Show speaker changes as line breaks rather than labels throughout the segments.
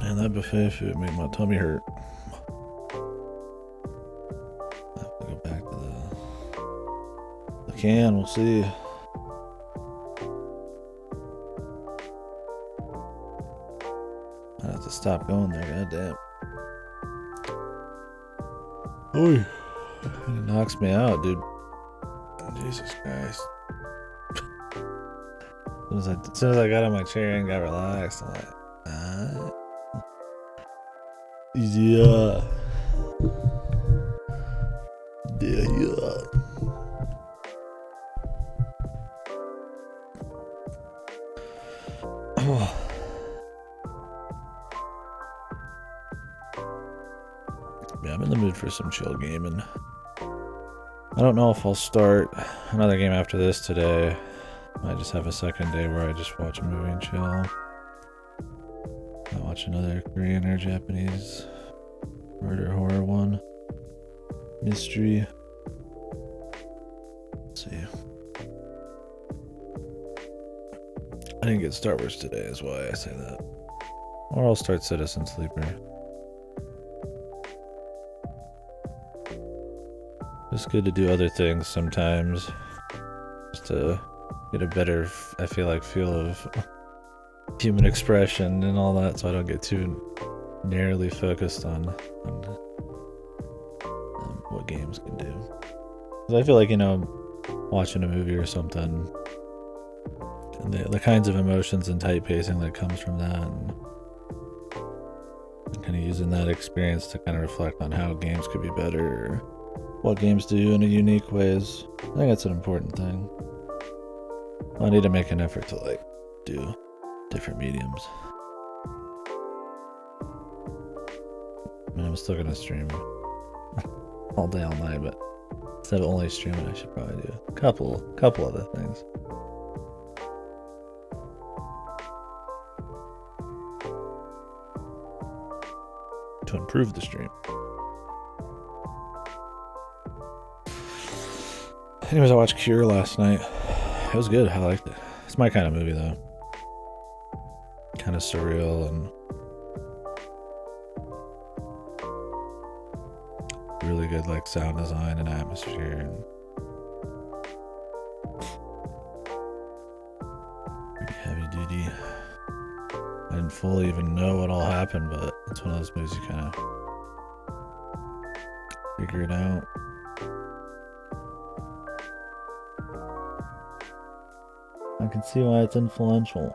Man, that buffet food made my tummy hurt. I have to go back to the can. We'll see. I have to stop going there. Goddamn. Oh, it knocks me out, dude. Jesus Christ. As soon as I got on my chair and got relaxed, I'm like, yeah. Yeah. Yeah, I'm in the mood for some chill gaming. I don't know if I'll start another game after this today. I just have a second day where I just watch a movie and chill. I watch another Korean or Japanese murder horror one. Mystery. Let's see. I didn't get Star Wars today, is why I say that. Or I'll start Citizen Sleeper. It's good to do other things sometimes. Just to get a better, I feel like, feel of human expression and all that, so I don't get too narrowly focused on what games can do. Because I feel like, watching a movie or something, and the kinds of emotions and tight pacing that comes from that, and kind of using that experience to kind of reflect on how games could be better, or what games do in a unique ways. I think that's an important thing. I need to make an effort to do different mediums. I mean, I'm still gonna stream all day, all night, but instead of only streaming, I should probably do a couple other things. To improve the stream. Anyways, I watched Cure last night. It was good. I liked it. It's my kind of movie, though. Kind of surreal and really good, sound design and atmosphere. And pretty heavy duty. I didn't fully even know what all happened, but it's one of those movies you kind of figure it out. I can see why it's influential.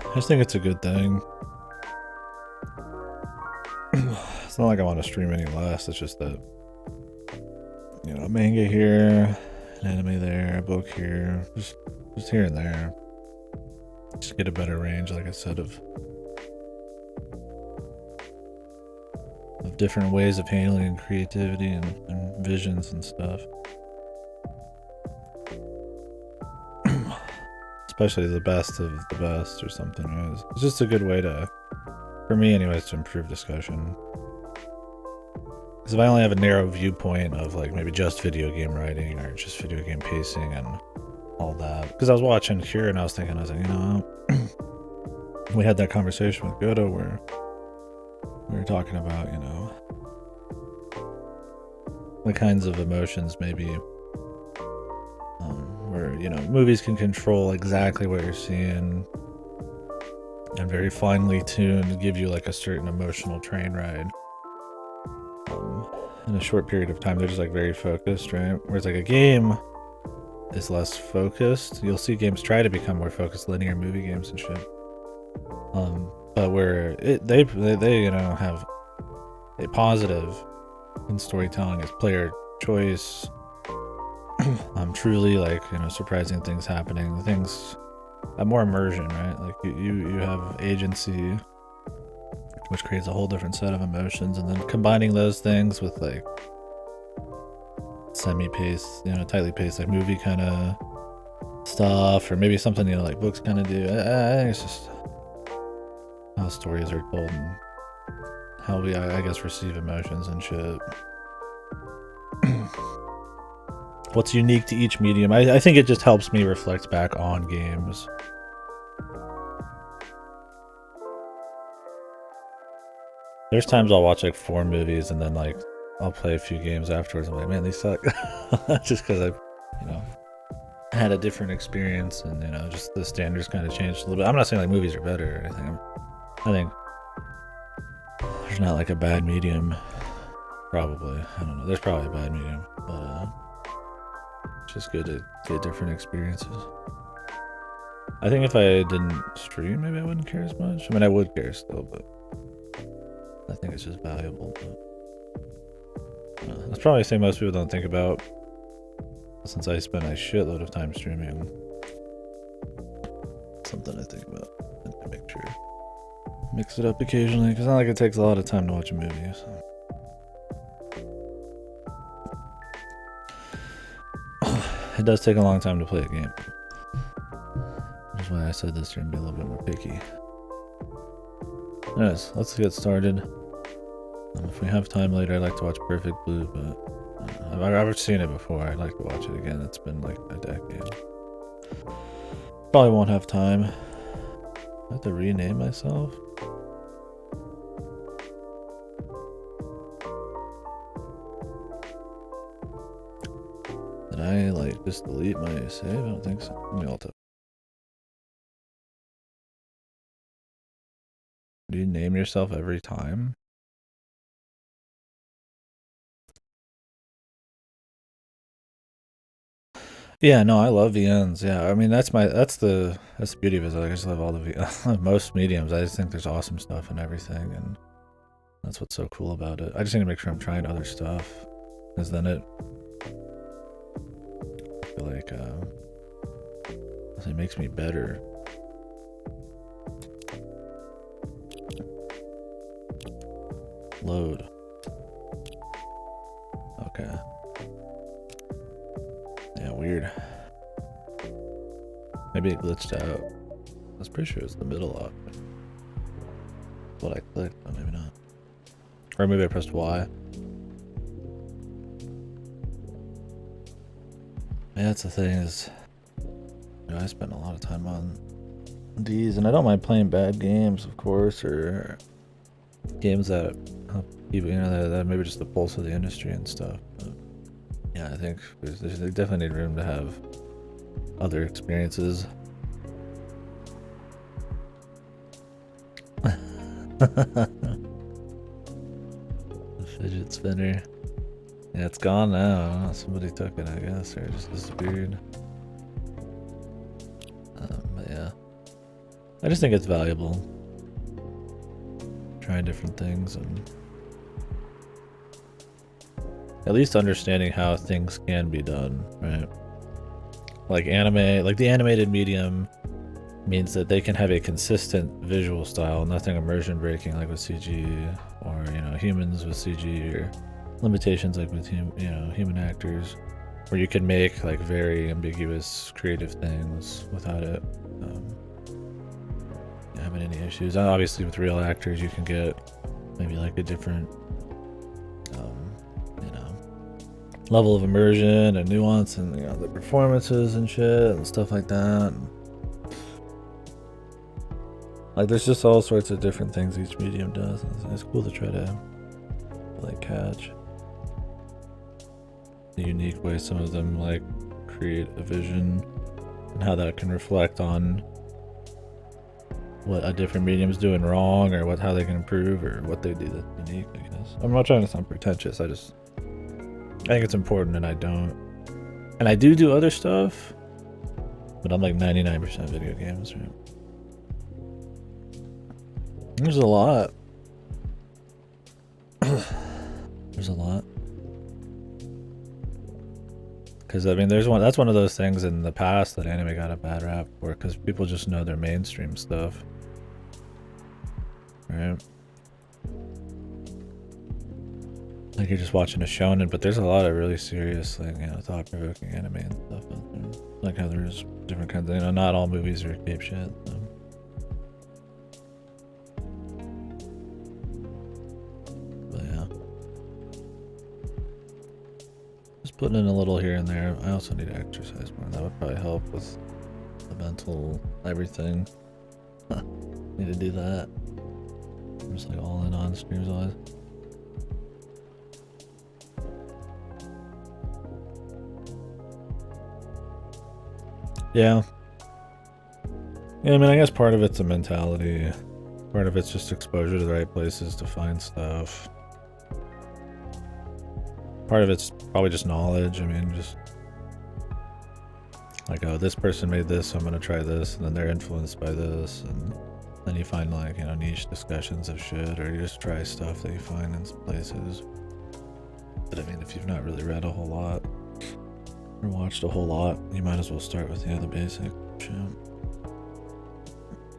I just think it's a good thing. It's not like I want to stream any less. It's just that, manga here, an anime there, a book here, just here and there. Just get a better range, like I said, of different ways of handling creativity and visions and stuff. Especially the best of the best or something. It's just a good way to, for me anyways, to improve discussion. Because if I only have a narrow viewpoint of maybe just video game writing or just video game pacing and all that. Because I was watching Cure and I was like, we had that conversation with Godo where we were talking about, the kinds of emotions maybe where, movies can control exactly what you're seeing and very finely tuned give you a certain emotional train ride. In a short period of time, they're just very focused, right? Whereas a game is less focused. You'll see games try to become more focused, linear movie games and shit. But where they have a positive in storytelling is player choice. Truly surprising things happening. Things more immersion, right? You have agency, which creates a whole different set of emotions, and then combining those things with semi-paced, you know, tightly paced, like movie kind of stuff, or maybe something, you know, like books kind of do. I think it's just how stories are told and how we, I guess, receive emotions and shit. What's unique to each medium? I think it just helps me reflect back on games. There's times I'll watch like 4 movies and then like I'll play a few games afterwards. I'm like, man, these suck. Just because I've, you know, had a different experience and, you know, just the standards kind of changed a little bit. I'm not saying like movies are better or anything. I think there's not like a bad medium. Probably. I don't know. There's probably a bad medium. But it's just good to get different experiences. I think if I didn't stream, maybe I wouldn't care as much. I mean, I would care still, but I think it's just valuable. But, that's probably the thing most people don't think about, since I spend a shitload of time streaming. Something I think about and I make sure mix it up occasionally, because it's not like it takes a lot of time to watch a movie. So. It does take a long time to play a game. That's why I said this year and be a little bit more picky. Anyways, let's get started. If we have time later, I'd like to watch Perfect Blue, but I've seen it before. I'd like to watch it again. It's been like a decade. Probably won't have time. I have to rename myself. Did I like just delete my save? I don't think so. Let me alt it. Do you name yourself every time? Yeah, no, I love VNs. Yeah, I mean that's the beauty of it. Like, I just love all the VNs. Most mediums. I just think there's awesome stuff in everything, and that's what's so cool about it. I just need to make sure I'm trying other stuff, because then it it makes me better. Load. Okay. Yeah, weird. Maybe it glitched out. I was pretty sure it's the middle option. What I clicked, but maybe not. Or maybe I pressed Y. Yeah, that's the thing is, you know, I spend a lot of time on these, and I don't mind playing bad games, of course, or games that help people, you know, that maybe just the pulse of the industry and stuff. But yeah, I think they definitely need room to have other experiences. The fidget spinner. Yeah, it's gone now. Somebody took it, I guess, or it just disappeared. But yeah, I just think it's valuable. Trying different things and at least understanding how things can be done, right? Like anime, like the animated medium means that they can have a consistent visual style, nothing immersion breaking like with CG, or, you know, humans with CG, or limitations like with human actors, where you can make like very ambiguous creative things without it having any issues. And obviously with real actors you can get maybe like a different level of immersion and nuance, and, you know, the performances and shit and stuff like that. Like there's just all sorts of different things each medium does. It's cool to try to like catch the unique way some of them like create a vision and how that can reflect on what a different medium's doing wrong, or how they can improve, or what they do that's unique, I guess. I'm not trying to sound pretentious. I think it's important, and I don't. And I do other stuff, but I'm like 99% video games, right? There's a lot. There's a lot. Because, I mean, that's one of those things in the past that anime got a bad rap for, because people just know their mainstream stuff. Right? Like you're just watching a shonen, but there's a lot of really serious, like, you know, thought-provoking anime and stuff out there. Like how there's different kinds of, you know, not all movies are cape shit. So. But yeah. Just putting in a little here and there. I also need to exercise more. That would probably help with the mental everything. Need to do that. I'm just like all in on streams always. Yeah. Yeah, I mean, I guess part of it's a mentality. Part of it's just exposure to the right places to find stuff. Part of it's probably just knowledge. I mean, just like, oh, this person made this, so I'm gonna try this, and then they're influenced by this, and then you find, like, you know, niche discussions of shit, or you just try stuff that you find in some places. But I mean, if you've not really read a whole lot or watched a whole lot, you might as well start with the basic shit.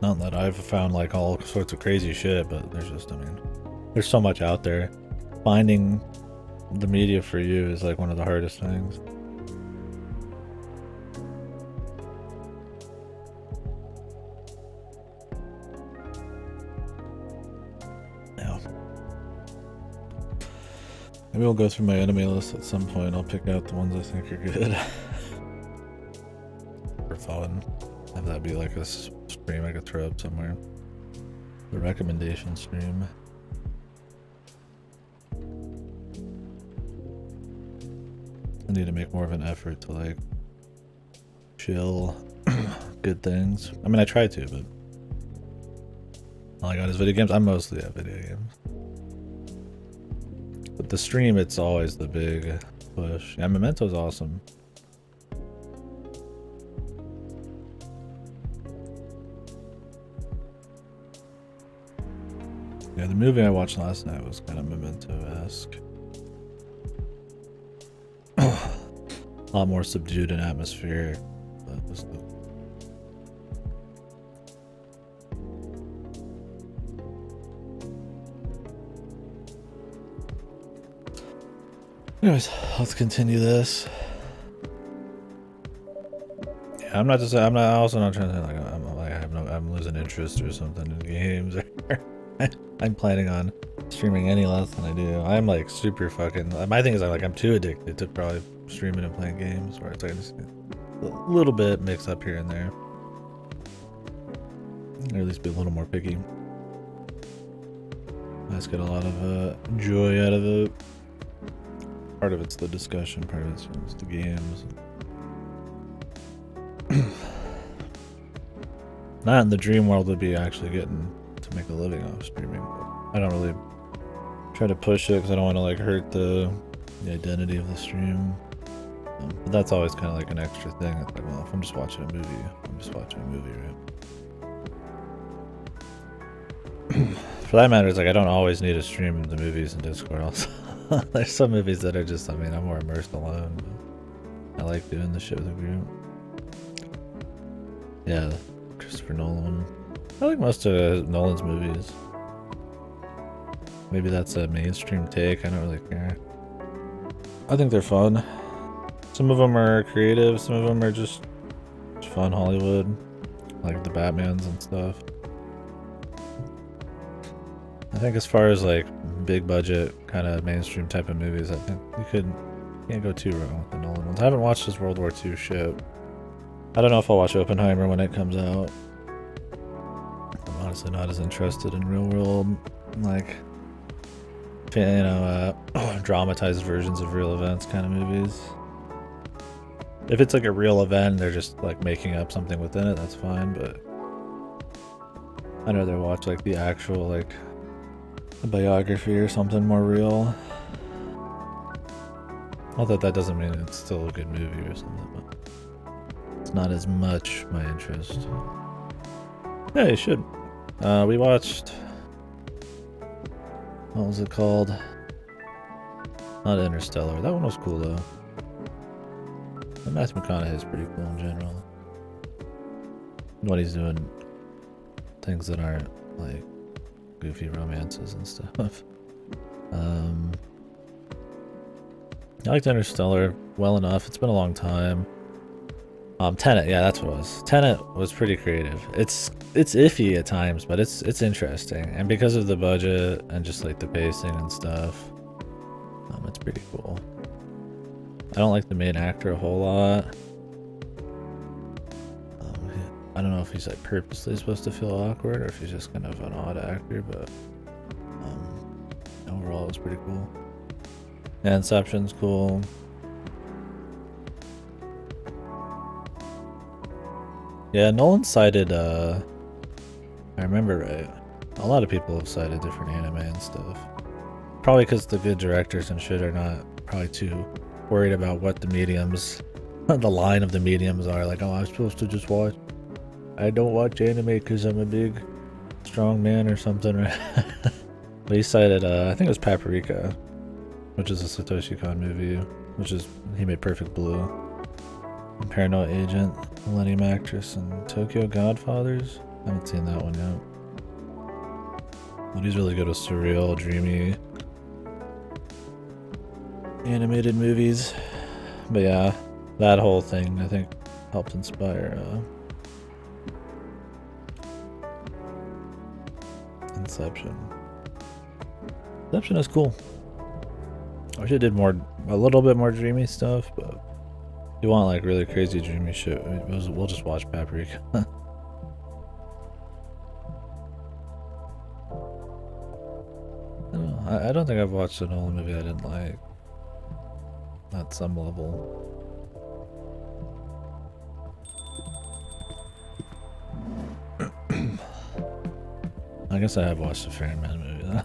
Not that I've found like all sorts of crazy shit, but there's just, I mean, there's so much out there. Finding the media for you is like one of the hardest things. Yeah. Maybe we'll go through my enemy list at some point. I'll pick out the ones I think are good. For fun. Have that be like a stream I could throw up somewhere. The recommendation stream. I need to make more of an effort to like chill good things. I mean, I try to, but all I got is video games. I'm mostly at video games. But the stream, it's always the big push. Yeah, Memento's awesome. Yeah, the movie I watched last night was kind of Memento-esque. A lot more subdued and atmospheric. That was the... Anyways, let's continue this. Yeah, I'm also not trying to like I'm losing interest or something in games. I'm planning on streaming any less than I do. I'm like super fucking. My thing is I'm too addicted to probably streaming and playing games, where it's like just a little bit mix up here and there, or at least be a little more picky. I just get a lot of joy out of it. Part of it's the discussion, part of it's the games. Not in the dream world would be actually getting to make a living off streaming. I don't really try to push it because I don't want to like hurt the identity of the stream. But that's always kind of like an extra thing. It's like, well, if I'm just watching a movie, I'm just watching a movie, right? For that matter, it's like I don't always need to stream the movies in Discord. Also, there's some movies that are just, I mean, I'm more immersed alone. But I like doing the shit with a group. Yeah, Christopher Nolan. I like most of Nolan's movies. Maybe that's a mainstream take. I don't really care. I think they're fun. Some of them are creative. Some of them are just fun Hollywood, like the Batmans and stuff. I think as far as like big budget kind of mainstream type of movies, I think you can't go too wrong with the Nolan ones. I haven't watched his World War II shit. I don't know if I'll watch Oppenheimer when it comes out. I'm honestly not as interested in real world, like, you know, dramatized versions of real events kind of movies. If it's like a real event, they're just like making up something within it, that's fine, but I'd rather watch like the actual, like, a biography or something more real. Not that that doesn't mean it's still a good movie or something, but it's not as much my interest. Yeah, you should. We watched... What was it called? Not Interstellar. That one was cool though. Matthew McConaughey is pretty cool in general. When he's doing things that aren't like goofy romances and stuff. I liked Interstellar well enough. It's been a long time. Tenet, yeah, that's what it was. Tenet was pretty creative. It's iffy at times, but it's interesting. And because of the budget and just like the pacing and stuff, it's pretty cool. I don't like the main actor a whole lot. I don't know if he's like purposely supposed to feel awkward or if he's just kind of an odd actor, but overall it's pretty cool. Yeah, Inception's cool. Yeah, Nolan cited, I remember right, a lot of people have cited different anime and stuff. Probably because the good directors and shit are not probably too worried about what the mediums, the line of the mediums are. Like, oh, I'm supposed to just watch. I don't watch anime because I'm a big, strong man or something, right? But he cited, I think it was Paprika, which is a Satoshi Kon movie, which is, he made Perfect Blue, and Paranoid Agent, Millennium Actress, and Tokyo Godfathers. I haven't seen that one yet. But he's really good with surreal, dreamy, animated movies. But yeah, that whole thing, I think, helped inspire Inception. Inception is cool. I wish it did more, a little bit more dreamy stuff, but if you want like really crazy dreamy shit, we'll just watch Paprika. I don't think I've watched an old movie I didn't like. At some level. I guess I have watched a fair amount of movies.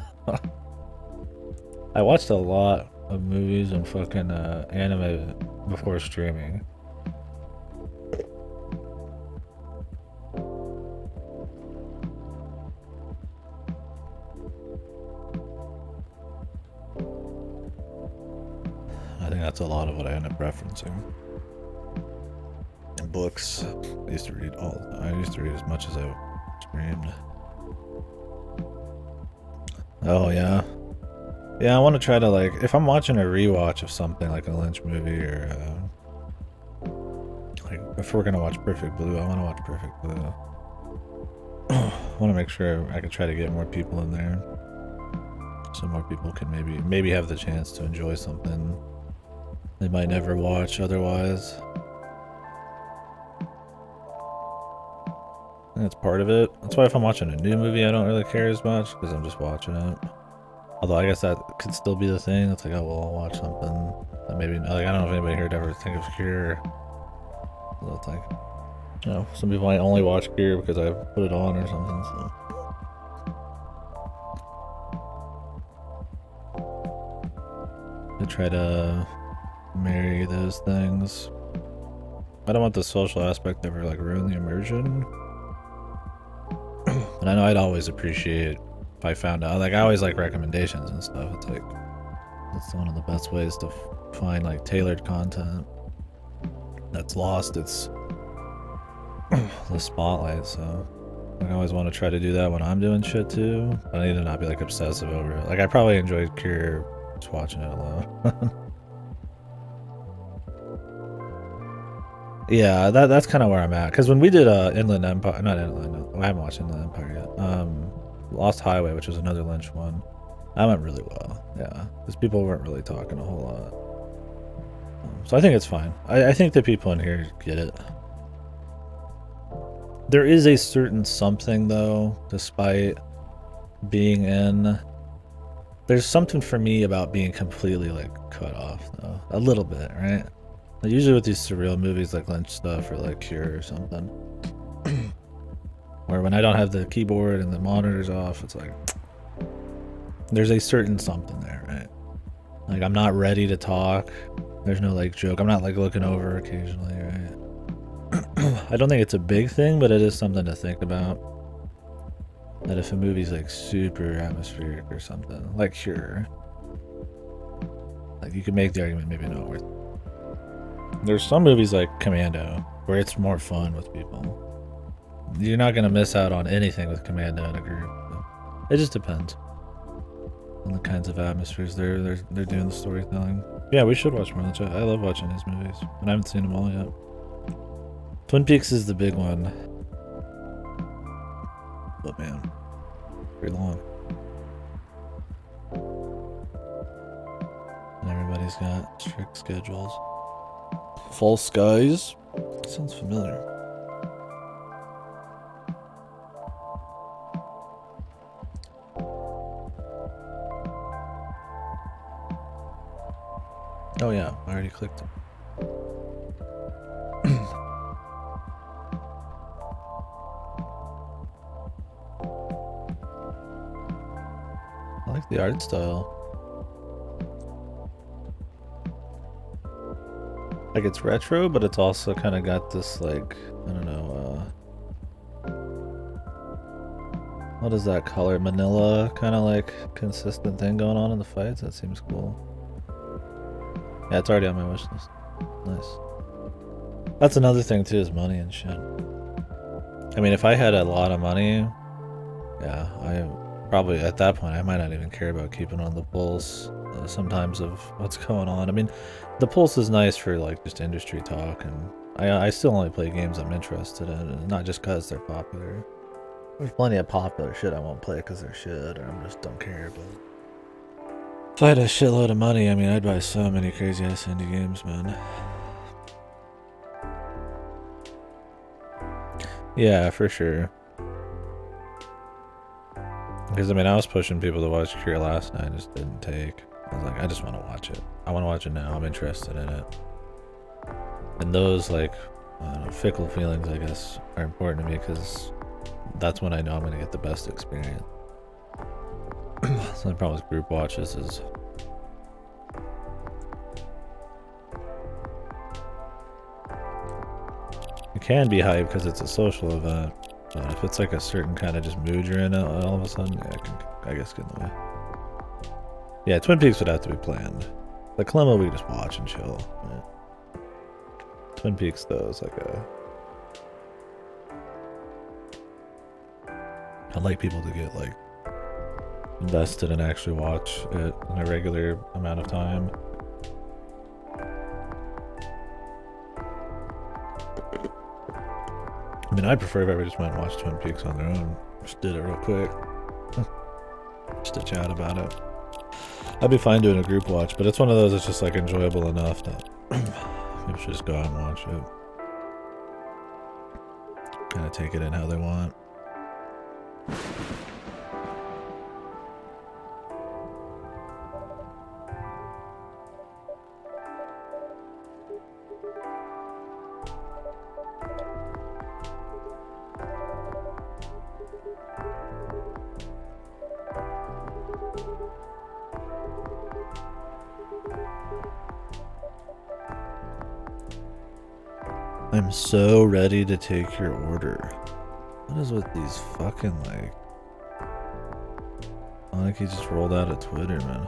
I watched a lot of movies and fucking anime before streaming. I think that's a lot of what I end up referencing. And books, I used to read I used to read as much as I streamed. Oh yeah. Yeah, I want to try to like, if I'm watching a rewatch of something like a Lynch movie or like if we're gonna watch Perfect Blue, I want to watch Perfect Blue. I want to make sure I can try to get more people in there, so more people can maybe have the chance to enjoy something they might never watch otherwise. And that's part of it. That's why if I'm watching a new movie, I don't really care as much because I'm just watching it. Although I guess that could still be the thing. It's like, oh well, I'll watch something that maybe like I don't know if anybody here would ever think of Cure. So it's like, you know, some people might only watch Cure because I put it on or something. So I try to marry those things. I don't want the social aspect to ever like ruin the immersion. And I know I'd always appreciate if I found out, like I always like recommendations and stuff. It's like, that's one of the best ways to find like tailored content that's lost its the spotlight. So I always want to try to do that when I'm doing shit too. I need to not be like obsessive over it. Like I probably enjoyed Cure just watching it alone. Yeah, that's kind of where I'm at. Because when we did Inland Empire, not Inland, no, I haven't watched Inland Empire yet. Lost Highway, which was another Lynch one, that went really well. Yeah, because people weren't really talking a whole lot. So I think it's fine. I think the people in here get it. There is a certain something though, despite being in. There's something for me about being completely like cut off though, a little bit, right? Usually with these surreal movies like Lynch stuff or like Cure or something, where when I don't have the keyboard and the monitor's off, it's like there's a certain something there, right? Like I'm not ready to talk. There's no like joke. I'm not like looking over occasionally, right? I don't think it's a big thing, but it is something to think about. That if a movie's like super atmospheric or something, like Cure, like you could make the argument maybe not worth it. There's some movies like Commando where it's more fun with people. You're not gonna miss out on anything with Commando in a group. It just depends on the kinds of atmospheres they're doing the storytelling. Yeah, we should watch more than Chuck. I love watching his movies, and I haven't seen them all yet. Twin Peaks is the big one. But man, pretty long. And everybody's got strict schedules. False Skies? Sounds familiar. Oh yeah, I already clicked it. I like the art style. Like it's retro, but it's also kind of got this like, I don't know, what is that color? Manila kind of like consistent thing going on in the fights. That seems cool. Yeah, it's already on my wish list. Nice. That's another thing too, is money and shit. I mean, if I had a lot of money, yeah, I probably at that point I might not even care about keeping on the pulse sometimes of what's going on. I mean, the pulse is nice for like just industry talk, and I still only play games I'm interested in, and not just because they're popular. There's plenty of popular shit I won't play because they're shit, or I just don't care. But if I had a shitload of money, I mean, I'd buy so many crazy ass indie games, man. Yeah, for sure. Because I mean, I was pushing people to watch Cure last night, I just didn't take. I was like, I just want to watch it. I want to watch it now. I'm interested in it. And those like, I don't know, fickle feelings, I guess, are important to me because that's when I know I'm gonna get the best experience. So the problem with group watches is it can be hype because it's a social event, but if it's like a certain kind of just mood you're in, all of a sudden, yeah, it can, I guess, get in the way. Yeah, Twin Peaks would have to be planned. The Clemmo we just watch and chill. Right? Twin Peaks though is like a. I'd like people to get like invested and actually watch it in a regular amount of time. I mean, I'd prefer if everybody just went and watched Twin Peaks on their own. Just did it real quick. Just to chat about it. I'd be fine doing a group watch, but it's one of those that's just like enjoyable enough that people should just go out and watch it. Kind of take it in how they want. I'm so ready to take your order. What is with these fucking like... Like he just rolled out of Twitter, man.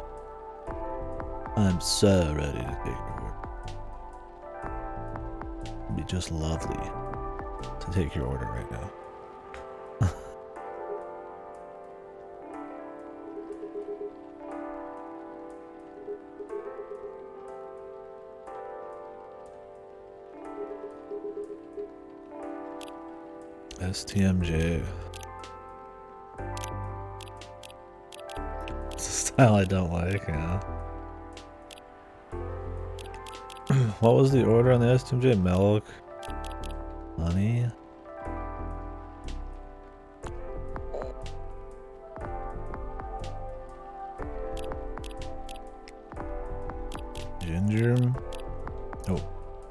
I'm so ready to take your order. It'd be just lovely to take your order right now. STMJ. It's a style I don't like, yeah. What was the order on the STMJ? Milk? Honey? Ginger? Oh,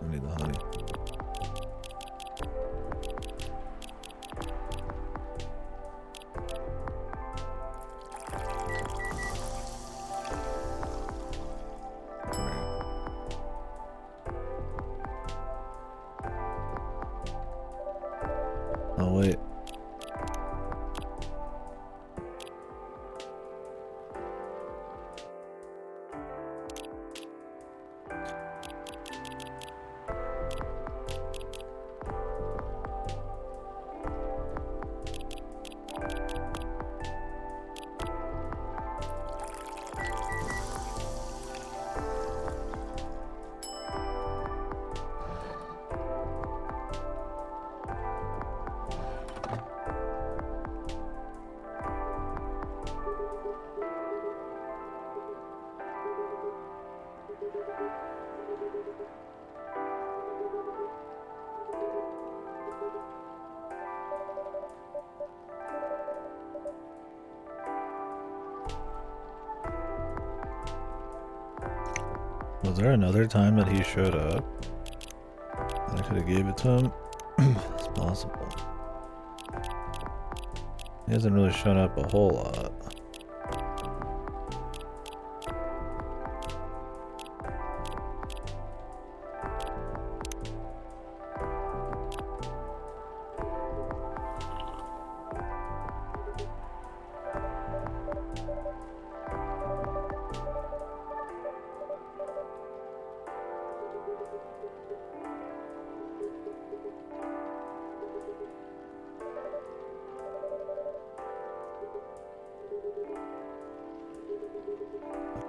I need the honey. Oh, wait. Was there another time that he showed up? I could have gave it to him. It's possible. He hasn't really shown up a whole lot.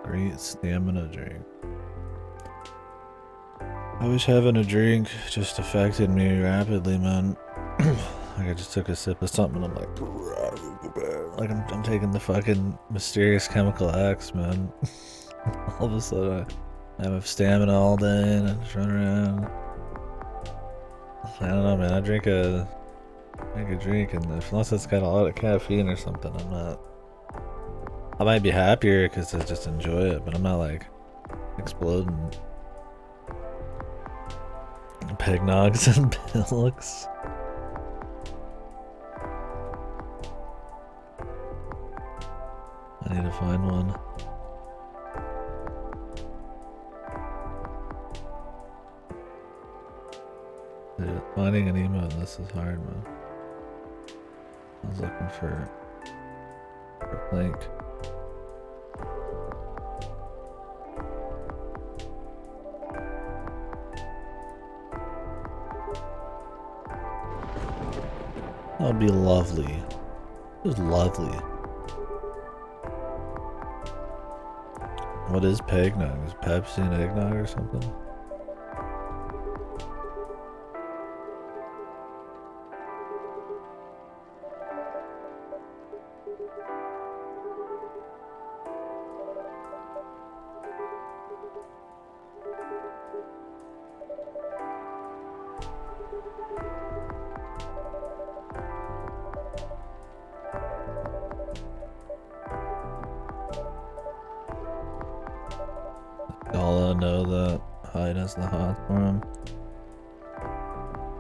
Great stamina drink. I wish having a drink just affected me rapidly, man. Like I just took a sip of something and I'm like I'm taking the fucking mysterious chemical X, man. All of a sudden I have stamina all day and I just run around. I don't know, man. I drink a drink and unless it's got a lot of caffeine or something, I might be happier because I just enjoy it, but I'm not like exploding. Peg nogs and Billux. I need to find one. Dude, finding an emo in this is hard, man. I was looking for Plank. That would be lovely. It was lovely. What is Pegnog? Is Pepsi and eggnog or something? Y'all know that Hyde has the hot for him.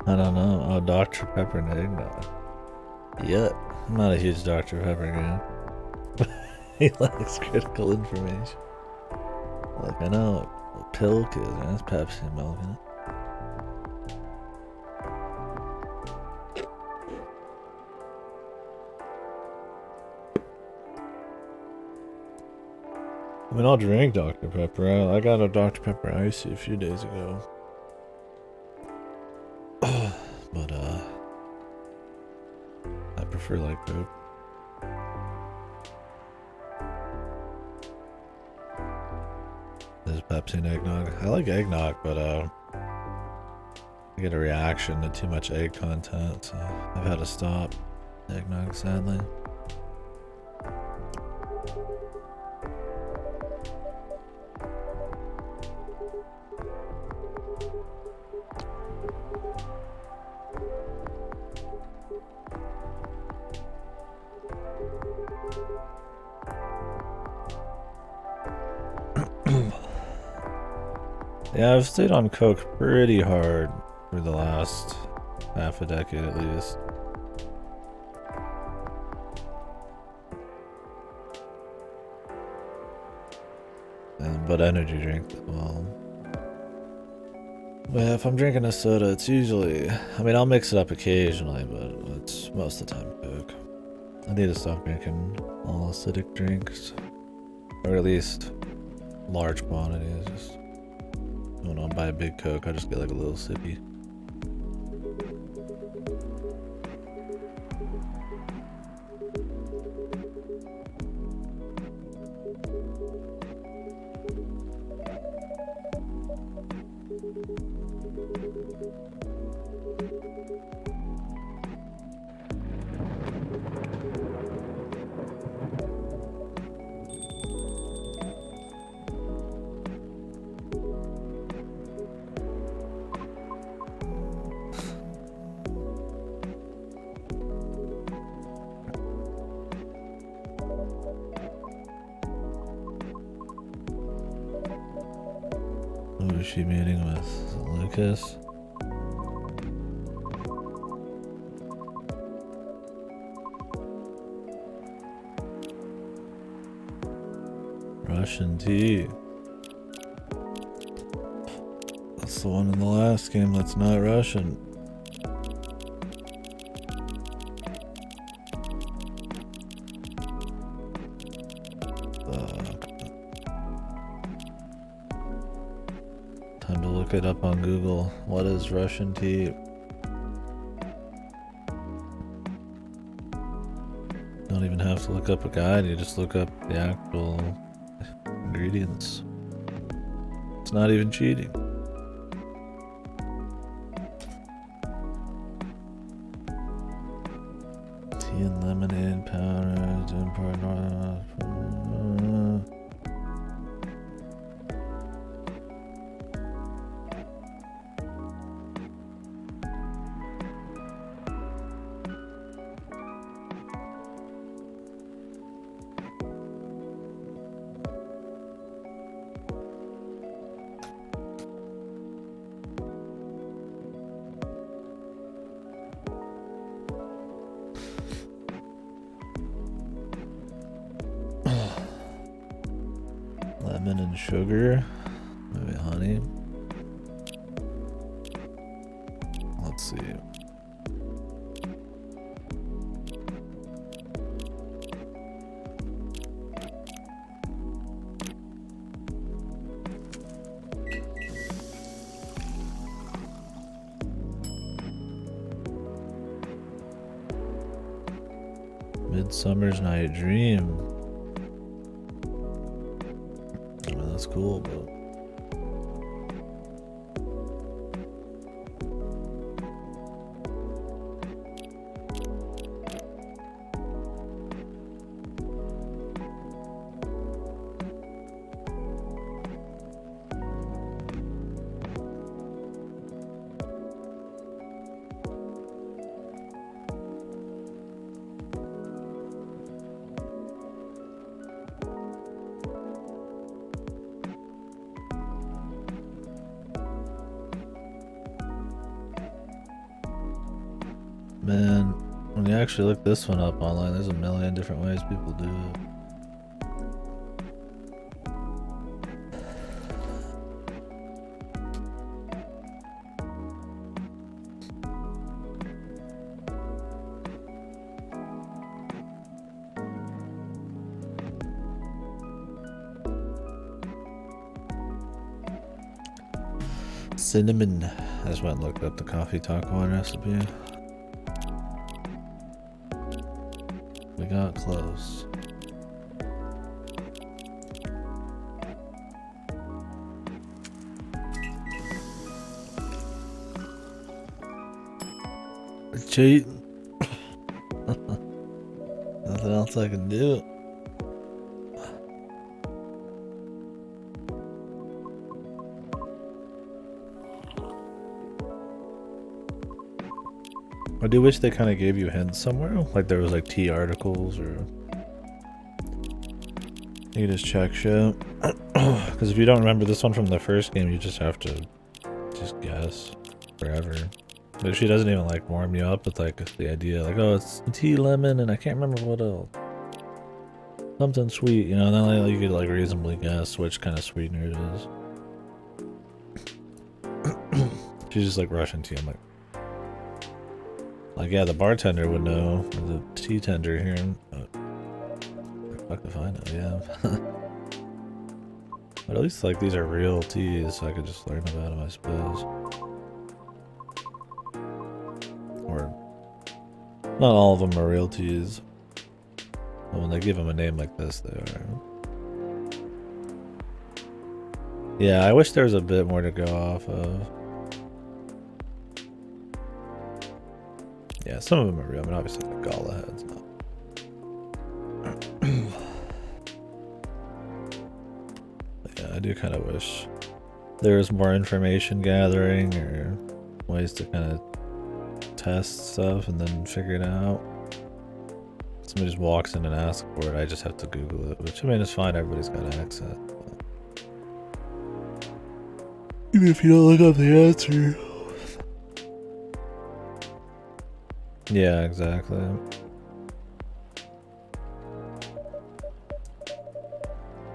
I don't know. Oh, Dr. Pepper and eggnog. Yeah, I'm not a huge Dr. Pepper guy. He lacks critical information. Like, I know what Pilk is, and it's Pepsi and milk in it. I mean, I'll drink Dr. Pepper. I got a Dr. Pepper icy a few days ago. But, I prefer like Coke. This is Pepsi and eggnog. I like eggnog, but, I get a reaction to too much egg content, so I've had to stop eggnog, sadly. Yeah, I've stayed on Coke pretty hard for the last half a decade at least. But energy drink as well. But if I'm drinking a soda, it's usually... I mean, I'll mix it up occasionally, but it's most of the time Coke. I need to stop drinking all acidic drinks. Or at least large quantities. Just when I buy a big Coke, I just get like a little sippy. Who's she meeting with? Is it Lucas? Russian tea. That's the one in the last game that's not Russian. Time to look it up on Google. What is Russian tea? Don't even have to look up a guide, you just look up the actual ingredients. It's not even cheating. Tea and lemonade powder, lemon and sugar, maybe honey. Let's see. Midsummer's Night Dream. I mean, that's cool, but man, when you actually look this one up online, there's a million different ways people do it. Cinnamon. I just went and looked up the coffee taco recipe. We got close. Cheat. Nothing else I can do. I do wish they kind of gave you hints somewhere, like there was like tea articles, or you just check shit. Because if you don't remember this one from the first game, you just have to just guess forever. But if she doesn't even like warm you up with like the idea, like, oh, it's tea, lemon, and I can't remember what else, something sweet, you know, and then like, you could like reasonably guess which kind of sweetener it is. She's just like Russian tea. I'm like, yeah, the bartender would know, the tea tender here. Fuck if I know, yeah. But at least like these are real teas, so I could just learn about them, I suppose. Or not all of them are real teas, but when they give them a name like this, they are. Yeah, I wish there was a bit more to go off of. Yeah, some of them are real. I mean, obviously the Gala head's not. But yeah, I do kind of wish there was more information gathering or ways to kind of test stuff and then figure it out. Somebody just walks in and asks for it, I just have to Google it, which I mean, it's fine, everybody's got access. But Even if you don't look up the answer. Yeah, exactly.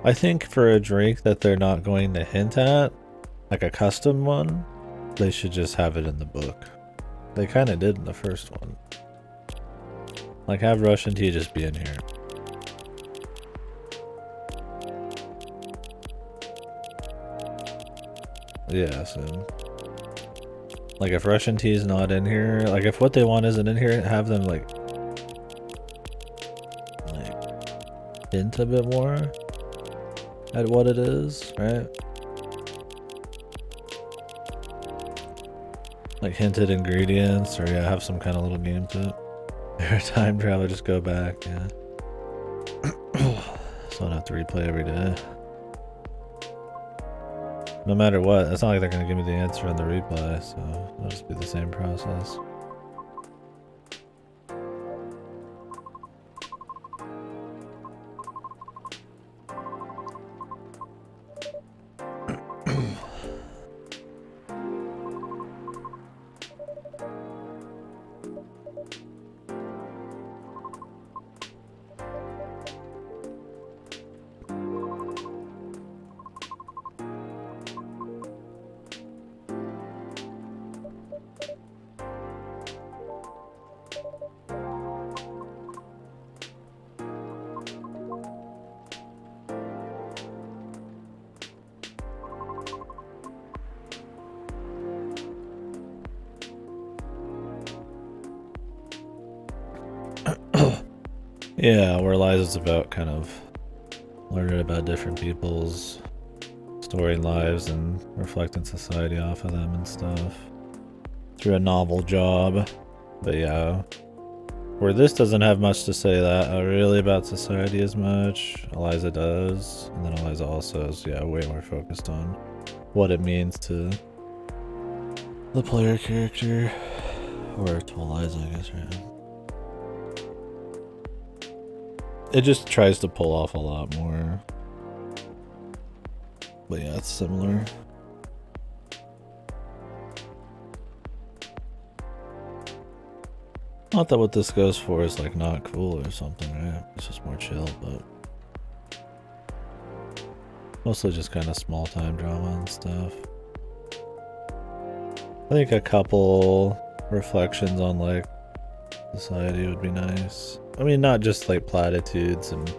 I think for a drink that they're not going to hint at, like a custom one, they should just have it in the book. They kind of did in the first one. Like, have Russian tea just be in here. Yeah, so... Like, if Russian tea is not in here, like, if what they want isn't in here, have them, like hint a bit more at what it is, right? Like, hinted ingredients, or yeah, have some kind of little game to it. Every time travel, just go back, yeah. So I don't have to replay every day. No matter what, it's not like they're gonna give me the answer in the replay, so it'll just be the same process. Yeah, where Lies is about kind of learning about different people's story lives and reflecting society off of them and stuff through a novel job. But yeah, where this doesn't have much to say that really about society as much, Eliza does, and then Eliza also is way more focused on what it means to the player character, or to Eliza, I guess, right? It just tries to pull off a lot more. But yeah, it's similar. Not that what this goes for is like not cool or something, right? It's just more chill, but mostly just kind of small time drama and stuff. I think a couple reflections on like society would be nice. I mean, not just like platitudes and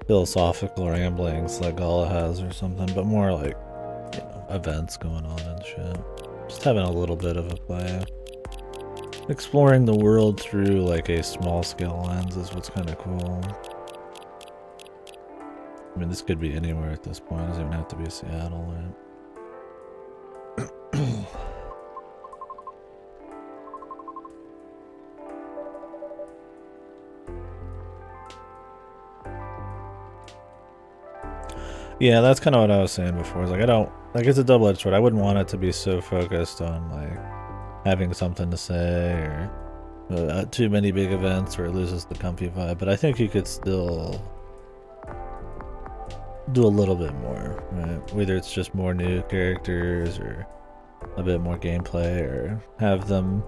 philosophical ramblings like Gala has or something, but more like, you know, events going on and shit. Just having a little bit of a play. Exploring the world through like a small scale lens is what's kind of cool. I mean, this could be anywhere at this point. It doesn't even have to be Seattle, right? Yeah, that's kind of what I was saying before. It's like, I don't, like, it's a double-edged sword. I wouldn't want it to be so focused on like having something to say or too many big events where it loses the comfy vibe. But I think you could still do a little bit more, right? Whether it's just more new characters or a bit more gameplay, or have them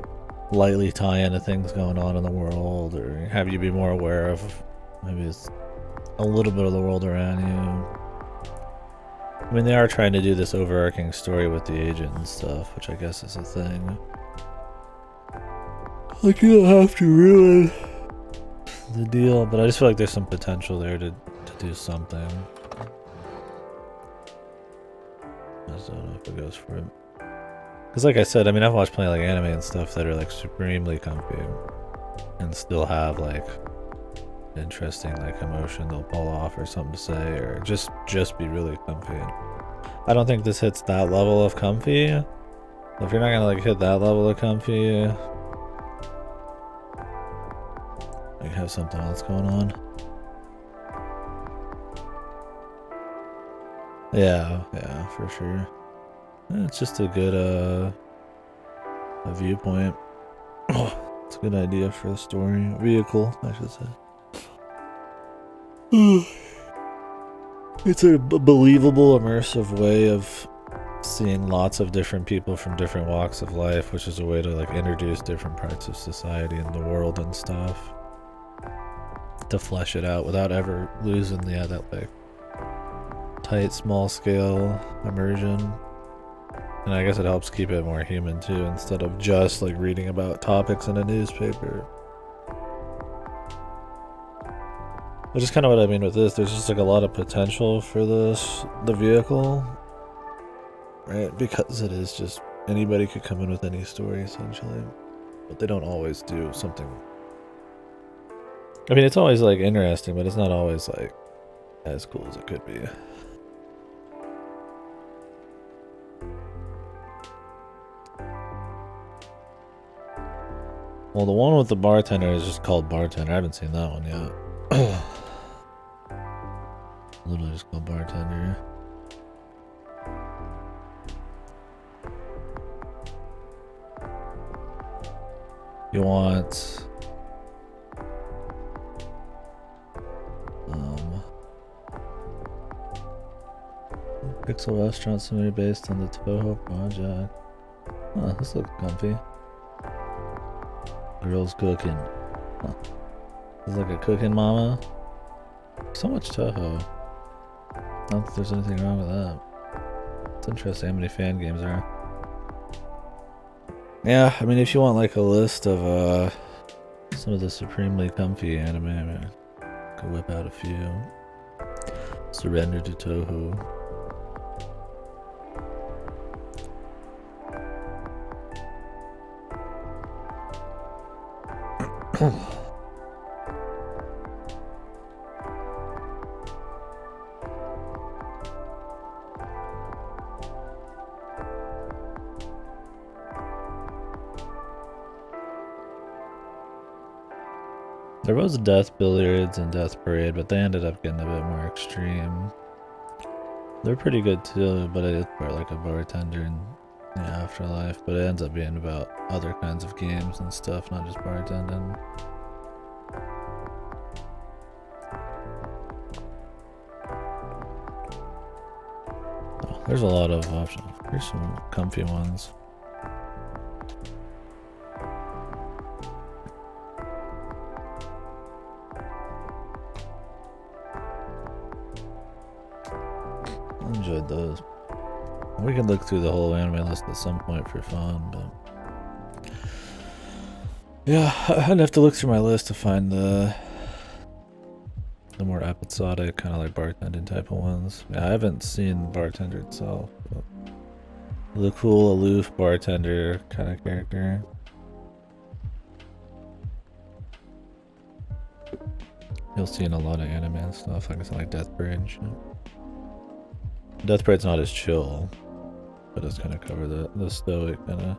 lightly tie into things going on in the world, or have you be more aware of maybe it's a little bit of the world around you. I mean, they are trying to do this overarching story with the agent and stuff, which I guess is a thing. Like, you don't have to ruin the deal, but I just feel like there's some potential there to do something. I just don't know if it goes for it. Because like I said, I mean, I've watched plenty of like anime and stuff that are like supremely comfy and still have like interesting like emotion they'll pull off or something to say, or just be really comfy. I don't think this hits that level of comfy. If you're not gonna like hit that level of comfy, like have something else going on. Yeah, for sure. It's just a good a viewpoint. It's a good idea for the story. Vehicle, I should say. It's a believable, immersive way of seeing lots of different people from different walks of life, which is a way to like introduce different parts of society and the world and stuff, to flesh it out without ever losing that like tight small scale immersion. And I guess it helps keep it more human too, instead of just like reading about topics in a newspaper. Which is kind of what I mean with this. There's just like a lot of potential for the vehicle, right? Because it is just anybody could come in with any story essentially, but they don't always do something. I mean, it's always like interesting, but it's not always like as cool as it could be. Well, the one with the bartender is just called Bartender. I haven't seen that one yet. Literally just called Bartender. You want Pixel Restaurant Simulator based on the Toho project. Oh, this looks comfy. Girls cooking. Huh. This is like a cooking mama. So much Toho. I don't think there's anything wrong with that. It's interesting how many fan games there are. Yeah, I mean, if you want like a list of some of the supremely comfy anime, I mean, I could whip out a few. Surrender to Toho. There was Death Billiards and Death Parade, but they ended up getting a bit more extreme. They're pretty good too, but it's for like a bartender in the afterlife, but it ends up being about other kinds of games and stuff, not just bartending. Oh, there's a lot of options. Here's some comfy ones. Enjoyed those. We can look through the whole anime list at some point for fun, but yeah, I'd have to look through my list to find the more episodic, kind of like bartending type of ones. Yeah, I haven't seen Bartender itself, but the cool, aloof bartender kind of character. You'll see in a lot of anime and stuff, like something like Death Parade and shit. Death Parade's not as chill, but it's kind of cover the stoic kind of.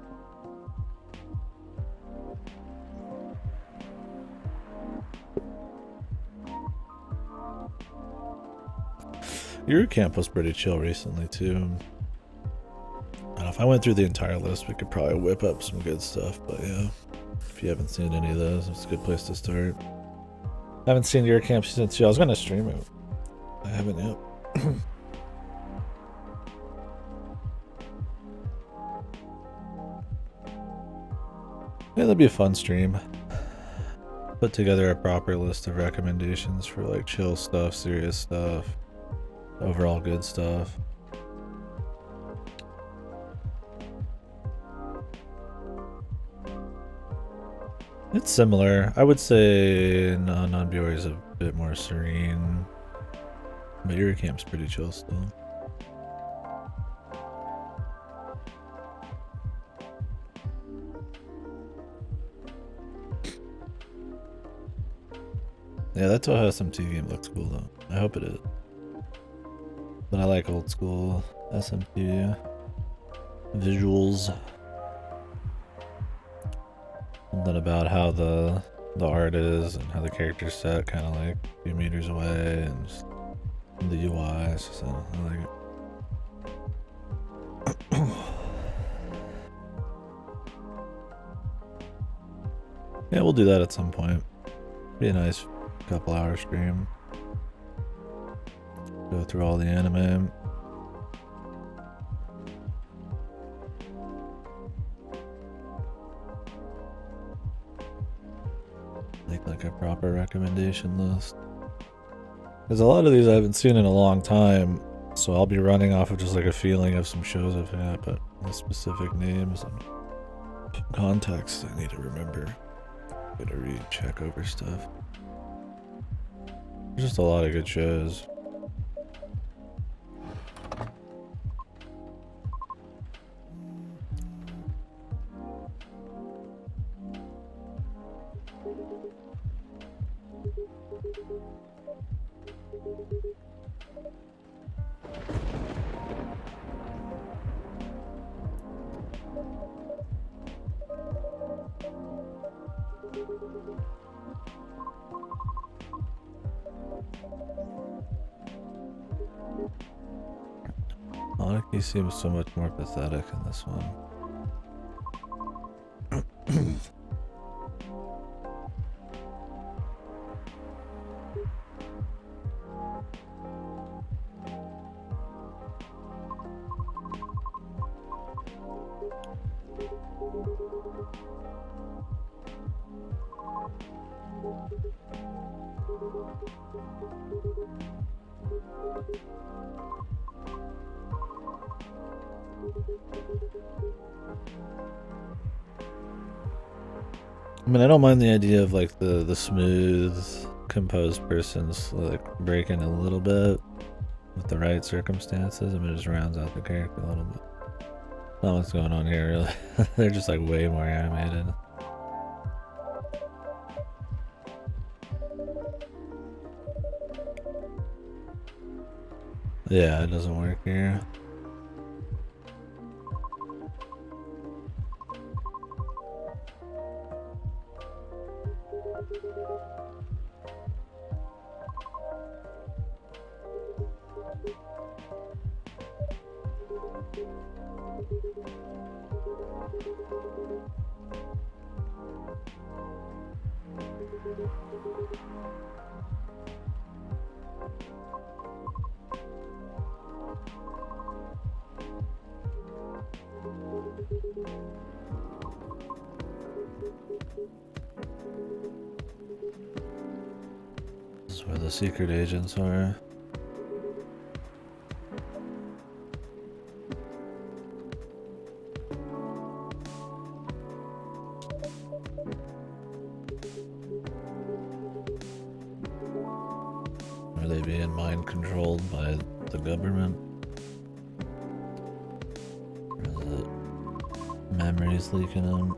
Your camp was pretty chill recently too. I don't know, if I went through the entire list, we could probably whip up some good stuff. But yeah, if you haven't seen any of those, it's a good place to start. I haven't seen your camp season 2. I was gonna stream it. I haven't yet. Yeah, that'd be a fun stream. Put together a proper list of recommendations for like chill stuff, serious stuff, overall good stuff. It's similar. I would say Non-Biori is a bit more serene, but your camp's pretty chill still. Yeah, that Toho SMT game looks cool though. I hope it is. But I like old school SMT visuals. Something about how the art is and how the character's set, kind of like a few meters away, and just the UI. So I like it. Yeah, we'll do that at some point. Be a nice couple-hour stream. Go through all the anime. a proper recommendation list. Because a lot of these I haven't seen in a long time, so I'll be running off of just like a feeling of some shows I've had, but the specific names and context I need to remember. Gotta read, check over stuff. There's just a lot of good shows. He seems so much more pathetic in this one. I mean, I don't mind the idea of like the smooth, composed person's like breaking a little bit with the right circumstances. I mean, it just rounds out the character a little bit. Not what's going on here, really. They're just like way more animated. Yeah, it doesn't work here. This is where the secret agents are. Are they being mind controlled by the government? Or is it memories leaking in?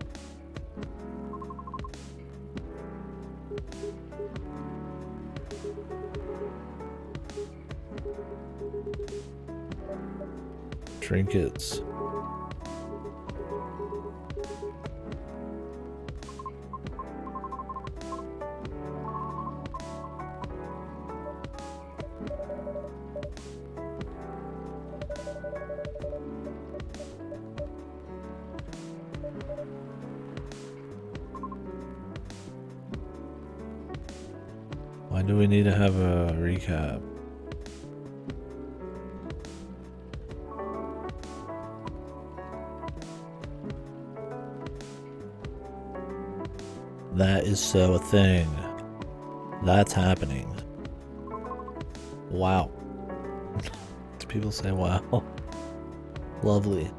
Trinkets. Why do we need to have a recap? That is so a thing. That's happening. Wow. Do people say wow? Lovely.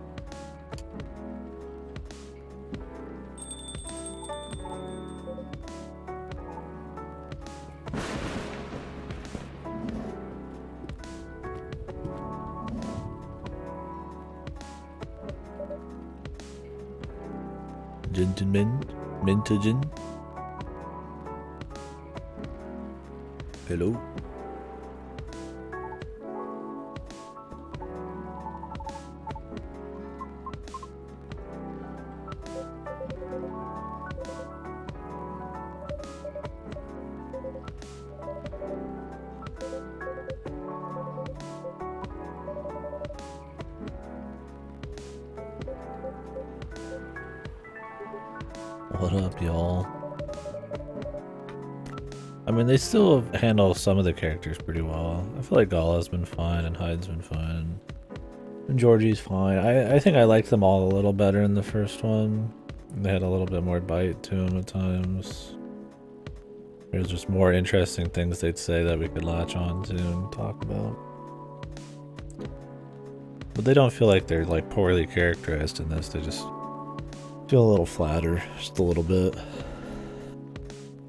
Gentlemen, Mentagen. Hello. What up, y'all? I mean, they still handle some of the characters pretty well. I feel like Gala's been fine, and Hyde's been fine. And Georgie's fine. I think I liked them all a little better in the first one. They had a little bit more bite to them at times. There's just more interesting things they'd say that we could latch on to and talk about. But they don't feel like they're like poorly characterized in this. They just feel a little flatter, just a little bit.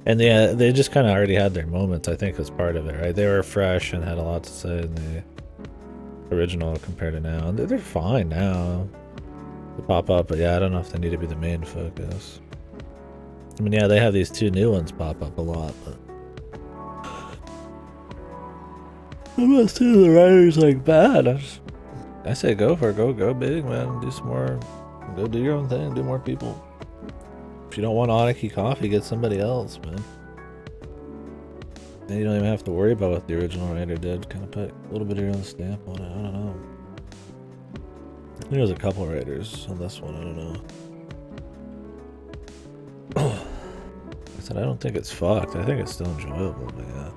And yeah, they just kind of already had their moments, I think, as part of it, right? They were fresh and had a lot to say in the original compared to now. And they're fine now to pop up, but yeah, I don't know if they need to be the main focus. I mean, yeah, they have these two new ones pop up a lot, but I'm not saying the writer's like bad. I say go for it, go big, man. Do some more, go do your own thing, do more people. If you don't want Aniki Coffee, get somebody else, man. Then you don't even have to worry about what the original writer did. Kind of put a little bit of your own stamp on it. I don't know. I think there's a couple writers on this one. I don't know. I said I don't think it's fucked. I think it's still enjoyable, but yeah.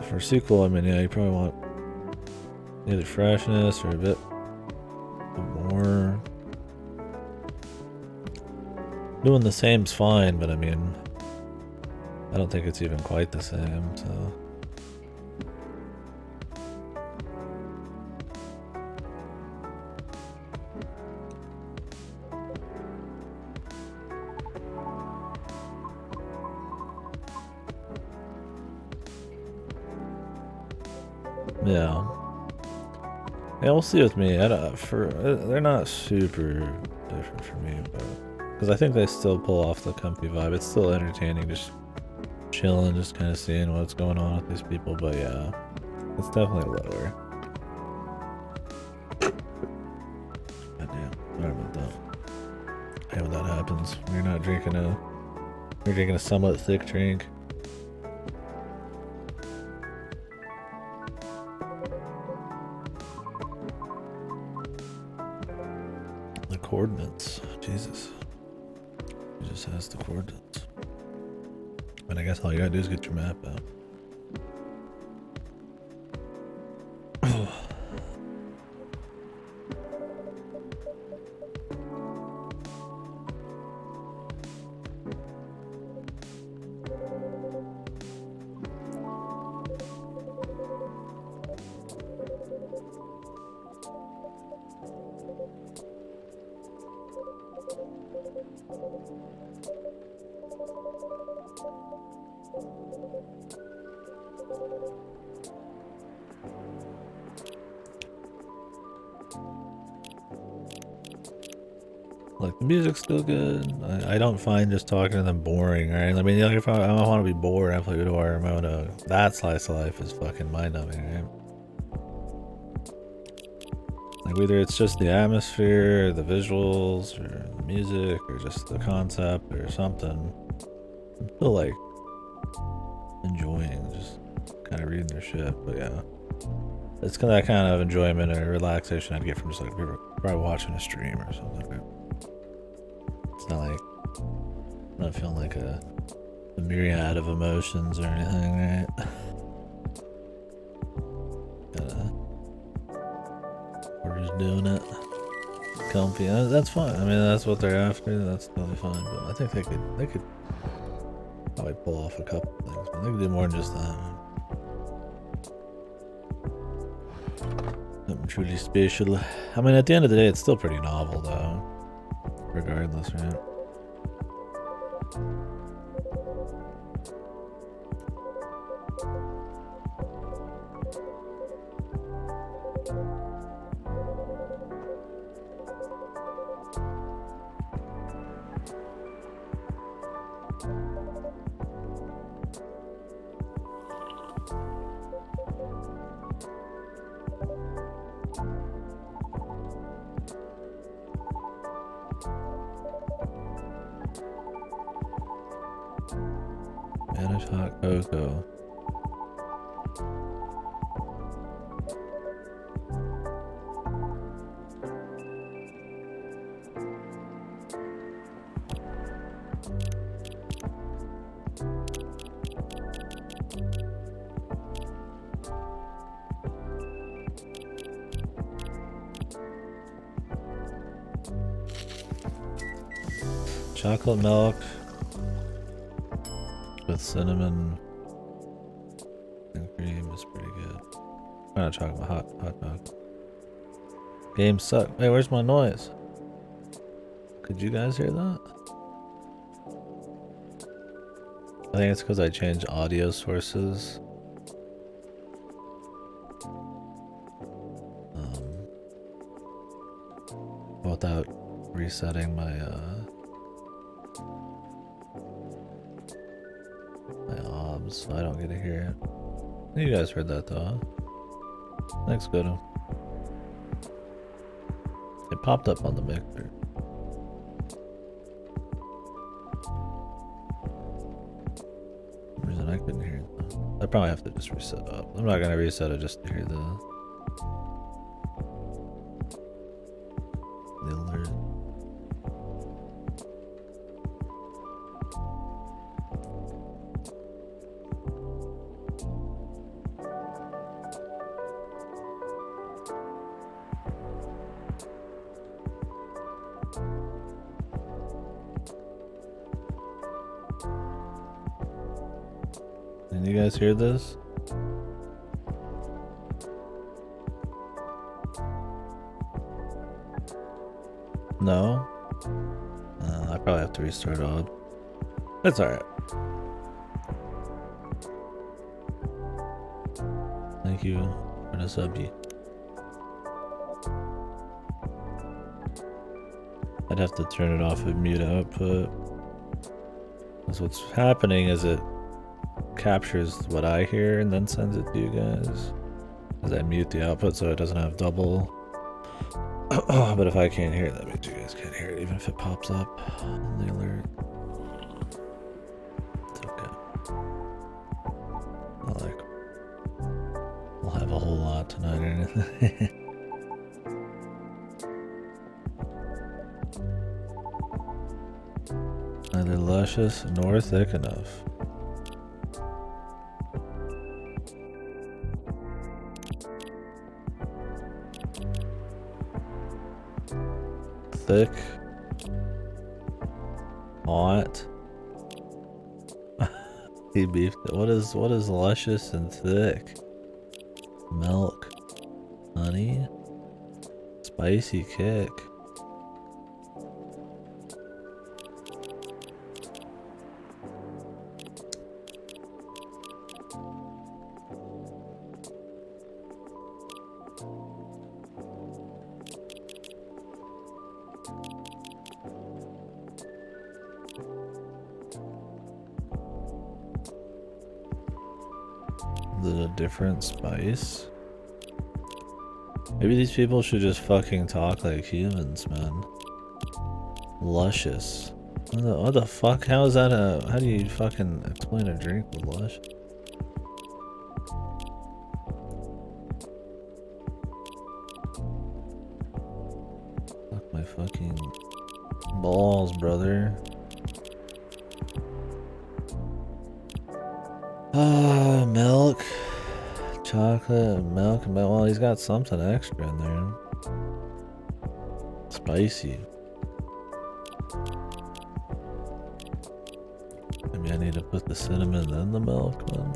For a sequel, I mean, yeah, you probably want either freshness or a bit more. Doing the same's fine, but I mean, I don't think it's even quite the same, so. Yeah. Yeah, we'll see with me. They're not super different for me, but because I think they still pull off the comfy vibe. It's still entertaining, just chilling, just kind of seeing what's going on with these people. But yeah, it's definitely lower. Goddamn, sorry about that. Hey, when that happens, you're drinking a somewhat thick drink. The coordinates, Jesus. He just has the coordinates. But I guess all you gotta do is get your map out. Like, the music's still good. I don't find just talking to them boring, right? I mean, like, if I don't want to be bored, I play Udo or Ramono. That slice of life is fucking mind-numbing, right? Like, whether it's just the atmosphere, or the visuals, or the music, or just the concept, or something, I'm still, like, enjoying just kind of reading their shit, but yeah. It's that kind of enjoyment or relaxation I'd get from just, like, probably watching a stream or something, right? It's not like, I'm not feeling like a myriad of emotions or anything, right? We're just doing it. Comfy. That's fine. I mean, that's what they're after. That's totally fine. But I think they could probably pull off a couple things. But they could do more than just that. Something truly special. I mean, at the end of the day, it's still pretty novel, though. Regardless, right? Spanish hot cocoa. Chocolate milk. cinnamon and cream is pretty good. I'm not talking about hot dog. Games suck. Wait, where's my noise? Could you guys hear that? I think it's because I changed audio sources. Without resetting my my obs, so I don't get to hear it. You guys heard that though, huh? Thanks, Goodum. It popped up on the mixer. For some reason I couldn't hear it though. I probably have to just reset up. I'm not gonna reset it just to hear the alert. Can you guys hear this? No? I probably have to restart all. That's alright. Thank you for the subby. I'd have to turn it off and mute output. Because what's happening is it captures what I hear and then sends it to you guys. As I mute the output so it doesn't have double. But if I can't hear it, that means you guys can't hear it, even if it pops up on the alert. It's okay. Not like we'll have a whole lot tonight or anything. Neither luscious nor thick enough. Thick, hot. He beefed it. What is luscious and thick? Milk, honey, spicy kick. A different spice. Maybe these people should just fucking talk like humans, man. Luscious. What the fuck? How is that a... How do you fucking explain a drink with lush? Fuck my fucking balls, brother. Milk. Chocolate, milk, well, he's got something extra in there. Spicy. Maybe I need to put the cinnamon in the milk, then.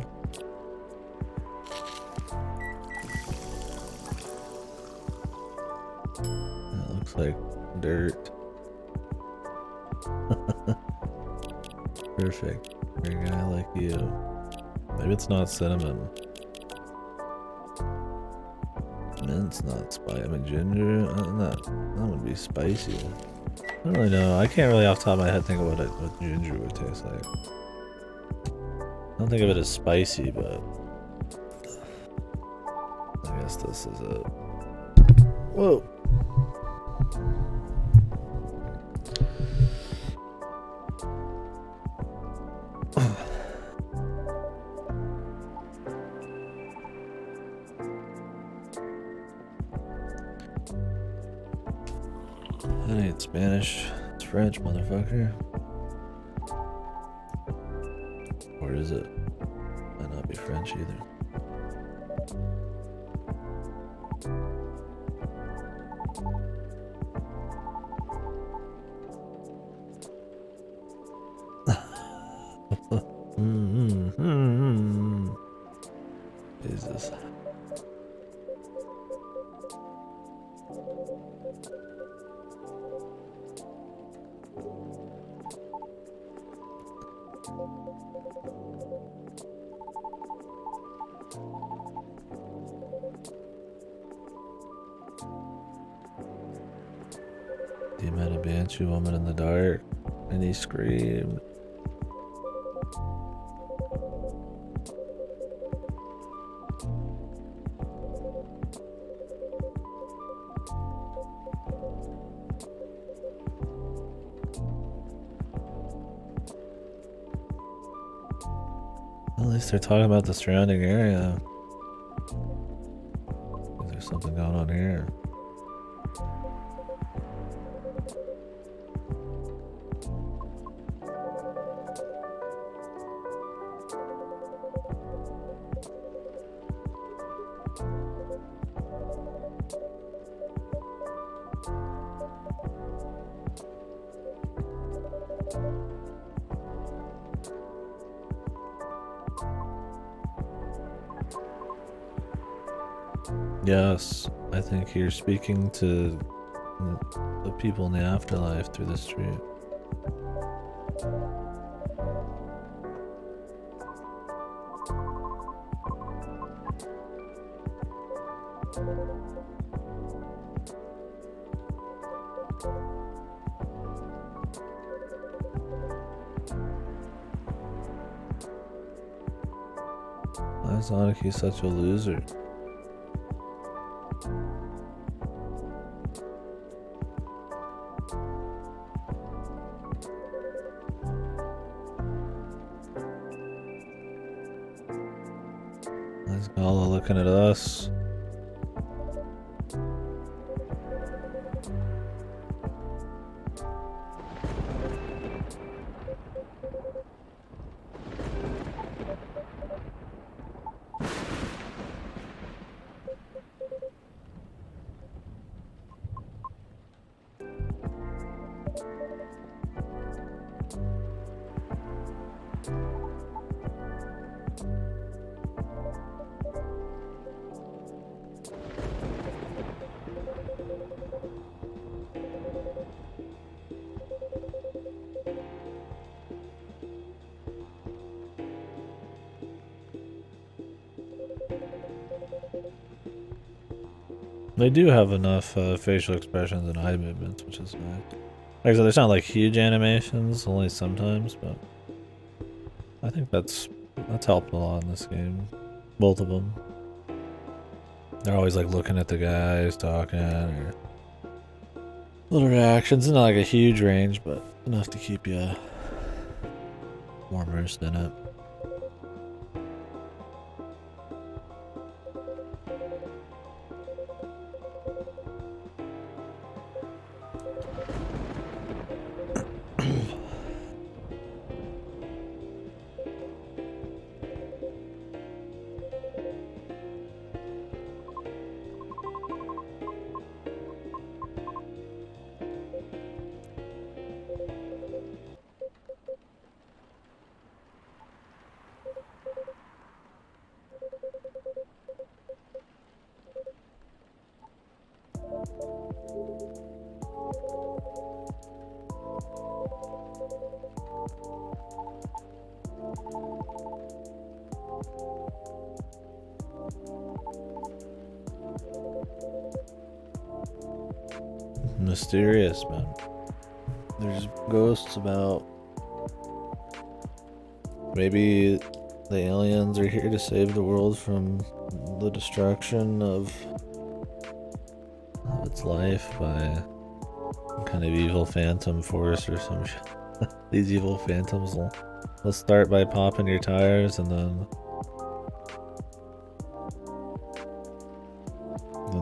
That looks like dirt. Perfect for a guy like you. Maybe it's not cinnamon. Mint's not spicy. I mean, ginger, that would be spicy. I don't really know. I can't really off the top of my head think of what ginger would taste like. I don't think of it as spicy, but I guess this is it. Whoa. That ain't Spanish, it's French, motherfucker. Or is it? Might not be French either. Jesus. He met a banshee woman in the dark, and he screamed. At least they're talking about the surrounding area. There's something going on here. Yes, I think you're speaking to the people in the afterlife through the street. Why is Anarchy such a loser? Why is Gala looking at us? They do have enough facial expressions and eye movements, which is nice. Like I said, there's not like huge animations, only sometimes, but I think that's helped a lot in this game. Both of them. They're always like looking at the guys, talking, or little reactions. Not like a huge range, but enough to keep you more immersed in it. Mysterious, man. There's ghosts about. Maybe the aliens are here to save the world from the destruction of its life by some kind of evil phantom force or some shit. These evil phantoms will start by popping your tires and then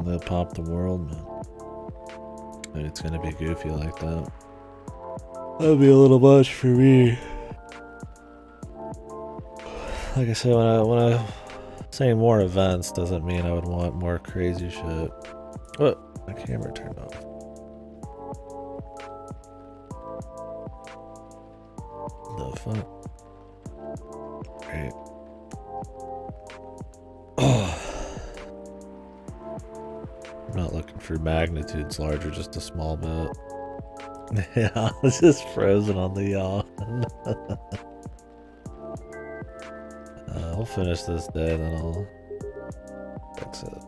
they'll pop the world, man. And it's gonna be goofy like that. That'd be a little much for me. Like I said, when I say more events doesn't mean I would want more crazy shit. Oh, my camera turned off. The fuck? Great. not looking for magnitudes larger, just a small bit. Yeah, it's just frozen on the yawn. I'll finish this day, then I'll fix it.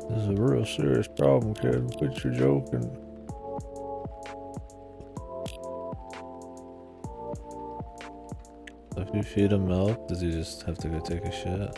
This is a real serious problem, kid. Quit your joking. If you feed him milk, does he just have to go take a shit?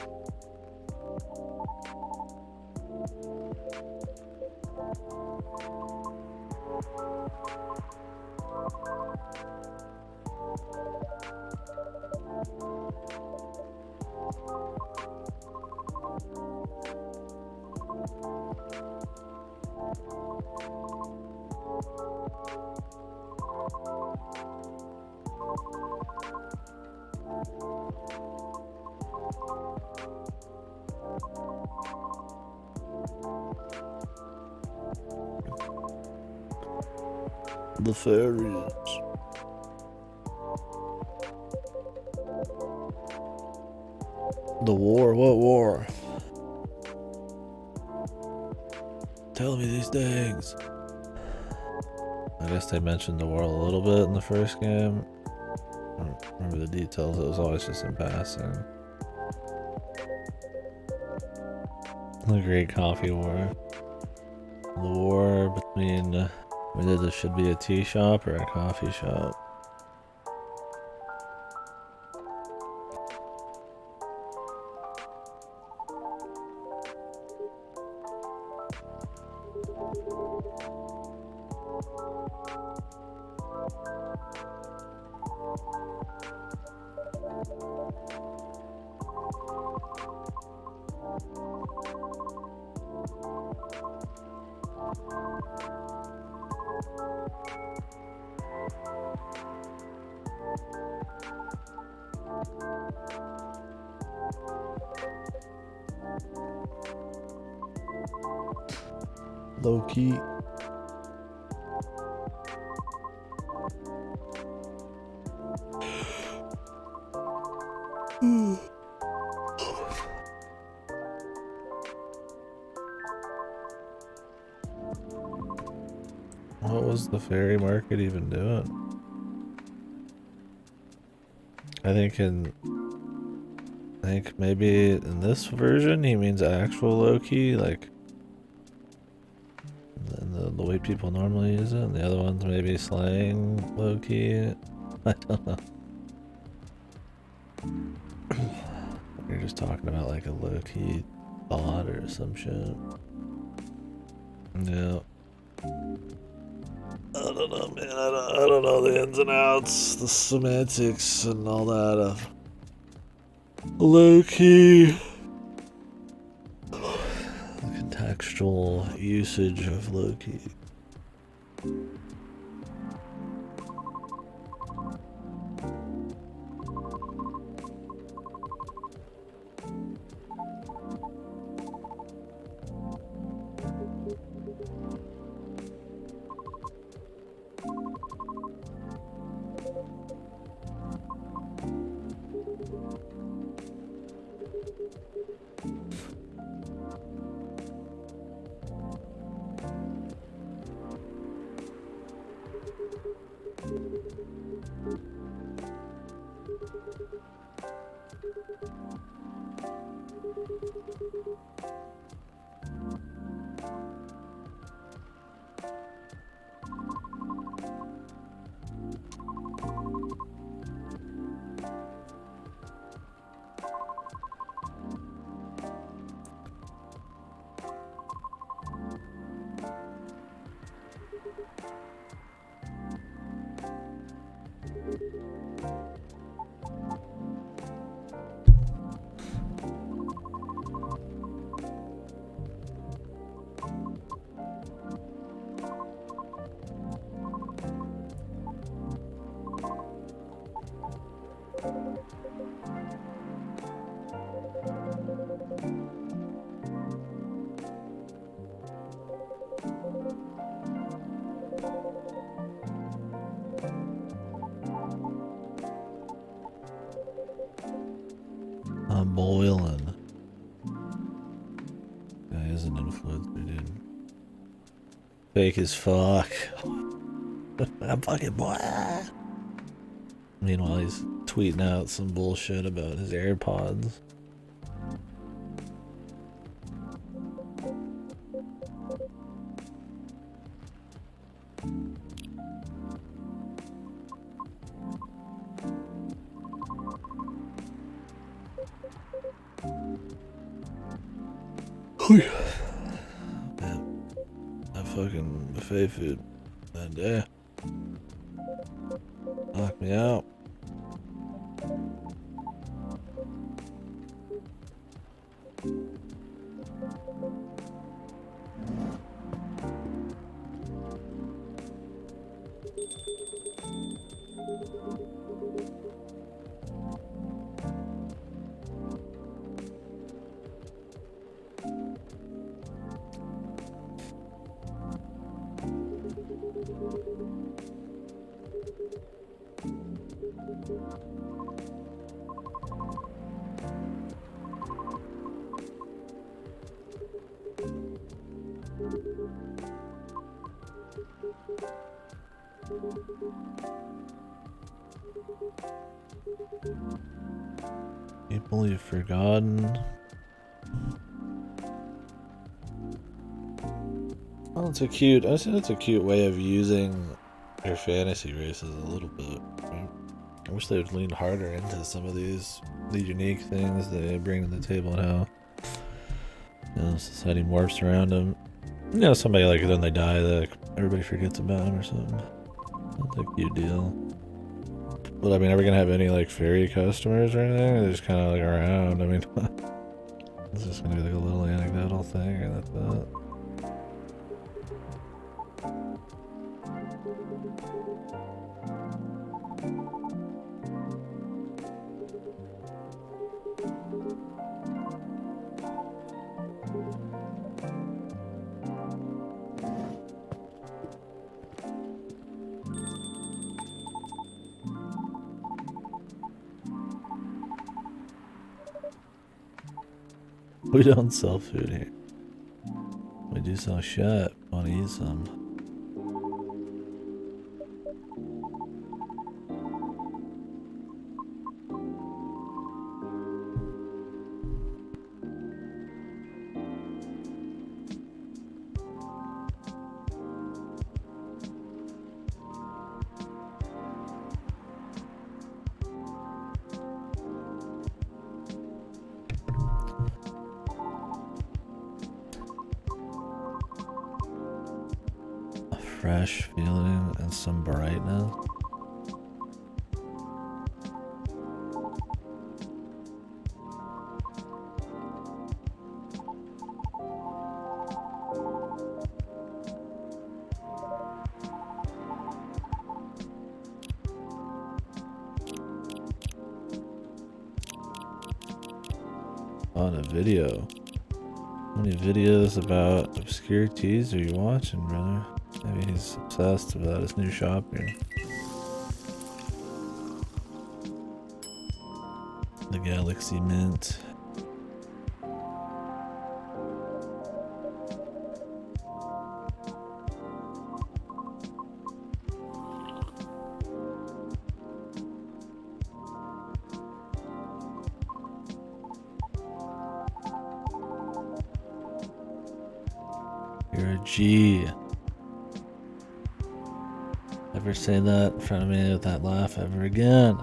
The fairies. The war? What war? Tell me these things. I guess they mentioned the war a little bit in the first game. I don't remember the details, it was always just in passing. The Great Coffee War. The war between whether this should be a tea shop or a coffee shop. Low key. What was the fairy market even doing? I think maybe in this version he means actual low-key, like the way people normally use it, and the other ones maybe slang low-key. I don't know. You're just talking about like a low-key bot or some shit. Yeah. I don't know, man. I don't know the ins and outs, the semantics, and all that of low-key, the contextual usage of low-key. is an influencer, dude. Fake as fuck. I'm fucking boy. Meanwhile, he's tweeting out some bullshit about his AirPods. Man, that fucking buffet food that day knocked me out. People you've forgotten. Well, it's a cute. I think it's a cute way of using your fantasy races a little bit. Right? I wish they would lean harder into some of these unique things that they bring to the table now. You know, society morphs around them. You know, somebody like then they die, that everybody forgets about them or something. That's a cute deal. But I mean, are we gonna have any like fairy customers or anything? They're just kind of like around. I mean, it's just gonna be like a little anecdotal thing, or that's that. We don't sell food here. We do sell shit. Want to eat some? Fresh feeling and some brightness. On a video. How many videos about obscure teas are you watching, brother? Maybe he's obsessed about his new shop here. The Galaxy Mint. You're a G. Never say that in front of me with that laugh ever again.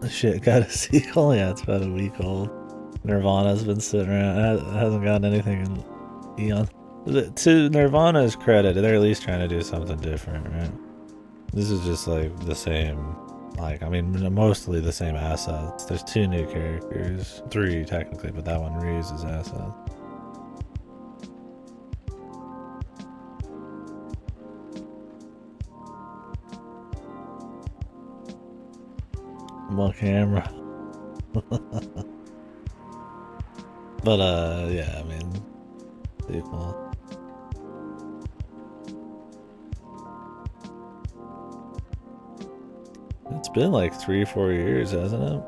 Shit, got a sequel? Yeah, it's about a week old. Nirvana's been sitting around. It hasn't gotten anything in eons. To Nirvana's credit, they're at least trying to do something different, right? This is just like the same, like, I mean, mostly the same assets. There's 2 new characters, 3 technically, but that one reuses assets. More camera. But yeah, I mean, sequel. It's been like 3 or 4 years, hasn't it?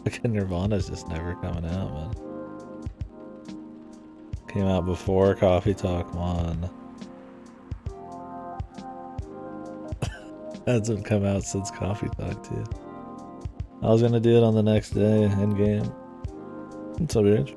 Fucking Nirvana's just never coming out, man. Came out before Coffee Talk 1. Hasn't come out since Coffee Talk 2. I was gonna do it on the next day, in game. What's up, Rich?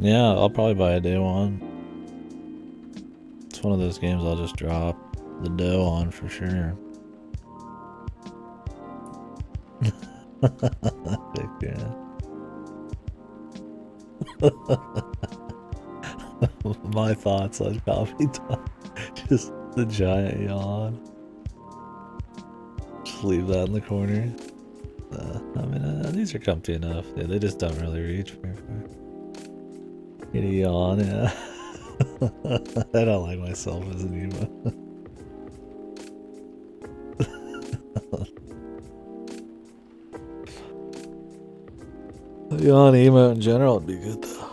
Yeah, I'll probably buy a day one. It's one of those games I'll just drop the dough on for sure. My thoughts on Coffee Talk. Just the giant yawn. Just leave that in the corner. I mean, these are comfy enough. Yeah, they just don't really reach very far. Get a yawn, yeah. I don't like myself as an emo. Yawn emo in general would be good though.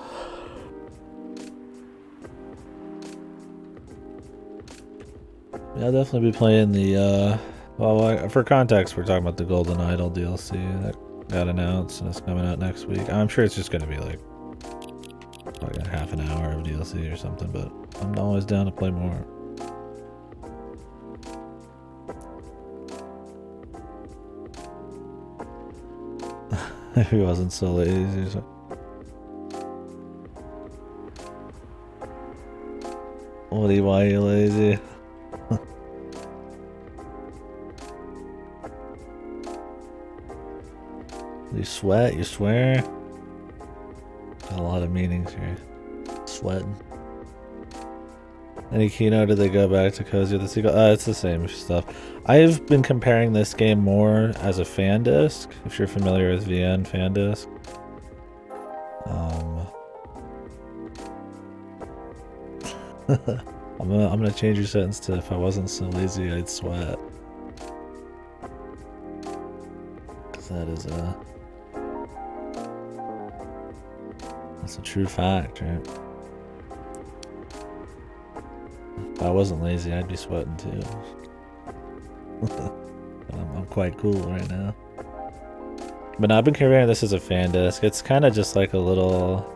Yeah, I'll definitely be playing the well, for context, we're talking about the Golden Idol DLC that got announced and it's coming out next week. I'm sure it's just gonna be like a half an hour of DLC or something, but I'm always down to play more. If he wasn't so lazy. So. Why are you lazy? You sweat? You swear? Got a lot of meanings here. Sweating. Any keynote, did they go back to Cozy the sequel? It's the same stuff. I've been comparing this game more as a fan disc, if you're familiar with VN fan disc. I'm gonna change your sentence to if I wasn't so lazy I'd sweat. Cause that's a true fact, right? If I wasn't lazy, I'd be sweating too. I'm quite cool right now. But no, I've been comparing this as a fan disc. It's kind of just like a little,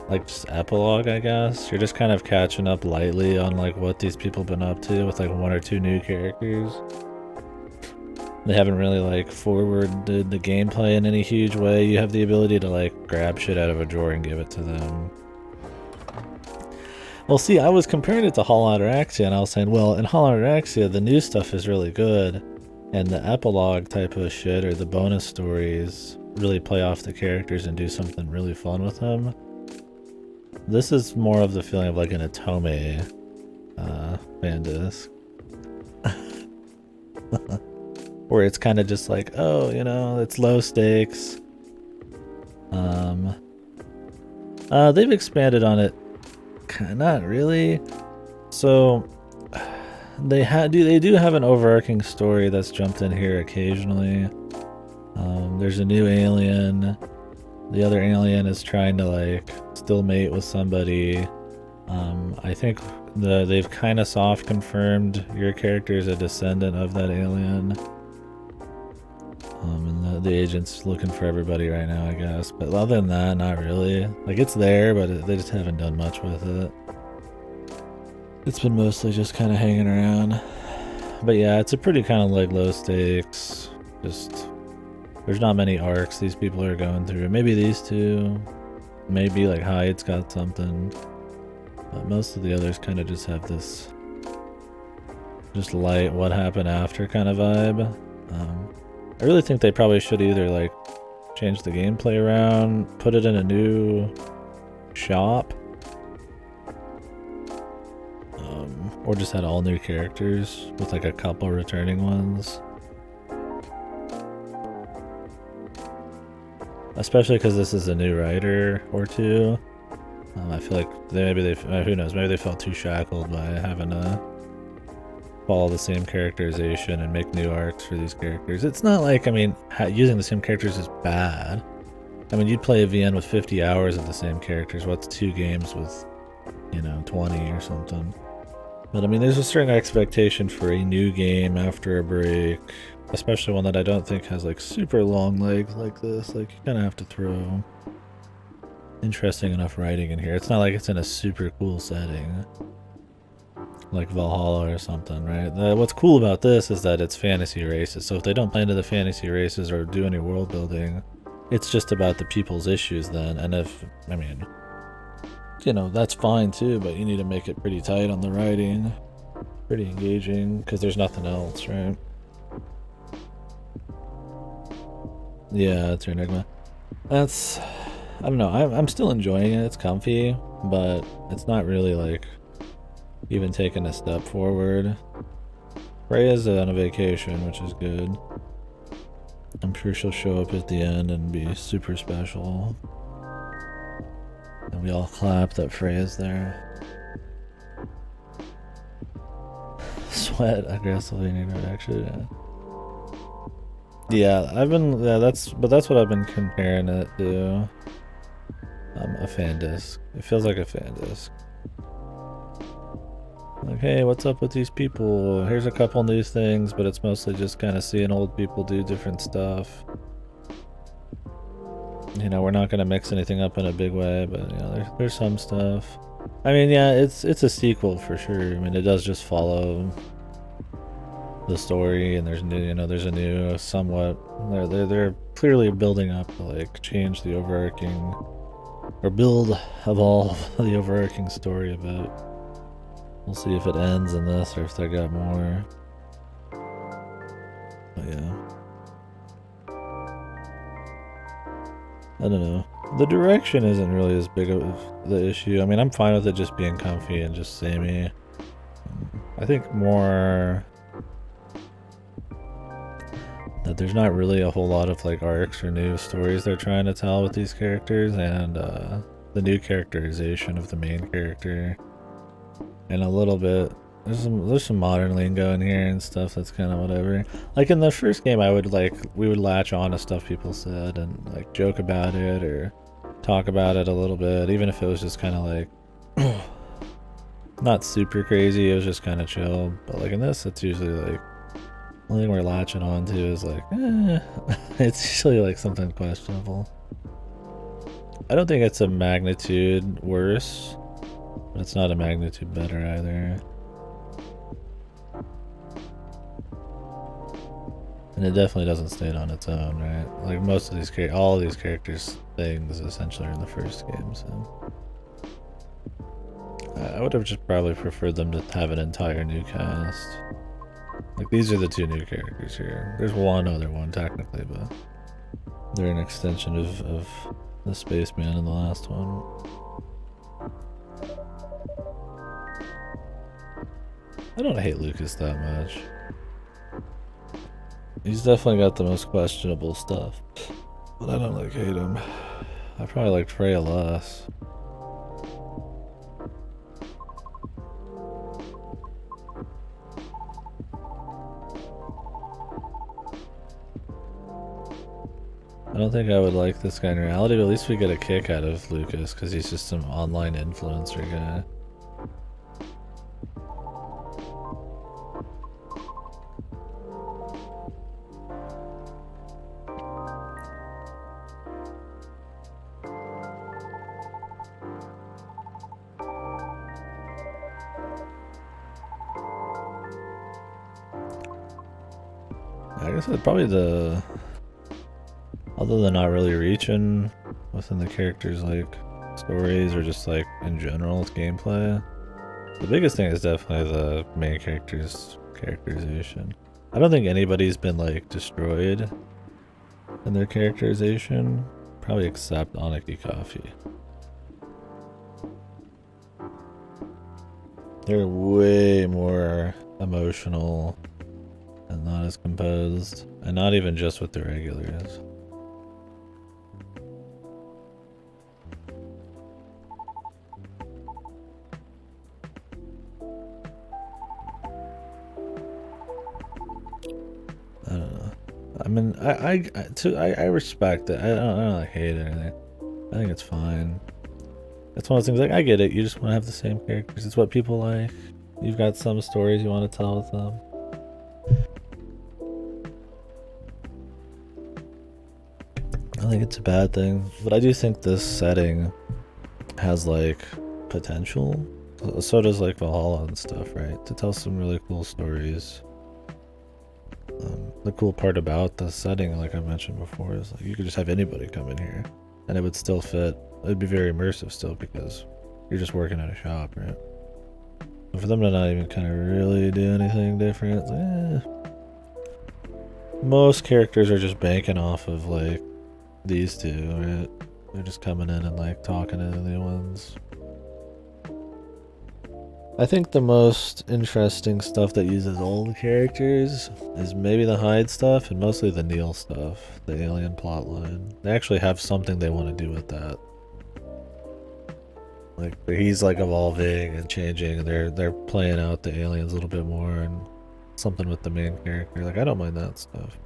like just epilogue, I guess. You're just kind of catching up lightly on like what these people been up to with like 1 or 2 new characters. They haven't really like forwarded the gameplay in any huge way. You have the ability to like grab shit out of a drawer and give it to them. Well, see, I was comparing it to Hollow Knight Axia, and I was saying, well, in Hollow Knight Axia, the new stuff is really good, and the epilogue type of shit, or the bonus stories, really play off the characters and do something really fun with them. This is more of the feeling of like an Atome fan disc. Where it's kind of just like, oh, you know, it's low stakes. They've expanded on it. Not really. So they do have an overarching story that's jumped in here occasionally. There's a new alien. The other alien is trying to like still mate with somebody. I think they've kind of soft confirmed your character is a descendant of that alien. And the agent's looking for everybody right now, I guess. But other than that, not really. Like, it's there, but they just haven't done much with it. It's been mostly just kind of hanging around. But yeah, it's a pretty kind of like low stakes. Just, there's not many arcs these people are going through. Maybe these two. Maybe like Hyde's got something. But most of the others kind of just have this just light what happened after kind of vibe. I really think they probably should either like change the gameplay around, put it in a new shop, or just had all new characters with like a couple returning ones. Especially because this is a new writer or two. I feel like maybe they, who knows, maybe they felt too shackled by having to follow the same characterization and make new arcs for these characters. It's not like, I mean, using the same characters is bad. I mean, you'd play a VN with 50 hours of the same characters. What's 2 games with, 20 or something? But I mean, there's a certain expectation for a new game after a break, especially one that I don't think has like super long legs like this. Like, you kind of have to throw interesting enough writing in here. It's not like it's in a super cool setting like Valhalla or something, right? What's cool about this is that it's fantasy races. So if they don't play into the fantasy races or do any world building, it's just about the people's issues then. And if, I mean, that's fine too, but you need to make it pretty tight on the writing, pretty engaging, because there's nothing else, right? Yeah, it's your Enigma. That's, I don't know, I'm still enjoying it. It's comfy, but it's not really like even taking a step forward. Freya's on a vacation, which is good. I'm sure she'll show up at the end and be super special. And we all clap that Freya's there. Sweat aggressively in your direction, yeah. That's what I've been comparing it to. A fan disc. It feels like a fan disc. Like, hey, what's up with these people? Here's a couple new things, but it's mostly just kind of seeing old people do different stuff. We're not gonna mix anything up in a big way, but there's some stuff. I mean, yeah, it's a sequel for sure. I mean, it does just follow the story, and there's there's a new somewhat. They're clearly building up to like change the overarching or evolve the overarching story a bit. We'll see if it ends in this or if they got more. But yeah. I don't know. The direction isn't really as big of the issue. I mean, I'm fine with it just being comfy and just samey. I think more that there's not really a whole lot of like arcs or new stories they're trying to tell with these characters, and the new characterization of the main character. And a little bit, there's some modern lingo in here and stuff that's kind of whatever. Like in the first game, we would latch on to stuff people said and like joke about it or talk about it a little bit, even if it was just kind of like not super crazy. It was just kind of chill. But like in this, it's usually like the only thing we're latching on to is like, it's usually like something questionable. I don't think it's a magnitude worse. But it's not a magnitude better either. And it definitely doesn't stand on its own, right? Like most of these all of these characters' things essentially are in the first game, so I would have just probably preferred them to have an entire new cast. Like these are the 2 new characters here. There's one other one technically, but they're an extension of the spaceman in the last one. I don't hate Lucas that much. He's definitely got the most questionable stuff. But I don't hate him. I probably liked Freya less. don't think I would like this guy in reality, but at least we get a kick out of Lucas because he's just some online influencer guy. I guess it's probably the... Other than not really reaching within the characters' like stories or just like in general with gameplay, the biggest thing is definitely the main character's characterization. I don't think anybody's been like destroyed in their characterization, probably except Aniki Coffee. They're way more emotional and not as composed, and not even just with the regulars. I don't know. I mean, I respect it. I don't like hate it or anything. I think it's fine. It's one of those things like I get it. You just want to have the same characters. It's what people like. You've got some stories you want to tell with them. I don't think it's a bad thing, but I do think this setting has like potential. So does like Valhalla and stuff, right? To tell some really cool stories. The cool part about the setting, like I mentioned before, is like you could just have anybody come in here and it would still fit. It'd be very immersive still because you're just working at a shop, right? But for them to not even kind of really do anything different, it's like, most characters are just banking off of like these two, right? They're just coming in and like talking to the ones. I think the most interesting stuff that uses old characters is maybe the Hyde stuff and mostly the Neil stuff, the alien plotline. They actually have something they want to do with that. Like he's like evolving and changing, and they're playing out the aliens a little bit more and something with the main character. Like I don't mind that stuff.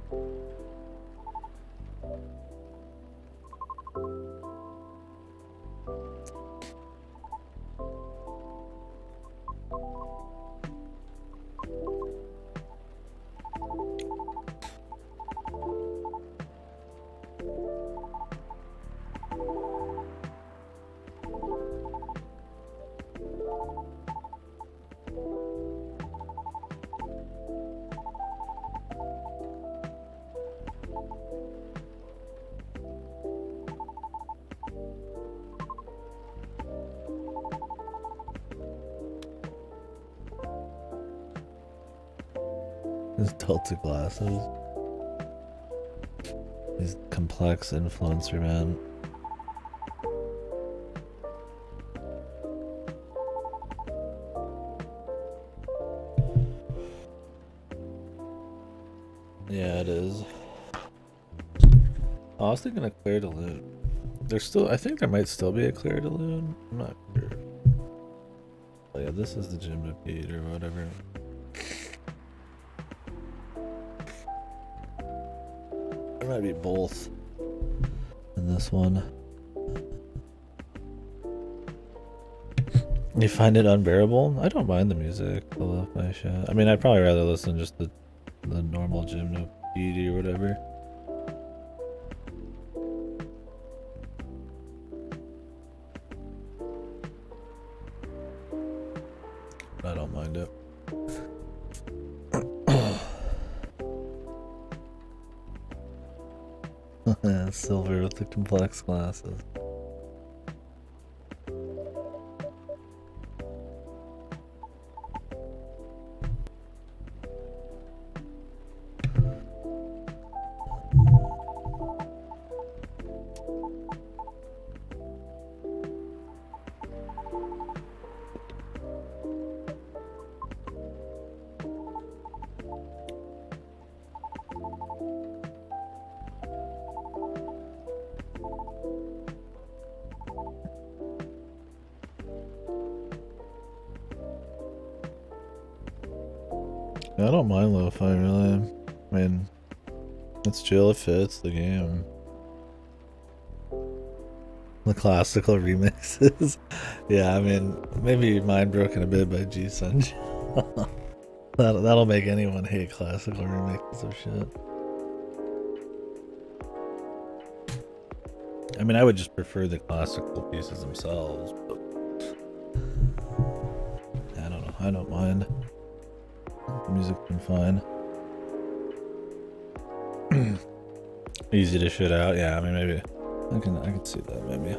His Delta glasses. He's complex influencer, man. Yeah, it is. Oh, I was thinking of Clear to Loot. There's still, I think there might still be a Clear to Loot. I'm not sure. Oh yeah, this is the Gym to Beat or whatever. There might be both in this one. You find it unbearable? I don't mind the music, the lo-fi shit. I mean, I'd probably rather listen just the normal Gym to Beat or whatever. I don't mind it. Silver with the complex glasses. I don't mind lo-fi really. I mean, it's chill, it fits the game. The classical remixes. Yeah, I mean, maybe Mind Broken a bit by G Sun. That'll make anyone hate classical remixes of shit. I mean, I would just prefer the classical pieces themselves, but I don't know. I don't mind. The music's been fine. Easy to shit out. Yeah, I mean, maybe I can see that maybe.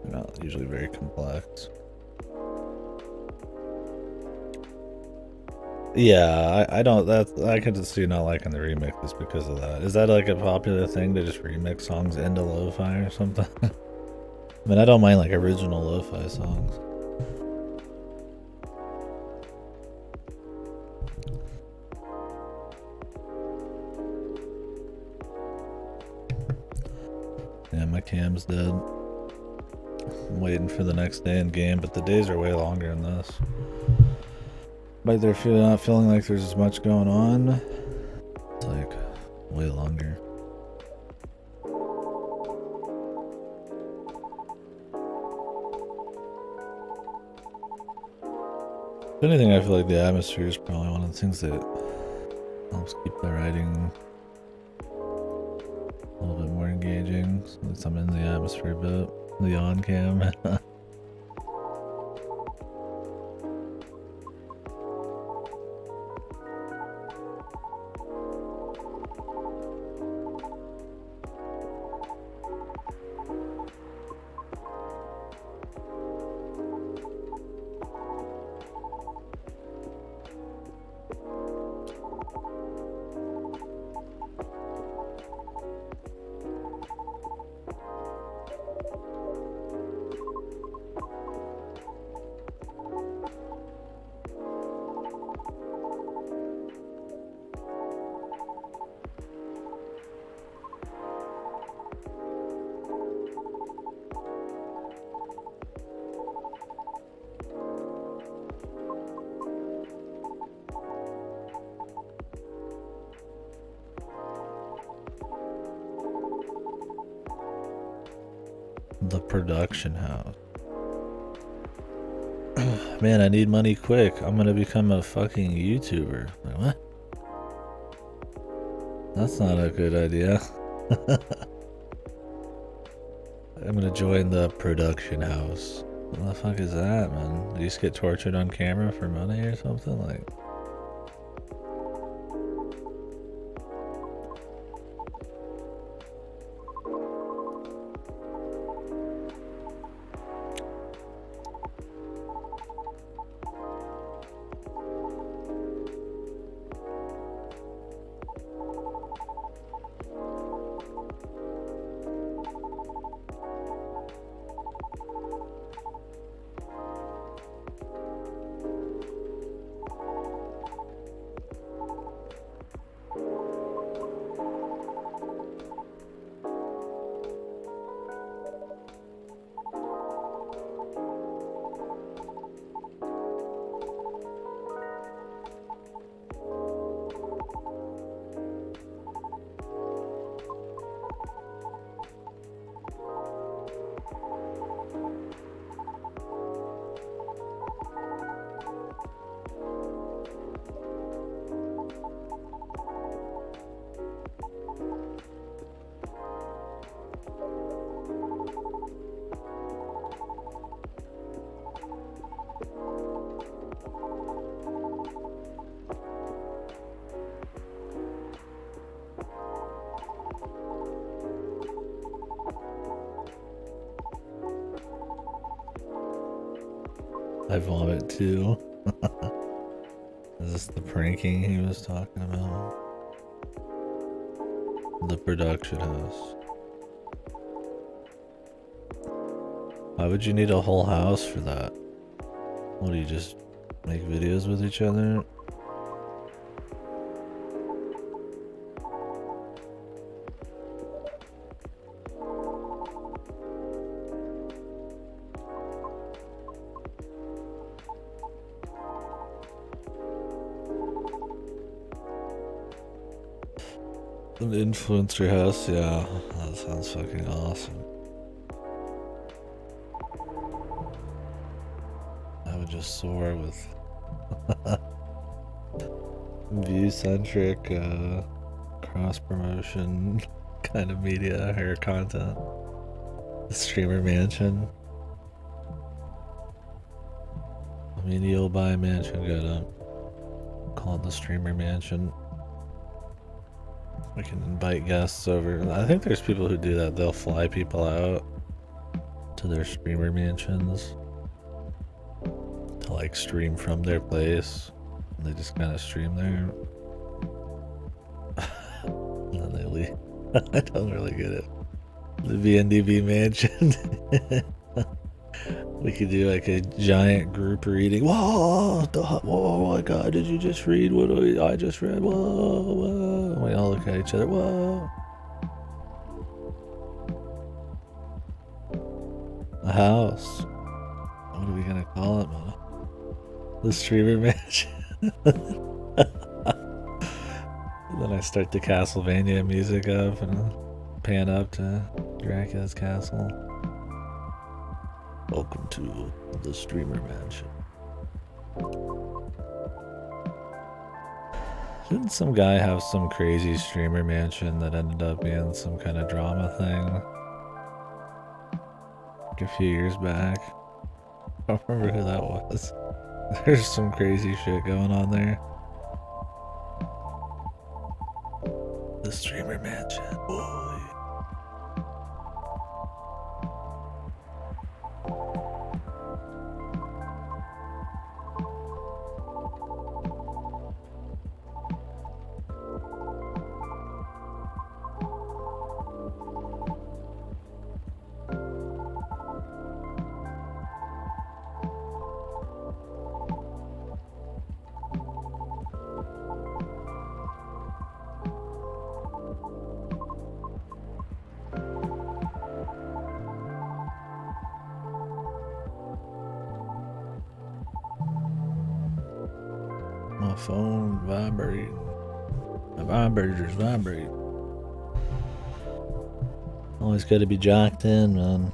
They're not usually very complex. Yeah, I don't. I can just see not liking the remixes because of that. Is that like a popular thing to just remix songs into lo-fi or something? I mean, I don't mind like original lo-fi songs. Yeah, my cam's dead. I'm waiting for the next day in game, but the days are way longer than this. But they're not feeling like there's as much going on. It's like way longer. If anything, I feel like the atmosphere is probably one of the things that helps keep the writing a little bit more engaging. So at least I'm in the atmosphere a bit. The on cam. The production house. Man, I need money quick. I'm gonna become a fucking YouTuber. Like, what? That's not a good idea. I'm gonna join the production house. What the fuck is that, man? Do you just get tortured on camera for money or something? Like, I vomit too. Is this the pranking he was talking about? The production house. Why would you need a whole house for that? What do you just make videos with each other? An influencer house, yeah. That sounds fucking awesome. I would just soar with view-centric, cross-promotion kind of media or content. The streamer mansion. I mean, you'll buy a mansion, go to call it the streamer mansion. We can invite guests over. I think there's people who do that. They'll fly people out to their streamer mansions to like stream from their place. And they just kind of stream there. And then they leave. I don't really get it. The VNDB mansion. We could do like a giant group reading. Whoa, whoa, my God, did you just read what I just read? Whoa, whoa. And we all look at each other. Whoa. A house. What are we going to call it, man? The streamer mansion. Then I start the Castlevania music up and pan up to Dracula's castle. Welcome to the streamer mansion. Didn't some guy have some crazy streamer mansion that ended up being some kind of drama thing? Like a few years back. I don't remember who that was. There's some crazy shit going on there. The streamer mansion, boy. My phone vibrating. My vibrator's vibrating. Always got to be jacked in, man.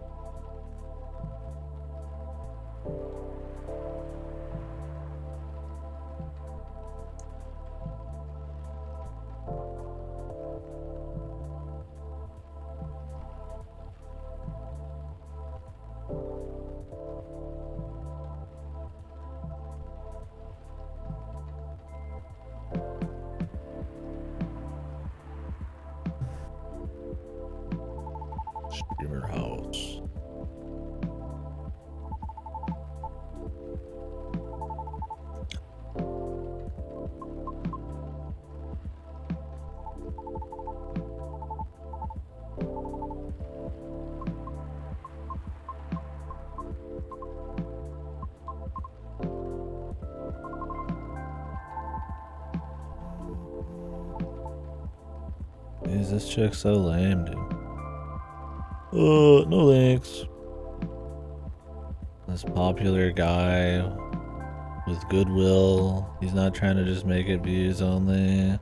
Streamer house. Is this chick so lame, dude? No thanks. This popular guy with goodwill. He's not trying to just make it views only.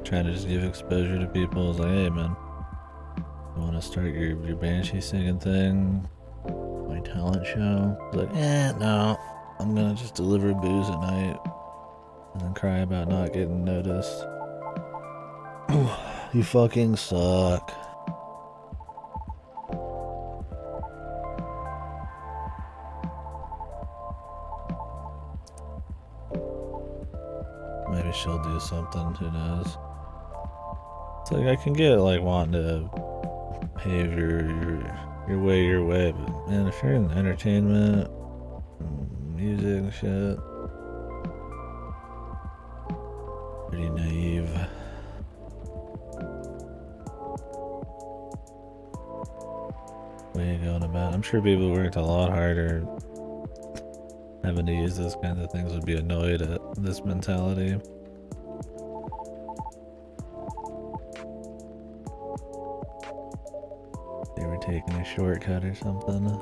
Trying to just give exposure to people. He's like, hey man, you want to start your Banshee singing thing? My talent show? He's like, no. I'm gonna just deliver booze at night. And then cry about not getting noticed. You fucking suck. Maybe she'll do something, who knows. It's like I can get like wanting to pave your way, but man, if you're in entertainment, music and shit, pretty naive. Way you going about? I'm sure people worked a lot harder having to use those kinds of things would be annoyed at this mentality. They were taking a shortcut or something.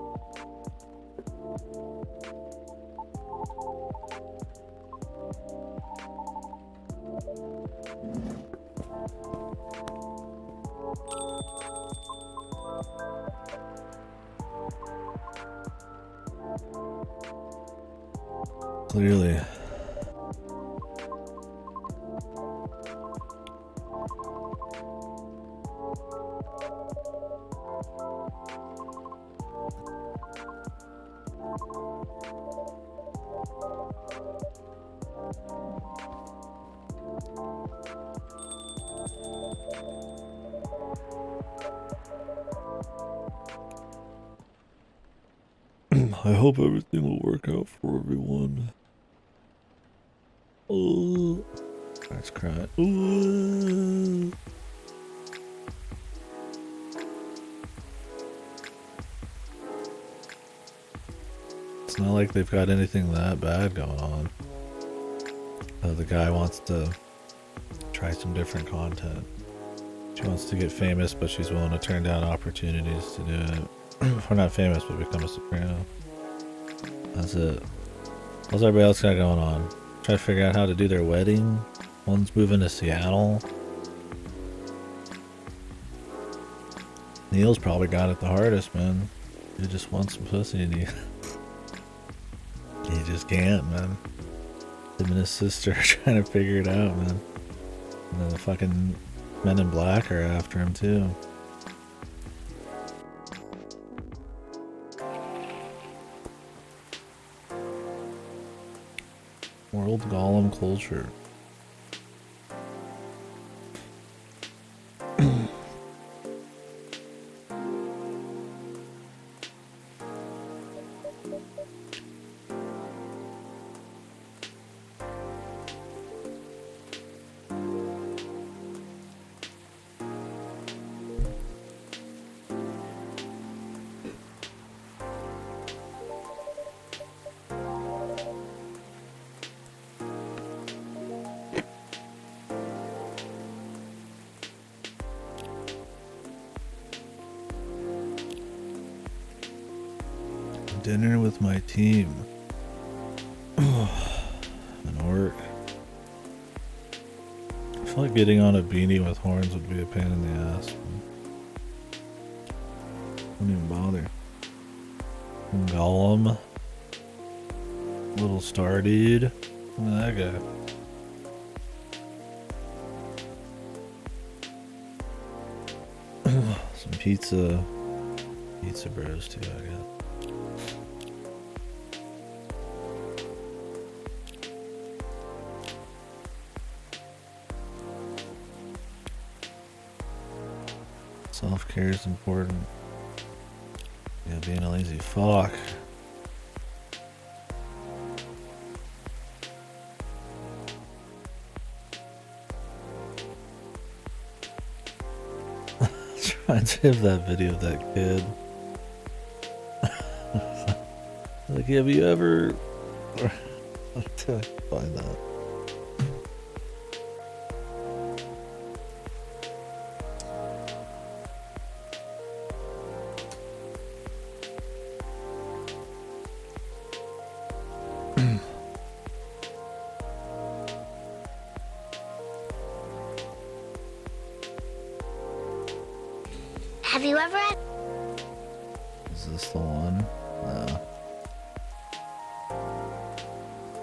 clearly. I hope everything will work out for everyone. Oh, that's crying. Ooh. It's not like they've got anything that bad going on. The guy wants to try some different content. She wants to get famous, but she's willing to turn down opportunities to do it. We're not famous, but become a soprano. That's it. What's everybody else got going on? Try to figure out how to do their wedding. One's moving to Seattle. Neil's probably got it the hardest, man. He just wants some pussy and he just can't, man. Him and his sister are trying to figure it out, man. And then the fucking men in black are after him too. World Golem culture. Dinner with my team. And work. I feel like getting on a beanie with horns would be a pain in the ass. Don't even bother. Golem. Little star dude. Look at that guy. Some pizza bros too, I guess. Self-care is important. Yeah, being a lazy fuck. Trying to have that video of that kid. Like, have you ever... Until I find that.
Have you ever had...
Is this the one? No.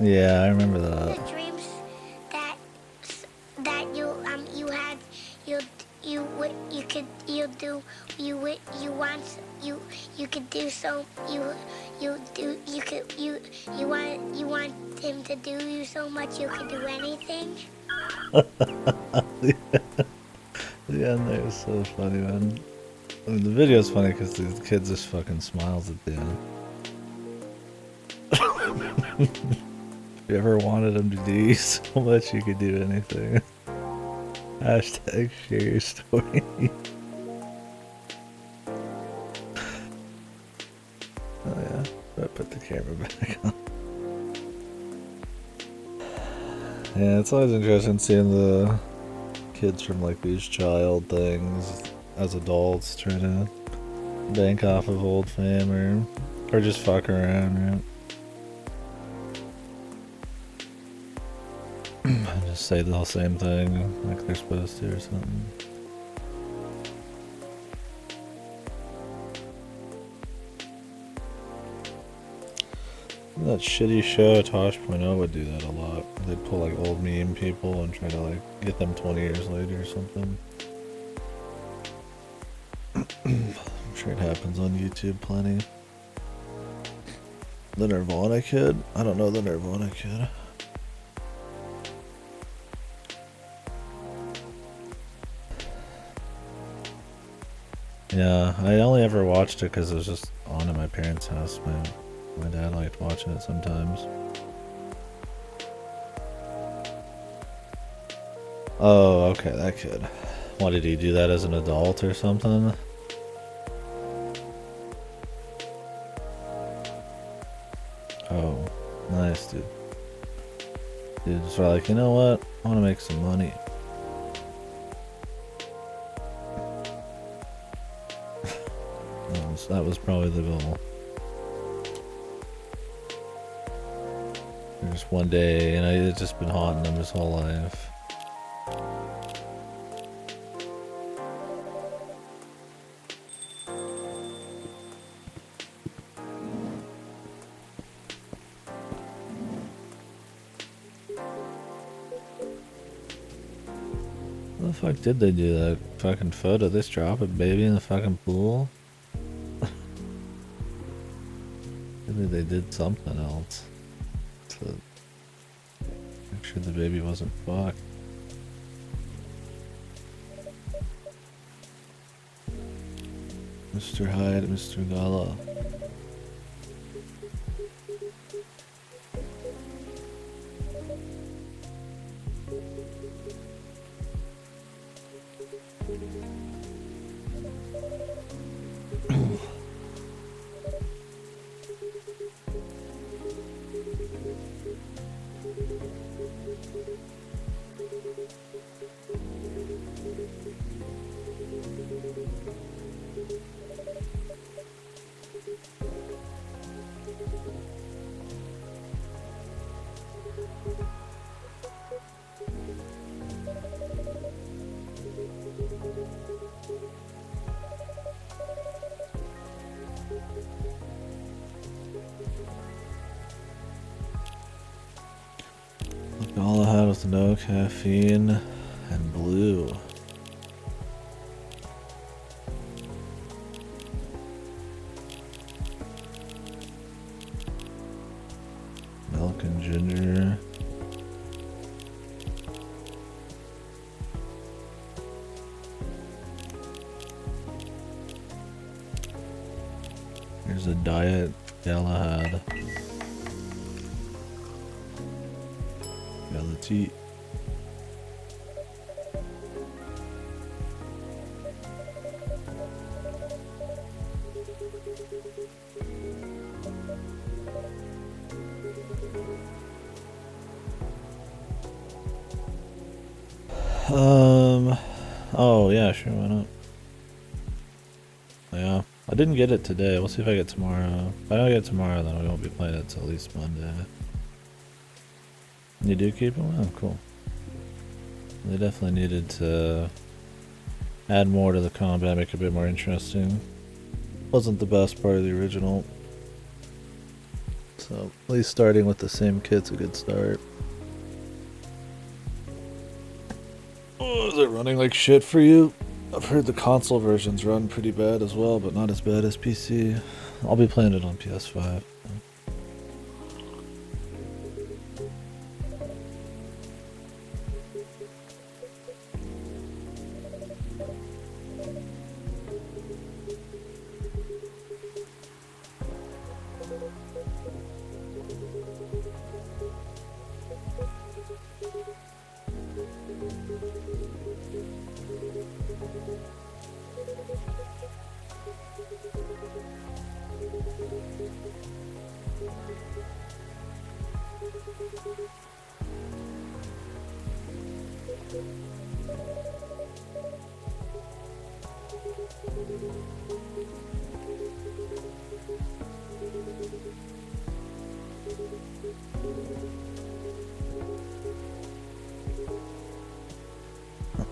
Yeah, I remember that.
The dreams that you had you could do so you want him to do you so much you could do anything.
The end there is so funny, man. I mean, the video is funny because the kid just fucking smiles at the end. If you ever wanted him to do you so much you could do anything. Hashtag share your story. Oh yeah, I put the camera back on. Yeah, it's always interesting seeing the kids from like these child things as adults trying to bank off of old fame or just fuck around, right? And just say the whole same thing like they're supposed to or something. That shitty show, Tosh.0 would do that a lot. They'd pull like old meme people and try to like get them 20 years later or something. I'm sure it happens on YouTube plenty. The Nirvana kid? I don't know the Nirvana kid. Yeah, I only ever watched it because it was just on at my parents' house. My dad liked watching it sometimes. Oh, okay, that kid. Why did he do that as an adult or something? Oh, nice, dude. Dude, just like, you know what? I want to make some money. That was probably the goal. Just one day, and it's just been haunting him his whole life. What the fuck did they do that fucking photo? This drop a baby in the fucking pool? Maybe they did something else to make sure the baby wasn't fucked. Mr. Hyde, Mr. Gala. All I had was no caffeine and blue. Milk and ginger. Here's a diet Galahad. Let's eat. Oh yeah, sure, why not? Yeah, I didn't get it today. We'll see if I get it tomorrow. If I don't get it tomorrow, then we won't be playing it till at least Monday. You do keep them? Oh, cool. They definitely needed to add more to the combat, make it a bit more interesting. Wasn't the best part of the original. So, at least starting with the same kit's a good start. Oh, is it running like shit for you? I've heard the console versions run pretty bad as well, but not as bad as PC. I'll be playing it on PS5.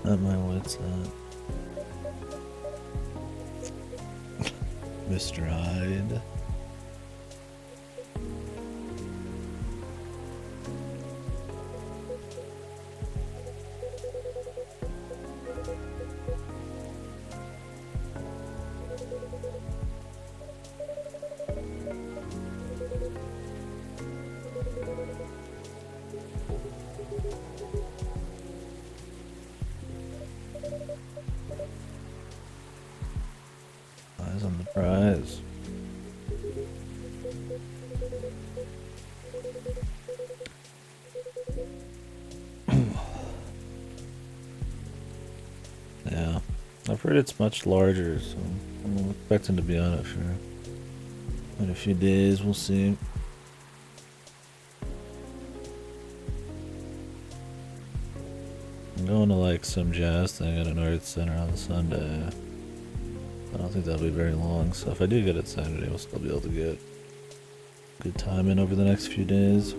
At my wits end. Mr. Hyde. Eyes on the prize. Yeah, I've heard it's much larger, so I'm expecting to be on it for quite a few days. We'll see. I'm going to like some jazz thing at an arts center on Sunday. I don't think that'll be very long, so if I do get it Saturday, we'll still be able to get good time in over the next few days.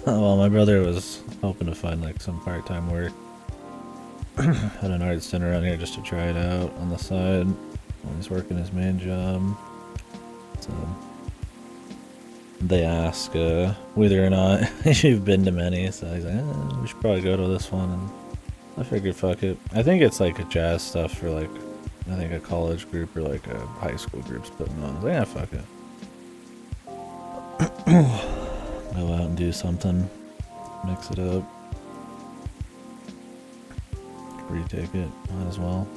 Well, my brother was hoping to find like some part-time work at an art center around here just to try it out on the side while he's working his main job. So they ask whether or not you've been to many, so he's like, we should probably go to this one, and I figured fuck it. I think it's like a jazz stuff for like, I think a college group or like a high school group's putting on. I was like, yeah, fuck it. Go out and do something, mix it up. Free ticket, might as well.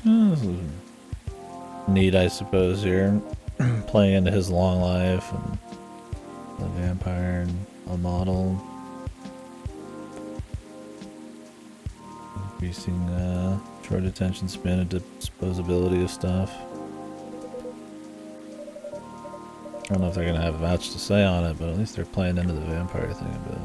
This is neat, I suppose, here. Playing into his long life and the vampire and a model. Increasing short attention span and disposability of stuff. I don't know if they're going to have much to say on it, but at least they're playing into the vampire thing a bit.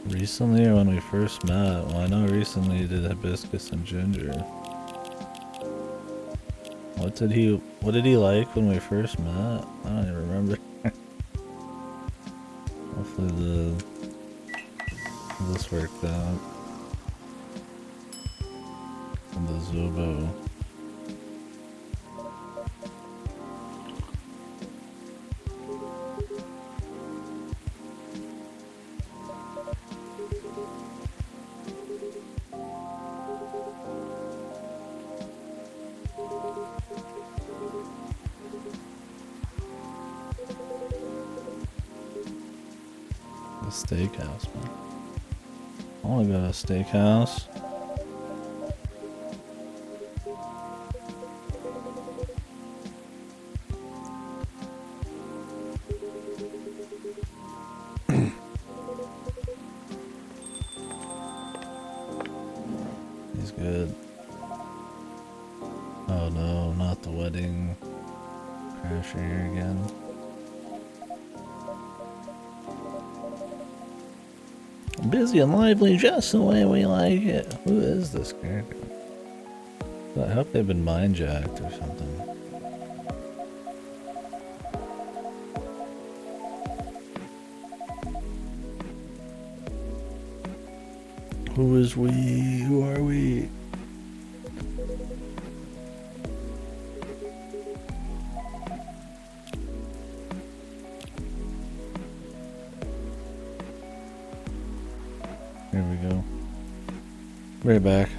Recently or when we first met? Well, I know recently you did hibiscus and ginger. What did he like when we first met? I don't even remember. Hopefully this worked out. And the Zobo. Steakhouse, man. I wanna go to a steakhouse. He's good. Oh no, not the wedding crasher here again. Busy and lively, just the way we like it. Who is this character? I hope they've been mind jacked or something. Who is we? Who are we? Here we go. Right back.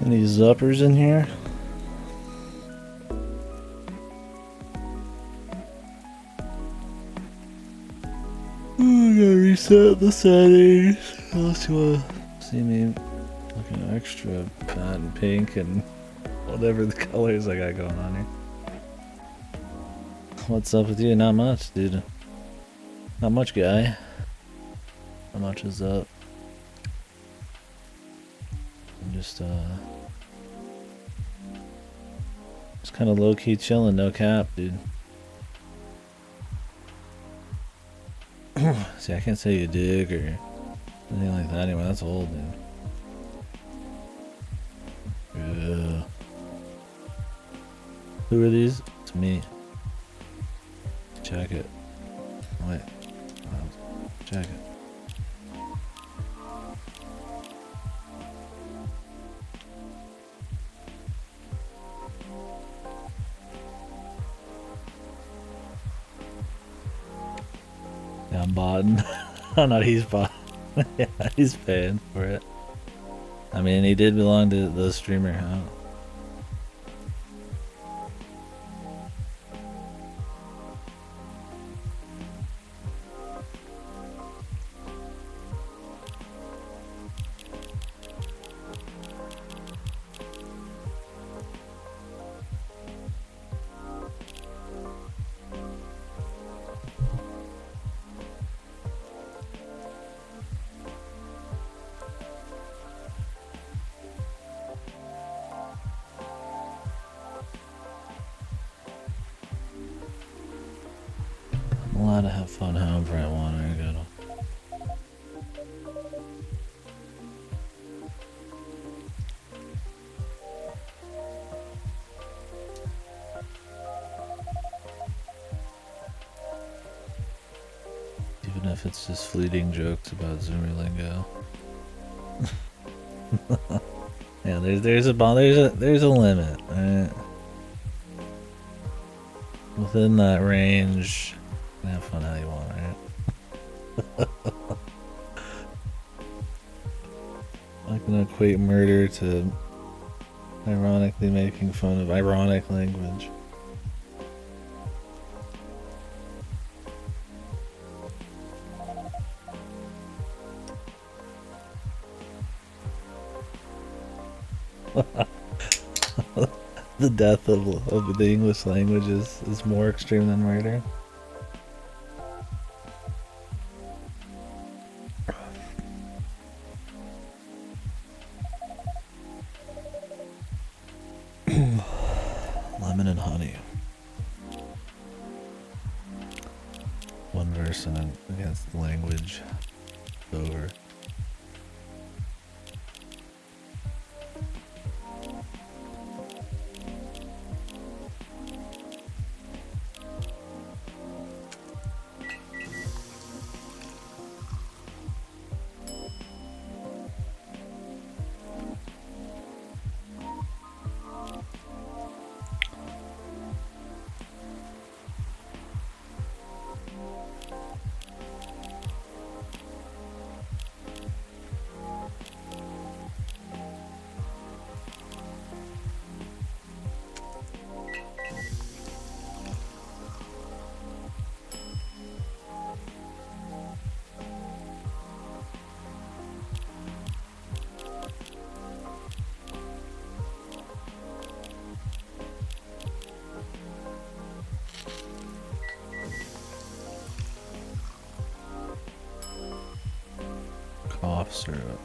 Any zuppers in here? I'm gonna reset the settings. Unless you wanna see me looking extra bad and pink and whatever the colors I got going on here. What's up with you? Not much, dude. Not much, guy. How much is up? I'm just kind of low-key chilling, no cap, dude. See, I can't say you dig or anything like that anyway. That's old, dude. Yeah. Who are these? It's me. Check it. Wait. Check it. Yeah, I'm botting. Oh, no, he's bought. Yeah, he's paying for it. I mean, he did belong to the streamer, huh? How to have fun however I want. I gotta. Even if it's just fleeting jokes about Zoomer lingo. Yeah, there's a limit, right? Within that range, have fun how you want, right? I'm not gonna equate murder to ironically making fun of ironic language. The death of the English language is more extreme than murder. Lemon and honey. One verse and against the language. Over. Cough syrup.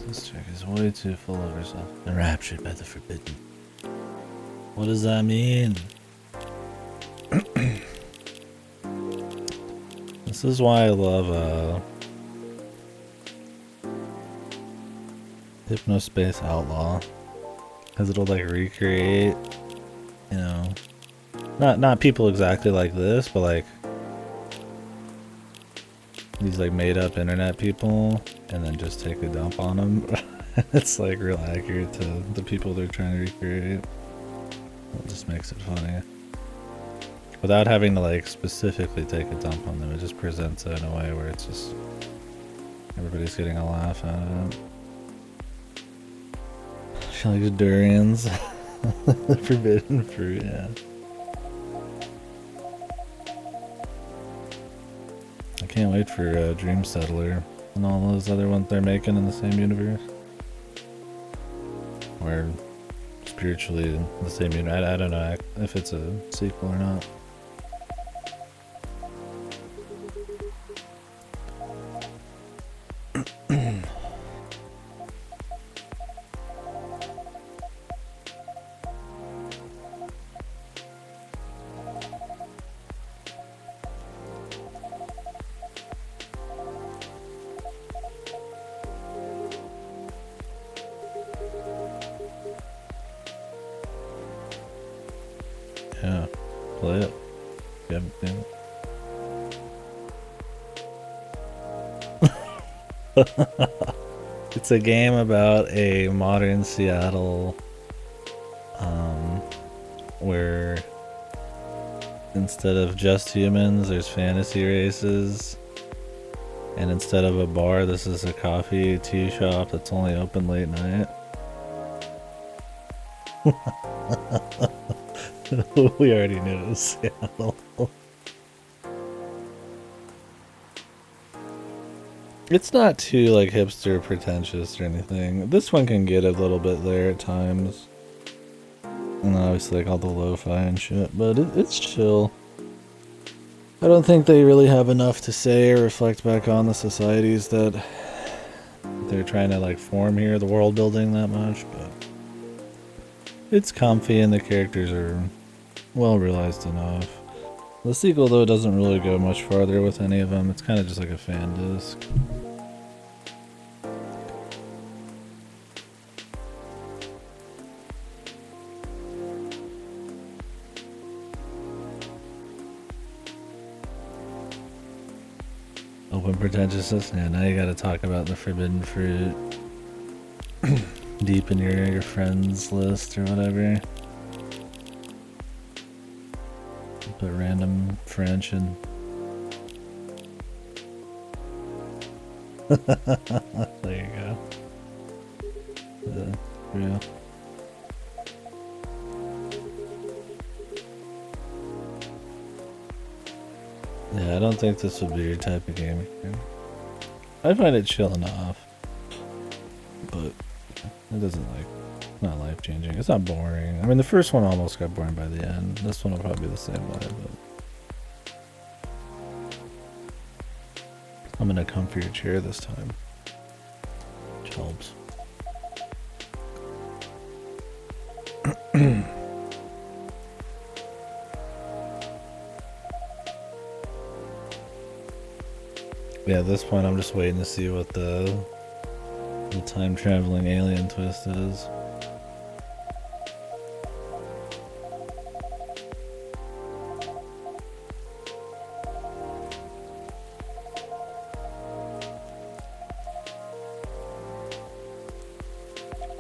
This chick is way too full of herself. Enraptured by the forbidden. What does that mean? This is why I love Hypnospace Outlaw. Because it'll like recreate, you know, not people exactly like this, but like these like made up internet people and then just take a dump on them. It's like real accurate to the people they're trying to recreate. It just makes it funny. Without having to like specifically take a dump on them, it just presents it in a way where it's just everybody's getting a laugh out of it. She likes durians. Forbidden fruit, yeah. I can't wait for Dream Settler and all those other ones they're making in the same universe. Or spiritually the same universe. I don't know if it's a sequel or not. Yeah, play it. You haven't seen it. It's a game about a modern Seattle, where instead of just humans, there's fantasy races, And instead of a bar, this is a coffee tea shop that's only open late night. We already knew it was Seattle. It's not too like hipster pretentious or anything. This one can get a little bit there at times. And obviously like all the lo-fi and shit, but it's chill. I don't think they really have enough to say or reflect back on the societies that they're trying to like form here, the world building that much, but it's comfy and the characters are well realized enough. The sequel though doesn't really go much farther with any of them. It's kind of just like a fan disc. Open pretentiousness? Yeah, now you gotta talk about the forbidden fruit. Deep in your friends list or whatever. Put random French and there you go. Yeah. Yeah, I don't think this would be your type of game. I find it chill enough, but it doesn't like, not life changing. It's not boring. I mean, the first one almost got boring by the end. This one will probably be the same way, but I'm in a comfier chair this time, which helps. Yeah, at this point I'm just waiting to see what the time traveling alien twist is.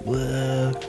Look.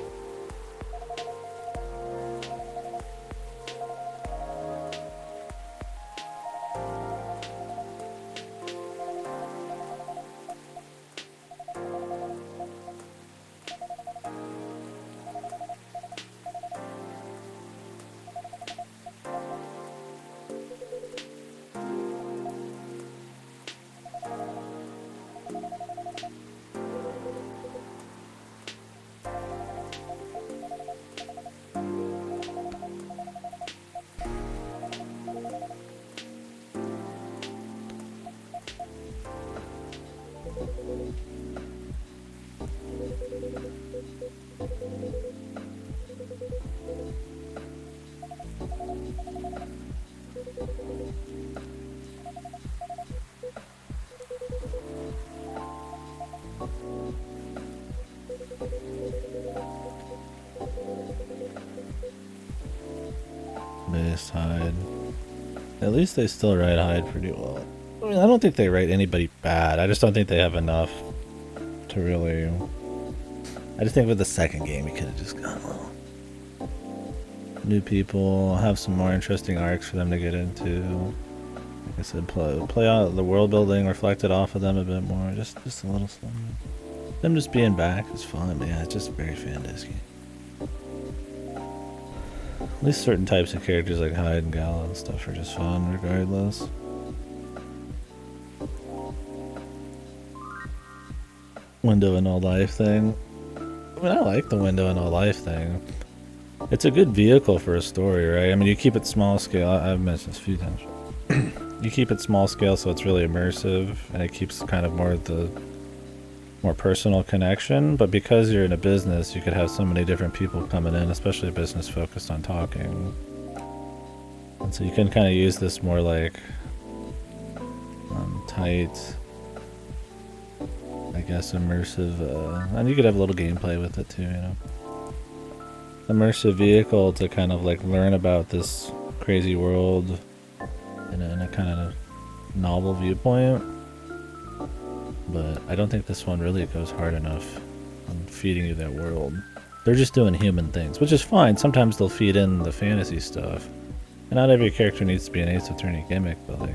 Base Hyde. At least they still write Hyde pretty well. I mean, I don't think they write anybody bad. I just don't think they have enough to really... I just think with the second game, you could have just gone, well, new people, have some more interesting arcs for them to get into. Like I said, play out the world building, reflect it off of them a bit more. Just a little something. Them just being back is fun, but yeah, it's just very fan-disky. At least certain types of characters like Hyde and Gala and stuff are just fun regardless. Window in all life thing. I mean, I like the window in all life thing. It's a good vehicle for a story, right? I mean, you keep it small scale. I've mentioned this a few times. You keep it small scale so it's really immersive and it keeps kind of more the more personal connection, but because you're in a business, you could have so many different people coming in, especially a business focused on talking. And so you can kind of use this more like tight, I guess, immersive, and you could have a little gameplay with it too, you know. Immersive vehicle to kind of like learn about this crazy world in a kind of novel viewpoint. But I don't think this one really goes hard enough on feeding you that world. They're just doing human things, which is fine. Sometimes they'll feed in the fantasy stuff. And not every character needs to be an Ace Attorney gimmick, but like,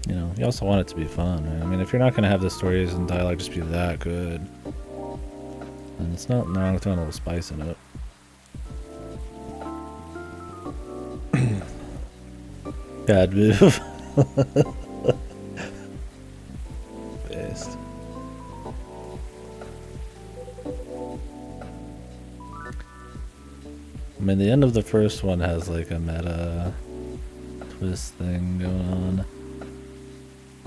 you know, you also want it to be fun, right? I mean, if you're not gonna have the stories and dialogue just be that good, then it's not wrong with throwing a little spice in it. Bad move. Based. I mean, the end of the first one has like a meta twist thing going on.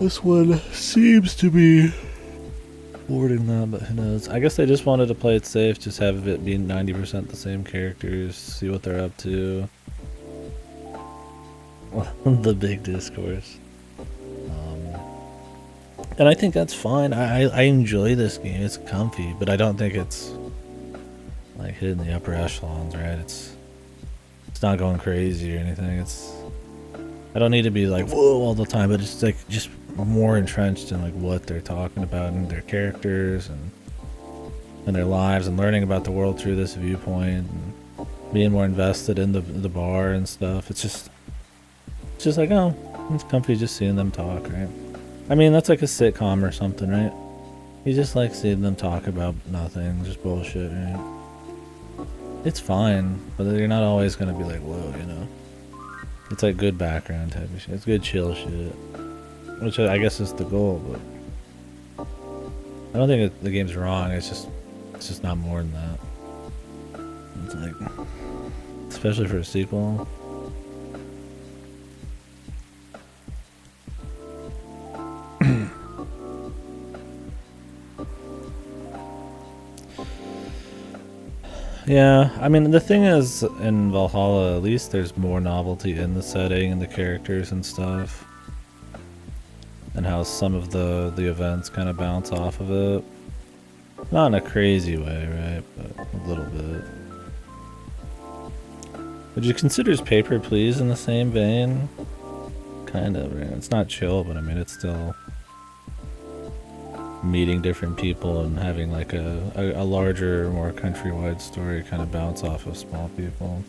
This one seems to be forwarding that, but who knows? I guess they just wanted to play it safe, just have it be 90% the same characters, see what they're up to. The big discourse. And I think that's fine. I enjoy this game. It's comfy, but I don't think it's like hitting the upper echelons, right? It's not going crazy or anything. I don't need to be like whoa all the time, but it's like just more entrenched in like what they're talking about and their characters and their lives and learning about the world through this viewpoint and being more invested in the bar and stuff. It's just like, oh, it's comfy just seeing them talk, right? I mean, that's like a sitcom or something, right? You just like seeing them talk about nothing, just bullshit, right? It's fine, but you're not always gonna be like, whoa, you know? It's like good background type of shit. It's good chill shit. Which I guess is the goal, but I don't think the game's wrong, it's just not more than that. It's like, especially for a sequel. Yeah, I mean, the thing is, in Valhalla, at least there's more novelty in the setting and the characters and stuff. And how some of the events kind of bounce off of it. Not in a crazy way, right? But a little bit. Would you consider Paper Please in the same vein? Kind of, right? It's not chill, but I mean, it's still meeting different people and having like a larger, more countrywide story kind of bounce off of small people.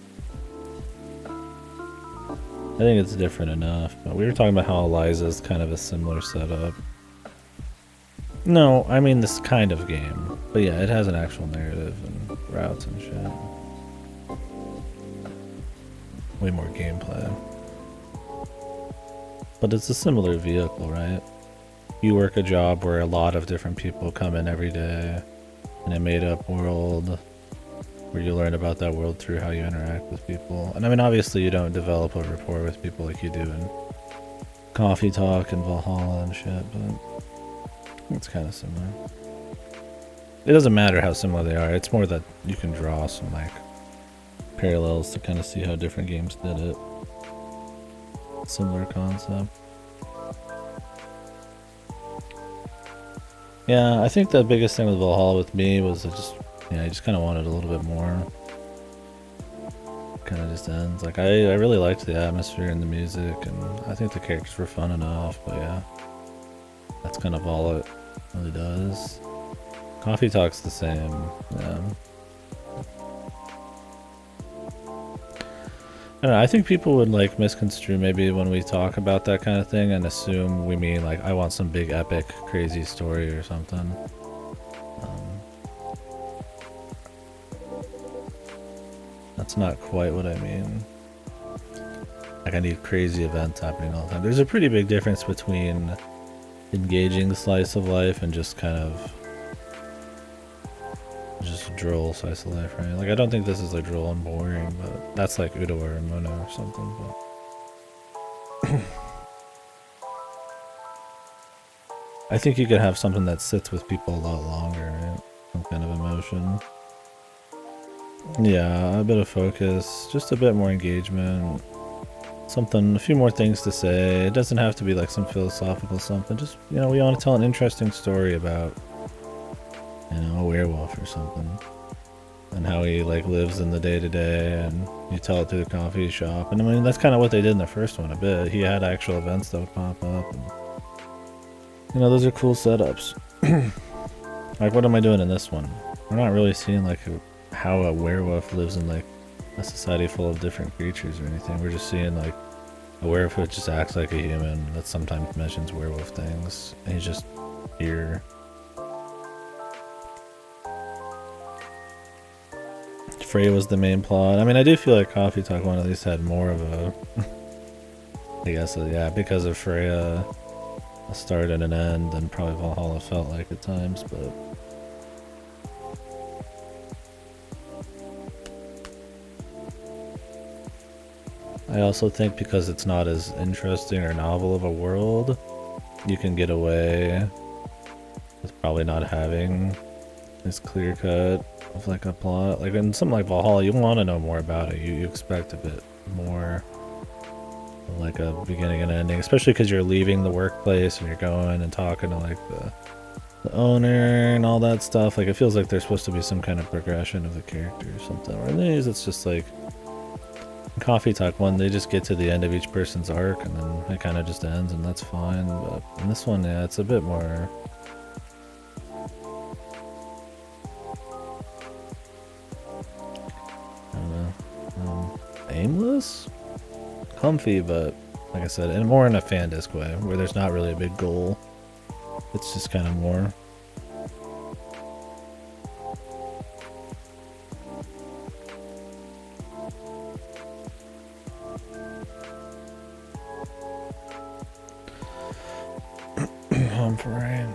I think it's different enough, but we were talking about how Eliza's kind of a similar setup. No, I mean this kind of game. But yeah, it has an actual narrative and routes and shit. Way more gameplay. But it's a similar vehicle, right? You work a job where a lot of different people come in every day in a made-up world where you learn about that world through how you interact with people. And I mean, obviously you don't develop a rapport with people like you do in Coffee Talk and Valhalla and shit, but it's kind of similar. It doesn't matter how similar they are, it's more that you can draw some like parallels to kind of see how different games did it. Similar concept. Yeah, I think the biggest thing with Valhalla with me was I just kind of wanted a little bit more. Kind of just ends. Like, I really liked the atmosphere and the music, and I think the characters were fun enough, but yeah. That's kind of all it really does. Coffee Talk's the same, yeah. I don't know, I think people would like misconstrue maybe when we talk about that kind of thing and assume we mean like I want some big epic crazy story or something. That's not quite what I mean. Like I need crazy events happening all the time. There's a pretty big difference between engaging the slice of life and just kind of just a droll slice of life, right? Like I don't think this is like droll and boring, but that's like Udo or Mono or something. But I think you could have something that sits with people a lot longer, right? Some kind of emotion. Yeah, a bit of focus, just a bit more engagement. Something, a few more things to say. It doesn't have to be like some philosophical something. Just, you know, we want to tell an interesting story about, you know, a werewolf or something. And how he like lives in the day-to-day, and you tell it through the coffee shop. And I mean, that's kind of what they did in the first one a bit. He had actual events that would pop up. And, you know, those are cool setups. Like, what am I doing in this one? We're not really seeing like how a werewolf lives in like a society full of different creatures or anything. We're just seeing like A werewolf who just acts like a human that sometimes mentions werewolf things, and he's just here. Freya was the main plot. I mean, I do feel like Coffee Talk 1 at least had more of a... I guess, yeah, because of Freya, a start and an end, and probably Valhalla felt like at times, but... I also think because it's not as interesting or novel of a world, you can get away with probably not having this clear cut of like a plot. Like in something like Valhalla, you want to know more about it. You expect a bit more like a beginning and ending, especially because you're leaving the workplace and you're going and talking to like the owner and all that stuff. Like it feels like there's supposed to be some kind of progression of the character or something. Or in these, it's just like Coffee Talk 1, they just get to the end of each person's arc and then it kind of just ends and that's fine. But in this one, yeah, it's a bit more... I don't know. Aimless? Comfy, but like I said, and more in a fan-disc way, where there's not really a big goal. It's just kind of more... Home for rain.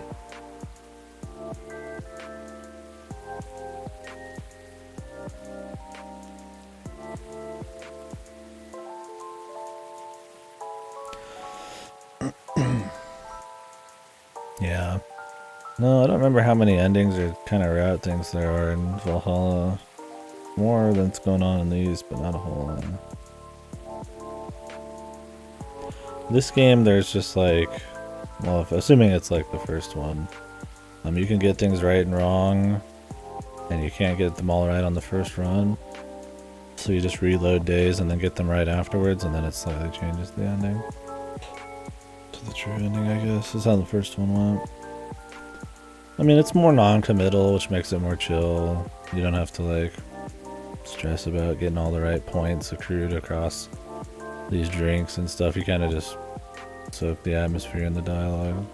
Yeah. No, I don't remember how many endings or kind of route things there are in Valhalla. More than's going on in these, but not a whole lot. This game, there's just like... Well, assuming it's like the first one, you can get things right and wrong, and you can't get them all right on the first run. So you just reload days and then get them right afterwards, and then it slightly changes the ending to the true ending, I guess. Is how the first one went. I mean, it's more non-committal, which makes it more chill. You don't have to like stress about getting all the right points accrued across these drinks and stuff. You kind of just soak the atmosphere and the dialogue.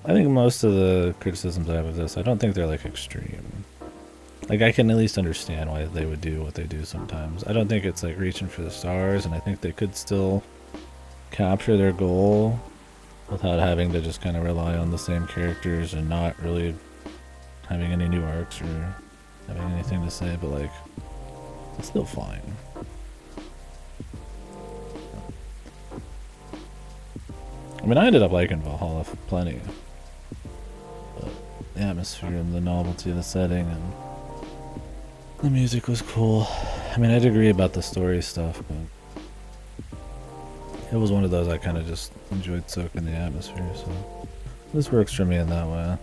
I think most of the criticisms I have of this, I don't think they're like extreme. Like I can at least understand why they would do what they do sometimes. I don't think it's like reaching for the stars, and I think they could still capture their goal without having to just kind of rely on the same characters and not really having any new arcs or having anything to say, but like it's still fine. I mean, I ended up liking Valhalla plenty. But the atmosphere and the novelty of the setting and the music was cool. I mean, I'd agree about the story stuff, but it was one of those I kind of just enjoyed soaking the atmosphere, so this works for me in that way.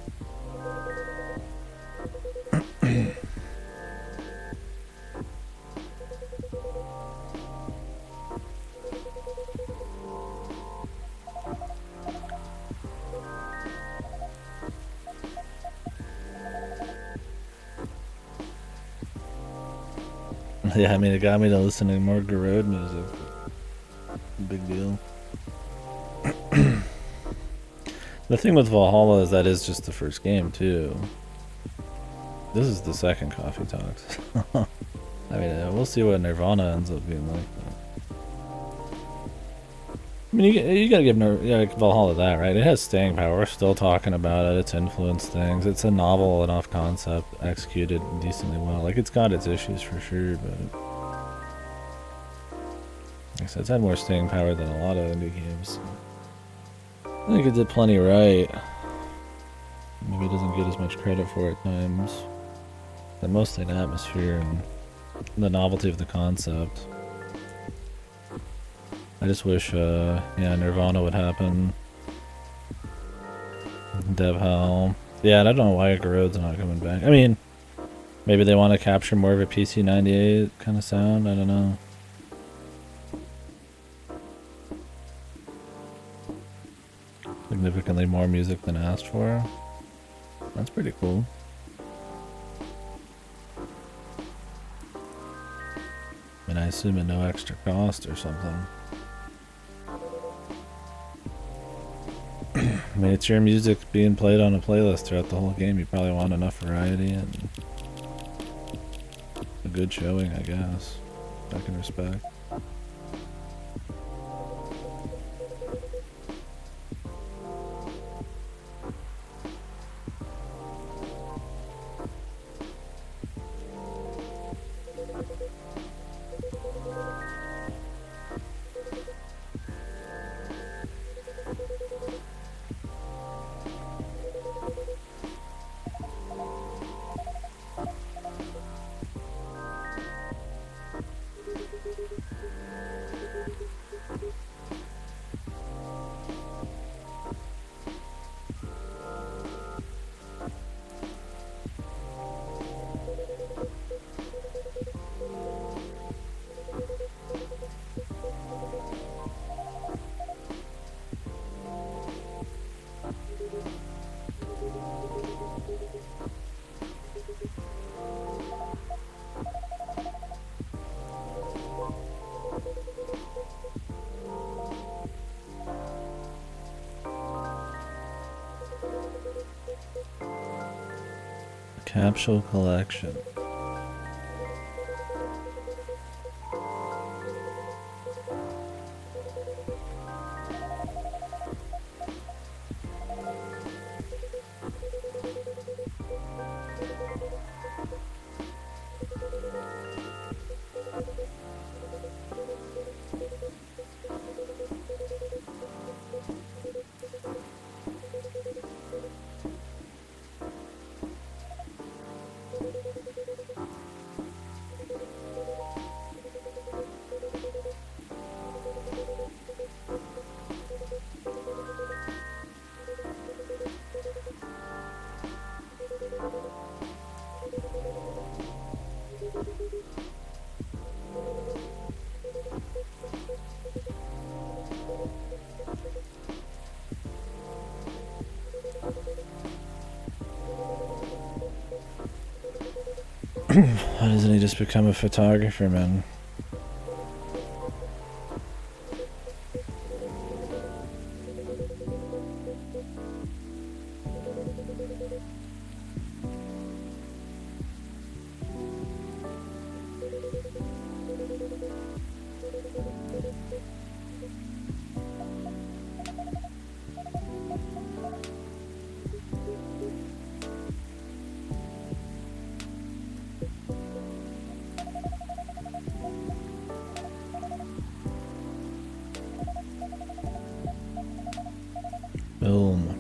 Yeah, I mean, it got me to listen to more Garode music. Big deal. The thing with Valhalla is that is just the first game, too. This is the second Coffee Talks. I mean, we'll see what Nirvana ends up being like. I mean, you gotta give Valhalla that, right? It has staying power. We're still talking about it. It's influenced things. It's a novel enough concept, executed decently well. Like, it's got its issues for sure, but like I said, it's had more staying power than a lot of indie games. I think it did plenty right. Maybe it doesn't get as much credit for it at times. But mostly the atmosphere and the novelty of the concept. I just wish, yeah, Nirvana would happen. Dev Hell. Yeah, and I don't know why Garode's not coming back. I mean, maybe they want to capture more of a PC-98 kind of sound. I don't know. Significantly more music than asked for. That's pretty cool. And I assume at no extra cost or something. I mean, it's your music being played on a playlist throughout the whole game. You probably want enough variety and a good showing, I guess. I can respect. Capsule collection. Why doesn't he just become a photographer, man? Boom.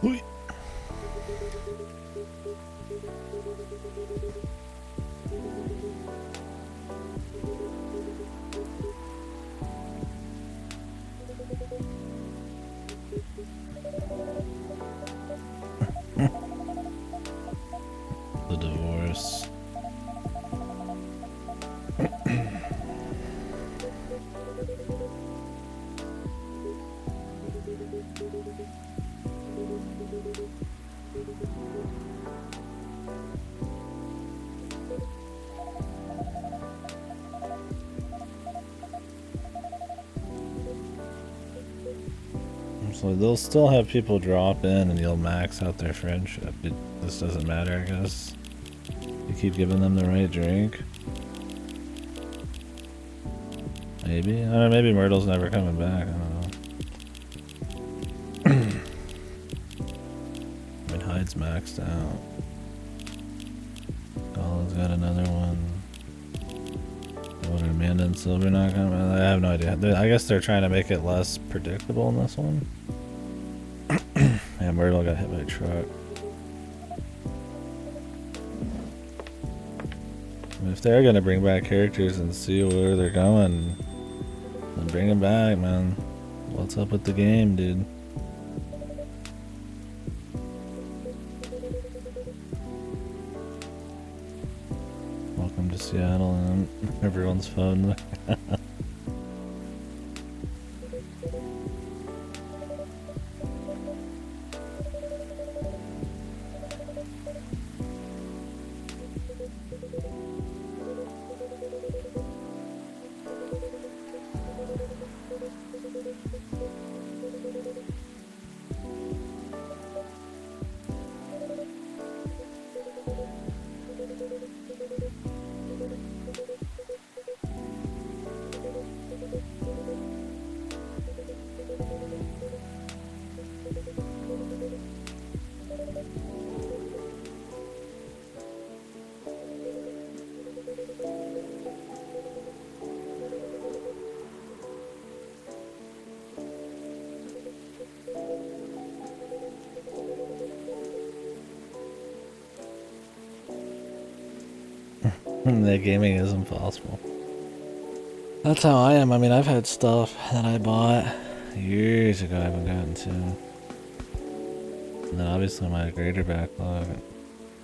Ui. The divorce. So they'll still have people drop in and you'll max out their friendship. This doesn't matter, I guess. You keep giving them the right drink. Maybe? I don't know, maybe Myrtle's never coming back, I don't know. I mean, Hyde's maxed out. Colin's got another one. What are Amanda and Silver not coming back? I have no idea. I guess they're trying to make it less predictable in this one. Yeah, Myrtle got hit by a truck. If they're gonna bring back characters and see where they're going, then bring them back, man. What's up with the game, dude? Welcome to Seattle and everyone's phone. That gaming is impossible. That's how I am. I mean, I've had stuff that I bought years ago I haven't gotten to. And then obviously my greater backlog.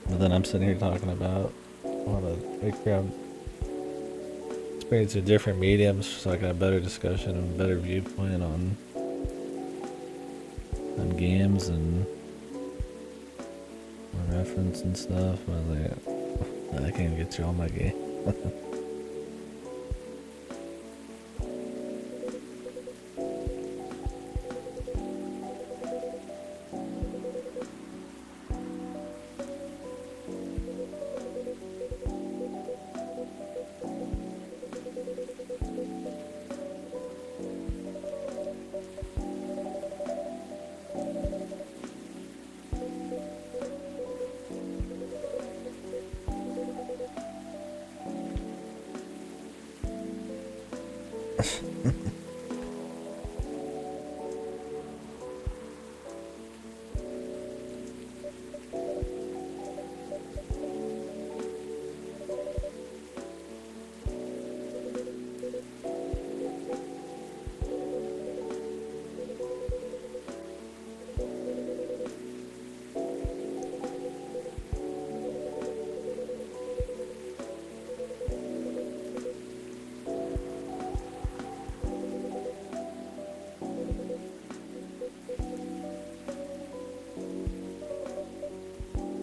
But then I'm sitting here talking about all the background experience of different mediums so I can have better discussion and better viewpoint on games and reference and stuff. I was like, I can't get through all my game.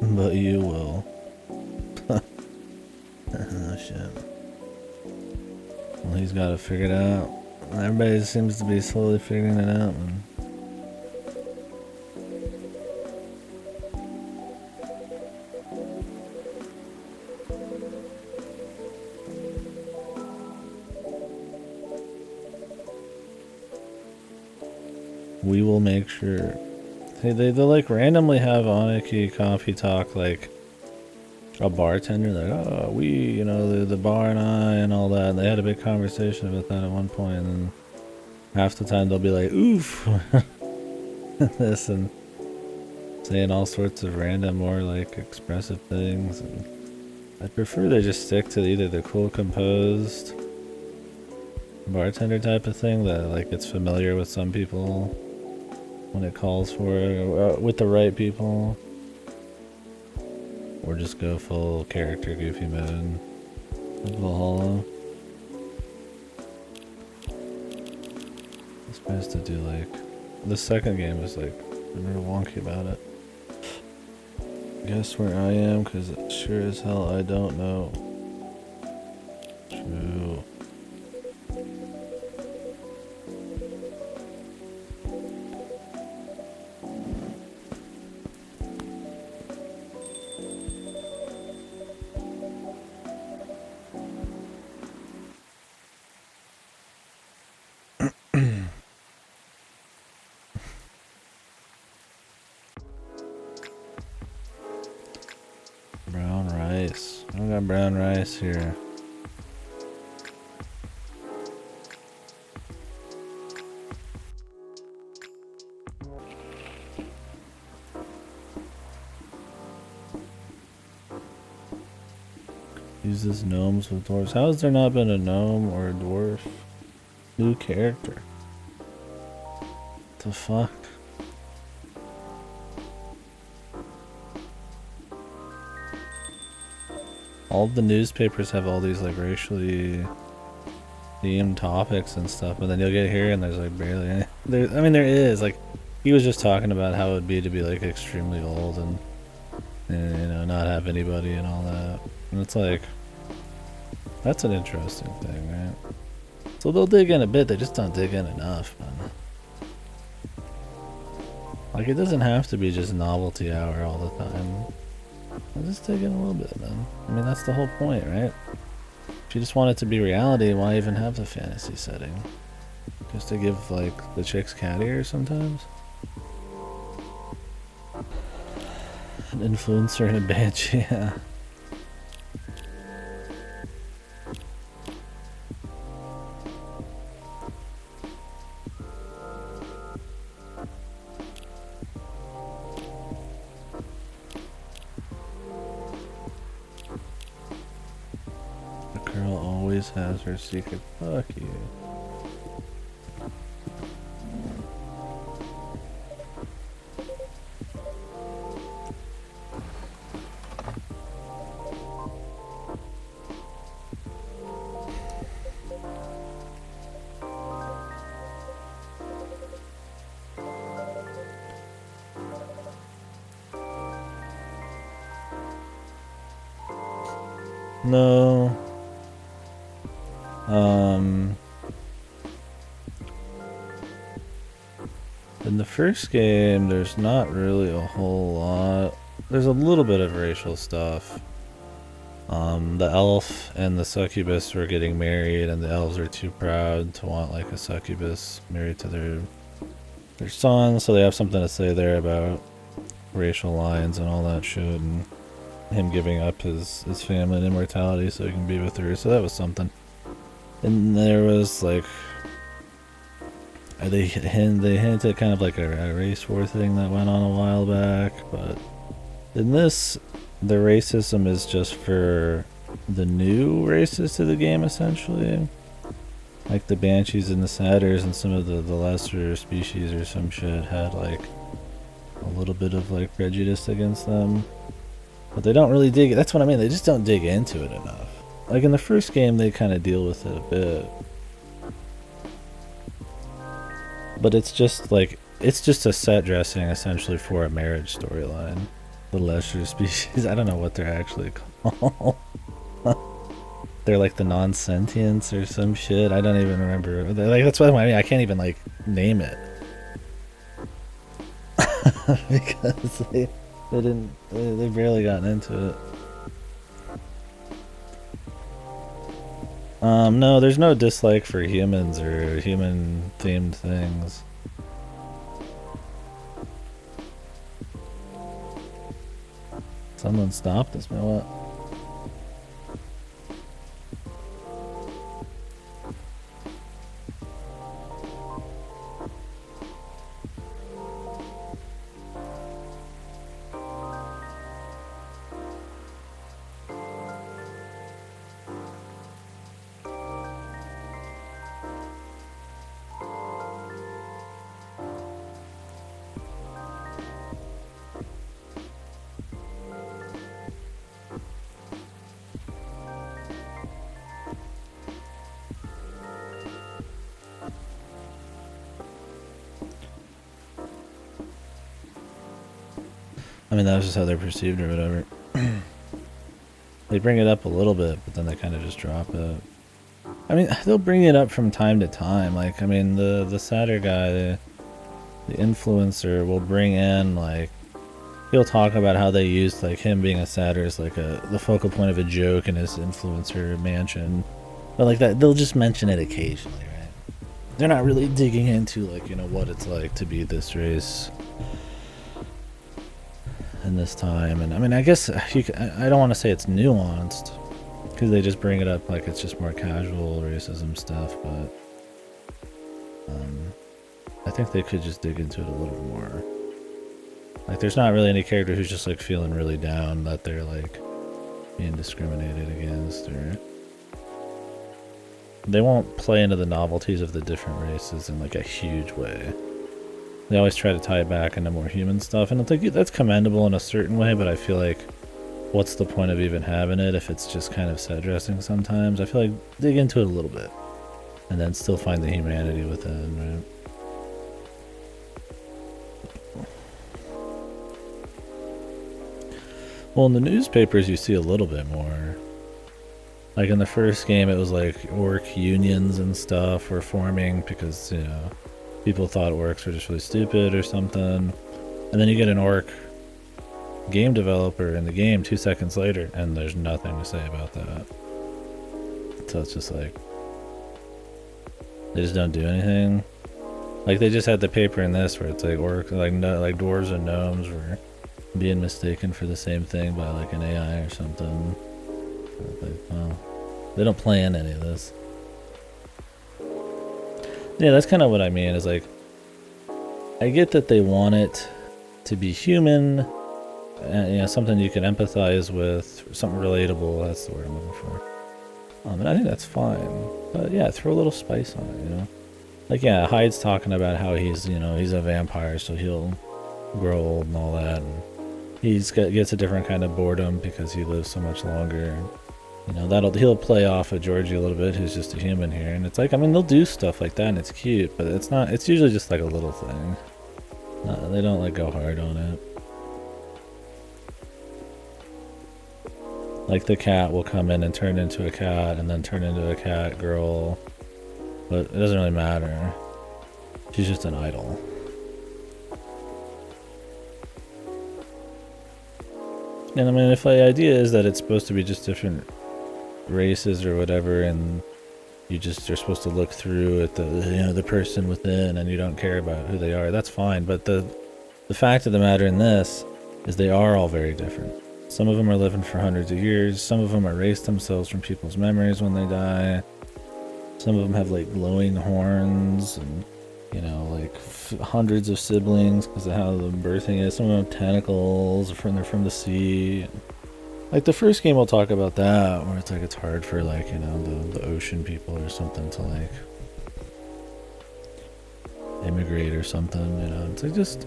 But you will. Oh shit. Well, he's got to figure it out. Everybody seems to be slowly figuring it out, man. We will make sure. They like randomly have Aniki coffee talk like a bartender, like, oh, we, you know, the bar and I and all that. And they had a big conversation about that at one point, and then half the time they'll be like, oof, this, and saying all sorts of random or like expressive things. And I prefer they just stick to either the cool composed bartender type of thing that like it's familiar with some people when it calls for it, with the right people, or just go full character goofy mode with Valhalla. I'm supposed to do like the second game was like real wonky about it. Guess where I am, because sure as hell I don't know. True. got brown rice here. Uses gnomes with dwarves. How has there not been a gnome or a dwarf new character? What the fuck? All the newspapers have all these like racially themed topics and stuff, but then you'll get here and there's like barely any. I mean, there is like he was just talking about how it would be to be like extremely old and you know not have anybody and all that, and it's like that's an interesting thing, right? So they'll dig in a bit, they just don't dig in enough, man. Like it doesn't have to be just novelty hour all the time. I'll just dig in a little bit, man. I mean, that's the whole point, right? If you just want it to be reality, why even have the fantasy setting? Just to give, like, the chicks cat ear sometimes? An influencer and a banshee, yeah. Has her secret. Fuck you. No. In the first game, there's not really a whole lot. There's a little bit of racial stuff. The elf and the succubus were getting married, and the elves are too proud to want like a succubus married to their son, so they have something to say there about racial lines and all that shit, and him giving up his family and immortality so he can be with her. So that was something. And there was like they hinted kind of like a race war thing that went on a while back, but in this the racism is just for the new races to the game essentially, like the banshees and the satyrs and some of the lesser species or some shit had like a little bit of like prejudice against them, but they don't really dig. That's what I mean, they just don't dig into it enough. Like in the first game they kind of deal with it a bit, but it's just like it's just a set dressing essentially for a marriage storyline. The lesser species, I don't know what they're actually called. They're like the non-sentients or some shit. I don't even remember. Like that's what I mean. I can't even like name it because they barely gotten into it. No, there's no dislike for humans or human-themed things. Someone stopped us, man, what? I mean, that was just how they're perceived or whatever. They bring it up a little bit, but then they kind of just drop it. I mean, they'll bring it up from time to time. Like, I mean, the satyr guy, the influencer will bring in, like, he'll talk about how they used, like, him being a satyr as, like, the focal point of a joke in his influencer mansion. But, like, that, they'll just mention it occasionally, right? They're not really digging into, like, you know, what it's like to be this race in this time. And I mean, I guess I don't want to say it's nuanced, because they just bring it up like it's just more casual racism stuff, but I think they could just dig into it a little more. Like, there's not really any character who's just like feeling really down that they're like being discriminated against, or they won't play into the novelties of the different races in like a huge way. They always try to tie it back into more human stuff, and I think that's commendable in a certain way, but I feel like what's the point of even having it if it's just kind of set dressing sometimes? I feel like dig into it a little bit and then still find the humanity within, right? Well, in the newspapers you see a little bit more. Like in the first game it was like orc unions and stuff were forming because, you know, people thought orcs were just really stupid or something. And then you get an orc game developer in the game 2 seconds later and there's nothing to say about that. So it's just like, they just don't do anything. Like they just had the paper in this where it's like orcs, like like dwarves and gnomes were being mistaken for the same thing by like an AI or something. Like, well, they don't plan any of this. Yeah, that's kind of what I mean, is like, I get that they want it to be human, and, you know, something you can empathize with, something relatable, that's the word I'm looking for. And I think that's fine. But yeah, throw a little spice on it, you know? Like, yeah, Hyde's talking about how he's, you know, he's a vampire, so he'll grow old and all that, and gets a different kind of boredom because he lives so much longer. You know, he'll play off of Georgie a little bit, who's just a human here, and it's like, I mean, they'll do stuff like that and it's cute, but it's not, it's usually just like a little thing. They don't like go hard on it. Like the cat will come in and turn into a cat and then turn into a cat girl, but it doesn't really matter. She's just an idol. And I mean, if the idea is that it's supposed to be just different races or whatever, and you're supposed to look through at the, you know, the person within, and you don't care about who they are, that's fine. But the fact of the matter in this is they are all very different. Some of them are living for hundreds of years. Some of them erase themselves from people's memories when they die. Some of them have like glowing horns and, you know, like hundreds of siblings because of how the birthing is. Some of them have tentacles, they're from the sea. Like the first game, we'll talk about that, where it's like it's hard for like, you know, the ocean people or something to like immigrate or something, you know. It's like, just,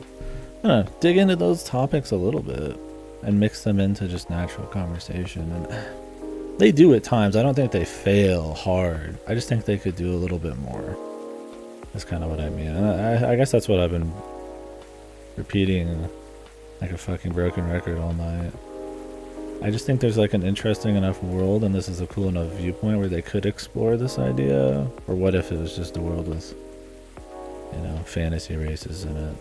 I don't know, dig into those topics a little bit and mix them into just natural conversation. And they do at times. I don't think they fail hard. I just think they could do a little bit more. That's kind of what I mean. And I guess that's what I've been repeating like a fucking broken record all night. I just think there's like an interesting enough world, and this is a cool enough viewpoint where they could explore this idea. Or what if it was just a world with, you know, fantasy races in it,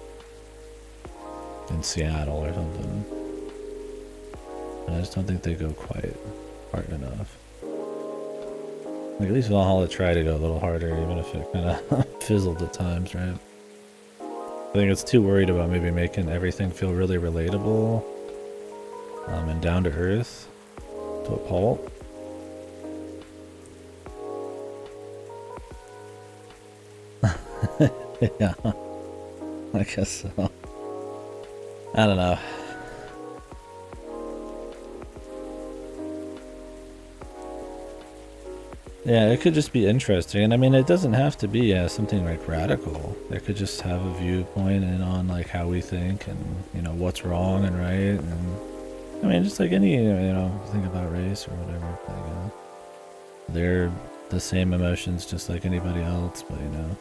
in Seattle or something. And I just don't think they go quite hard enough. Like, at least Valhalla tried to go a little harder, even if it kind of fizzled at times, right? I think it's too worried about maybe making everything feel really relatable, and down to earth to a pulp. Yeah, I guess so. I don't know. Yeah, it could just be interesting, and I mean, it doesn't have to be something like radical. It could just have a viewpoint and on like how we think, and, you know, what's wrong and right, and I mean, just like any, you know, think about race or whatever. Like, they're the same emotions just like anybody else, but, you know,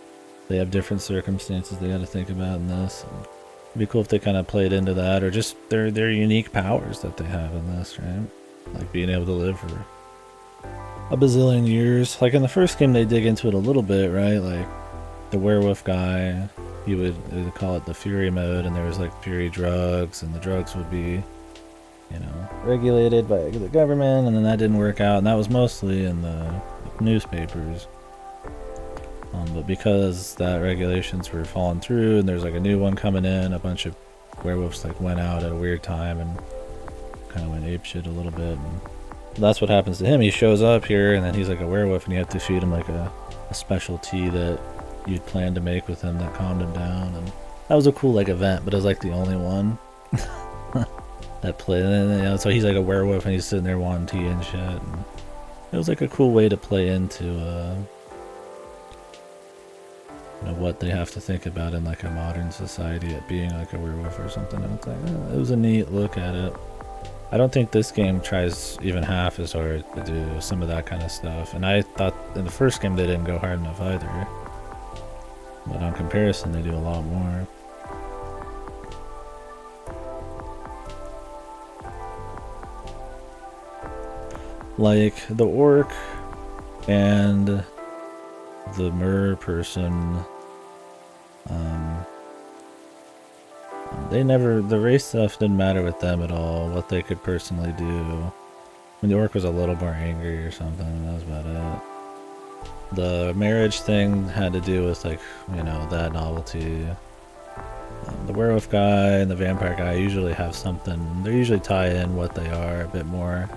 they have different circumstances they got to think about in this. And it'd be cool if they kind of played into that, or just their unique powers that they have in this, right? Like being able to live for a bazillion years. Like in the first game, they dig into it a little bit, right? Like the werewolf guy, they would call it the fury mode, and there was like fury drugs, and the drugs would be, you know, regulated by the government, and then that didn't work out, and that was mostly in the newspapers. But because that regulations were falling through, and there's like a new one coming in, a bunch of werewolves like went out at a weird time and kind of went apeshit a little bit, and That's what happens to him. He shows up here, and then he's like a werewolf, and you have to feed him like a special tea that you'd planned to make with him that calmed him down. And that was a cool like event, but it was like the only one that played. And then, you know, so he's like a werewolf, and he's sitting there wanting tea and shit. And it was like a cool way to play into you know, what they have to think about in like a modern society at being like a werewolf or something. And it's like, it was a neat look at it. I don't think this game tries even half as hard to do some of that kind of stuff. And I thought in the first game they didn't go hard enough either. But on comparison, they do a lot more. Like the orc and the mer person, the race stuff didn't matter with them at all, what they could personally do. I mean, the orc was a little more angry or something, that was about it. The marriage thing had to do with, like, you know, that novelty. The werewolf guy and the vampire guy usually have something, they usually tie in what they are a bit more.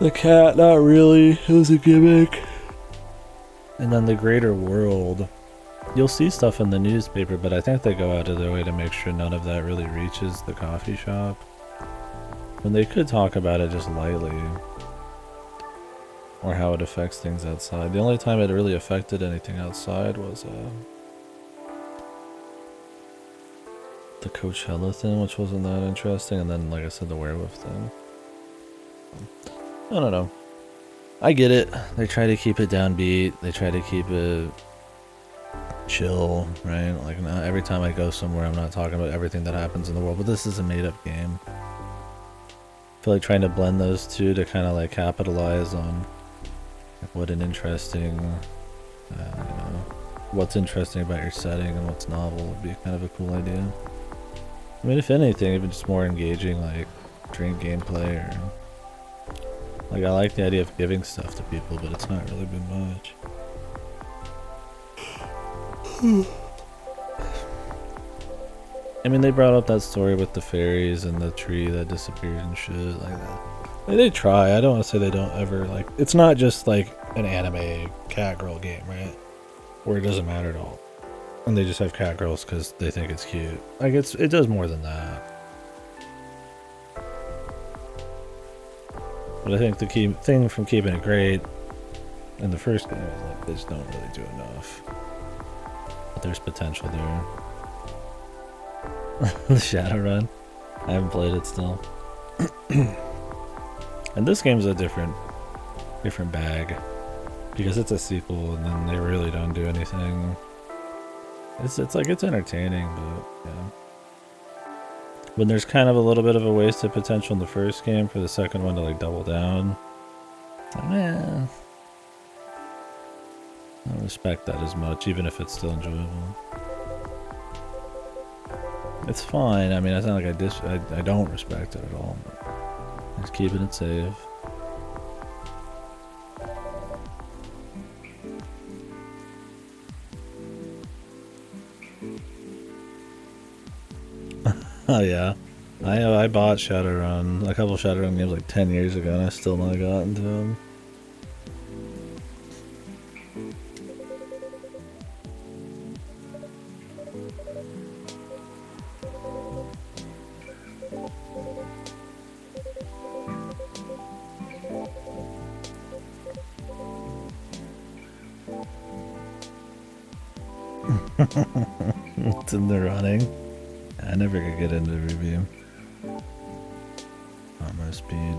The cat, not really, it was a gimmick. And then the greater world, you'll see stuff in the newspaper, but I think they go out of their way to make sure none of that really reaches the coffee shop. When they could talk about it just lightly, or how it affects things outside. The only time it really affected anything outside was the Coachella thing, which wasn't that interesting, and then, like I said, the werewolf thing. I don't know. I get it. They try to keep it downbeat. They try to keep it chill, right? Like, not every time I go somewhere, I'm not talking about everything that happens in the world, but this is a made-up game. I feel like trying to blend those two to kind of like capitalize on like what an interesting, you know, what's interesting about your setting and what's novel would be kind of a cool idea. I mean, if anything, even just more engaging, like drink gameplay or. Like, I like the idea of giving stuff to people, but it's not really been much. I mean, they brought up that story with the fairies and the tree that disappeared and shit like that. Like, they try. I don't want to say they don't ever, like, it's not just like an anime cat girl game, right? Where it doesn't matter at all. And they just have cat girls because they think it's cute. Like, it does more than that. But I think the key thing from keeping it great in the first game is like they just don't really do enough. But there's potential there. The Shadowrun. I haven't played it still. And this game's a different bag. Because it's a sequel and then they really don't do anything. It's like it's entertaining, but yeah. When there's kind of a little bit of a wasted potential in the first game for the second one to like double down. Like, I don't respect that as much, even if it's still enjoyable. It's fine. I mean, it's not like I don't respect it at all. But just keeping it safe. Oh yeah, I bought Shadowrun, a couple Shadowrun games like 10 years ago, and I still not gotten to them. It's in the running. I never could get into review. Not my speed.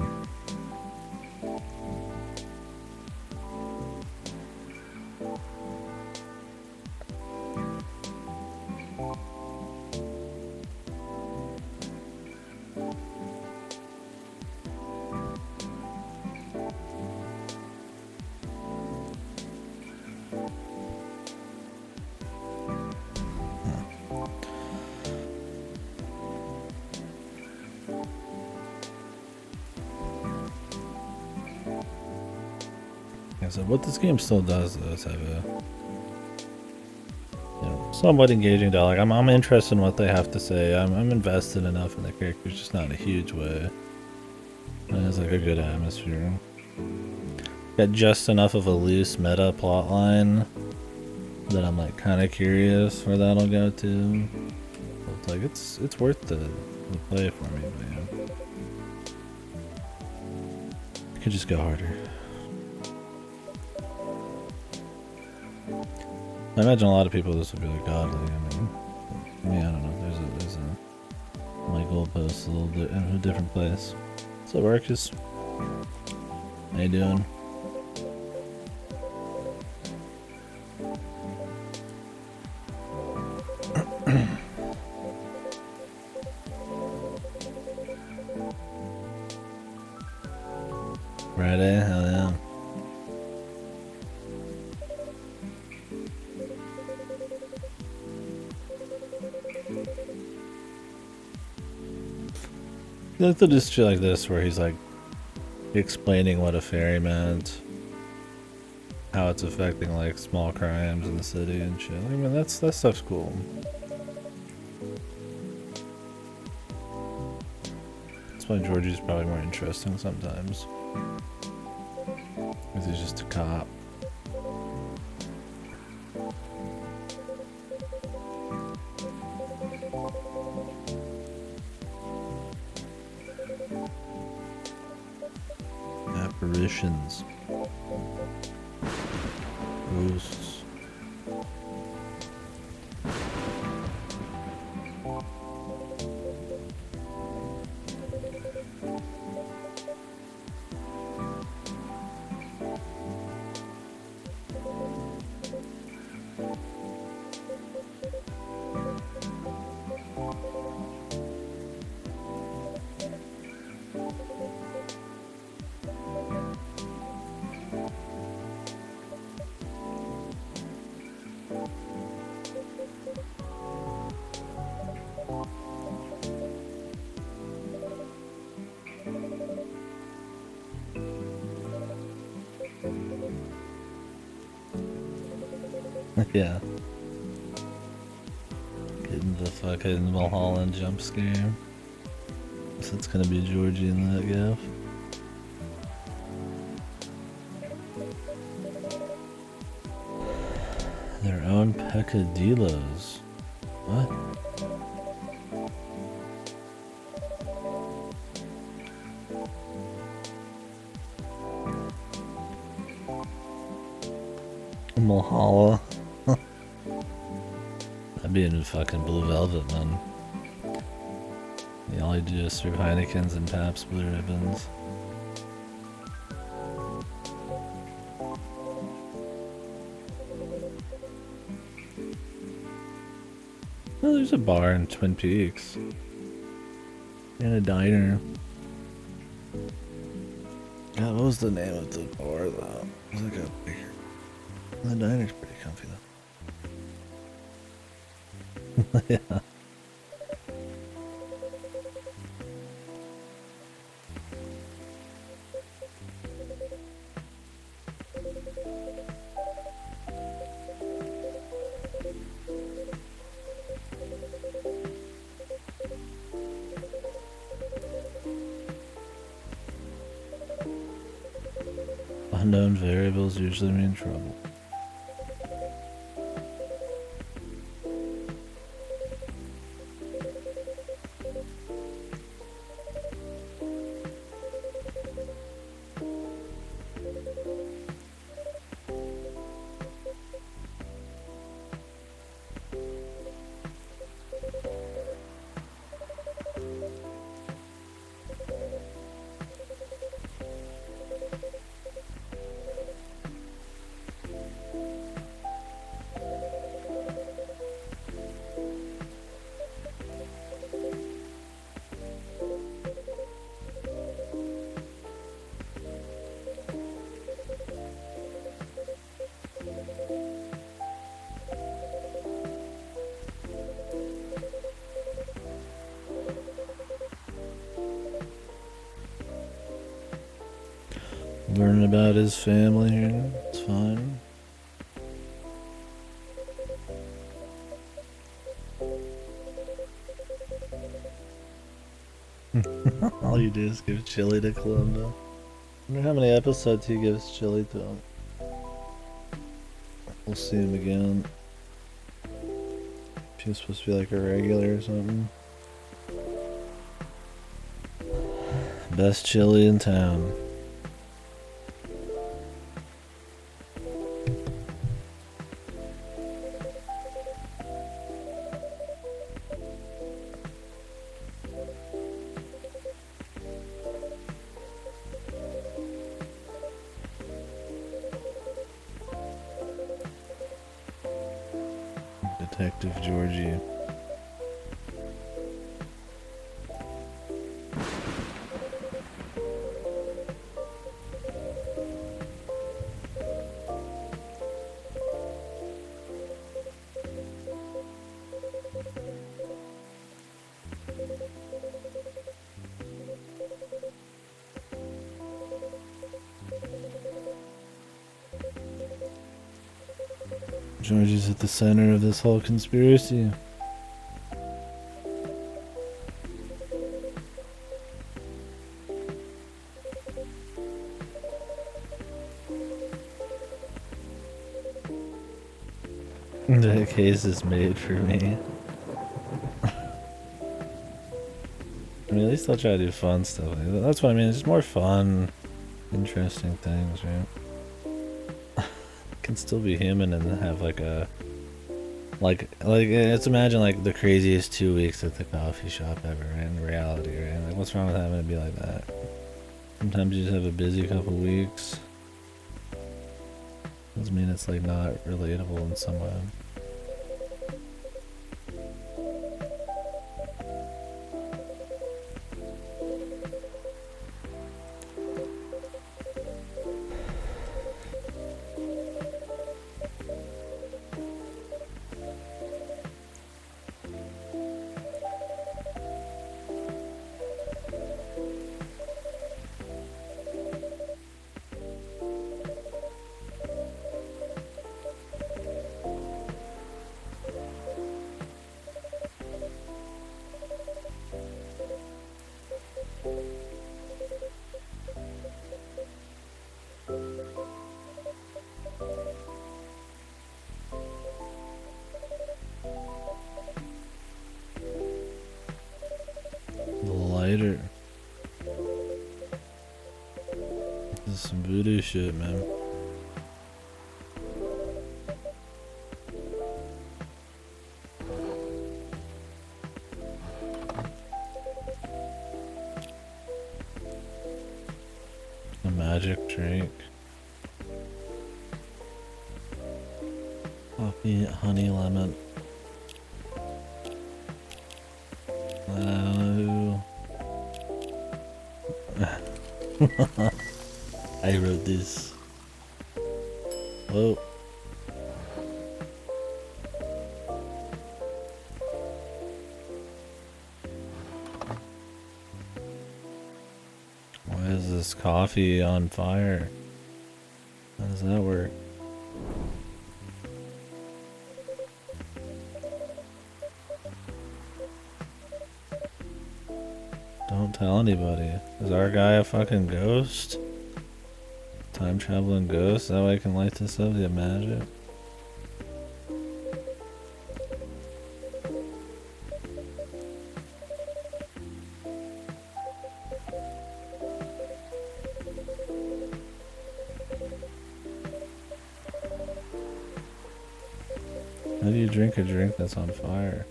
So what this game still does though is have a, you know, somewhat engaging dialogue. I'm interested in what they have to say. I'm invested enough in the characters, just not in a huge way. And it has like a good atmosphere. Got just enough of a loose meta plot line that I'm like kind of curious where that'll go to. So it's like it's worth the play for me, but yeah. I could just go harder. I imagine a lot of people this would be like godly. I mean, I don't know. There's a my goalpost a little bit in a different place. What's up, Marcus? How you doing? Friday? Hell yeah. They'll just shit like this where he's like explaining what a fairy meant, how it's affecting like small crimes in the city and shit. I mean that stuff's cool. That's why Georgie's probably more interesting sometimes. Because he's just a cop. Apparitions. Ghosts. Yeah. Getting the fucking Mulholland jump scare. So it's gonna be Georgie in that gif. Their own peccadillos. What? Mulholland. That'd be in fucking Blue Velvet, man. Yeah, all you do is serve Heinekens and Pabst Blue Ribbons. Oh, there's a bar in Twin Peaks. And a diner. God, what was the name of the bar though? It was like up here. The diner's pretty comfy though. Yeah. Unknown variables usually mean trouble. Learning about his family here. It's fine. All you do is give chili to Columba. I wonder how many episodes he gives chili to him. We'll see him again. He's supposed to be like a regular or something. Best chili in town. Detective Georgie. Georgie's at the center of this whole conspiracy. The case is made for me. I mean, at least I'll try to do fun stuff. That's what I mean. It's just more fun, interesting things, right? Can still be human and have like a let's imagine like the craziest 2 weeks at the coffee shop ever, right? In reality, right? Like, what's wrong with having it be like that? Sometimes you just have a busy couple weeks. Doesn't mean it's like not relatable in some way. Lighter. This is some voodoo shit, man. A magic drink. Coffee, honey, lemon. I wrote this. Whoa. Why is this coffee on fire? How does that work? Don't tell anybody. Is our guy a fucking ghost? Time traveling ghost? That way I can light this up? Do you have magic? How do you drink a drink that's on fire?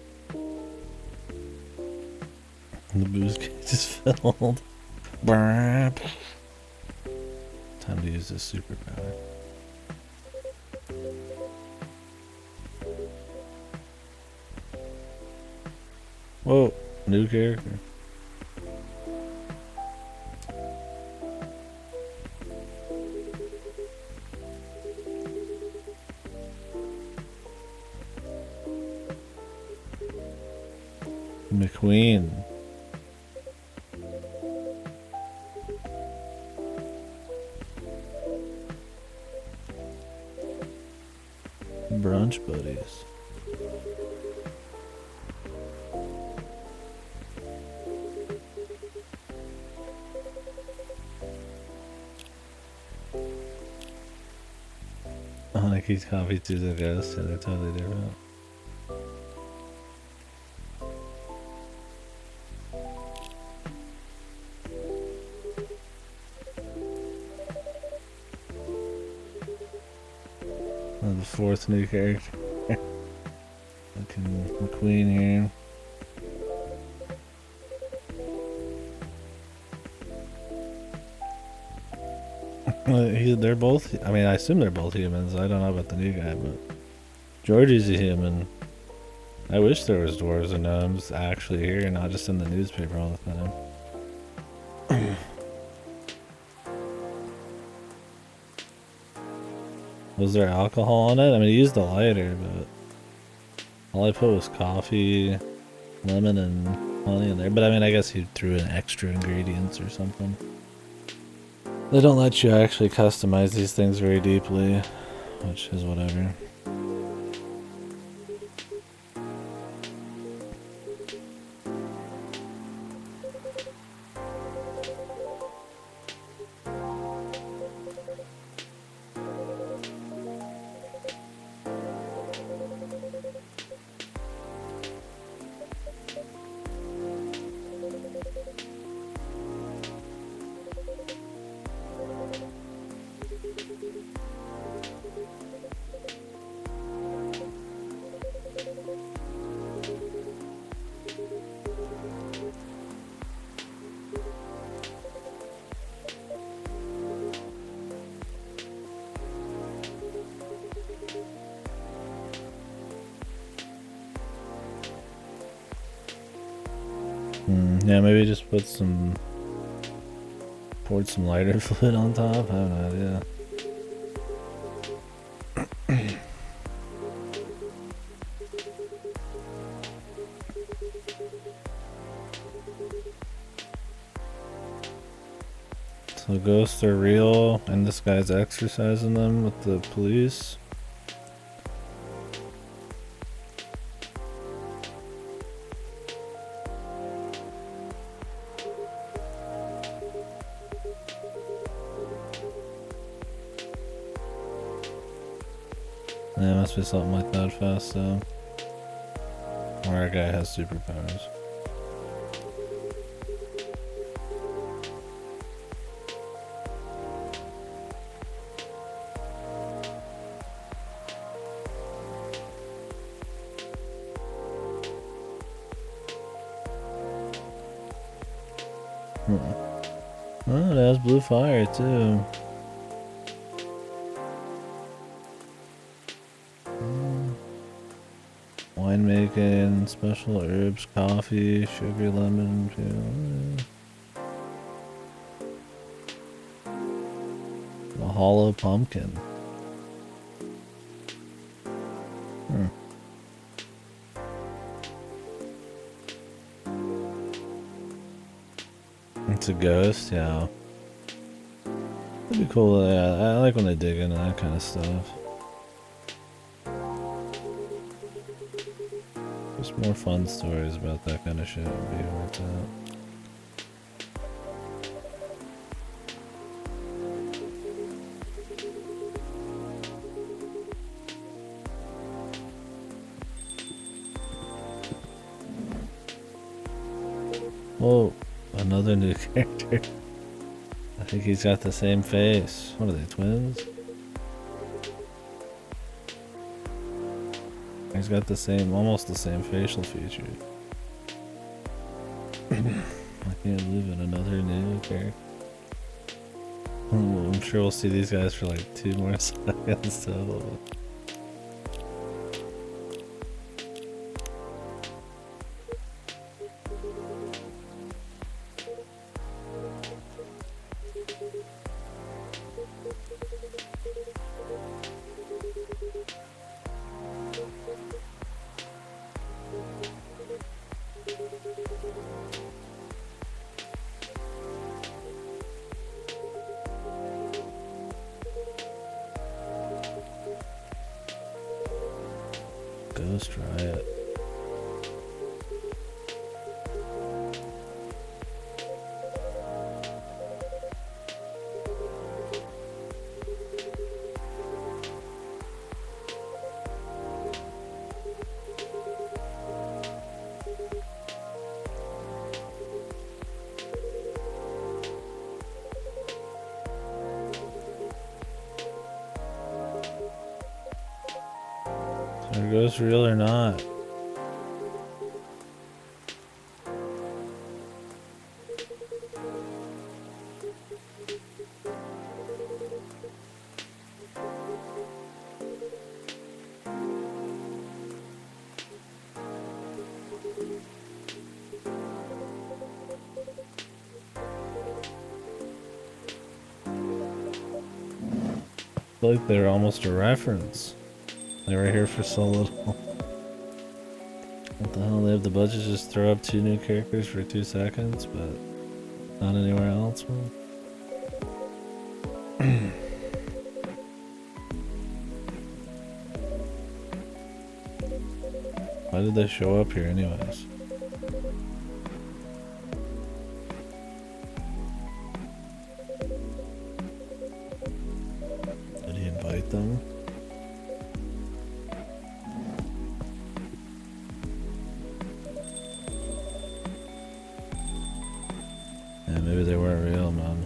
The booze cage is filled. Burp. Time to use this superpower. Whoa, new character. McQueen. Brunch buddies. he's copied to the ghost, and they're totally different. Oh, the fourth new character. Fucking McQueen here. They're both. I mean, I assume they're both humans. I don't know about the new guy, but Georgie's a human. I wish there was dwarves and gnomes actually here, not just in the newspaper all the time. Was there alcohol on it? I mean, he used a lighter, but all I put was coffee, lemon, and honey in there. But I mean, I guess he threw in extra ingredients or something. They don't let you actually customize these things very deeply, which is whatever. Yeah, maybe just poured some lighter fluid on top. I have no idea. So ghosts are real, and this guy's exercising them with the police. Yeah, it must be something like that fast, though. Or our guy has superpowers. Oh, it has blue fire, too. Winemaking, special herbs, coffee, sugar, lemon, a hollow pumpkin. It's a ghost, yeah. It'd be cool. Yeah, I like when they dig into that kind of stuff. Just more fun stories about that kind of shit would be worth it. Oh, another new character. I think he's got the same face. What are they, twins? He's got the same, almost the same facial features. I can't believe it, another new character. I'm sure we'll see these guys for like 2 more seconds, so... Ghost Riot. Are ghosts real or not? I feel like they're almost a reference. They were here for so little. What the hell? They have the budget to just throw up 2 new characters for 2 seconds, but not anywhere else, man. Why did they show up here anyways? Did he invite them? Yeah, maybe they weren't real, man.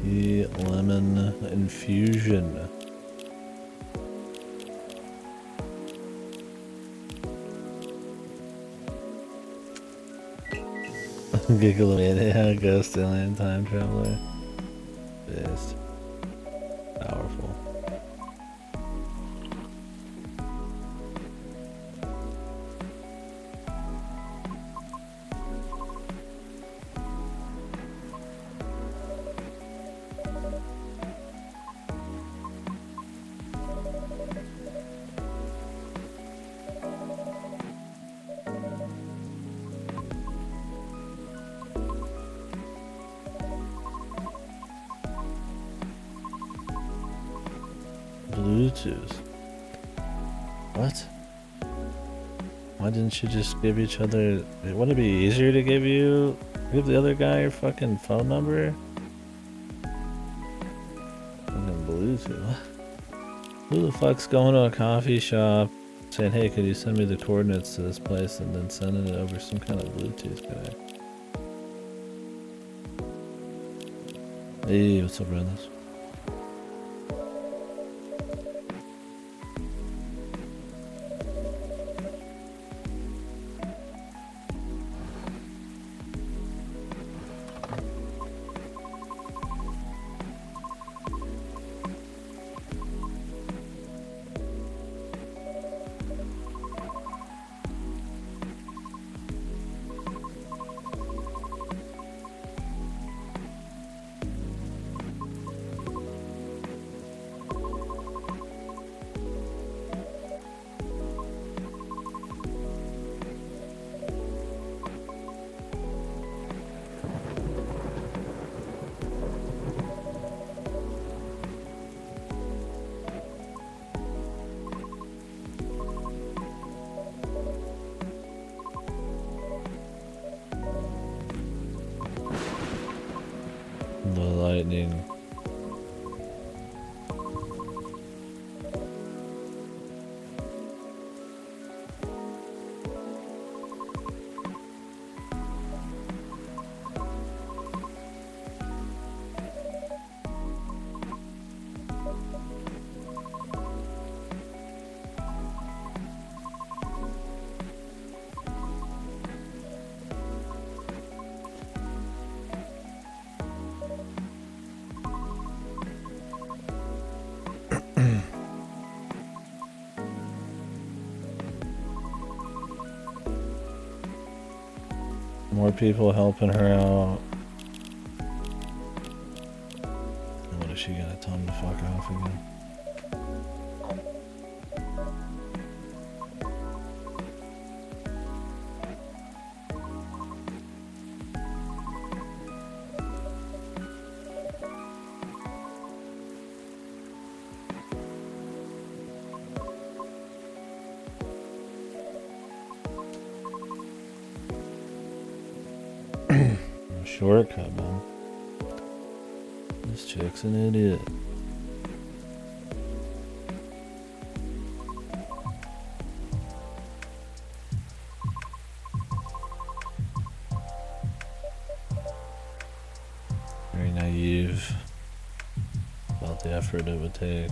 Tea lemon infusion. Giggle yeah, ghost alien time traveler. Best. Powerful. Bluetooth. What? Why didn't you just give each other... Wouldn't it be easier to give the other guy your fucking phone number? Fucking Bluetooth. Who the fuck's going to a coffee shop saying, hey, could you send me the coordinates to this place, and then sending it over some kind of Bluetooth guy? Hey, what's up, brothers? The lightning. More people helping her out. What is she gonna tell him to fuck off again? Shortcut, man. This chick's an idiot. Very naive about the effort it would take.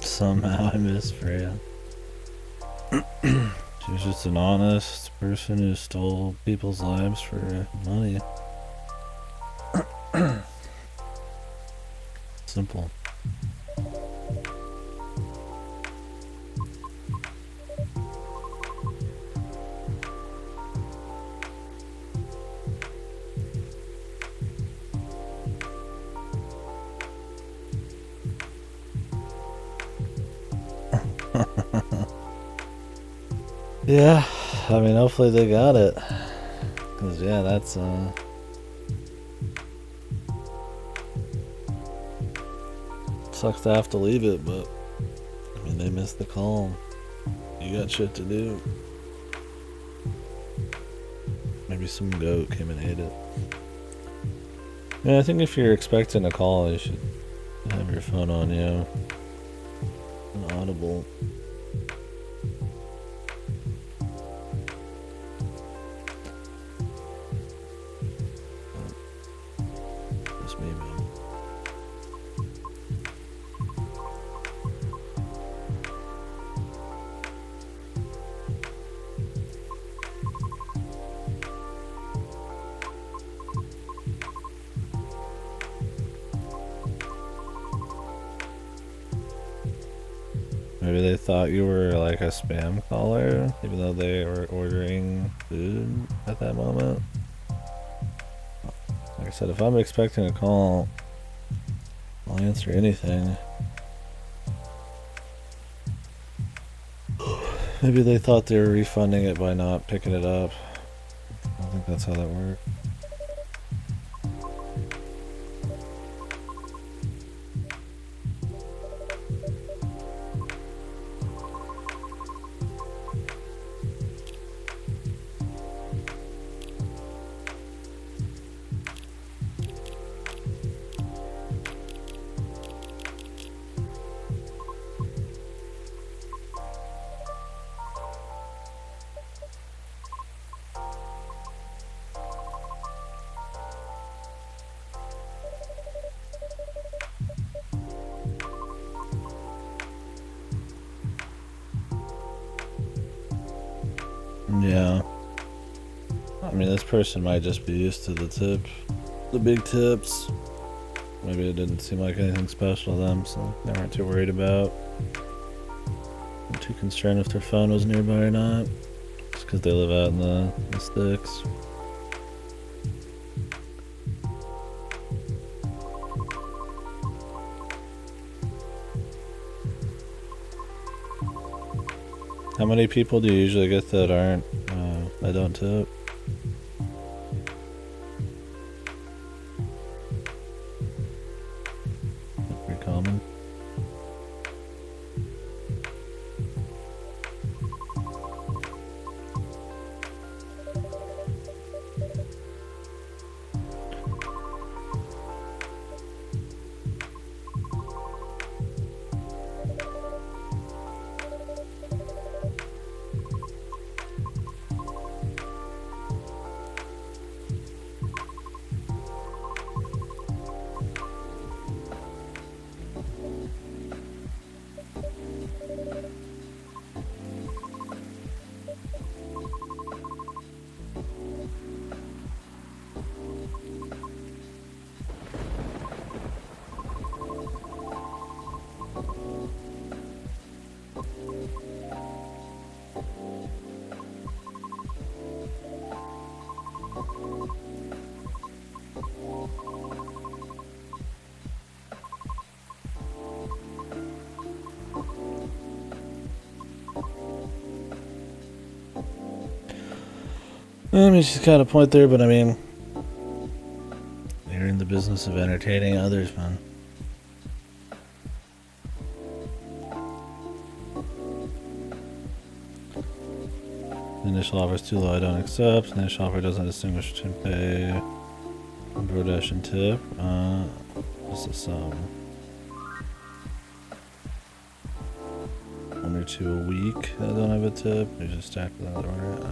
Somehow I miss Freya. She was just an honest person who stole people's lives for money. Simple. Yeah, I mean, hopefully they got it. Cause yeah, that's sucks to have to leave it, but I mean, they missed the call. You got shit to do. Maybe some goat came and ate it. Yeah, I think if you're expecting a call, you should have your phone on you. And audible. Just me, man. Maybe they thought you were like a spam caller, even though they were ordering food at that moment. Like I said, if I'm expecting a call, I'll answer anything. Maybe they thought they were refunding it by not picking it up. I don't think that's how that works. Yeah. I mean, this person might just be used to the big tips. Maybe it didn't seem like anything special to them, so they weren't too worried about. I'm too concerned if their phone was nearby or not. Just because they live out in the sticks. How many people do you usually get that aren't, that don't tip? Pretty common. I mean, she's got a point there, but I mean, you're in the business of entertaining others, man. The initial offer is too low, I don't accept. The initial offer doesn't distinguish between pay, DoorDash, and tip. What's the sum? 1 or 2 a week that don't have a tip. You just stack that order. Okay.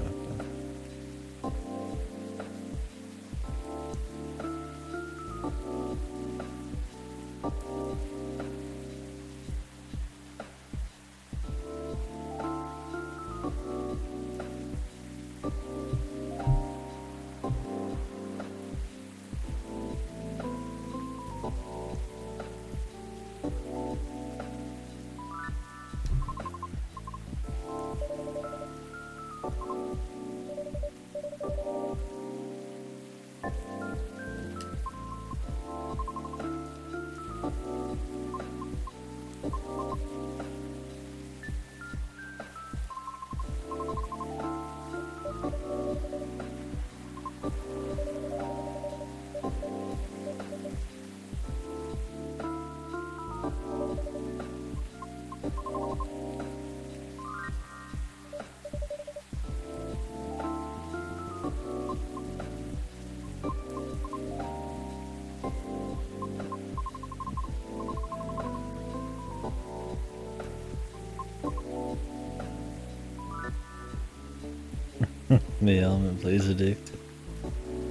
The element plays addicted.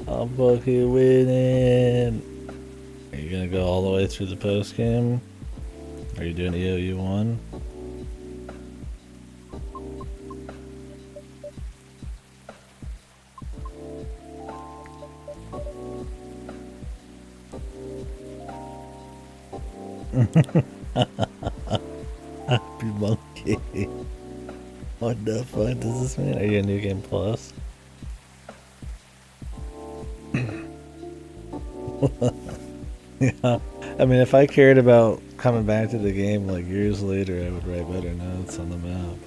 I'm fucking winning. Are you gonna go all the way through the post game? Are you doing EOU 1? Happy monkey. What the fuck does this mean? Are you a New Game Plus? Yeah. I mean, if I cared about coming back to the game like years later, I would write better notes on the map.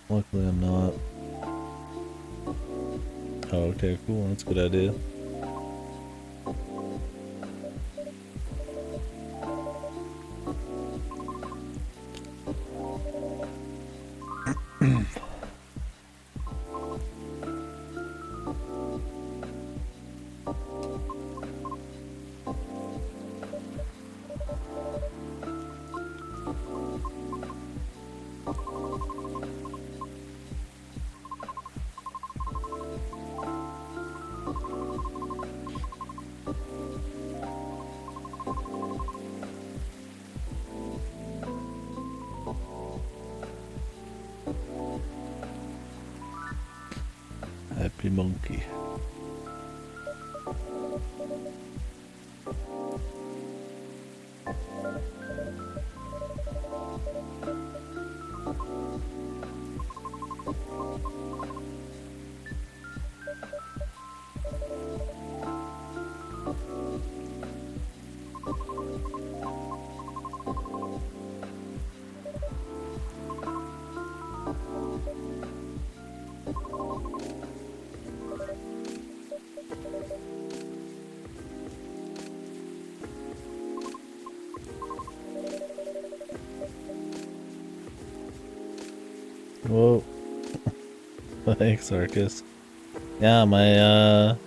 Luckily, I'm not. Oh, okay, cool. That's a good idea. Happy monkey. Whoa. Thanks, Arcus. Yeah, my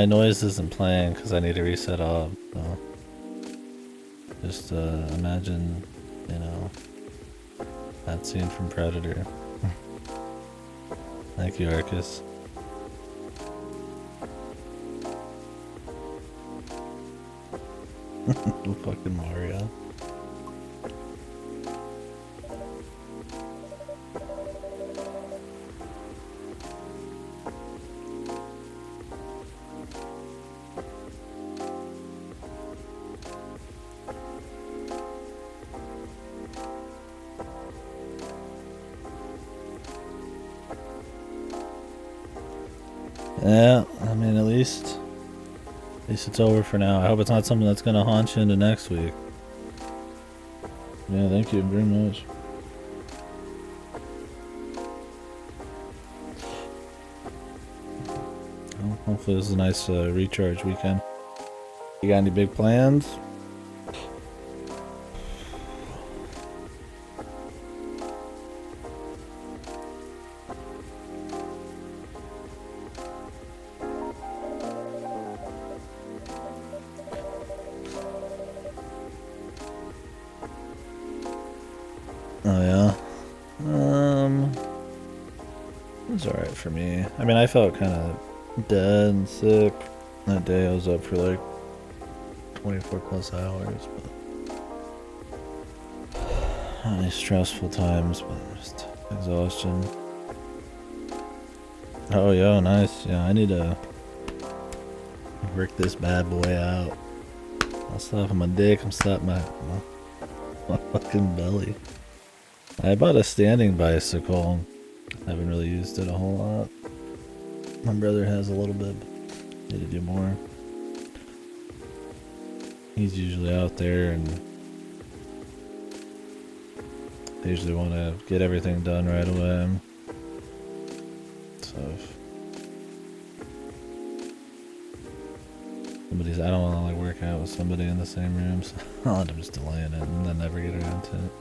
noise isn't playing because I need to reset up. So just imagine, you know, that scene from Predator. Thank you, Arcus. Fucking Mario. Yeah, I mean, at least it's over for now. I hope it's not something that's gonna haunt you into next week. Yeah, thank you very much. Hopefully this is a nice recharge weekend. You got any big plans? Oh yeah. It was alright for me. I mean, I felt kind of dead and sick. That day I was up for like 24 plus hours, but any stressful times, but just exhaustion. Oh yeah, nice. Yeah, I need to work this bad boy out. I'll slap on my dick, I'm slapping my fucking belly. I bought a standing bicycle. I haven't really used it a whole lot. My brother has a little bit. Need to do more. He's usually out there and they usually want to get everything done right away. So if somebody's, I don't want to like work out with somebody in the same room, so I'll end up just delaying it and then never get around to it.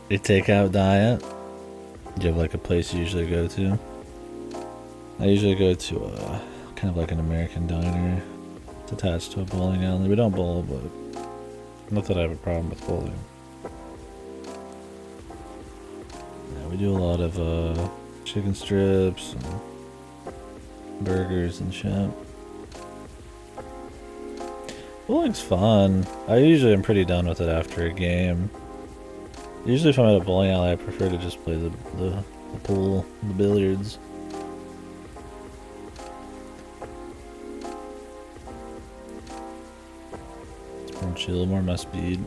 Your takeout diet? Do you have like a place you usually go to? I usually go to kind of like an American diner. It's attached to a bowling alley. We don't bowl, but not that I have a problem with bowling. Yeah, we do a lot of chicken strips and burgers and shit. Bowling's fun. I usually am pretty done with it after a game. Usually if I'm at a bowling alley, I prefer to just play the pool, the billiards. It's more chill, more my speed.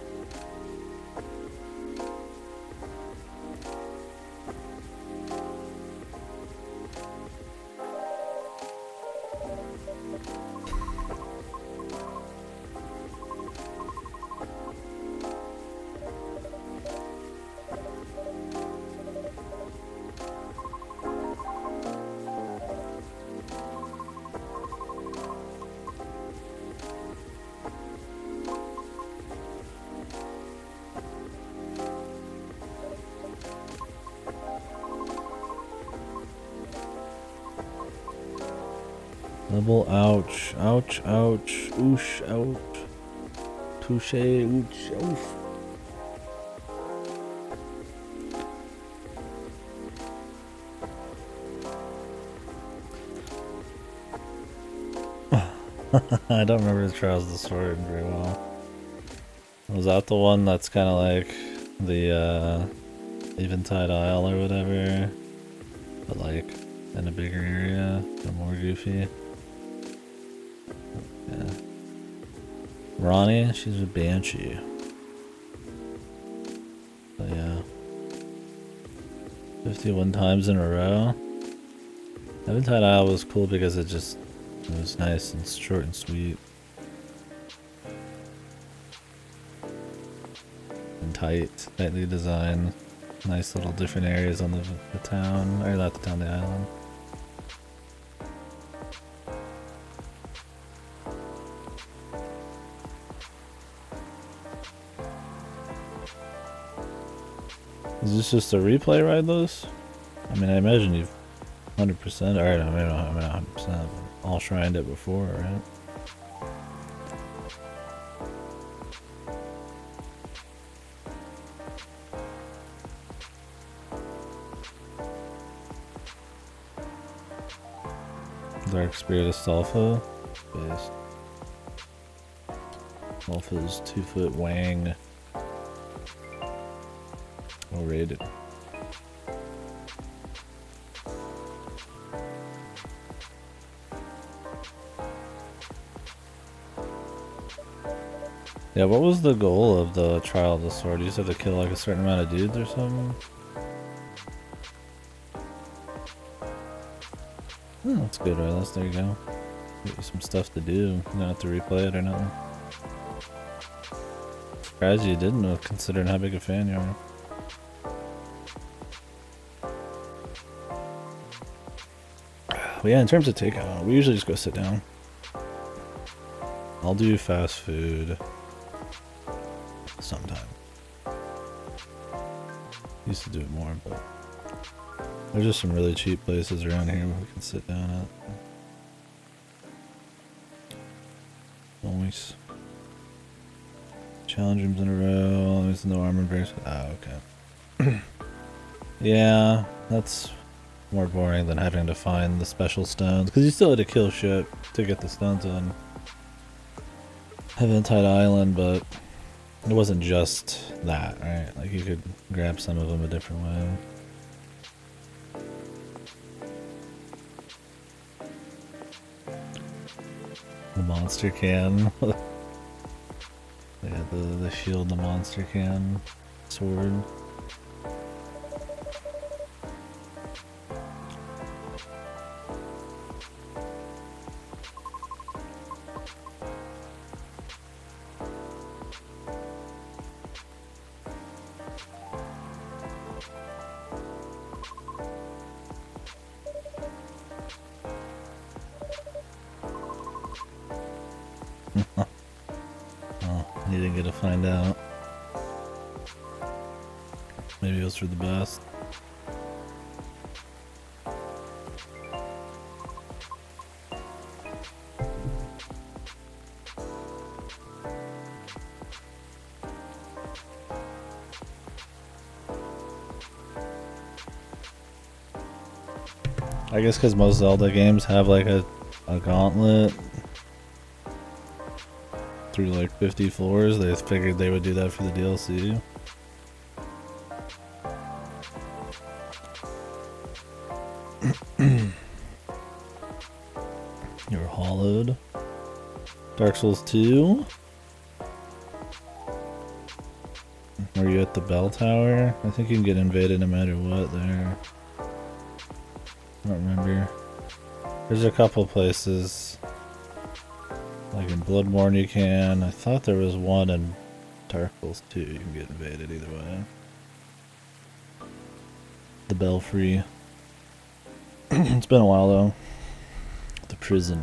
Double ouch, ouch, ouch, oosh, ouch, touche, ooch, oof. I don't remember the Trials of the Sword very well. Was that the one that's kind of like the Eventide Isle or whatever, but like in a bigger area, or more goofy? Yeah. Ronnie, she's a banshee. But yeah. 51 times in a row. Eventide Isle was cool because it was nice and short and sweet. And tightly designed. Nice little different areas on the town, or not the town, the island. Is this just a replay ride list? I mean, I imagine you've 100%, or I mean not 100%, but all shrined it before, right? Dark Spirit of Salfa. Based. Salfa's 2-foot wang. Well rated. Yeah, what was the goal of the Trial of the Sword? You just have to kill like a certain amount of dudes or something? Oh, that's good, right? There you go. Get you some stuff to do. You don't have to replay it or nothing. Surprised you didn't, considering how big a fan you are. But yeah, in terms of takeout, we usually just go sit down. I'll do fast food sometime. Used to do it more, but there's just some really cheap places around here where we can sit down at. Always. Challenge rooms in a row. There's no armor bears. Oh, okay. Yeah, that's more boring than having to find the special stones. Because you still had to kill shit to get the stones on Eventide Island, but it wasn't just that, right? Like you could grab some of them a different way. The monster can. They had the shield, the monster can, sword. You didn't get to find out. Maybe it was for the best. I guess because most Zelda games have like a gauntlet through like 50 floors, they figured they would do that for the DLC. You were hollowed. Dark Souls 2? Were you at the bell tower? I think you can get invaded no matter what there. I don't remember. There's a couple places. Like in Bloodborne you can. I thought there was one in Dark Souls 2 you can get invaded either way. The Belfry. It's been a while though. The prison.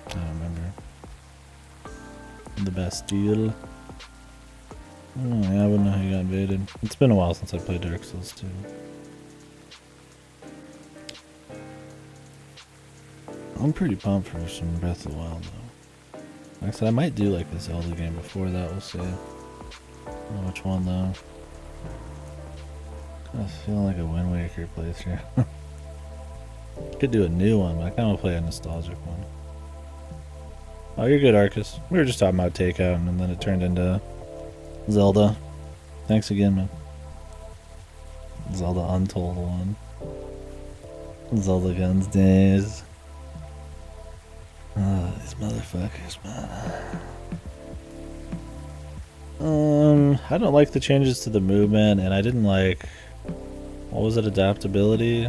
I don't remember. The Bastille. Oh, yeah, I wouldn't know how you got invaded. It's been a while since I played Dark Souls 2. I'm pretty pumped for some Breath of the Wild though. Like I said, I might do like a Zelda game before that, we'll see. I don't know which one though. Kinda feeling like a Wind Waker playthrough. Could do a new one, but I kinda wanna play a nostalgic one. Oh, you're good, Arcus. We were just talking about takeout and then it turned into Zelda. Thanks again, man. Zelda Untold one. Zelda Guns days. Oh, these motherfuckers, man. I don't like the changes to the movement, and I didn't like... What was it? Adaptability?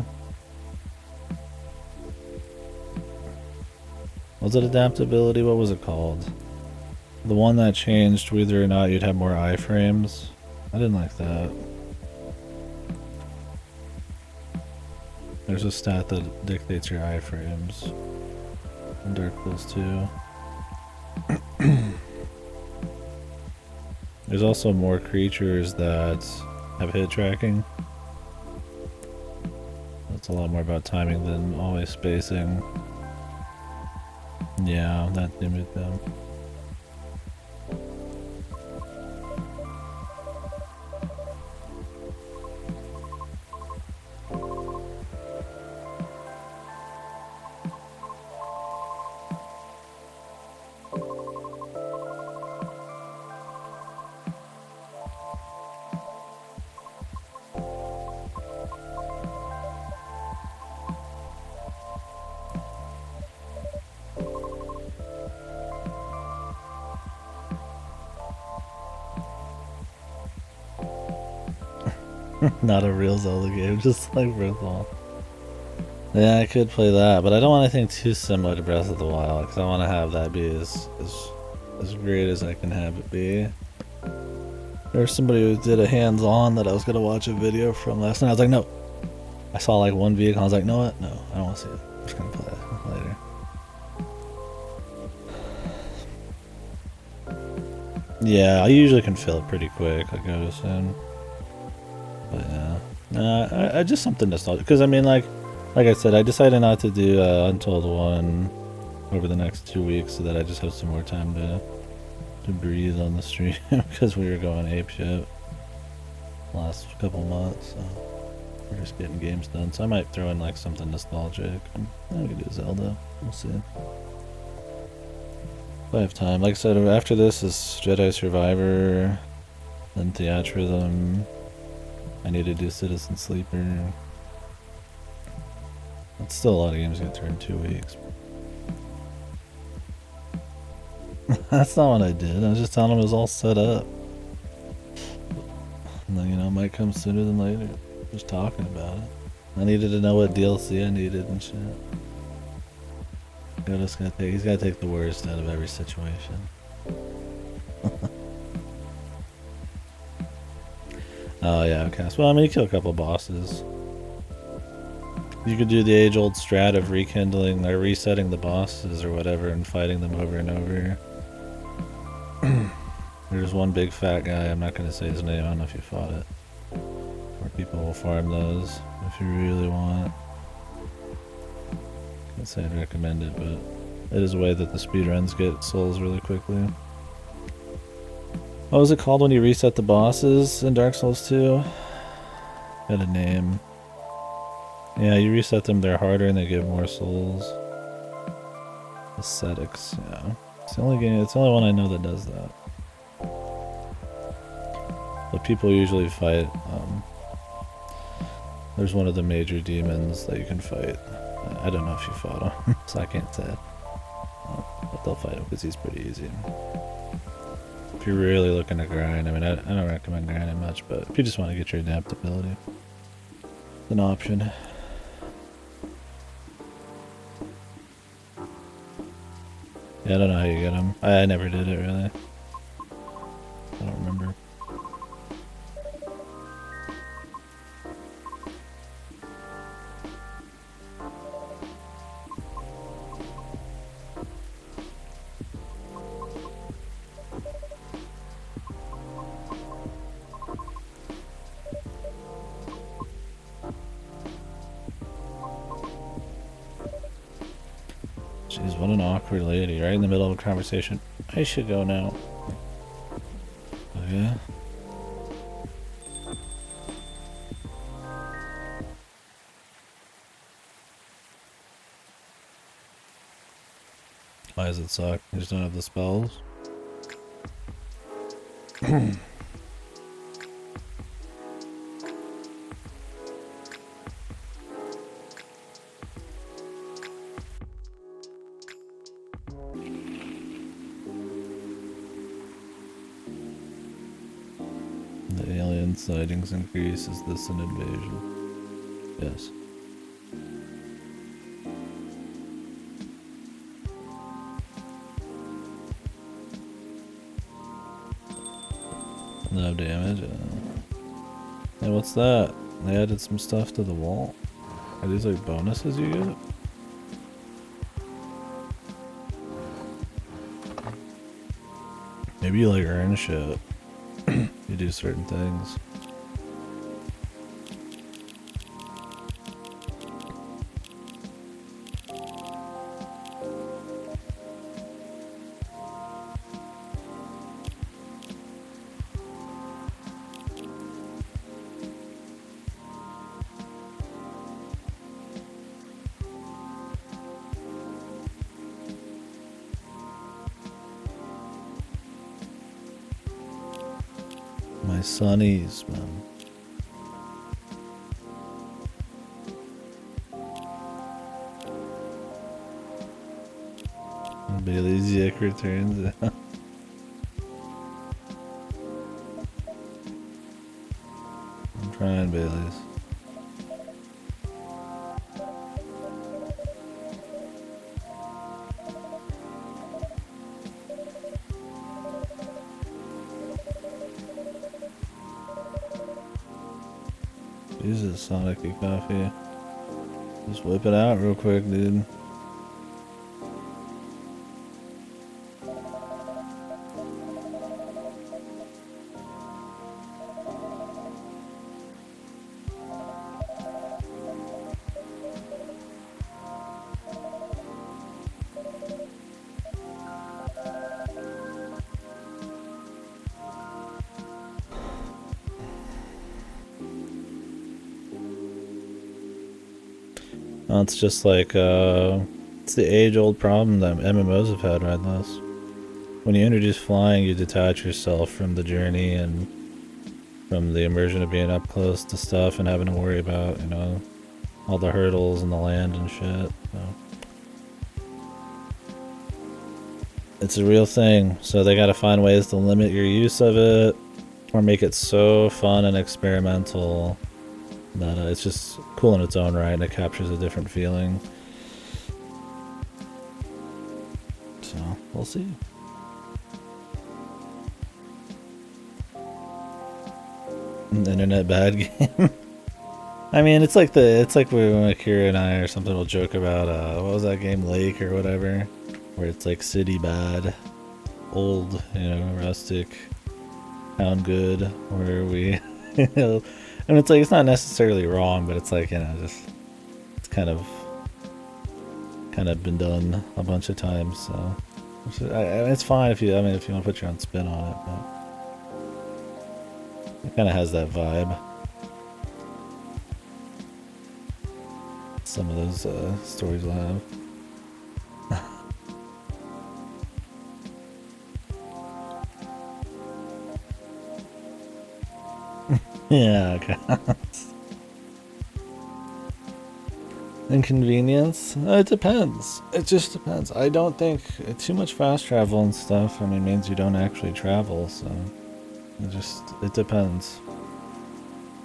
Was it adaptability? What was it called? The one that changed whether or not you'd have more iframes. I didn't like that. There's a stat that dictates your iframes in Dark Souls 2. There's also more creatures that have hit tracking. That's a lot more about timing than always spacing. Yeah, that limited them. Not a real Zelda game, just like Breath of the Wild. Yeah, I could play that, but I don't want anything too similar to Breath of the Wild, because I want to have that be as great as I can have it be. There's somebody who did a hands-on that I was going to watch a video from last night. I was like, no. I saw like one vehicle. I was like, no, what? No, I don't want to see it. I'm just gonna play it later. Yeah, I usually can fill it pretty quick. Like I was saying. But yeah, nah, I just something nostalgic. Because I mean, like I said, I decided not to do Untold 1 over the next 2 weeks, so that I just have some more time to breathe on the stream because we were going apeshit last couple months. So we're just getting games done. So I might throw in like something nostalgic. And we could do Zelda. We'll see. If I have time. Like I said, after this is Jedi Survivor, then Theatrhythm. I need to do Citizen Sleeper. That's still a lot of games to get through in 2 weeks. That's not what I did. I was just telling him it was all set up. And then, you know, it might come sooner than later. Just talking about it. I needed to know what DLC I needed and shit. He's gotta take the worst out of every situation. Oh yeah, okay. Well, I mean, you kill a couple bosses. You could do the age-old strat of rekindling or resetting the bosses or whatever and fighting them over and over. There's one big fat guy, I'm not gonna say his name, I don't know if you fought it. Where people will farm those if you really want. Can't say I'd recommend it, but it is a way that the speedruns get souls really quickly. What was it called when you reset the bosses in Dark Souls 2? Got a name. Yeah, you reset them, they're harder and they give more souls. Ascetics, yeah. It's the only one I know that does that. But people usually fight, there's one of the major demons that you can fight. I don't know if you fought him, so I can't say it. But they'll fight him because he's pretty easy. If you're really looking to grind, I mean, I don't recommend grinding much, but if you just want to get your adaptability, it's an option. Yeah, I don't know how you get them. I never did it, really. I don't remember. Jeez, what an awkward lady, right in the middle of a conversation. I should go now. Oh yeah? Why does it suck? You just don't have the spells? The alien sightings increase. Is this an invasion? Yes. No damage. Hey, what's that? They added some stuff to the wall. Are these like bonuses you get? Maybe you like earn shit. You do certain things. My sunnies, man. Bailey's Yak returns. I'm trying, Bailey's. Jesus, Sonic-y coffee. Just whip it out real quick, dude. Well, it's just like, it's the age-old problem that MMOs have had, right, Les? When you introduce flying, you detach yourself from the journey and from the immersion of being up close to stuff and having to worry about, you know, all the hurdles and the land and shit. So. It's a real thing, so they gotta find ways to limit your use of it or make it so fun and experimental that it's just cool in its own right and it captures a different feeling. So, we'll see. An internet bad game. I mean, it's like when Akira and I or something will joke about what was that game, Lake or whatever, where it's like city bad, old, you know, rustic, town good, where we, you know, and it's like it's not necessarily wrong, but it's like, you know, just it's kind of been done a bunch of times, so it's fine if you, I mean, if you want to put your own spin on it, but it kind of has that vibe. Some of those stories will have. Yeah, okay. Inconvenience? It depends. It just depends. I don't think too much fast travel and stuff, I mean, means you don't actually travel, so it depends.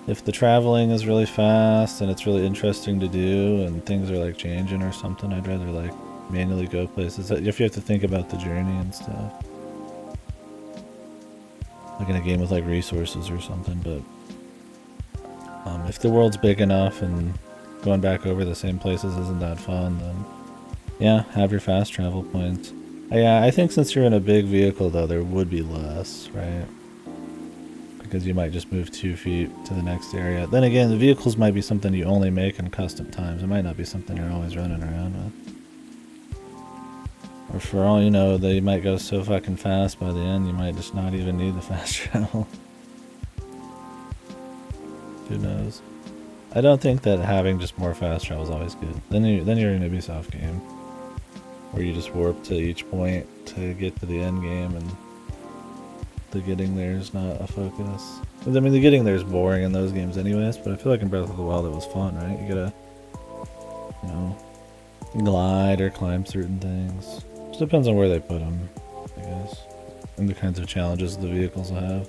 If the traveling is really fast and it's really interesting to do and things are like changing or something, I'd rather like manually go places. If you have to think about the journey and stuff. Like in a game with like resources or something, but if the world's big enough and going back over the same places isn't that fun, then yeah, have your fast travel points. Yeah, I think since you're in a big vehicle though, there would be less, right? Because you might just move 2 feet to the next area. Then again, the vehicles might be something you only make in custom times. It might not be something you're always running around with. Or for all you know, they might go so fucking fast by the end, you might just not even need the fast travel. Who knows? I don't think that having just more fast travel is always good. Then you're in an Ubisoft game where you just warp to each point to get to the end game, and the getting there is not a focus. I mean, the getting there is boring in those games anyways, but I feel like in Breath of the Wild it was fun, right? You gotta, you know, glide or climb certain things. Just depends on where they put them, I guess, and the kinds of challenges the vehicles will have.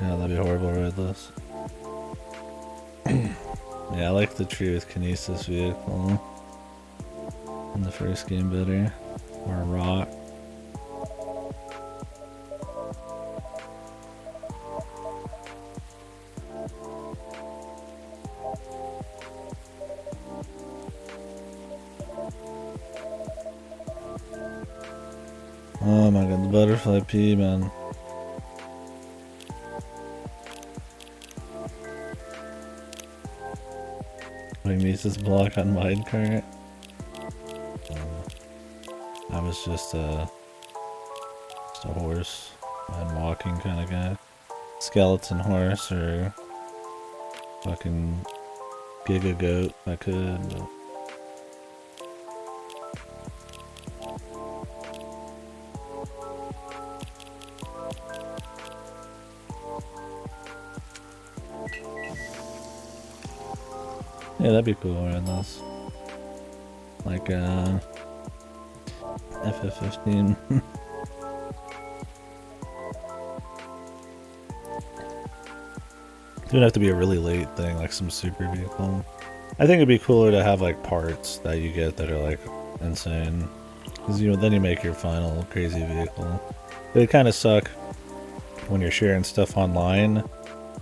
God, that'd be horrible, Redless. Yeah, I like the tree with Kinesis vehicle in the first game better. Or a rock. Oh my god, the butterfly pea, man. He meets this block on minecart. I was just a horse and walking kind of guy. Skeleton horse or fucking giga goat if I could. But Yeah, that'd be cool around this. Like, FF15. It would have to be a really late thing, like some super vehicle. I think it'd be cooler to have like parts that you get that are like insane. Because then you make your final crazy vehicle. It would kind of suck when you're sharing stuff online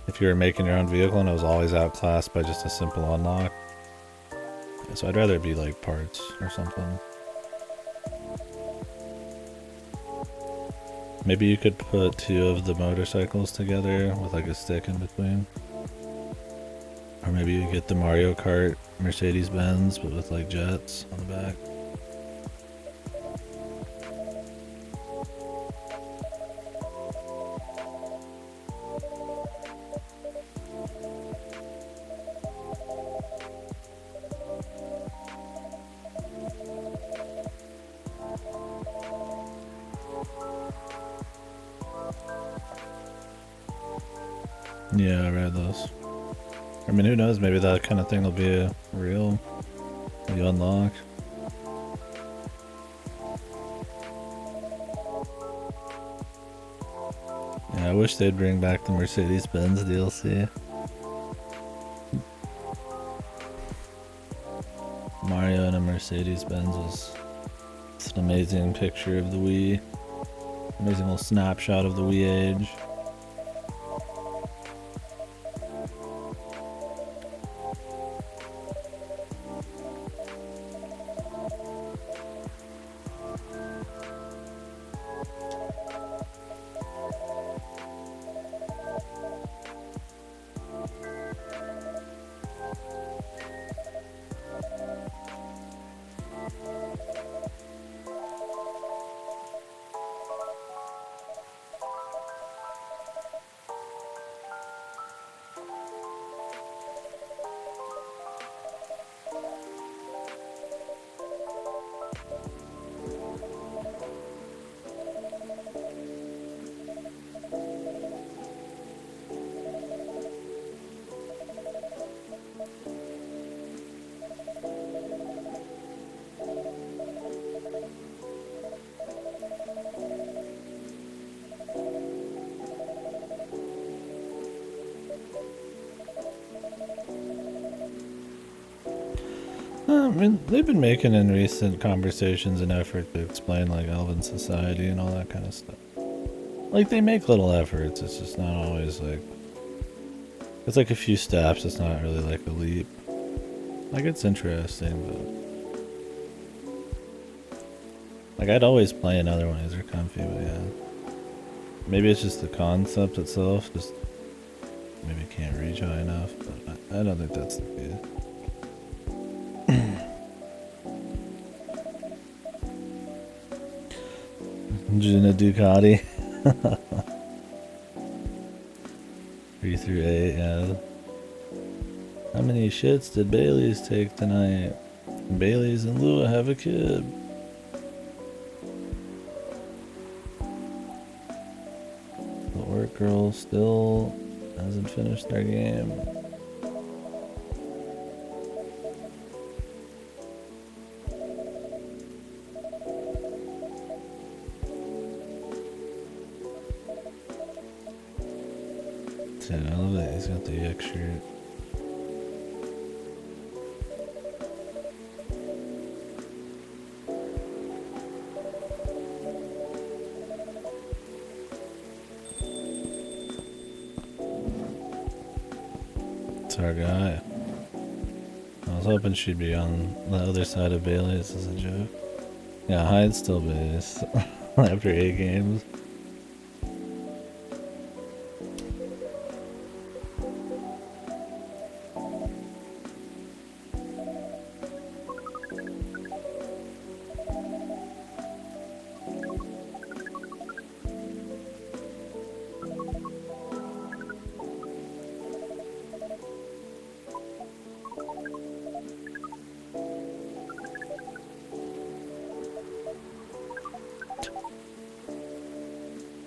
if you were making your own vehicle and it was always outclassed by just a simple unlock. So I'd rather it be like parts or something. Maybe you could put 2 of the motorcycles together with like a stick in between. Or maybe you get the Mario Kart Mercedes-Benz but with like jets on the back. Yeah, I read those. I mean, who knows? Maybe that kind of thing will be real. You unlock. Yeah, I wish they'd bring back the Mercedes-Benz DLC. Mario and a Mercedes-Benz was an amazing picture of the Wii. Amazing little snapshot of the Wii age. I mean, they've been making in recent conversations an effort to explain like elven society and all that kind of stuff. Like they make little efforts, it's just not always like... It's like a few steps, it's not really like a leap. Like it's interesting, but... Like I'd always play another one, these are comfy, but yeah. Maybe it's just the concept itself, just... Maybe can't reach high enough, but I don't think that's the case. Gina Ducati. 3 through 8, yeah. How many shits did Bailey's take tonight? Bailey's and Lua have a kid. The work girl still hasn't finished their game. Dude, I love that he's got the X shirt. It's our guy. I was hoping she'd be on the other side of Bailey's as a joke. Yeah, Hyde's still base after 8 games.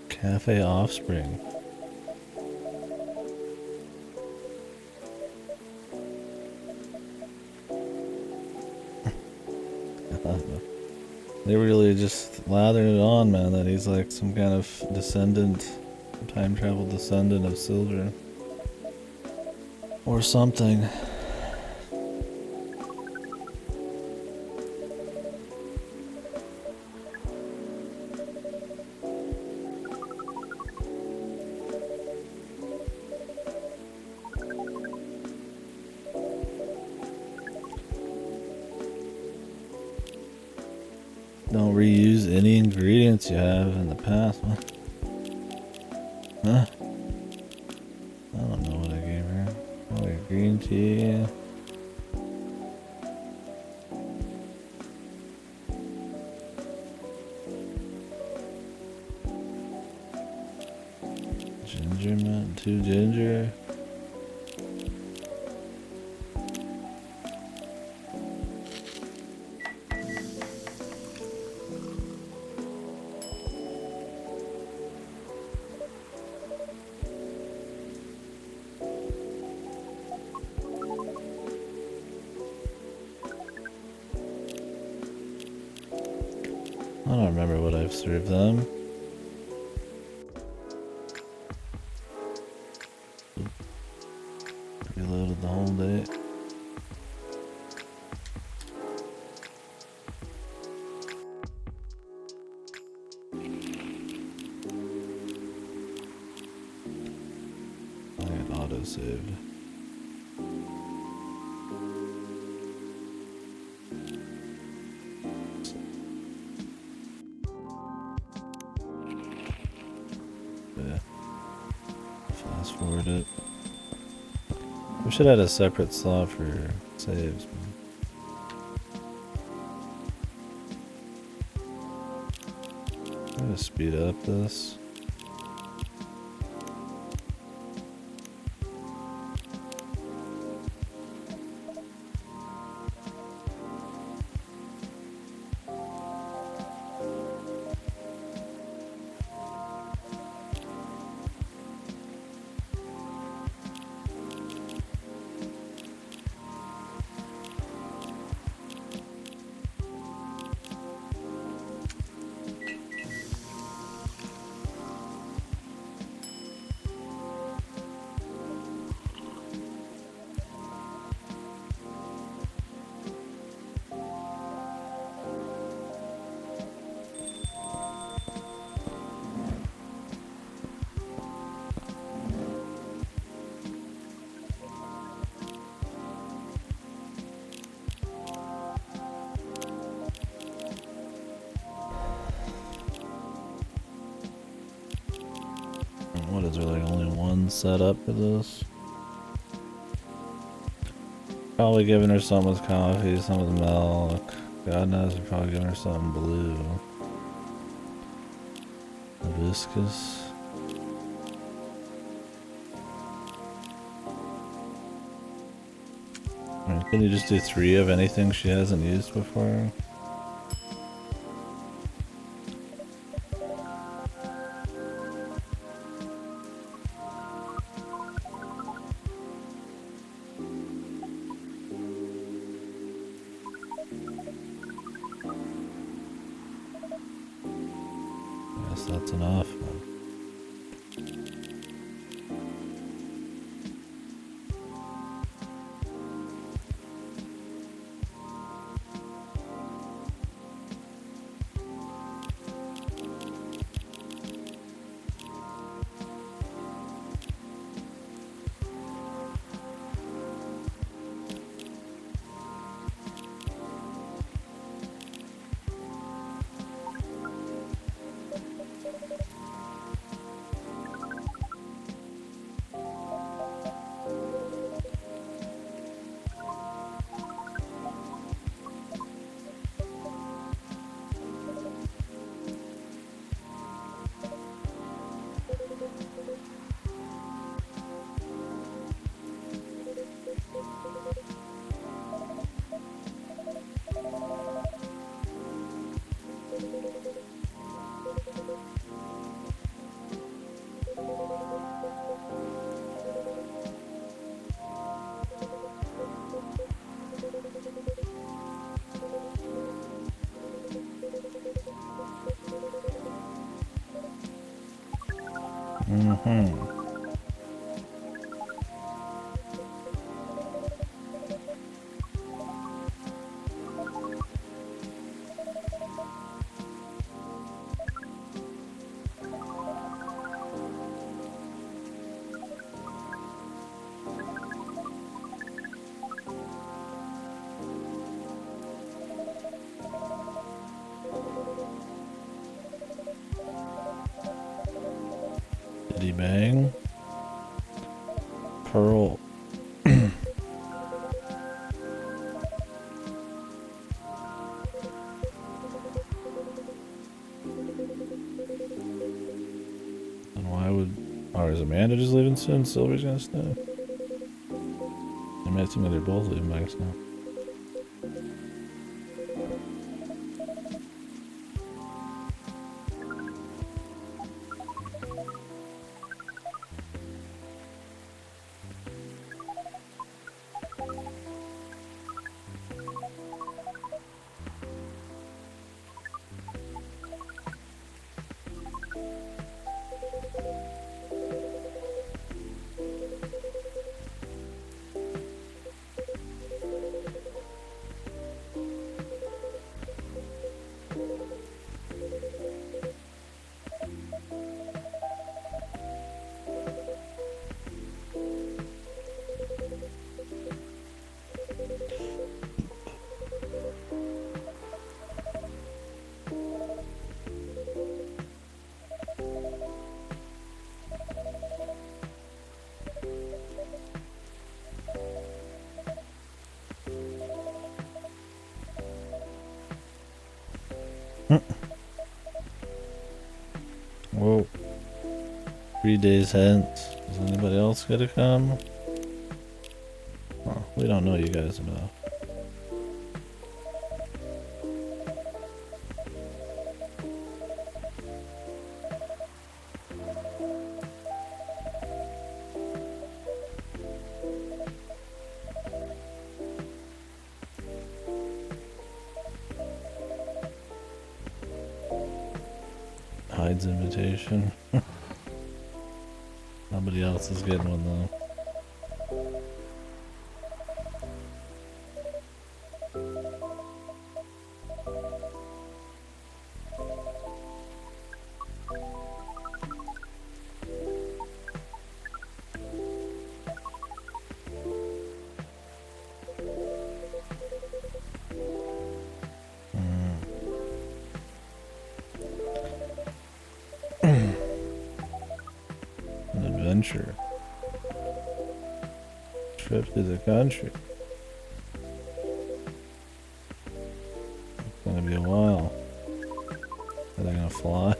Cafe Offspring. They really just lathered it on, man, that he's like some kind of descendant, time travel descendant of Sildren. Or something. Don't reuse any ingredients you have in the past. Huh? I don't know what I gave her. Oh, green tea. Ginger, man. 2 ginger. I don't remember what I've served them. Reloaded the whole day. I got auto-saved. Yeah. Fast forward it. We should have had a separate slot for saves, man. I'm gonna speed up this. What is there, like only one setup for this? Probably giving her some with coffee, some with milk. God knows we're probably giving her something blue. Hibiscus. Can you just do 3 of anything she hasn't used before? Guess that's enough, man. Mm-hmm. Did he bang? Pearl. And why would... Oh, is Amanda just leaving soon? Sylvie's gonna stay? I might think they're both leaving back now. Whoa. 3 days hence. Is anybody else gonna come? Oh, we don't know you guys enough. Hyde's invitation. Nobody else is getting one though. An adventure. Trip to the country. It's gonna be a while. Are they gonna fly?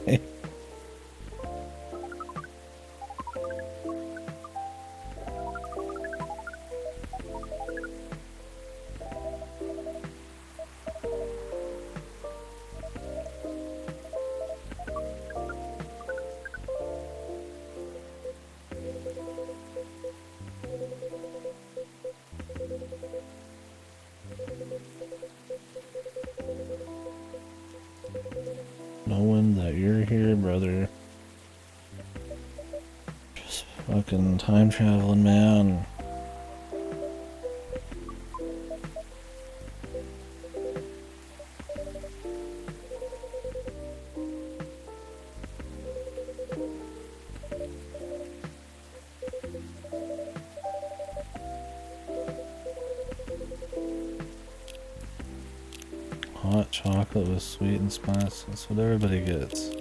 Knowing that you're here, brother. Just fucking time traveling, man. Hot chocolate with sweet and spicy. That's what everybody gets.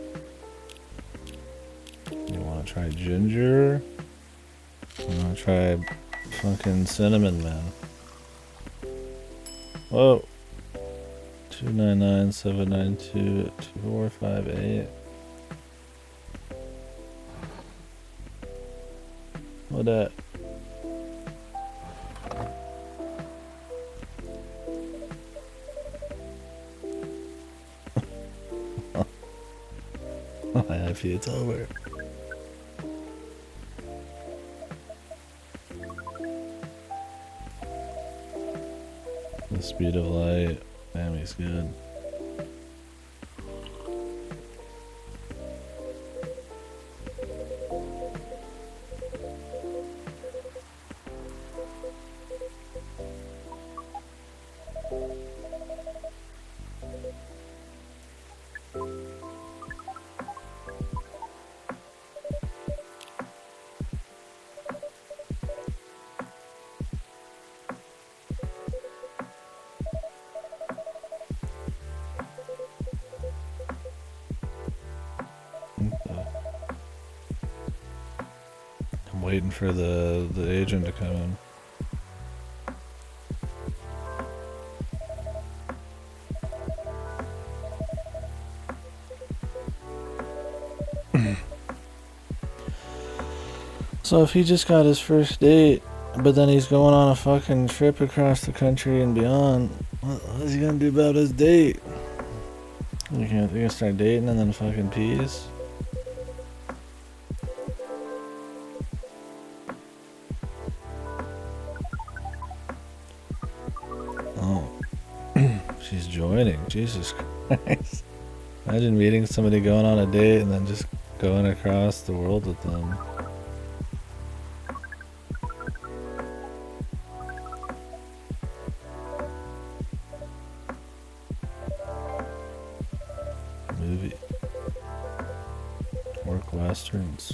You want to try ginger? You want to try fucking cinnamon, man? Whoa. 299-792-2458. What that? My IP, it's over. The speed of light. Damn, he's good. I'm waiting for the agent to come in. So if he just got his first date, but then he's going on a fucking trip across the country and beyond, what is he gonna do about his date? You gonna start dating and then fucking peace? Oh, she's joining. Jesus Christ. Imagine meeting somebody, going on a date, and then just going across the world with them. Movie. Work westerns.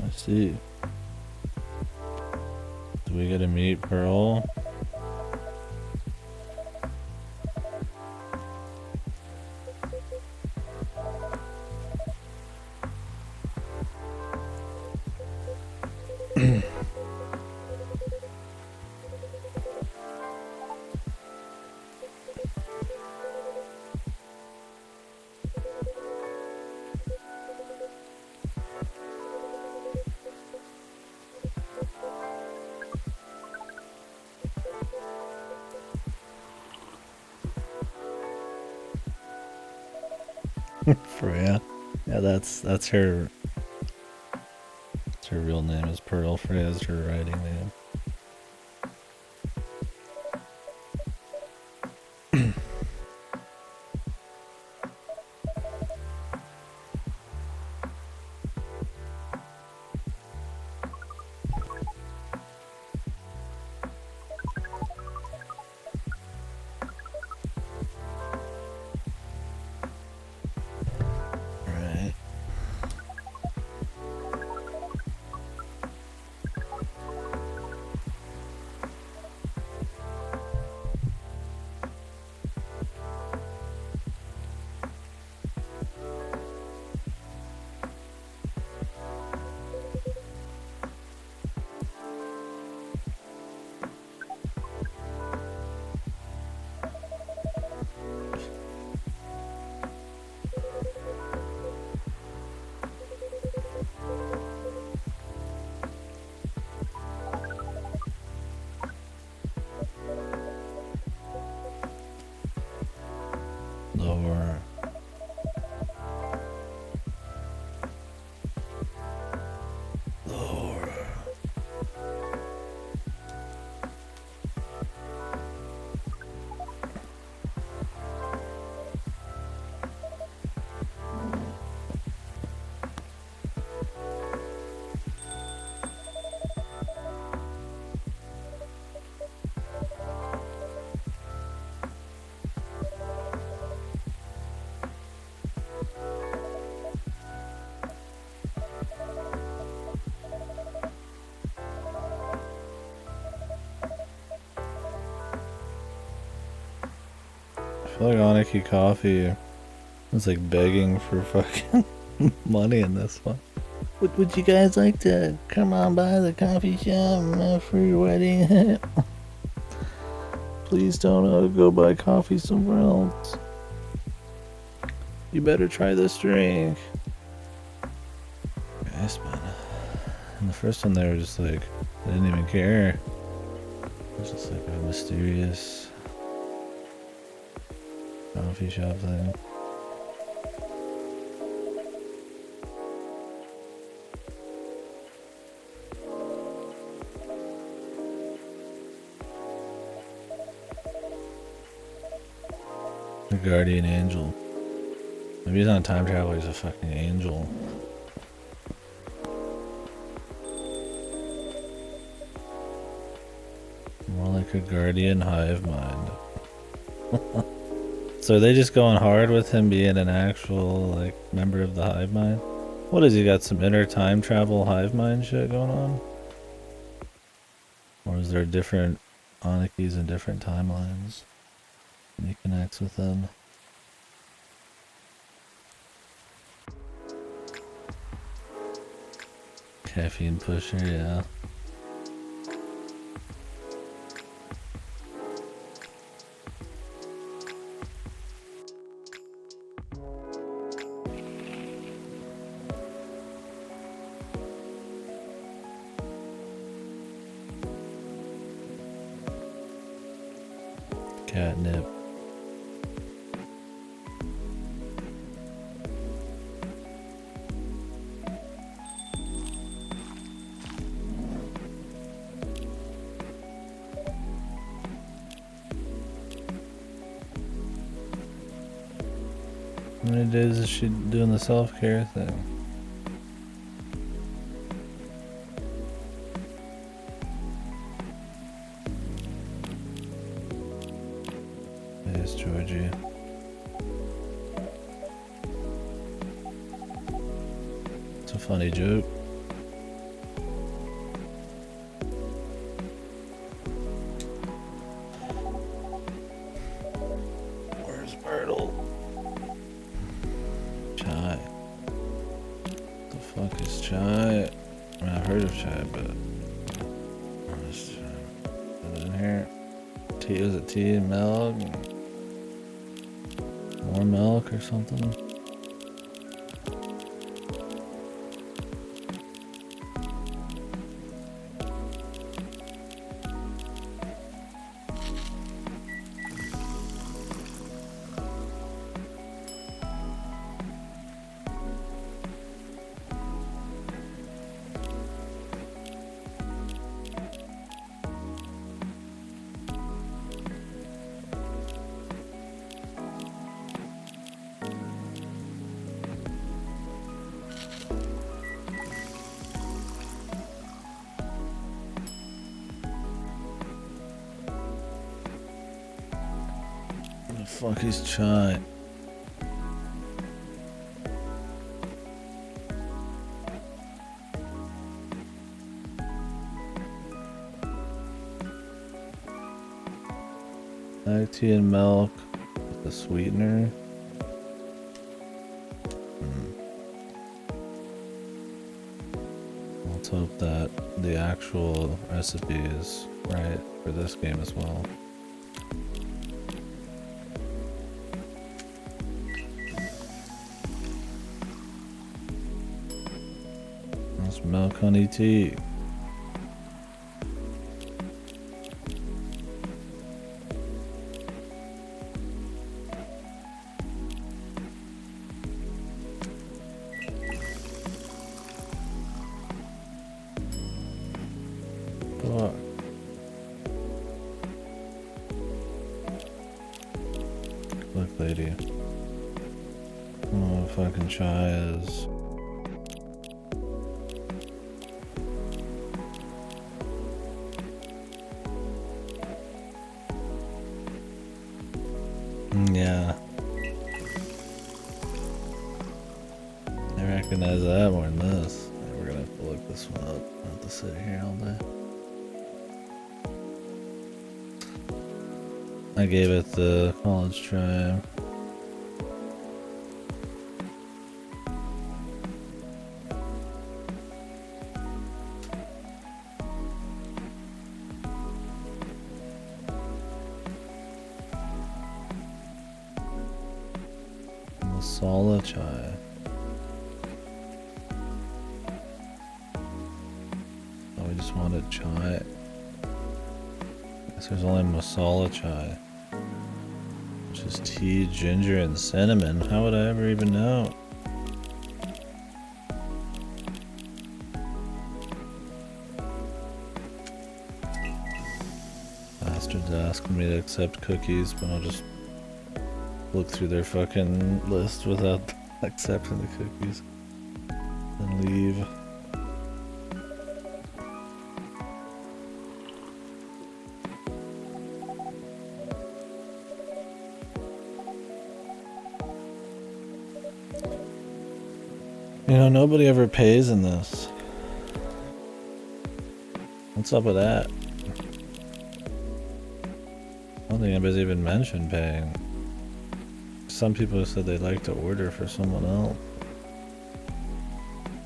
I see. Do we get to meet Pearl? Freya. Yeah, that's her. That's her real name is Pearl. Freya is her writing name. Right. Lower. Lower. I feel like Aniki Coffee is like begging for fucking money in this one. Would you guys like to come on by the coffee shop for your wedding? Please don't go buy coffee somewhere else. You better try this drink. Yes, man. In the first one, they were just like, they didn't even care. It was just like a mysterious coffee shop thing. The guardian angel. Maybe he's not a time traveler, he's a fucking angel. More like a guardian hive mind. So are they just going hard with him being an actual, like, member of the hive mind? What is he got, some inner time travel hive mind shit going on? Or is there different Anakis in different timelines? And he connects with them. Caffeine pusher, yeah. Catnip. How many days is she doing the self-care thing? Yes, Georgie. It's a funny joke. Where's Myrtle? Chai. What the fuck is chai? I mean, I've heard of chai, but where's chai? Is it in here? Tea? Is it tea and milk? More milk or something? The fuck is chai? Black tea and milk with a sweetener. Let's hope that the actual recipe is right for this game as well. That's milk honey tea. Fuck. Look, lady. I don't know what fucking chai is. Yeah. I recognize that more than this. We're gonna have to look this one up. I have to sit here all day. I gave it the college try. Masala chai. Oh, we just wanted chai. Guess there's only masala chai, which is tea, ginger, and cinnamon. How would I ever even know? Bastard's asking me to accept cookies, but I'll just look through their fucking list without accepting the cookies and leave. You know, nobody ever pays in this. What's up with that? I don't think anybody's even mentioned paying. Some people said they'd like to order for someone else.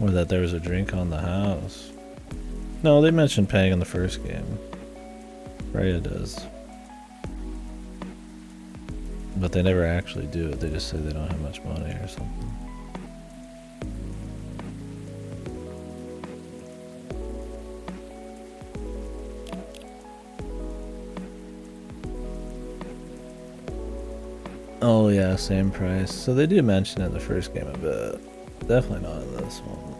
Or that there was a drink on the house. No, they mentioned paying in the first game. Rhea does. But they never actually do it, they just say they don't have much money or something. Oh yeah, same price. So they do mention it in the first game a bit. Definitely not in this one.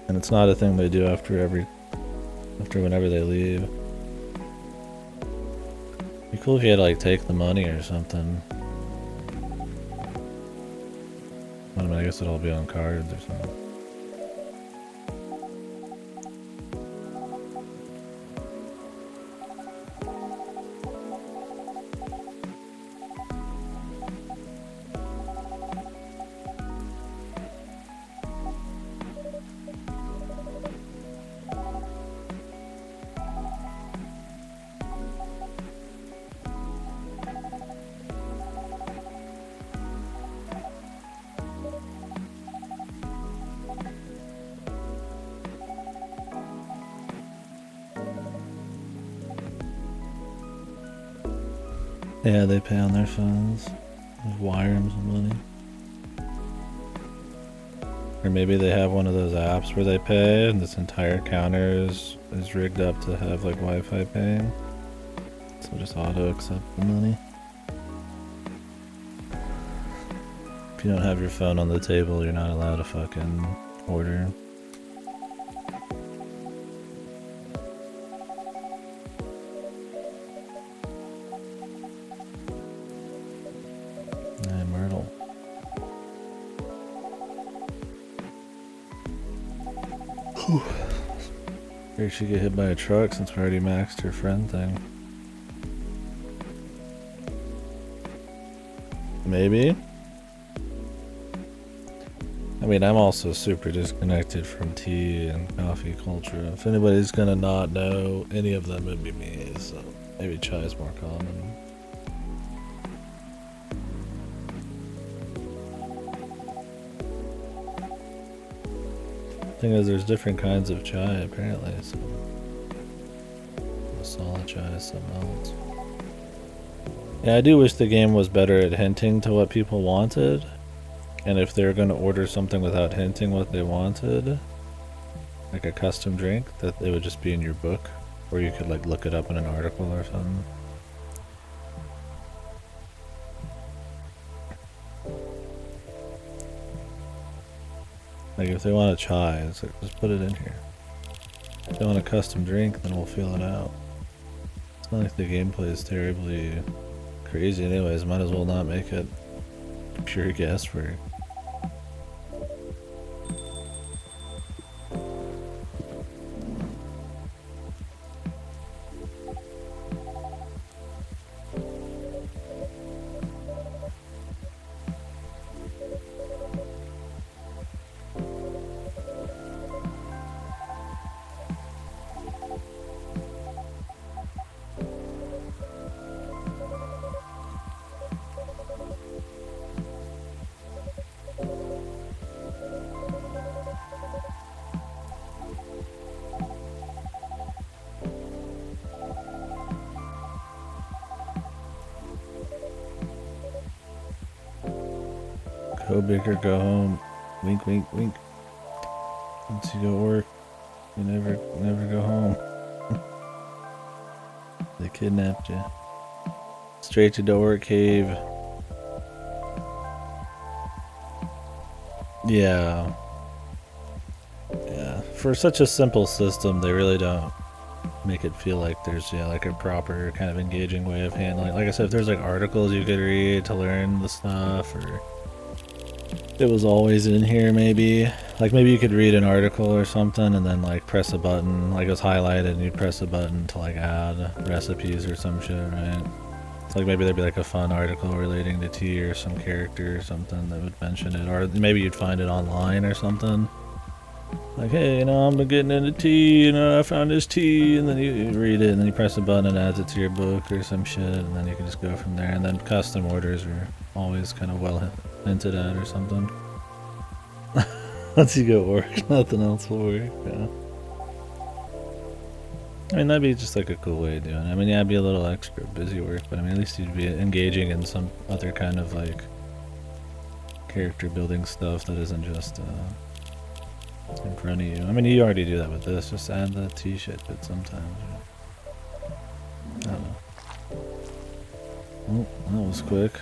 And it's not a thing they do after whenever they leave. Be cool if you had to like take the money or something. I mean, I guess it'll all be on cards or something. Yeah, they pay on their phones. Just wire them some money. Or maybe they have one of those apps where they pay and this entire counter is rigged up to have like Wi-Fi paying. So just auto accept the money. If you don't have your phone on the table, you're not allowed to fucking order. Myrtle. Maybe she get hit by a truck since we already maxed her friend thing. Maybe. I mean, I'm also super disconnected from tea and coffee culture. If anybody's gonna not know any of them, it'd be me. So maybe chai's more common. Thing is, there's different kinds of chai apparently. So masala chai is something else. Yeah, I do wish the game was better at hinting to what people wanted. And if they're going to order something without hinting what they wanted, like a custom drink, that it would just be in your book, or you could like look it up in an article or something. Like if they want a chai, it's like just put it in here. If they want a custom drink, then we'll feel it out. It's not like the gameplay is terribly crazy anyways, might as well not make it pure guesswork. Go big or go home. Wink, wink, wink. Once you go work, you never go home. They kidnapped you. Straight to Door Cave. Yeah. Yeah. For such a simple system, they really don't make it feel like there's like a proper kind of engaging way of handling. Like I said, if there's like articles you could read to learn the stuff, or it was always in here maybe. Like maybe you could read an article or something and then like press a button, like it was highlighted and you'd press a button to like add recipes or some shit, right? So like maybe there'd be like a fun article relating to tea or some character or something that would mention it, or maybe you'd find it online or something. Like, hey, I'm getting into tea, I found this tea, and then you read it, and then you press a button and it adds it to your book or some shit, and then you can just go from there. And then custom orders are always kind of well hinted at or something. Once you go work, nothing else will work. Yeah. I mean, that'd be just like a cool way of doing it. I mean, yeah, it'd be a little extra busy work, but I mean, at least you'd be engaging in some other kind of like character building stuff that isn't just in front of you. I mean, you already do that with this. Just add the tea shit bit sometimes. I don't know. Oh, that was quick.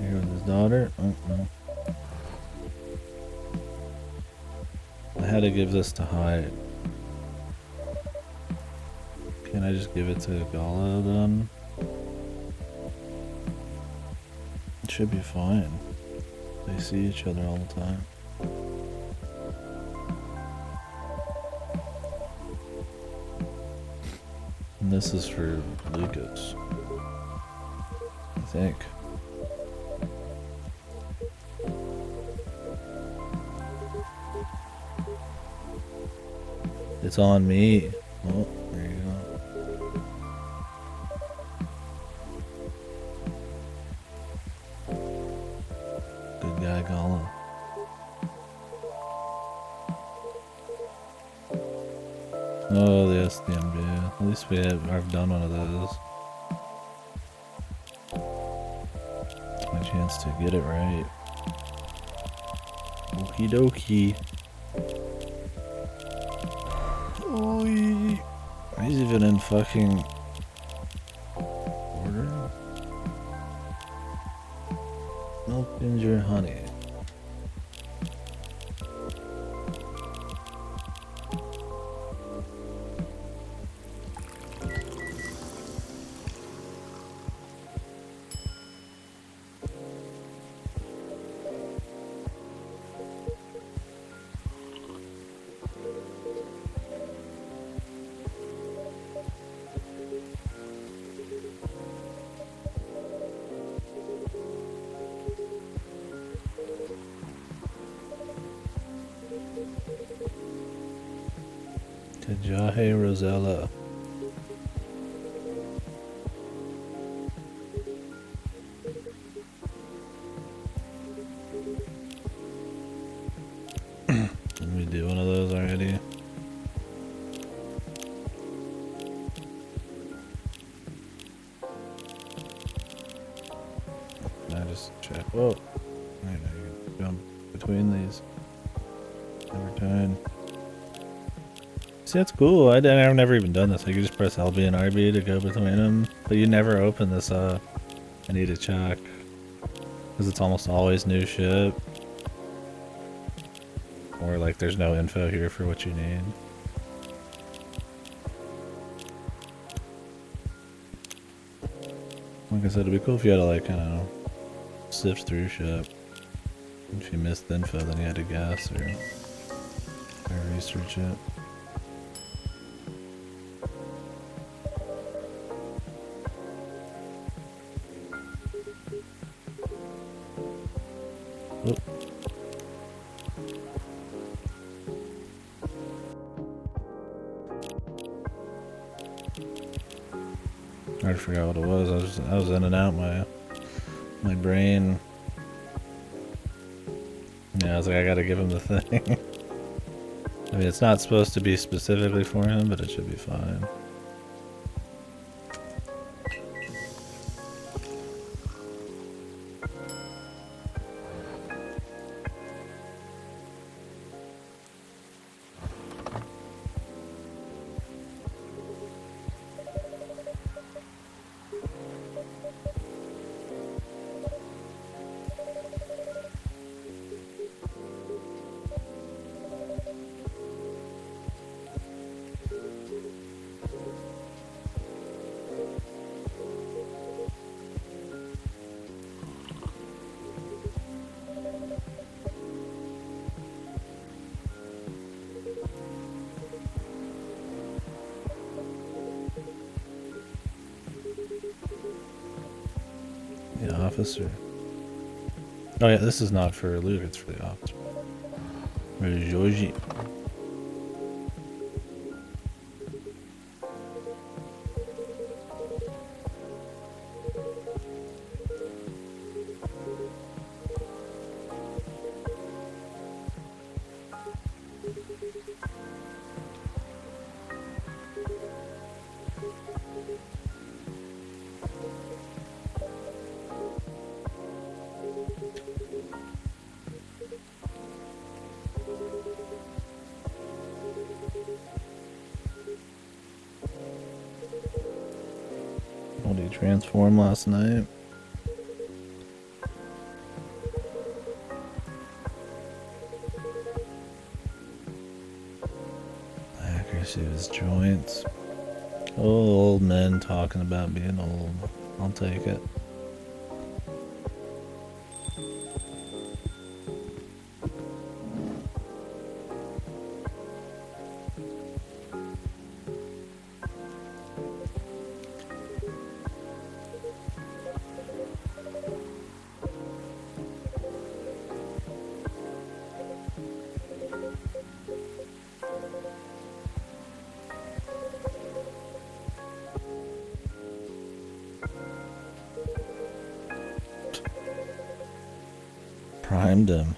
Here with his daughter. Oh, no. I had to give this to Hyde. Can I just give it to Gala then? It should be fine. They see each other all the time. And this is for Lucas, I think. It's on me. Oh, there you go. Good guy, Gollum. Oh, the SDMB. At least I've done one of those. It's my chance to get it right. Okie dokie. Oh, he's even in fucking order. Milk, ginger, honey. Jahe Rosella. Did we do one of those already? Can I just check? Whoa. I know you can jump between these every time. See, that's cool. I've never even done this. Like, you just press LB and RB to go between them, but you never open this up. I need to check because it's almost always new shit, or like there's no info here for what you need. Like I said, it'd be cool if you had to like kind of sift through shit. If you missed the info, then you had to guess or research it. I forgot what it was. I was in and out my brain. Yeah, I was like, I gotta give him the thing. I mean, it's not supposed to be specifically for him, but it should be fine. office or... Oh yeah, this is not for Luke, it's for the office. Where's Georgie? What did he transform last night? Accuracy of his joints. Oh, old men talking about being old. I'll take it. Primed him.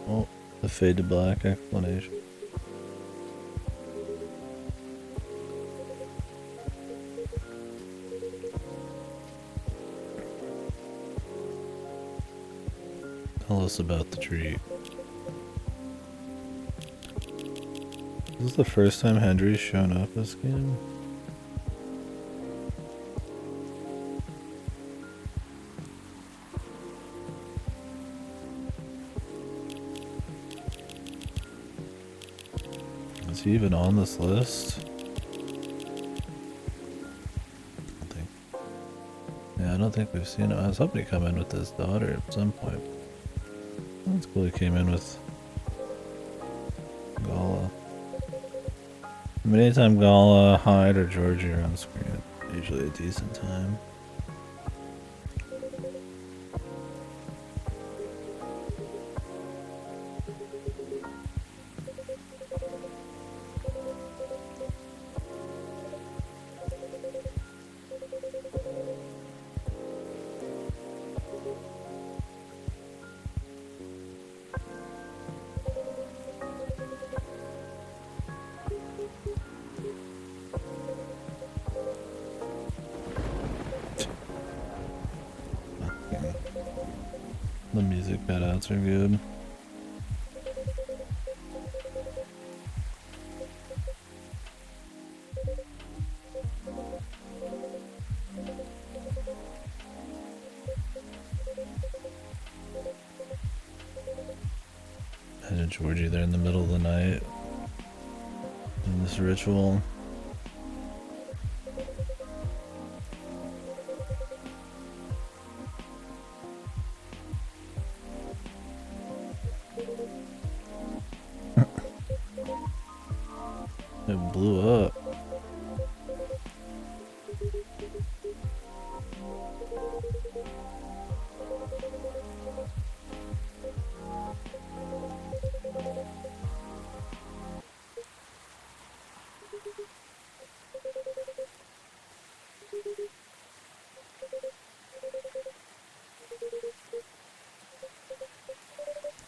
Oh, the fade to black explanation. Tell us about the treat. This is the first time Hendry's shown up this game. Is he even on this list? I don't think we've seen him. I was hoping to come in with his daughter at some point. That's cool he came in with Gala. I mean, anytime Gala, Hyde, or Georgie are on screen, it's usually a decent time. The music cutouts are good. Imagine Georgie there in the middle of the night in this ritual. It blew up.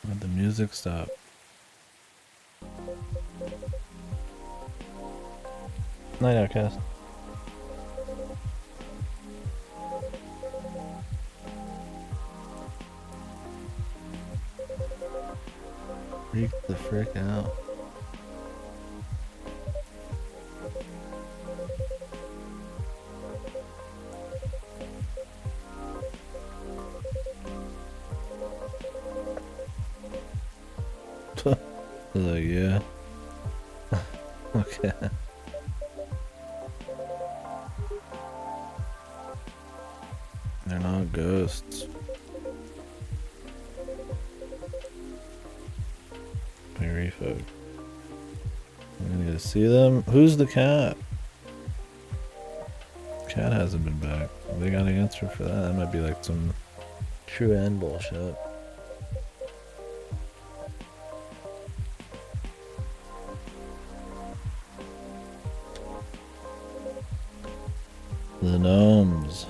Let the music stop. Night Outcast. Freak the frick out. Like, yeah. Okay. They're not ghosts. Very very focused. I'm gonna go see them. Who's the cat? Cat hasn't been back. They got an answer for that. That might be like some true end bullshit. The gnomes.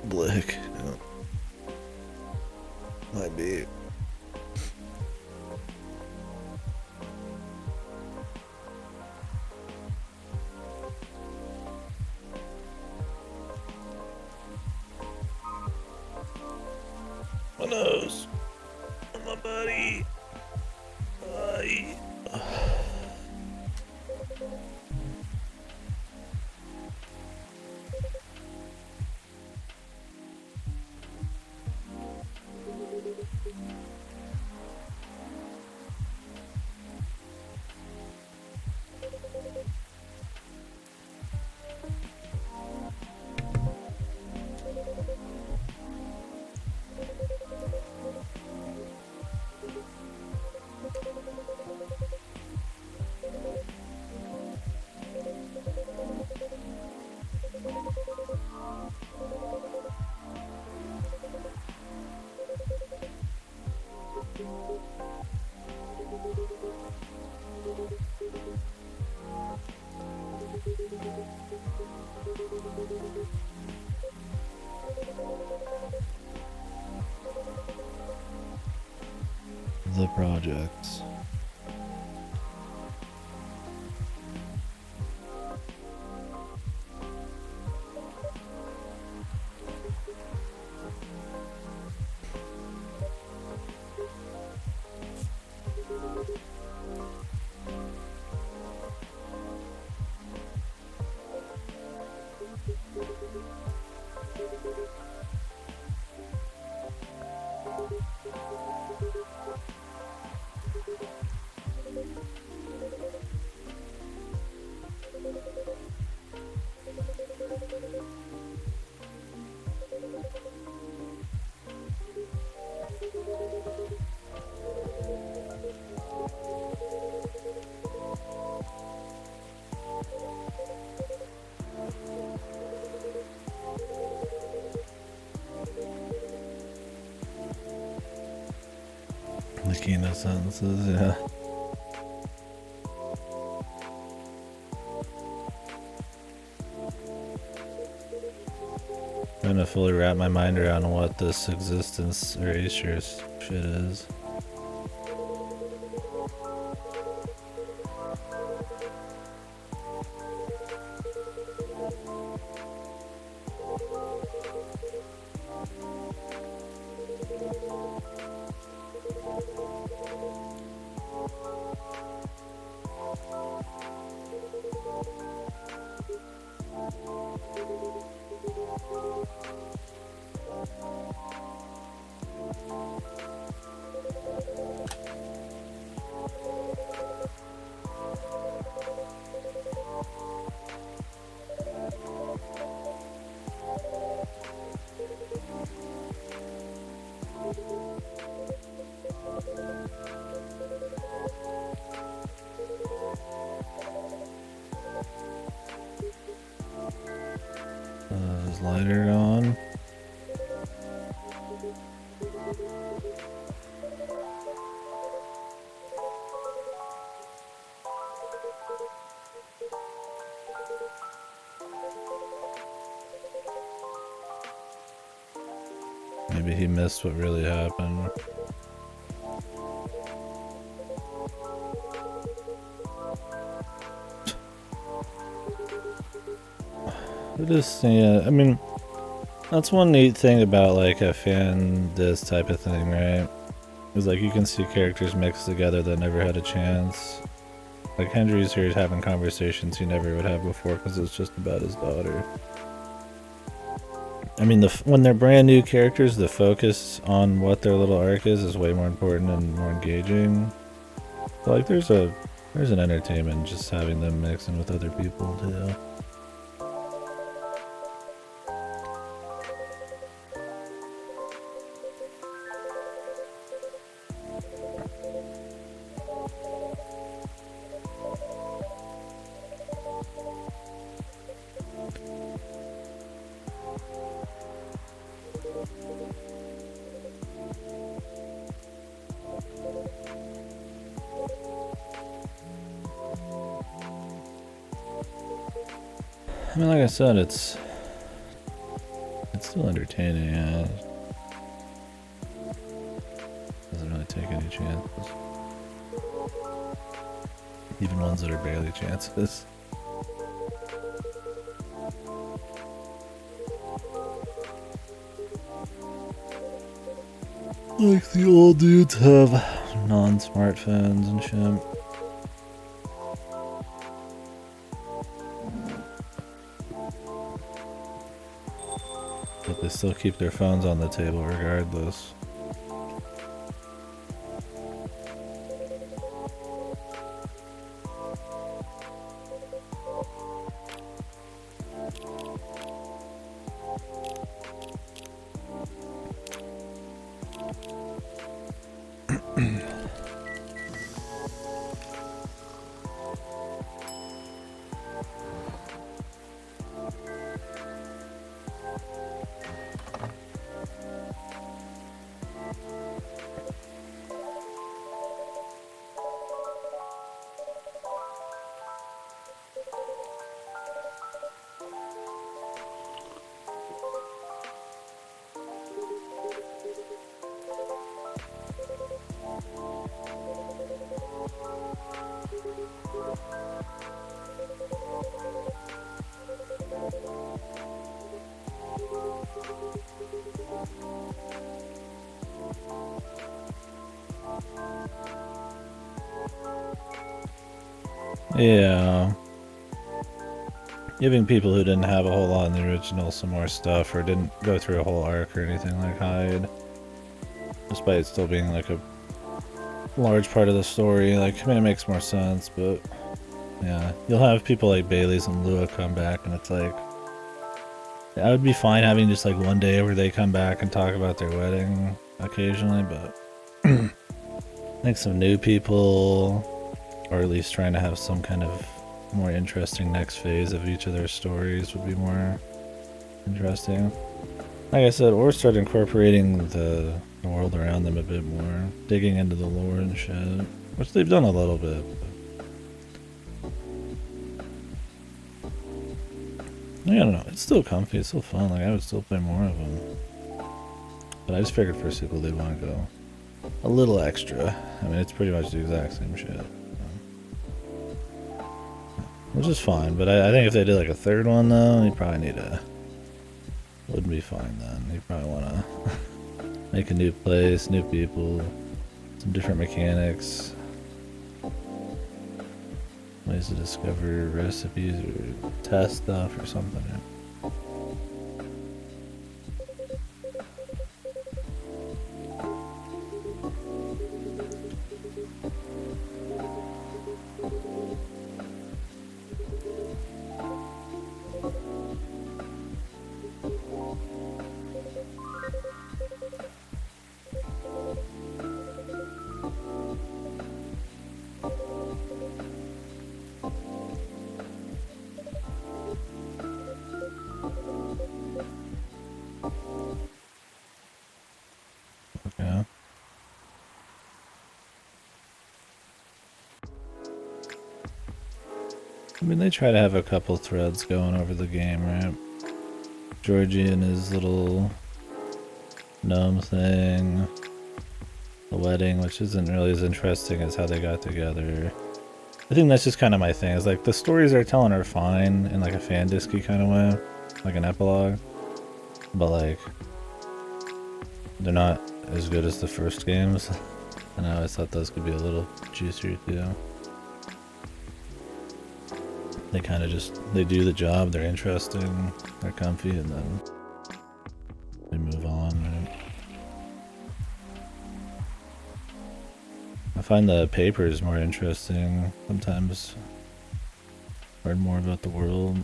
Blick. Yeah. Might be. My nose. My buddy. The projects. The keynote sentences, yeah. Trying to fully wrap my mind around what this existence erasure shit is. His lighter on. Maybe he missed what really happened. Yeah, I mean, that's one neat thing about like a fan this type of thing, right? Is like you can see characters mixed together that never had a chance. Like Henry's here having conversations he never would have before because it's just about his daughter. I mean, when they're brand new characters, the focus on what their little arc is way more important and more engaging. But like there's a There's an entertainment just having them mix in with other people too. I mean, like I said, it's still entertaining. Yeah. Doesn't really take any chances, even ones that are barely chances. Like the old dudes have non-smartphones and shit. But they still keep their phones on the table regardless. Yeah. Giving people who didn't have a whole lot in the original some more stuff, or didn't go through a whole arc or anything like Hyde, despite it still being like a large part of the story. Like, I mean, it makes more sense, but yeah, you'll have people like Bailey's and Lua come back, and it's like, I would be fine having just like one day where they come back and talk about their wedding occasionally, but I think some new people, or at least trying to have some kind of more interesting next phase of each of their stories would be more interesting. Like I said, or start incorporating the world around them a bit more, digging into the lore and shit, which they've done a little bit. I don't know, it's still comfy, it's still fun, like I would still play more of them. But I just figured for a sequel they'd want to go a little extra. I mean, it's pretty much the exact same shit. Which is fine, but I think if they did like a third one though, you probably need a... Wouldn't be fine then. You probably want to make a new place, new people, some different mechanics, ways to discover recipes or test stuff or something. Yeah. I mean, they try to have a couple threads going over the game, right? Georgie and his little gnome thing, the wedding, which isn't really as interesting as how they got together. I think that's just kind of my thing, is like the stories they're telling are fine in like a fan disky kind of way, like an epilogue, but like they're not as good as the first games. And I always thought those could be a little juicier too. They kind of just, they do the job, they're interesting, they're comfy, and then they move on, right? I find the papers more interesting sometimes. Learn more about the world.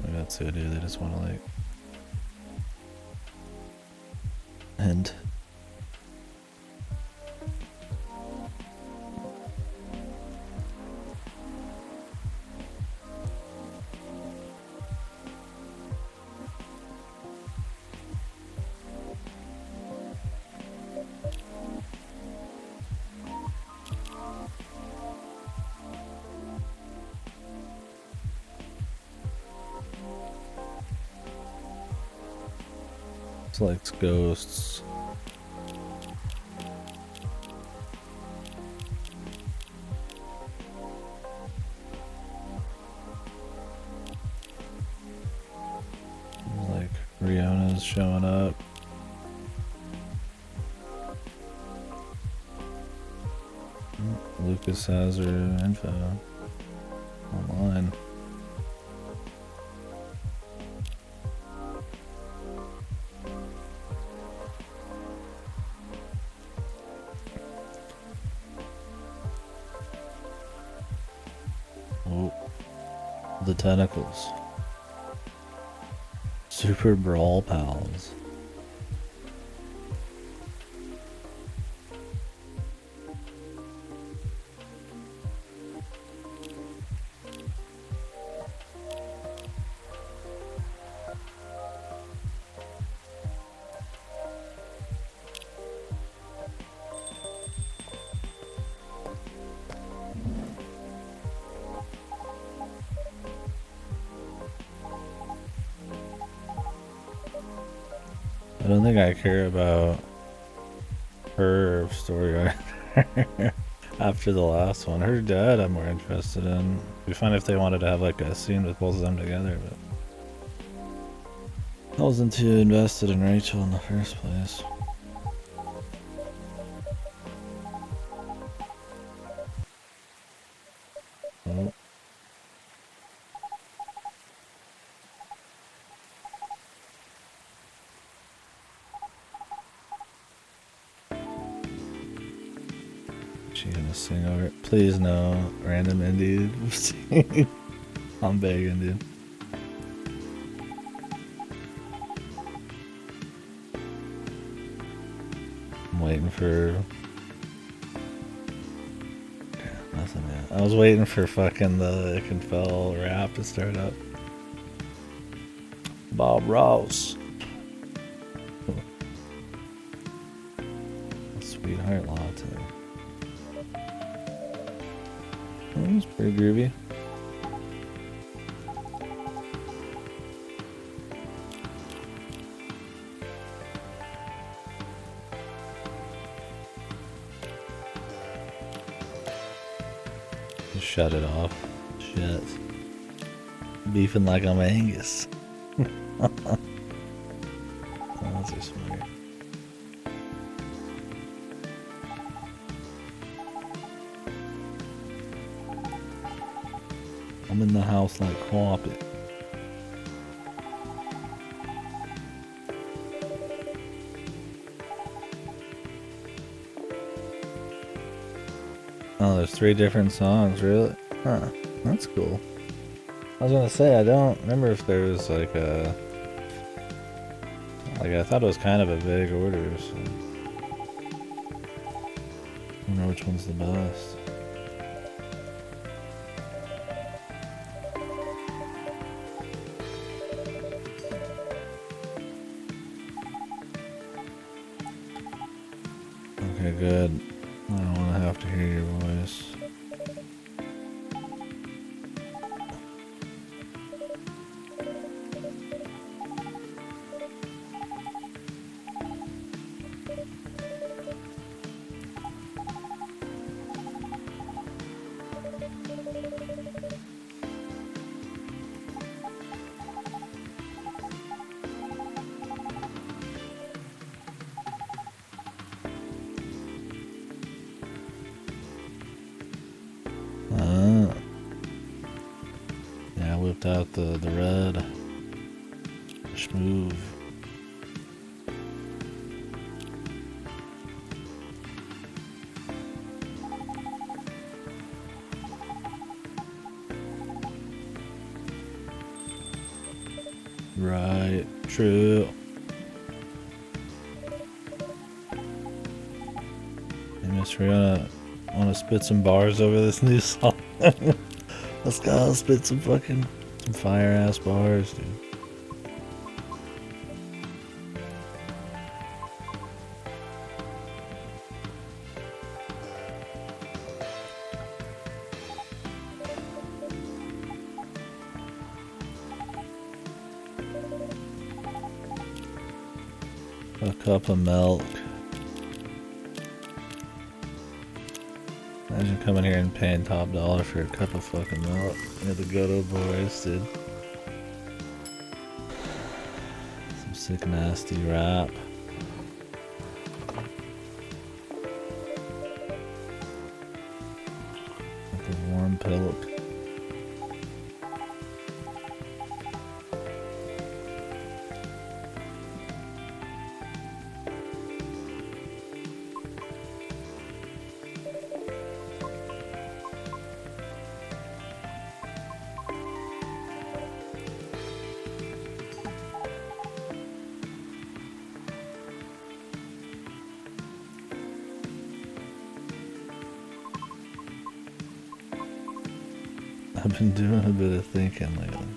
Maybe that's the idea. They just want to like end. It's like ghosts. Like Riona's showing up. Lucas has her info online. Oh, the tentacles. Super Brawl Pals. I don't think I care about her story after the last one. Her dad I'm more interested in. It'd be fun if they wanted to have like a scene with both of them together, but I wasn't too invested in Rachel in the first place. Oh. She gonna sing over it? Please no, random indie. I'm begging, dude. I'm waiting for nothing yet. I was waiting for fucking the It Can Fell rap to start up. Bob Ross. Sweetheart Latte. It's pretty groovy. Just shut it off. Shit. Beefing like I'm Angus. Oh, that's so smart. I'm in the house like carpet. Oh, there's 3 different songs, really? Huh, that's cool. I was gonna say, I don't remember if there was like a... Like, I thought it was kind of a big order, so... I don't know which one's the best. Okay, good. I don't want to have to hear your voice. Yeah, I whipped out the red schmoove. Right. True. Hey, Miss, we're wanna spit some bars over this new song. Let's go spit some fire ass bars, dude. A cup of milk. Imagine coming here and paying top dollar for a cup of fucking milk. You're the good old boys, dude. Some sick nasty rap. Like a warm pillow. I've been doing a bit of thinking lately.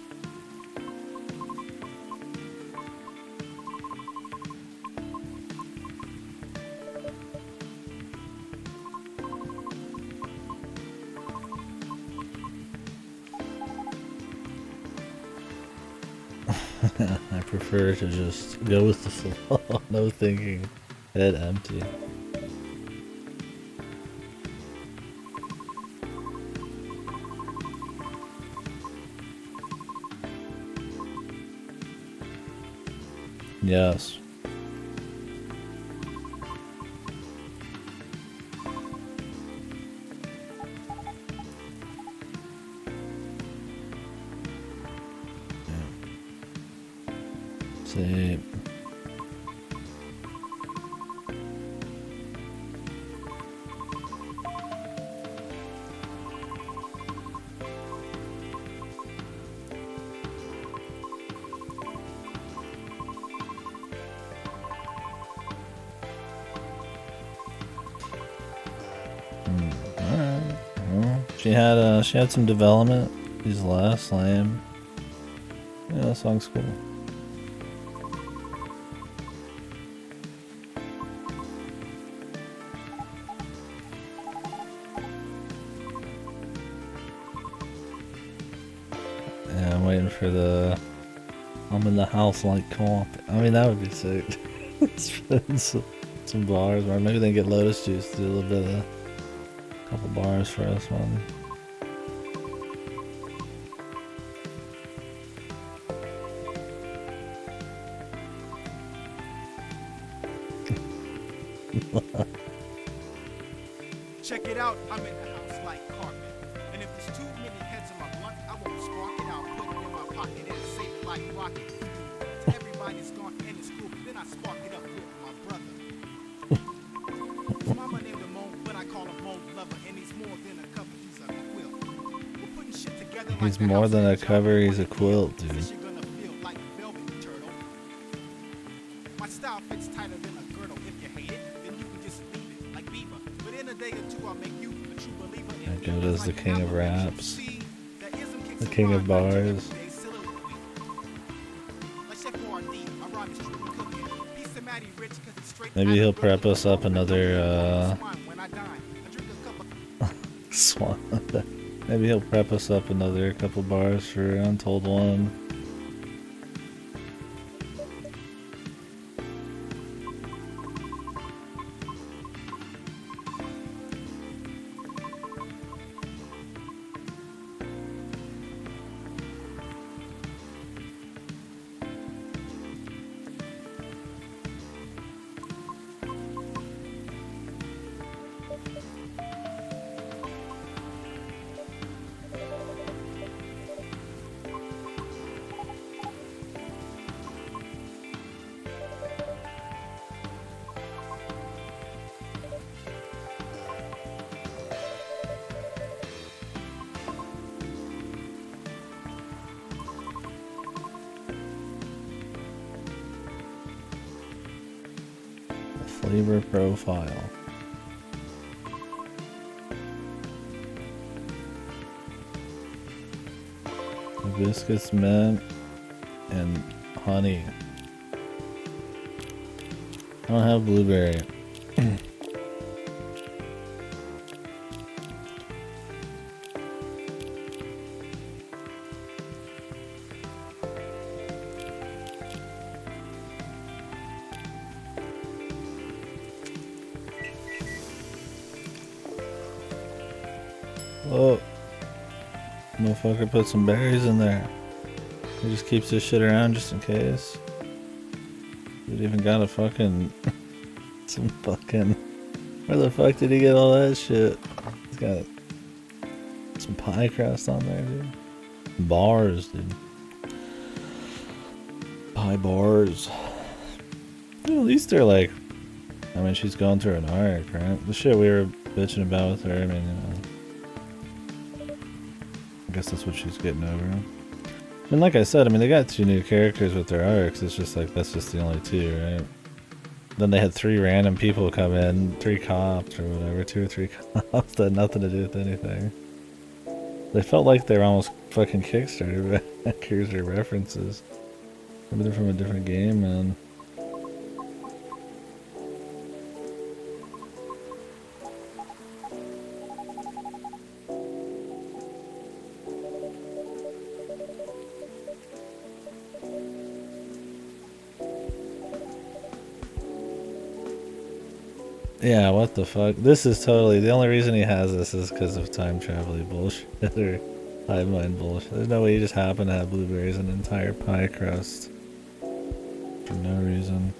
I prefer to just go with the flow, no thinking, head empty. Yes. See. Alright. Well, she had some development. These last lame. Yeah, that song's cool. Yeah, I'm waiting for the I'm in the house like comp. I mean, that would be sick. Spin some bars, or maybe they get Lotus Juice to do a little bit of a couple bars for us, man.
Check it out, I'm in the house like carpet. And if there's too many heads in my blunt, I won't spark it out, put it in my pocket and save it like rocket. To everybody's gone in the school, then I spark it up with my brother. His mama named him Mo, but I call him Mo Lover, and he's more than a cover, he's a quilt. We're putting shit together like
He's more than a cover, he's a quilt, dude.
You're gonna feel like velvet turtle. My style fits tighter than a girdle. If you hate it, then you can just leave it like Beaver. But in a day or two, I'll make you a true believer.
That goat is the king of raps, the king of bars. Maybe he'll prep us up another swan. Maybe he'll prep us up another couple bars for Untold One. Flavor profile. Hibiscus mint and honey. I don't have blueberry. Oh, motherfucker put some berries in there. He just keeps this shit around just in case. Dude even got a fucking some fucking. Where the fuck did he get all that shit? He's got some pie crust on there, dude. Bars, dude. Pie bars. Dude, at least they're like. I mean, she's going through an arc, right? The shit we were bitching about with her. I mean, you know. I guess that's what she's getting over. I mean, like I said, I mean, they got 2 new characters with their arcs. It's just like, that's just the only 2, right? Then they had 3 random people come in, 3 cops or whatever, 2 or 3 cops that had nothing to do with anything. They felt like they were almost fucking Kickstarter backers or references. Maybe they're from a different game, man. Yeah, what the fuck? This is totally... The only reason he has this is because of time travel bullshit or hive mind bullshit. There's no way you just happen to have blueberries and an entire pie crust. For no reason.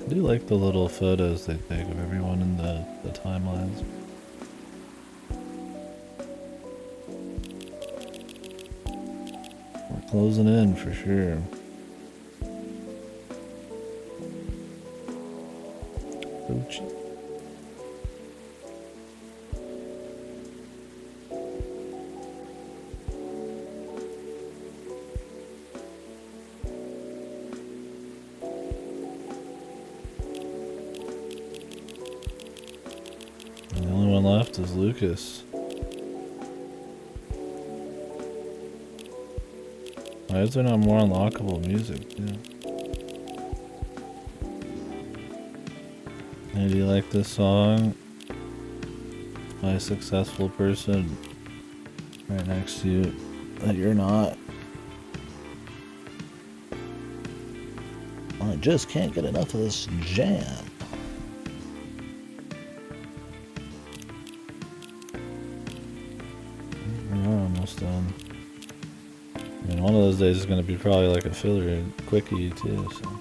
I do like the little photos they take of everyone in the timelines. We're closing in for sure. Ouch. Left is Lucas. Why is there not more unlockable music? Yeah. Hey, do you like this song? By a successful person right next to you that you're not. I just can't get enough of this jam. Done. I mean, one of those days is going to be probably like a filler quickie too, so.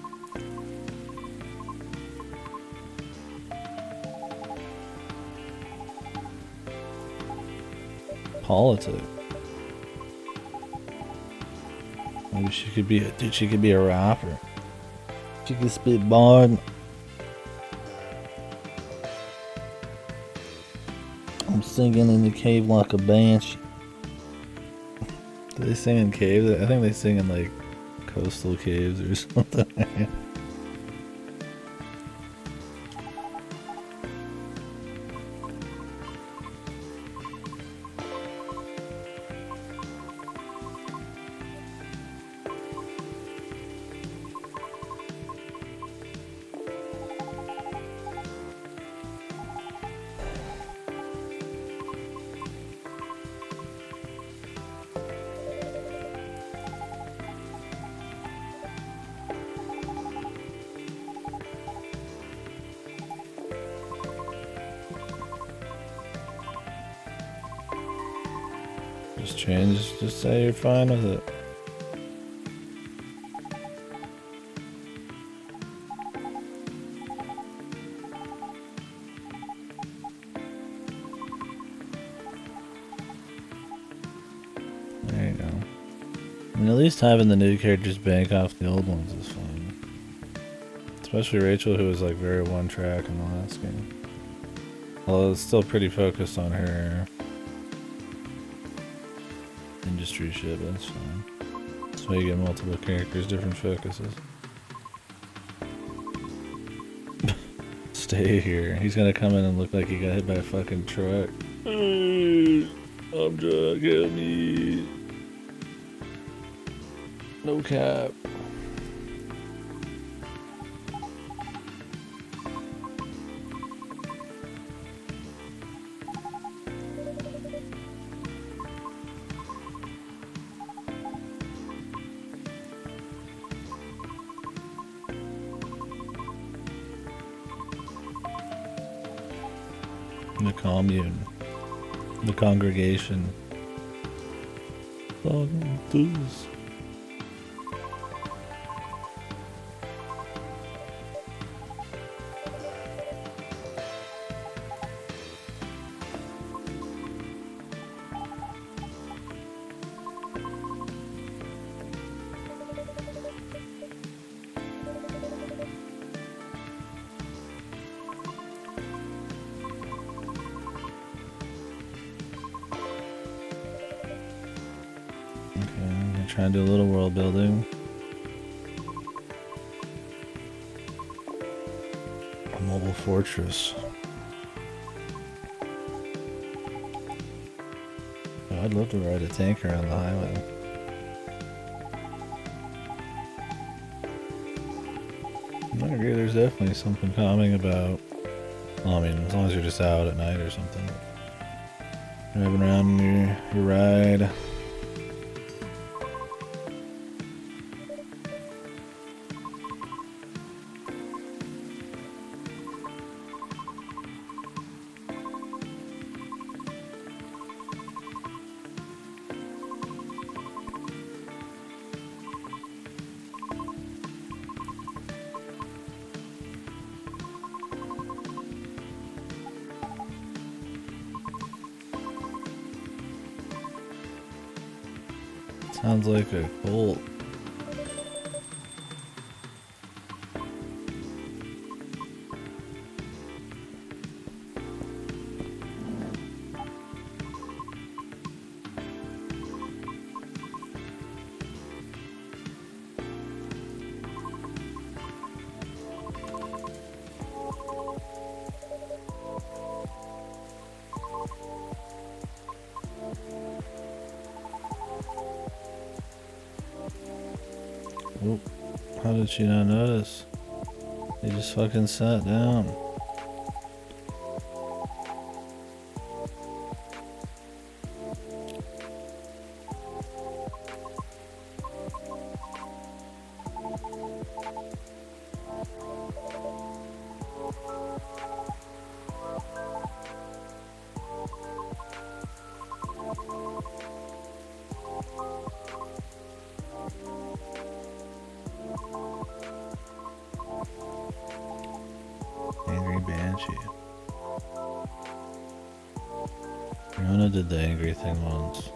Politics. Maybe she could be dude, she could be a rapper. She could spit bars. I'm singing in the cave like a banshee. Do they sing in caves? I think they sing in like coastal caves or something. Just say you're fine with it. I mean, at least having the new characters bank off the old ones is fun. Especially Rachel, who was like very one track in the last game. Although it's still pretty focused on her industry shit, but it's fine. That's why you get multiple characters, different focuses. Stay here. He's gonna come in and look like he got hit by a fucking truck. I'm drunk, help me. No cap. The commune. The congregation. Trying to do a little world building. A mobile fortress. Oh, I'd love to ride a tank around the highway. I agree, there's definitely something calming about, well, I mean, as long as you're just out at night or something. Driving around your ride. Sounds like a cult. Oh, how did she not notice? They just fucking sat down. Angry Banshee. Rihanna did the angry thing once.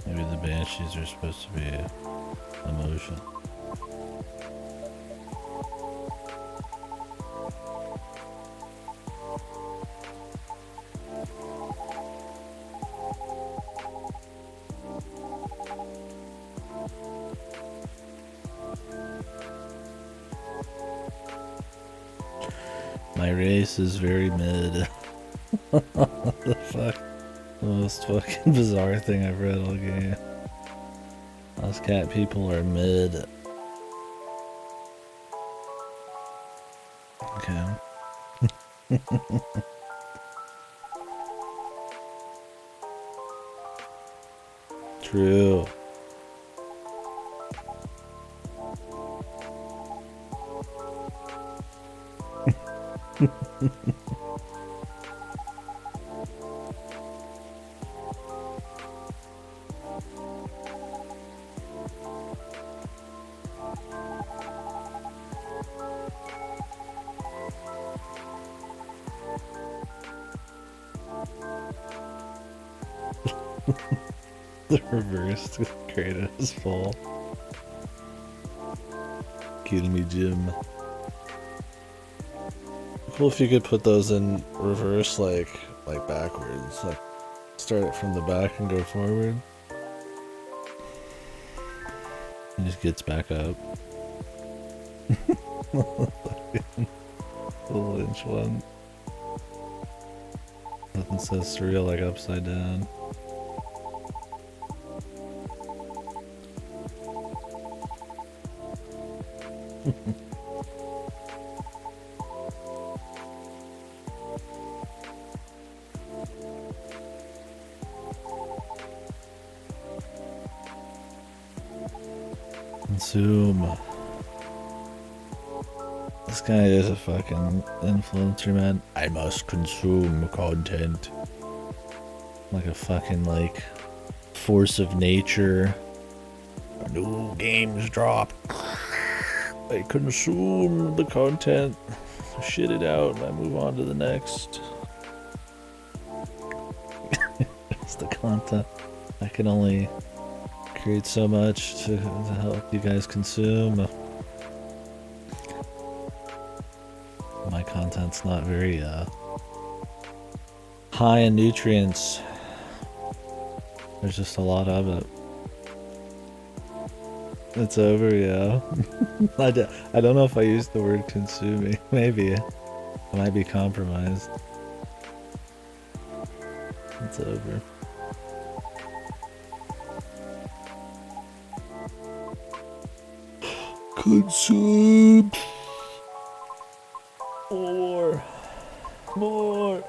Maybe the Banshees are supposed to be emotion. My race is very mid. What the fuck? The most fucking bizarre thing I've read all game. Us cat people are mid. Okay. True. The reverse created as full. Kill me, Jim. Cool if you could put those in reverse, like backwards. Like start it from the back and go forward. It just gets back up. The Lynch one. Nothing says surreal like upside down. Consume. This guy is a fucking influencer, man. I must consume content. Like a fucking, like, force of nature. New games drop. I consume the content, shit it out, and I move on to the next. It's the content. I can only create so much to help you guys consume. My content's not very high in nutrients. There's just a lot of it. It's over, yeah. I don't know if I used the word consuming. Maybe. I might be compromised. It's over. Consume. More. More.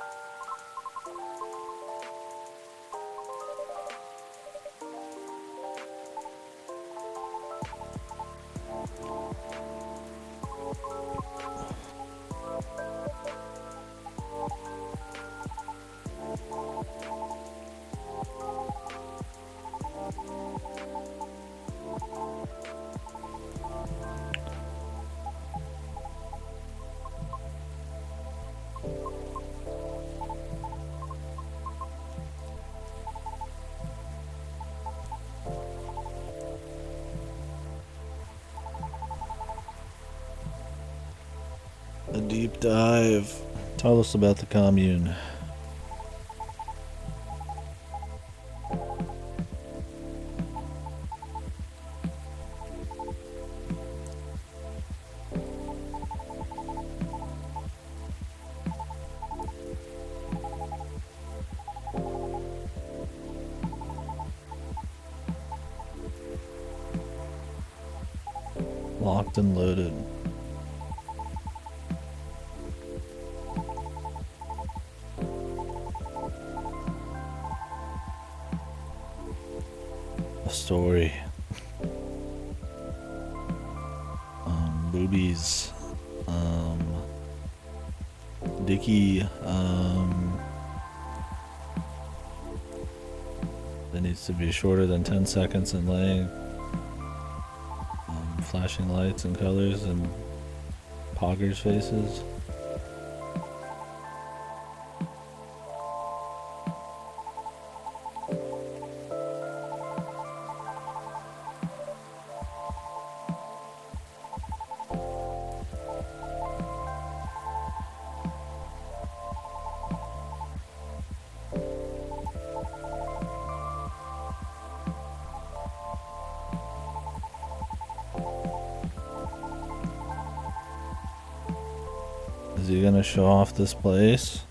A deep dive. Tell us about the commune. Locked and loaded. Story. Boobies. Dicky. It needs to be shorter than 10 seconds in length. Flashing lights and colors and poggers' faces. Is he gonna show off this place?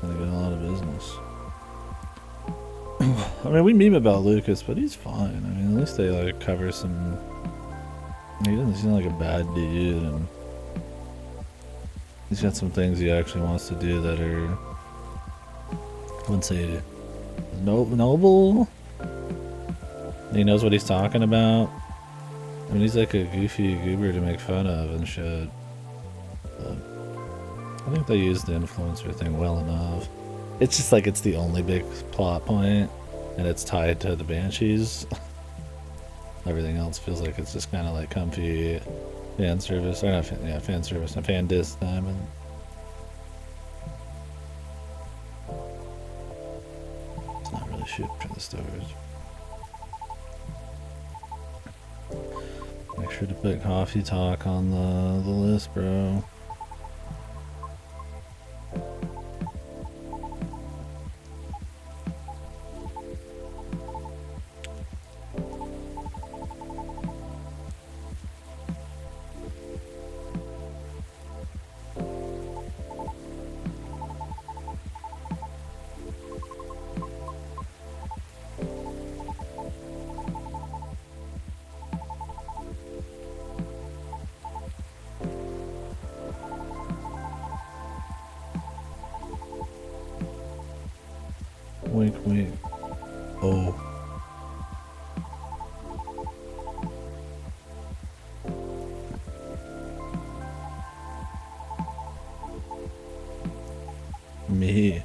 Gonna get a lot of business. I mean, we meme about Lucas, but he's fine. I mean, at least they like cover some. He doesn't seem like a bad dude, and he's got some things he actually wants to do that are, I wouldn't say noble. He knows what he's talking about. I mean, he's like a goofy goober to make fun of and shit. But I think they use the influencer thing well enough. It's just like it's the only big plot point, and it's tied to the Banshees. Everything else feels like it's just kind of like comfy fan service, or not fan service, and fan diss time. And it's not really shit for the stars. Make sure to put coffee talk on the list, bro. Wink, wink. Oh. Me.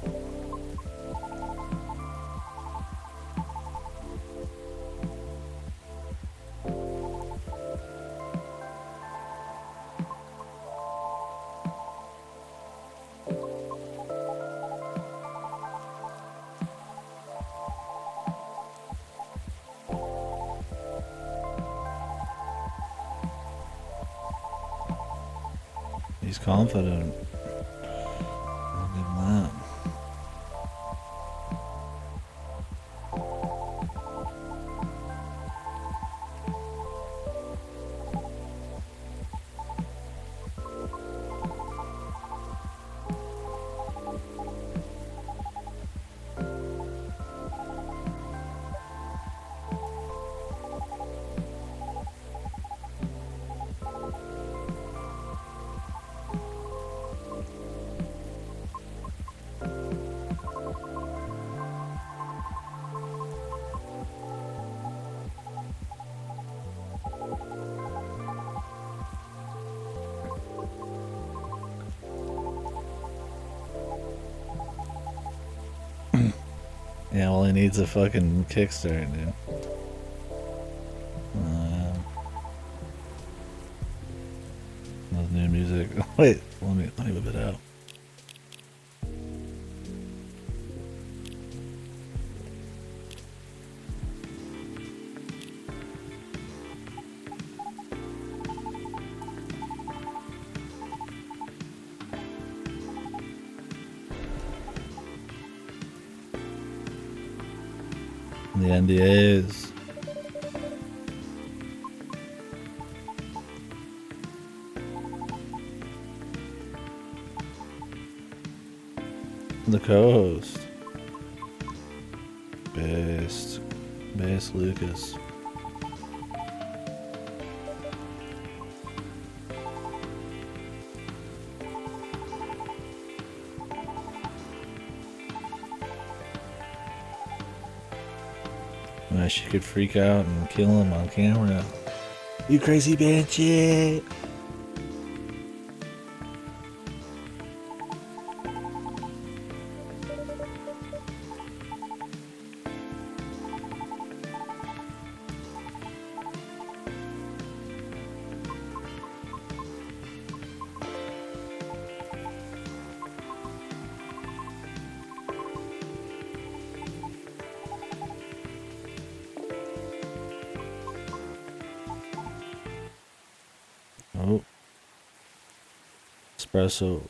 He's confident. I'll give him that. Yeah, well, he needs a fucking kickstart, dude. That's new music. Wait, let me whip it out. The NDAs. The co-host. Bass Lucas. Wish you could freak out and kill him on camera. You crazy banshee! Oh. Espresso.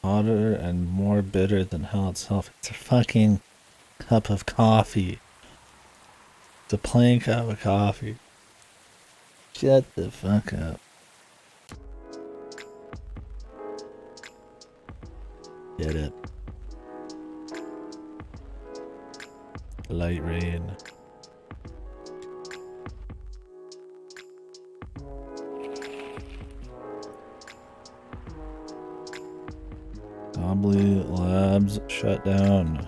Hotter and more bitter than hell itself. It's a fucking cup of coffee. It's a plain cup of coffee. Shut the fuck up. Get it. Light rain. Gobbly Labs shut down.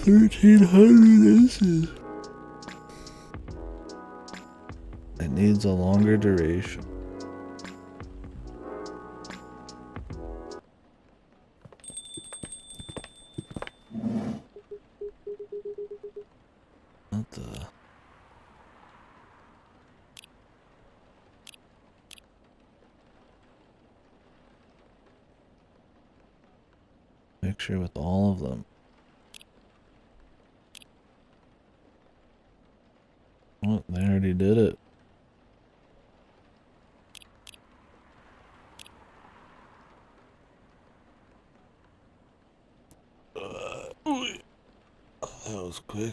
1,300 inches. It needs a longer duration. What the? Picture with all of them. Already did it. That was quick.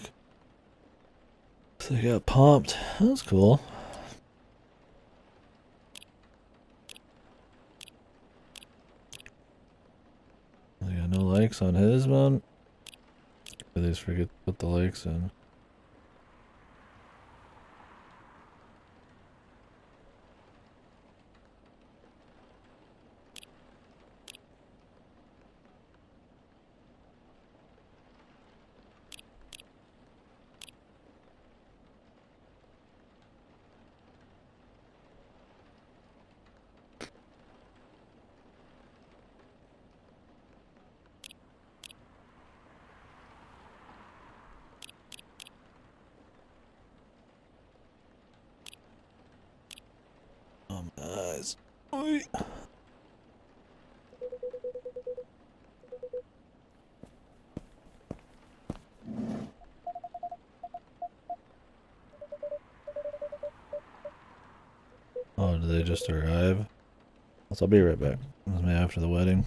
So I got pumped. That was cool. I got no likes on his one. I just forget to put the likes in. Oh my eyes. Oh, did they just arrive? I'll be right back. It was me after the wedding.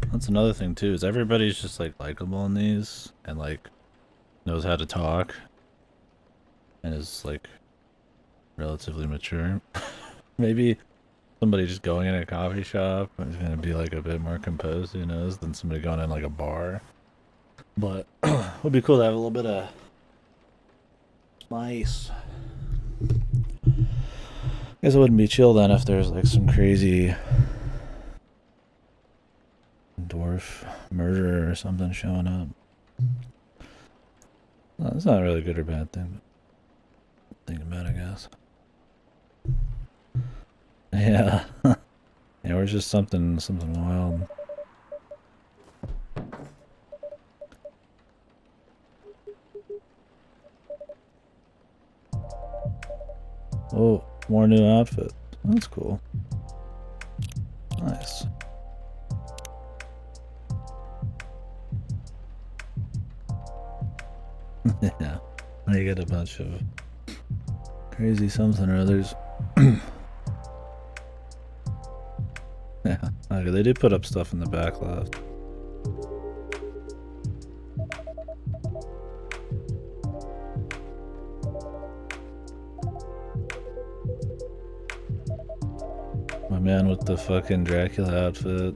That's another thing too, is everybody's just like likable in these and like knows how to talk and is like relatively mature. Maybe somebody just going in a coffee shop is gonna be like a bit more composed, who knows, than somebody going in like a bar. But it would be cool to have a little bit of spice. Guess it wouldn't be chill then if there's like some crazy dwarf murderer or something showing up. No, it's not really a good or bad thing, but think about it, I guess. Yeah. Yeah, or it's just something wild. Oh, more new outfit. That's cool. Nice. Yeah. Now you get a bunch of crazy something or others. Yeah. Okay, they did put up stuff in the back left. My man with the fucking Dracula outfit.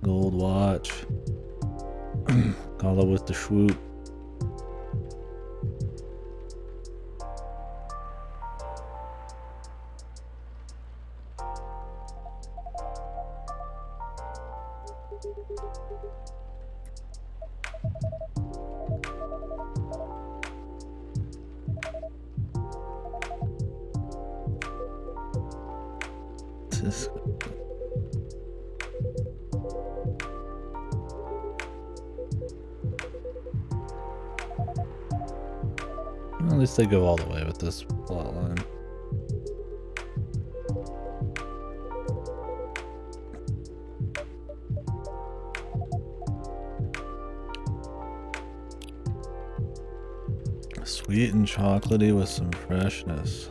Gold watch. Gala with the swoop. At least they go all the way with this plotline. Sweet and chocolatey with some freshness.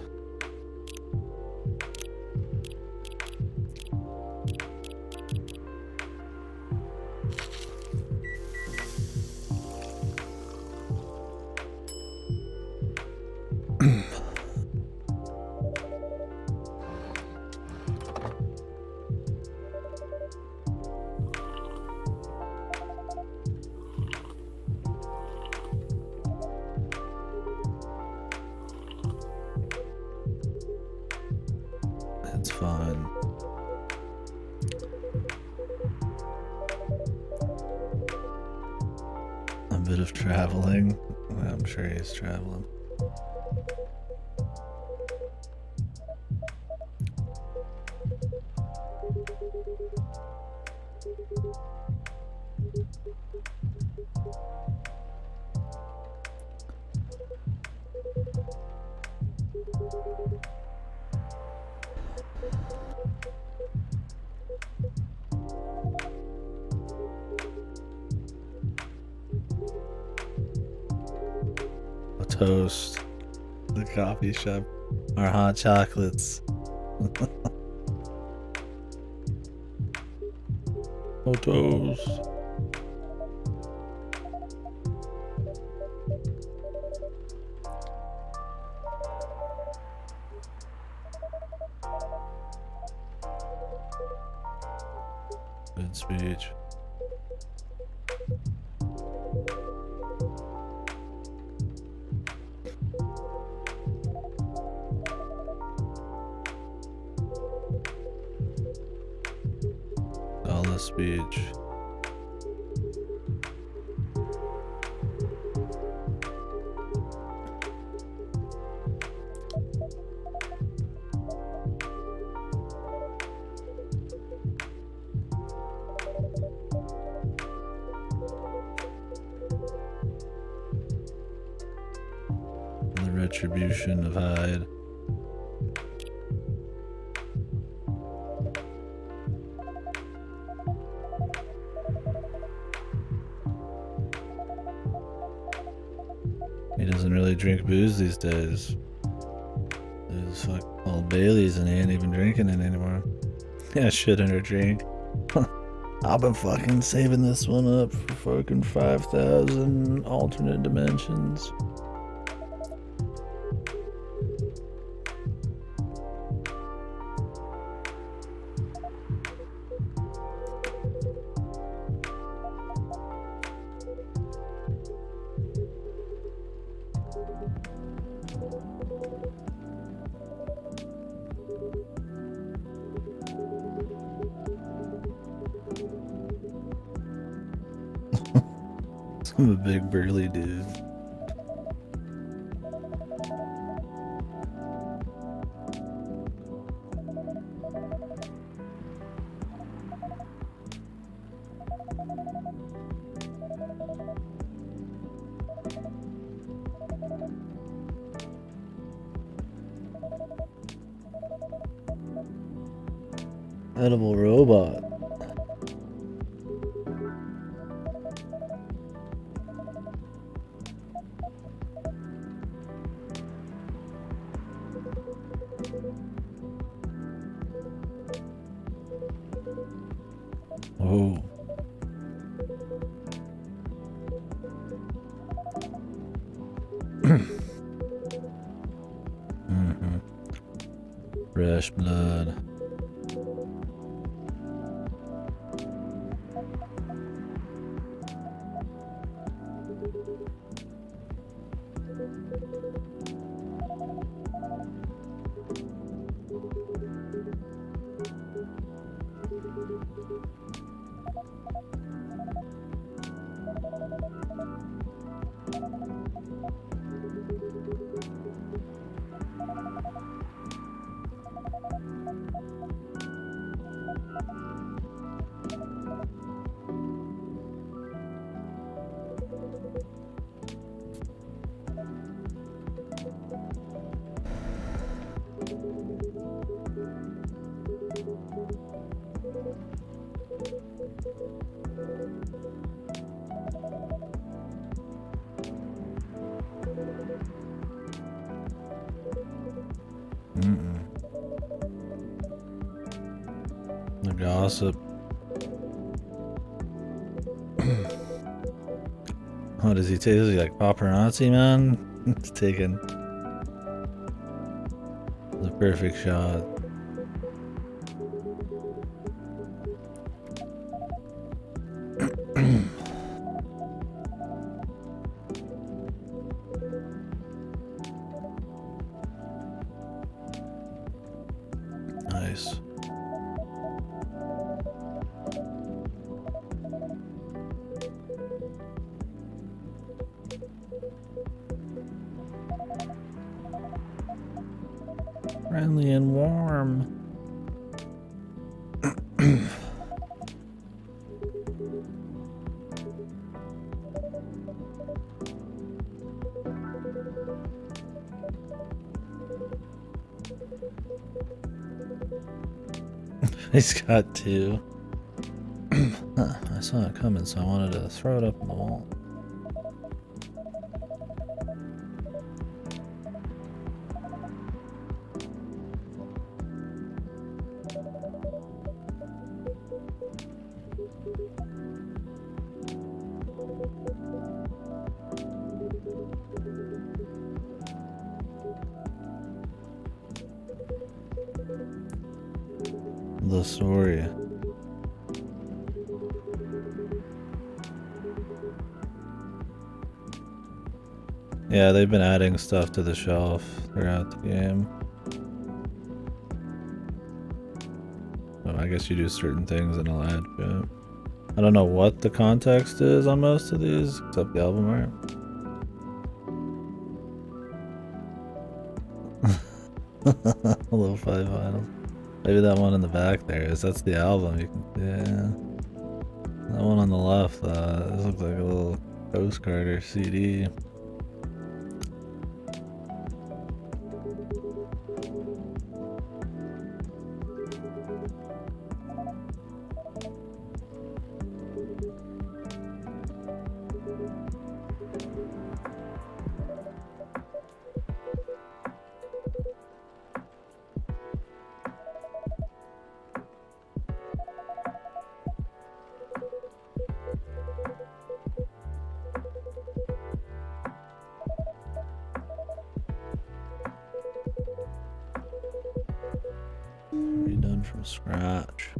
It's fine. A bit of traveling. I'm sure he's traveling. Toast, the coffee shop, our hot chocolates. Oh, toast. Good speech. Speech. The retribution of Hyde. He doesn't really drink booze these days. There's fuck Old Bailey's and he ain't even drinking it anymore. Yeah, shit in her drink. I've been fucking saving this one up for fucking 5,000 alternate dimensions. I'm a big burly dude. Edible robot. Oh. Fresh blood. gossip. What does he take? Is he like paparazzi, man? It's taking the perfect shot. Nice. Friendly and warm. He's got two. I saw it coming, so I wanted to throw it up on the wall. The story. Yeah, they've been adding stuff to the shelf throughout the game. So I guess you do certain things and it'll add to it. I don't know what the context is on most of these, except the album art. Lo-fi vinyl. Maybe that one in the back there is. That's the album. You can, yeah. That one on the left. This looks like a little postcard or CD. Redone from scratch.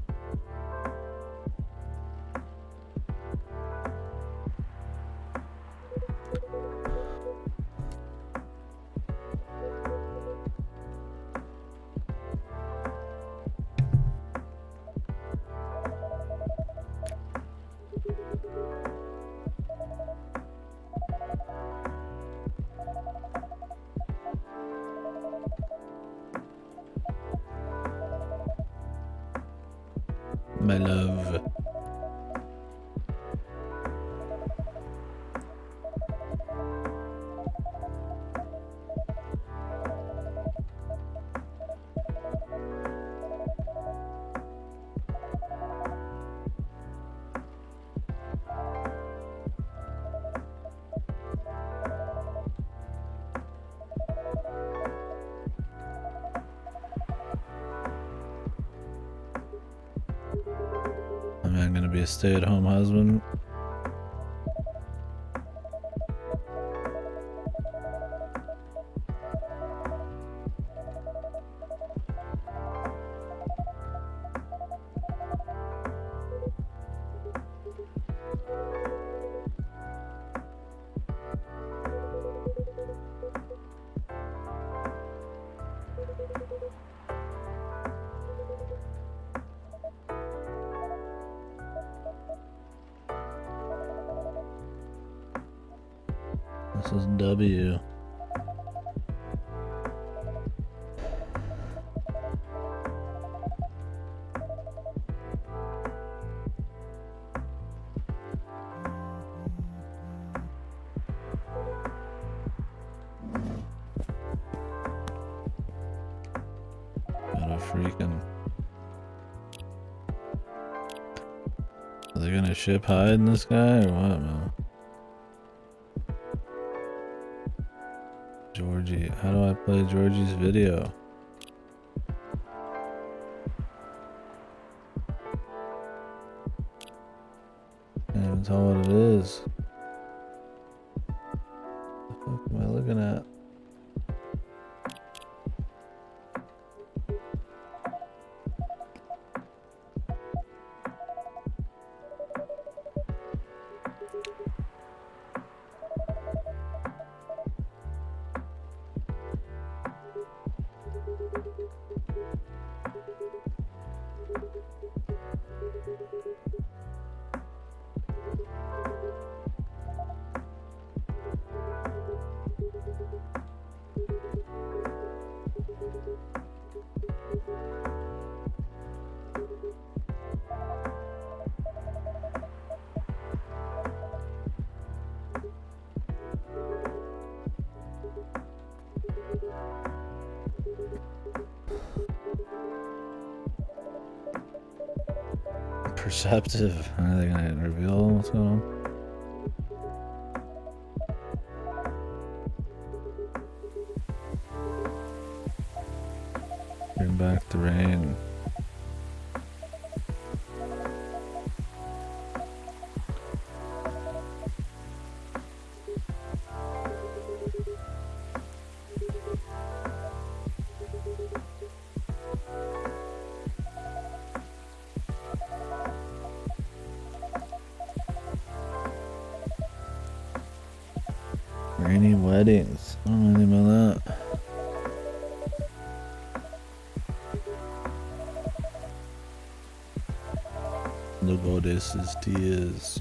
My love. I'm gonna be a stay-at-home husband. This is W. Got a freaking... Are they gonna ship hide in this guy or what, man? Georgie, how do I play Georgie's video? Depends on what it is. What am I looking at? Perceptive. Are they gonna reveal what's going on? Bring back the rain. Rainy weddings. I don't know anything about that. Luego desses dias.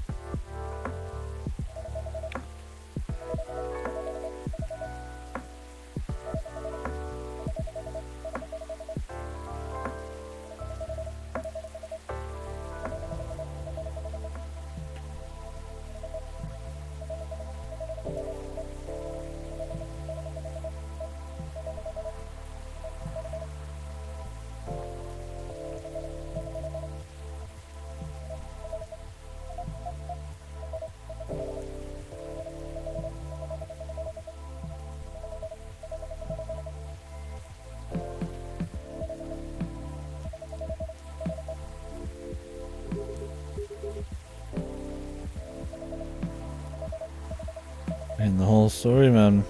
And the whole story, man.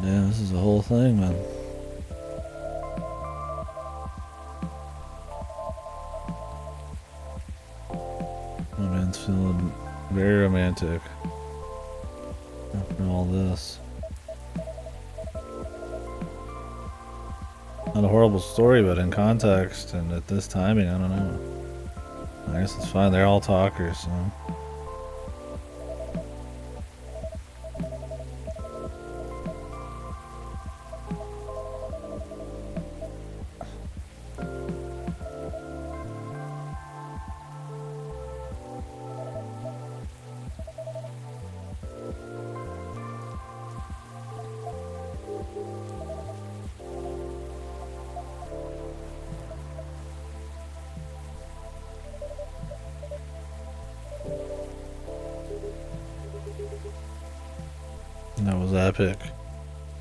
Yeah, this is the whole thing, man. My man's feeling very romantic after all this. Not a horrible story, but in context and at this timing, I don't know. I guess it's fine. They're all talkers, so. That was epic.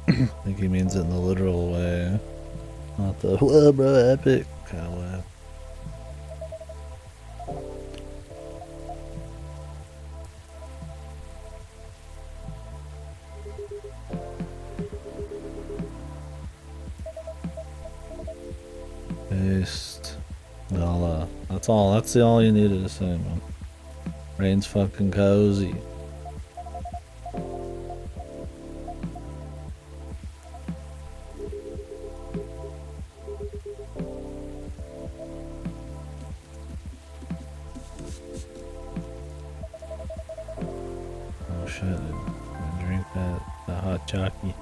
I think he means it in the literal way, not the whoa bro epic kind of way. Paste. Nala. That's all. That's all you needed to say, man. Rain's fucking cozy. Oh shit, I drink that hot jockey.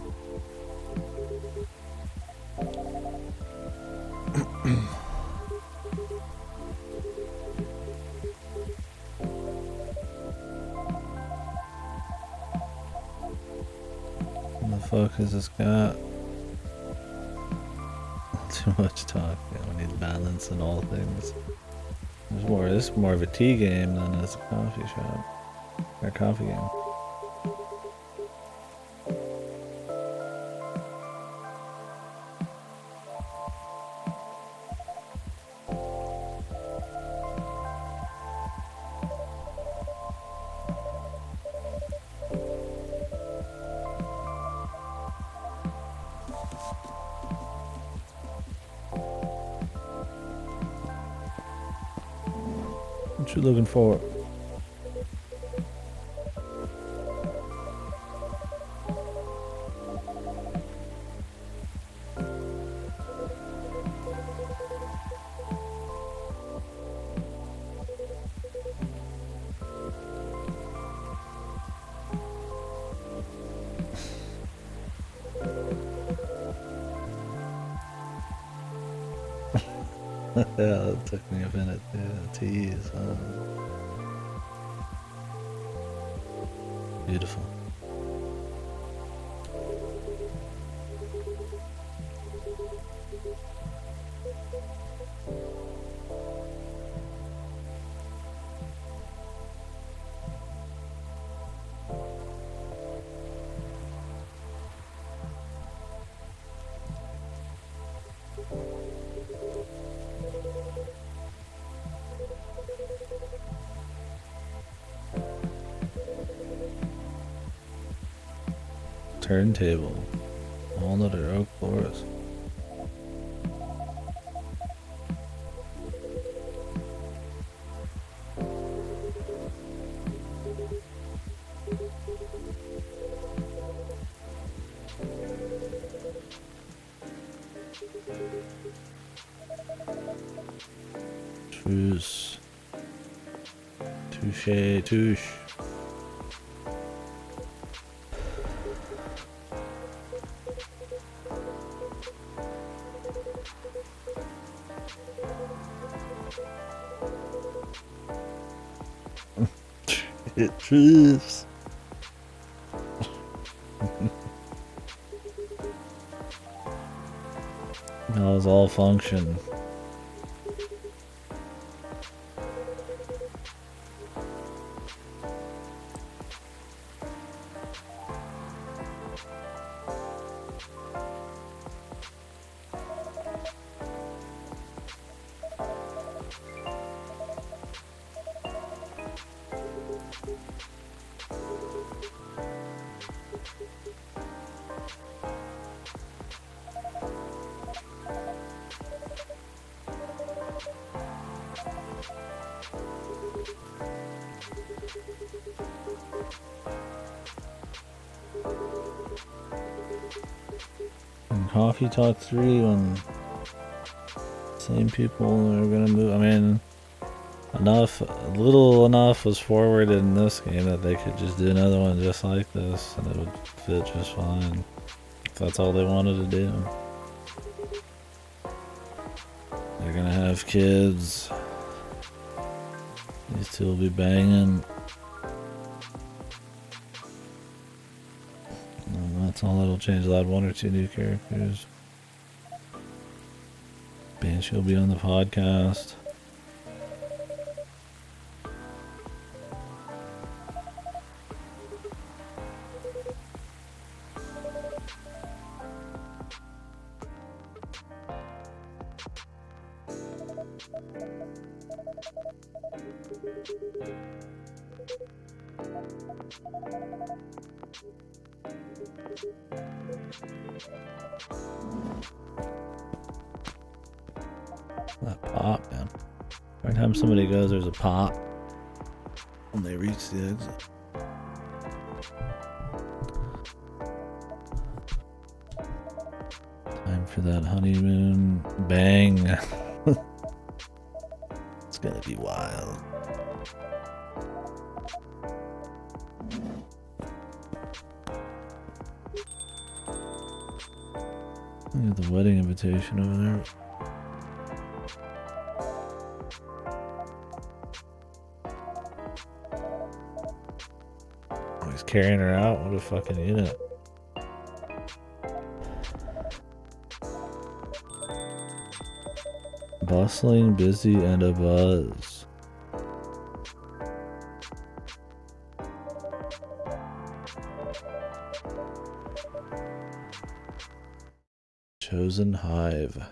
What the fuck is this got? Too much talk. Yeah, we need balance in all things. This is more of a tea game than it's a coffee shop. Or a coffee game. What you looking for? Yeah, it took me a minute to use. Beautiful. Turntable. Walnut or oak floors. Truce. Touche, touche. Truce. That was all function. Coffee Talk 3 when same people are gonna move. I mean, little enough was forwarded in this game that they could just do another one just like this and it would fit just fine. If that's all they wanted to do. They're gonna have kids. These two will be banging. That's all that'll change. They'll add one or two new characters. Banshee will be on the podcast. That pop, man. Every time somebody goes, there's a pop. when they reach the exit. Time for that honeymoon. Bang. It's gonna be wild. Look at the wedding invitation over there. Oh, he's carrying her out. What a fucking unit. Bustling, busy, and a buzz. Chosen hive.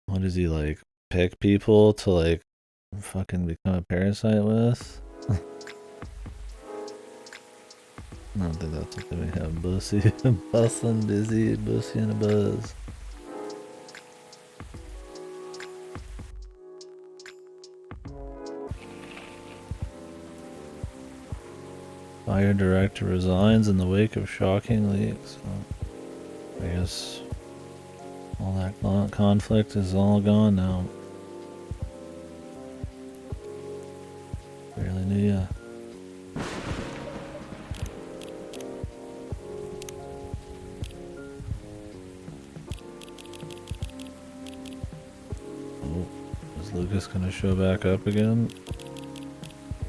What does he like? Pick people to like fucking become a parasite with? I don't think that's what they have. Bussy, bustling, busy, bussy, and a buzz. Fire director resigns in the wake of shocking leaks. I guess all that conflict is all gone now. Barely knew ya. Oh, is Lucas gonna show back up again?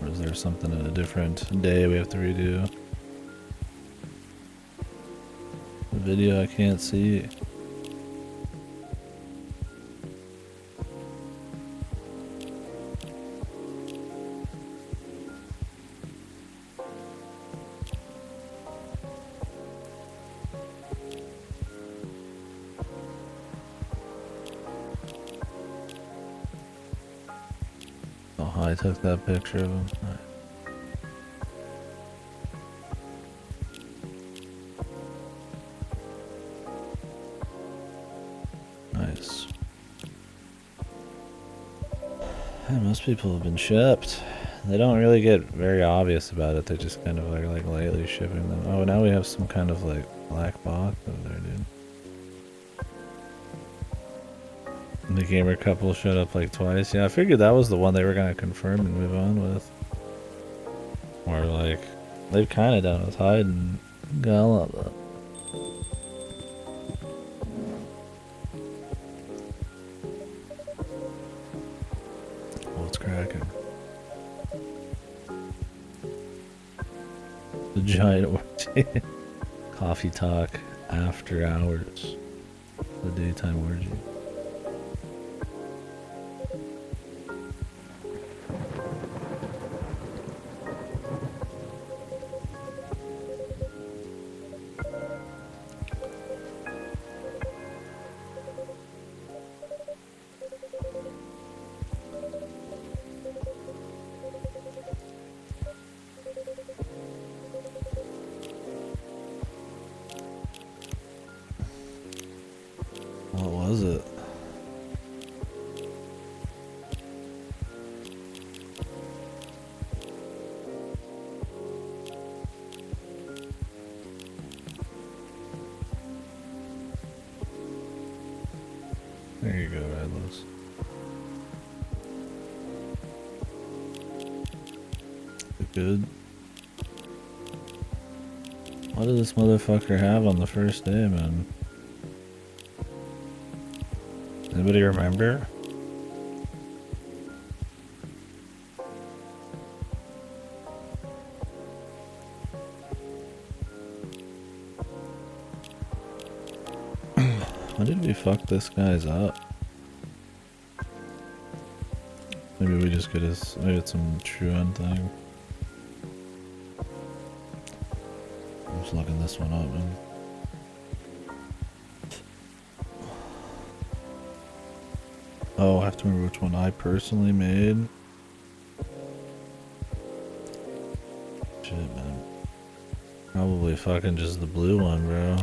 Or is there something in a different day we have to redo? The video I can't see. Oh, I took that picture of him. All right. Nice. Yeah, most people have been shipped. They don't really get very obvious about it. They just kind of are like lightly shipping them. Oh, now we have some kind of like black box over there, dude. And the gamer couple showed up like twice. Yeah, I figured that was the one they were gonna confirm and move on with. Or like, they've kind of done with Hyde and Gala, but. What's cracking? The giant orgy. Coffee talk after hours. The daytime orgy. What was it? There you go, Redless. Good. What did this motherfucker have on the first day, man? Anybody remember? When did we fuck this guy's up? Maybe we just get his, maybe it's some true end thing. I'm just looking this one up, man. Oh, I have to remember which one I personally made. Shit, man. Probably fucking just the blue one, bro.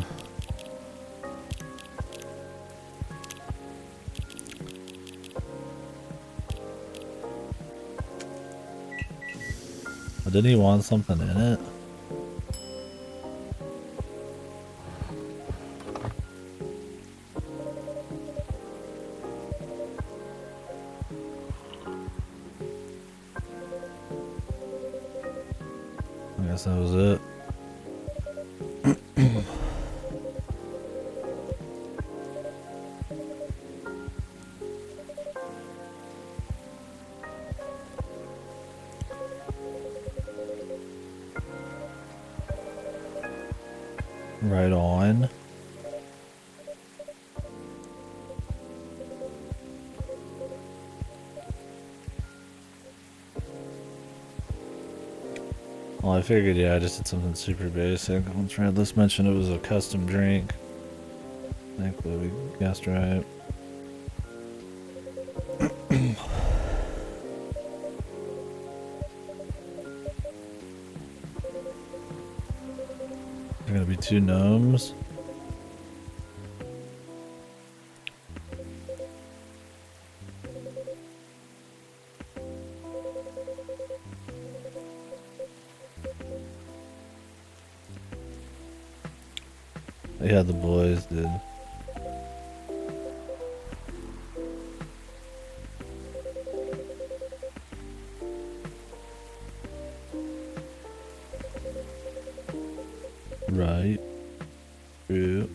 But didn't he want something in it? I guess that was it. Right on. Well, I figured, yeah, I just did something super basic. Once Redless mentioned it was a custom drink. Thankfully, we guessed right. There are gonna be 2 gnomes. Yeah, the boys did. Right. True.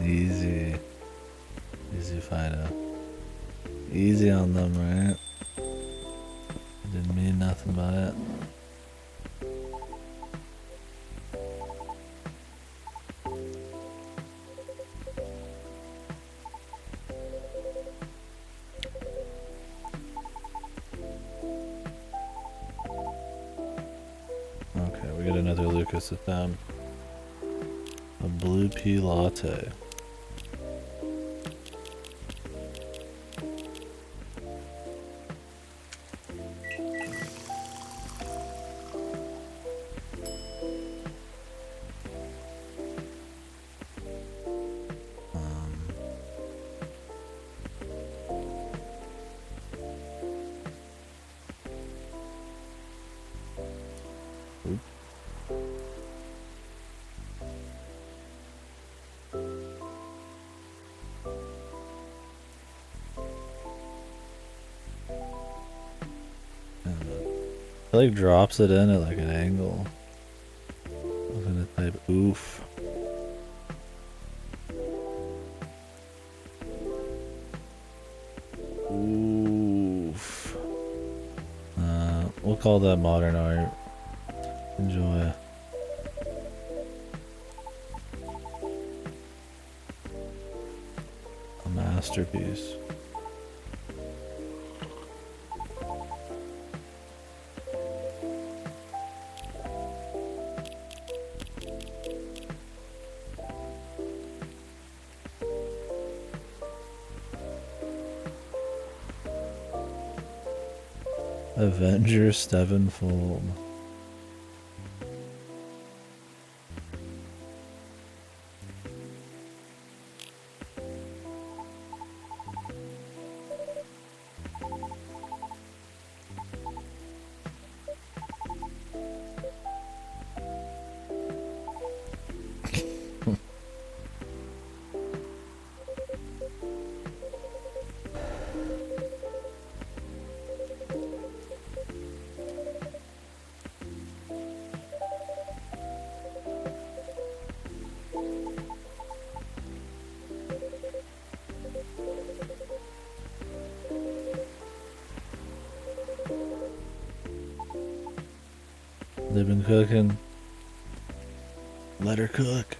Easy. Easy fighter. Easy on them, right? Didn't mean nothing by it. Okay, we got another Lucas at them. A blue pea latte. It like drops it in at like an angle. I'm gonna type oof. Oof. We'll call that modern art. Enjoy. A masterpiece. Avenger Sevenfold. They've been cooking. Let her cook.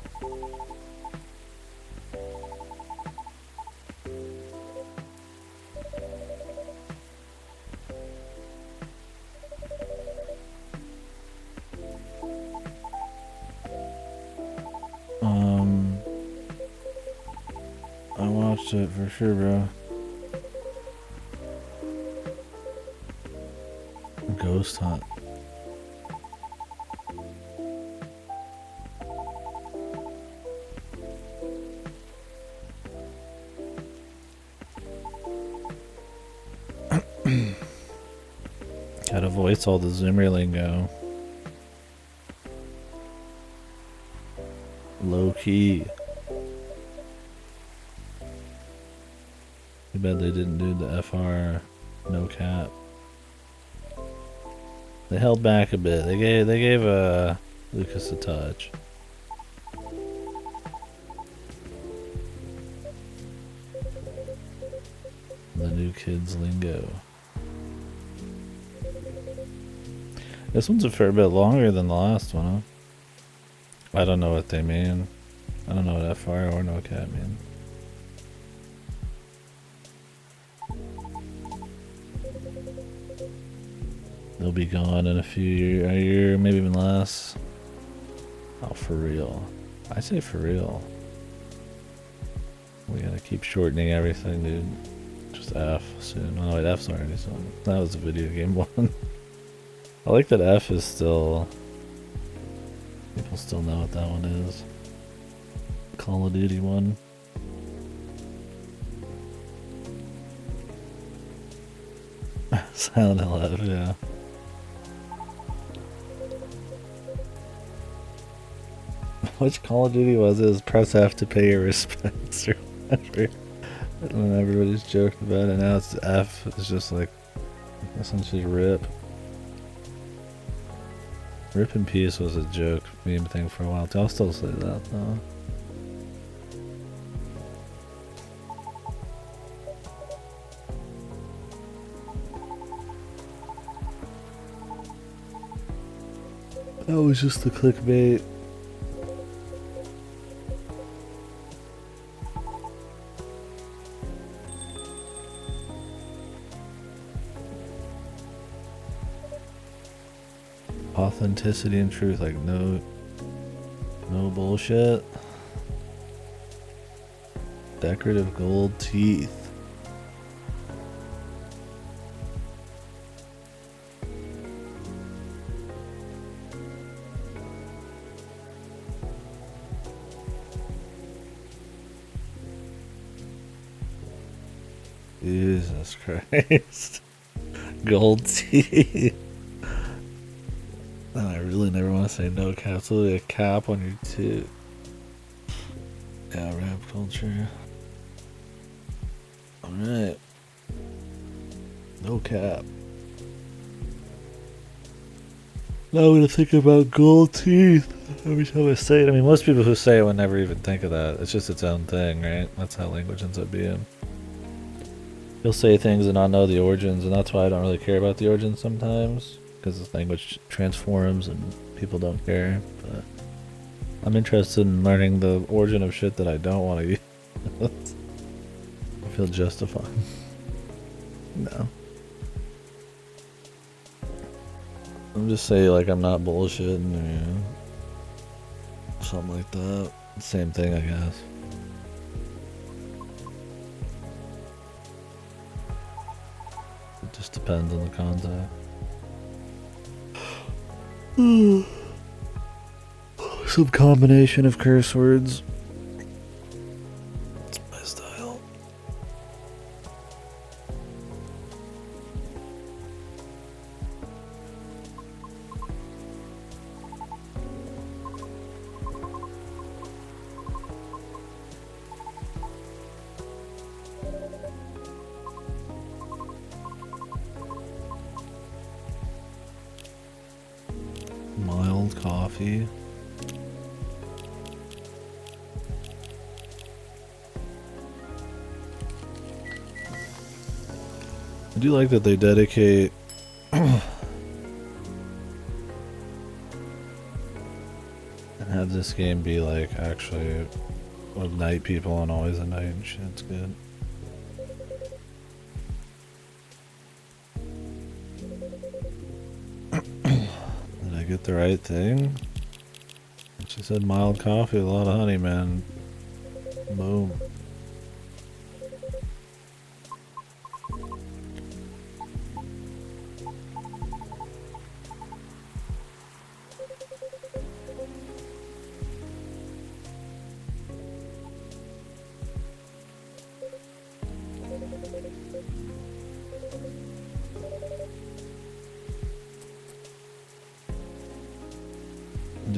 I watched it for sure, bro. Ghost Hunt. Gotta voice all the Zoomer lingo. Low key. Too bad they didn't do the FR no cap. They held back a bit. They gave Lucas a touch. The new kids lingo. This one's a fair bit longer than the last one, huh? I don't know what they mean. I don't know what FR or no cat mean. They'll be gone in a a year, maybe even less. Oh, for real. I say for real. We gotta keep shortening everything, dude. Just F soon. Oh wait, F's already soon. That was a video game one. I like that F is still... People still know what that one is. Call of Duty one. Silent Hill F, yeah. Which Call of Duty was it? It was press F to pay your respects or whatever. And everybody's joking about it. Now it's F. It's just like essentially RIP. RIP in peace was a joke meme thing for a while too. I'll still say that though. That was just the clickbait. Authenticity and truth, like no bullshit. Decorative gold teeth. Jesus Christ. Gold teeth. I really never want to say no cap. It's literally a cap on your tooth. Yeah, rap culture. Alright. No cap. Now I'm gonna think about gold teeth every time I say it. I mean, most people who say it would never even think of that. It's just its own thing, right? That's how language ends up being. You'll say things and not know the origins, and that's why I don't really care about the origins sometimes. Because the language transforms and people don't care. But I'm interested in learning the origin of shit that I don't want to use. I feel justified. No. I'm just saying, like, I'm not bullshitting or, you know, something like that. Same thing, I guess. It just depends on the context. Some combination of curse words. It's my style. Mild coffee. I do like that they dedicate and have this game be like actually of night people and always a night and shit. It's good. Did I get the right thing? She said mild coffee, a lot of honey, man. Boom.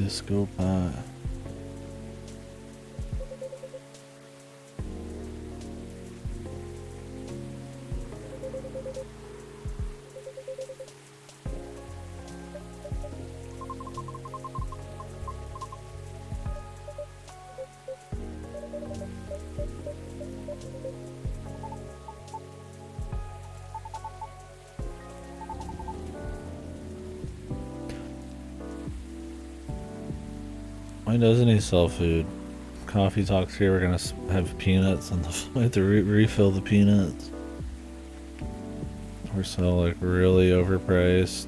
Disco pie. Why doesn't he sell food? Coffee talks here. We're gonna have peanuts, and we have to refill the peanuts. Or sell like really overpriced,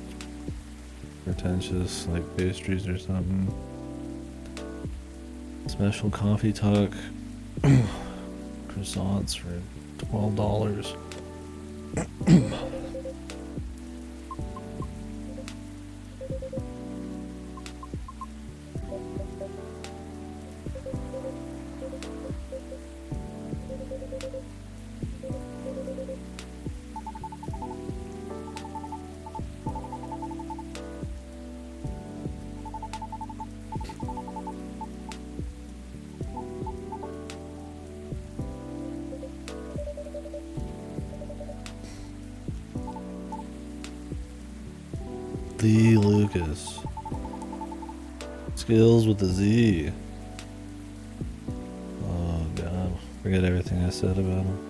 pretentious like pastries or something. Special coffee talk croissants for $12. The Lucas. Skills with a Z. Oh god. Forget everything I said about him.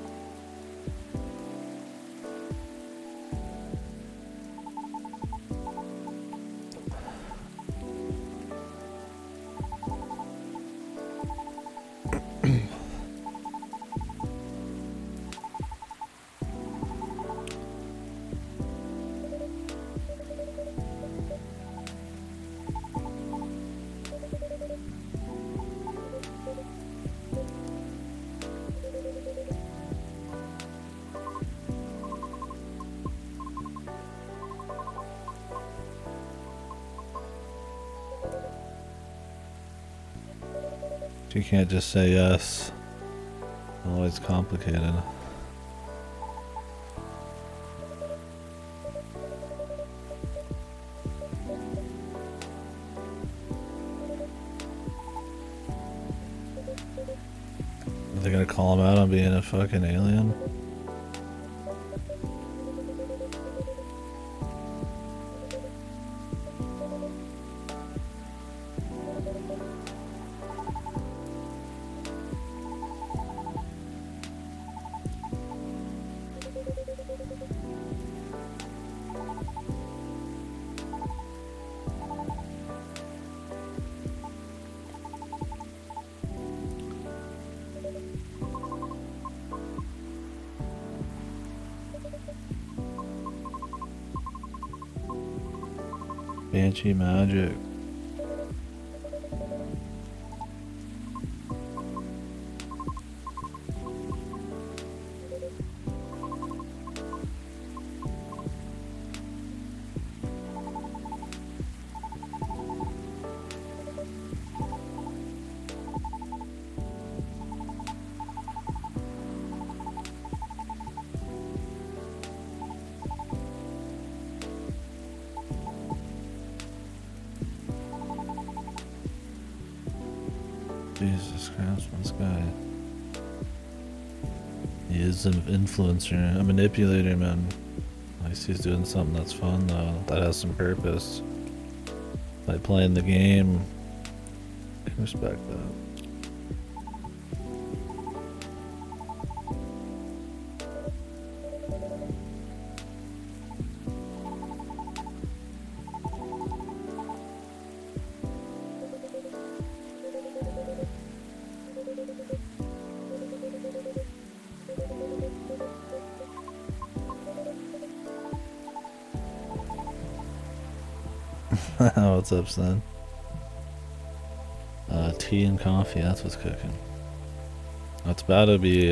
You can't just say yes. Always complicated. Are they gonna call him out on being a fucking alien? Banshee magic. Jesus Christ, this guy. He is an influencer, a manipulator, man. At least he's doing something that's fun, though, that has some purpose. By playing the game, I can respect that. What's up, son? Tea and coffee, that's what's cooking. It's about to be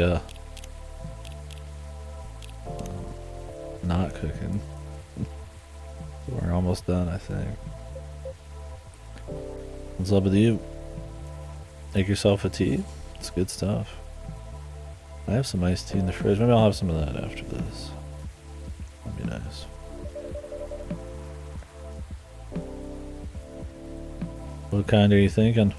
not cooking. We're almost done, I think. What's up with you? Make yourself a tea? It's good stuff. I have some iced tea in the fridge. Maybe I'll have some of that after this. That'd be nice. What kind are you thinking?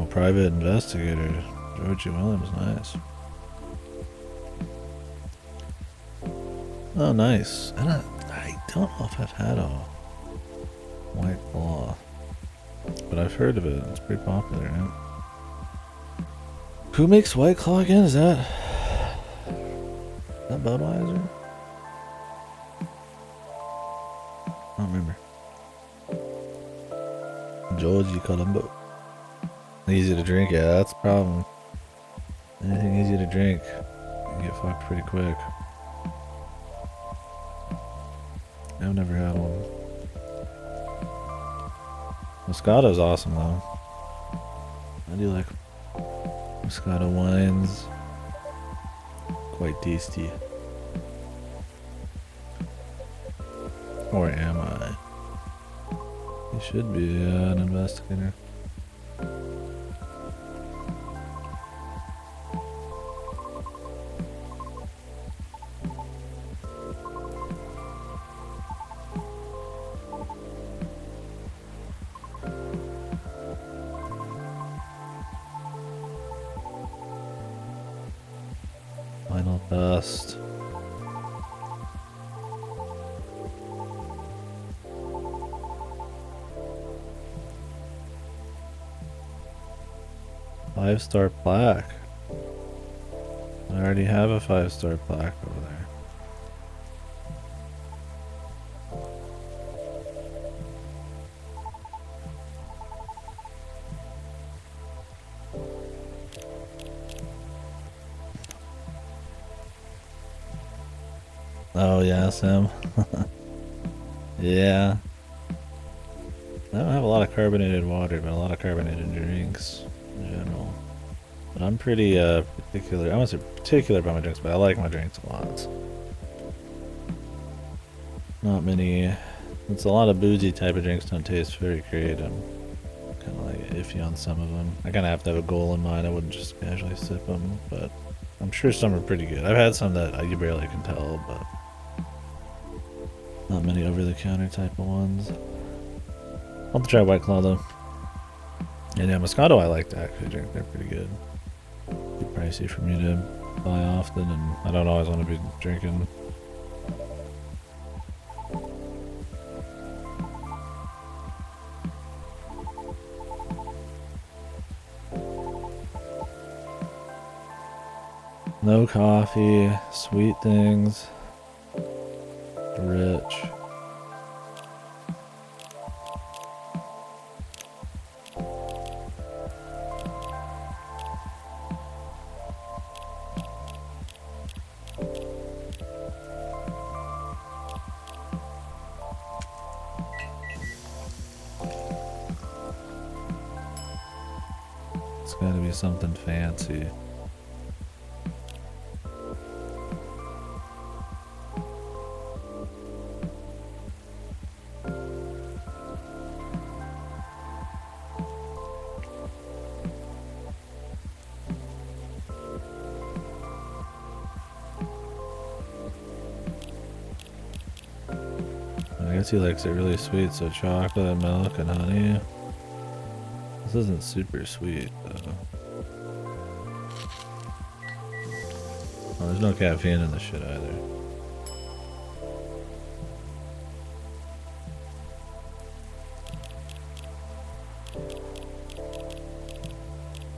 Private investigator. Georgie Williams, nice. Oh, nice. And I don't know if I've had a White Claw, but I've heard of it. It's pretty popular, right? Who makes White Claw again? Is that Budweiser? I don't remember. Georgie Colombo. Easy to drink, yeah, that's the problem. Anything easy to drink, you get fucked pretty quick. I've never had one. Moscato's awesome though. I do like Moscato wines. Quite tasty. Or am I? You should be an investigator. Final dust. Five-star plaque. I already have a 5-star plaque over there. Oh yeah, Sam. Yeah. I don't have a lot of carbonated water, but a lot of carbonated drinks in general. But I'm pretty particular. I won't say particular about my drinks, but I like my drinks a lot. Not many. It's a lot of boozy type of drinks don't taste very great. I'm kind of like iffy on some of them. I kind of have to have a goal in mind. I wouldn't just casually sip them, but I'm sure some are pretty good. I've had some that you barely can tell, but not many over-the-counter type of ones. I'll have to try White Claw though. And yeah, Moscato I like to actually drink. They're pretty good. Too pricey for me to buy often, and I don't always want to be drinking. No coffee, sweet things, rich. It's gotta be something fancy. I guess he likes it really sweet, so chocolate, milk, and honey. This isn't super sweet, though. Oh, there's no caffeine in this shit either.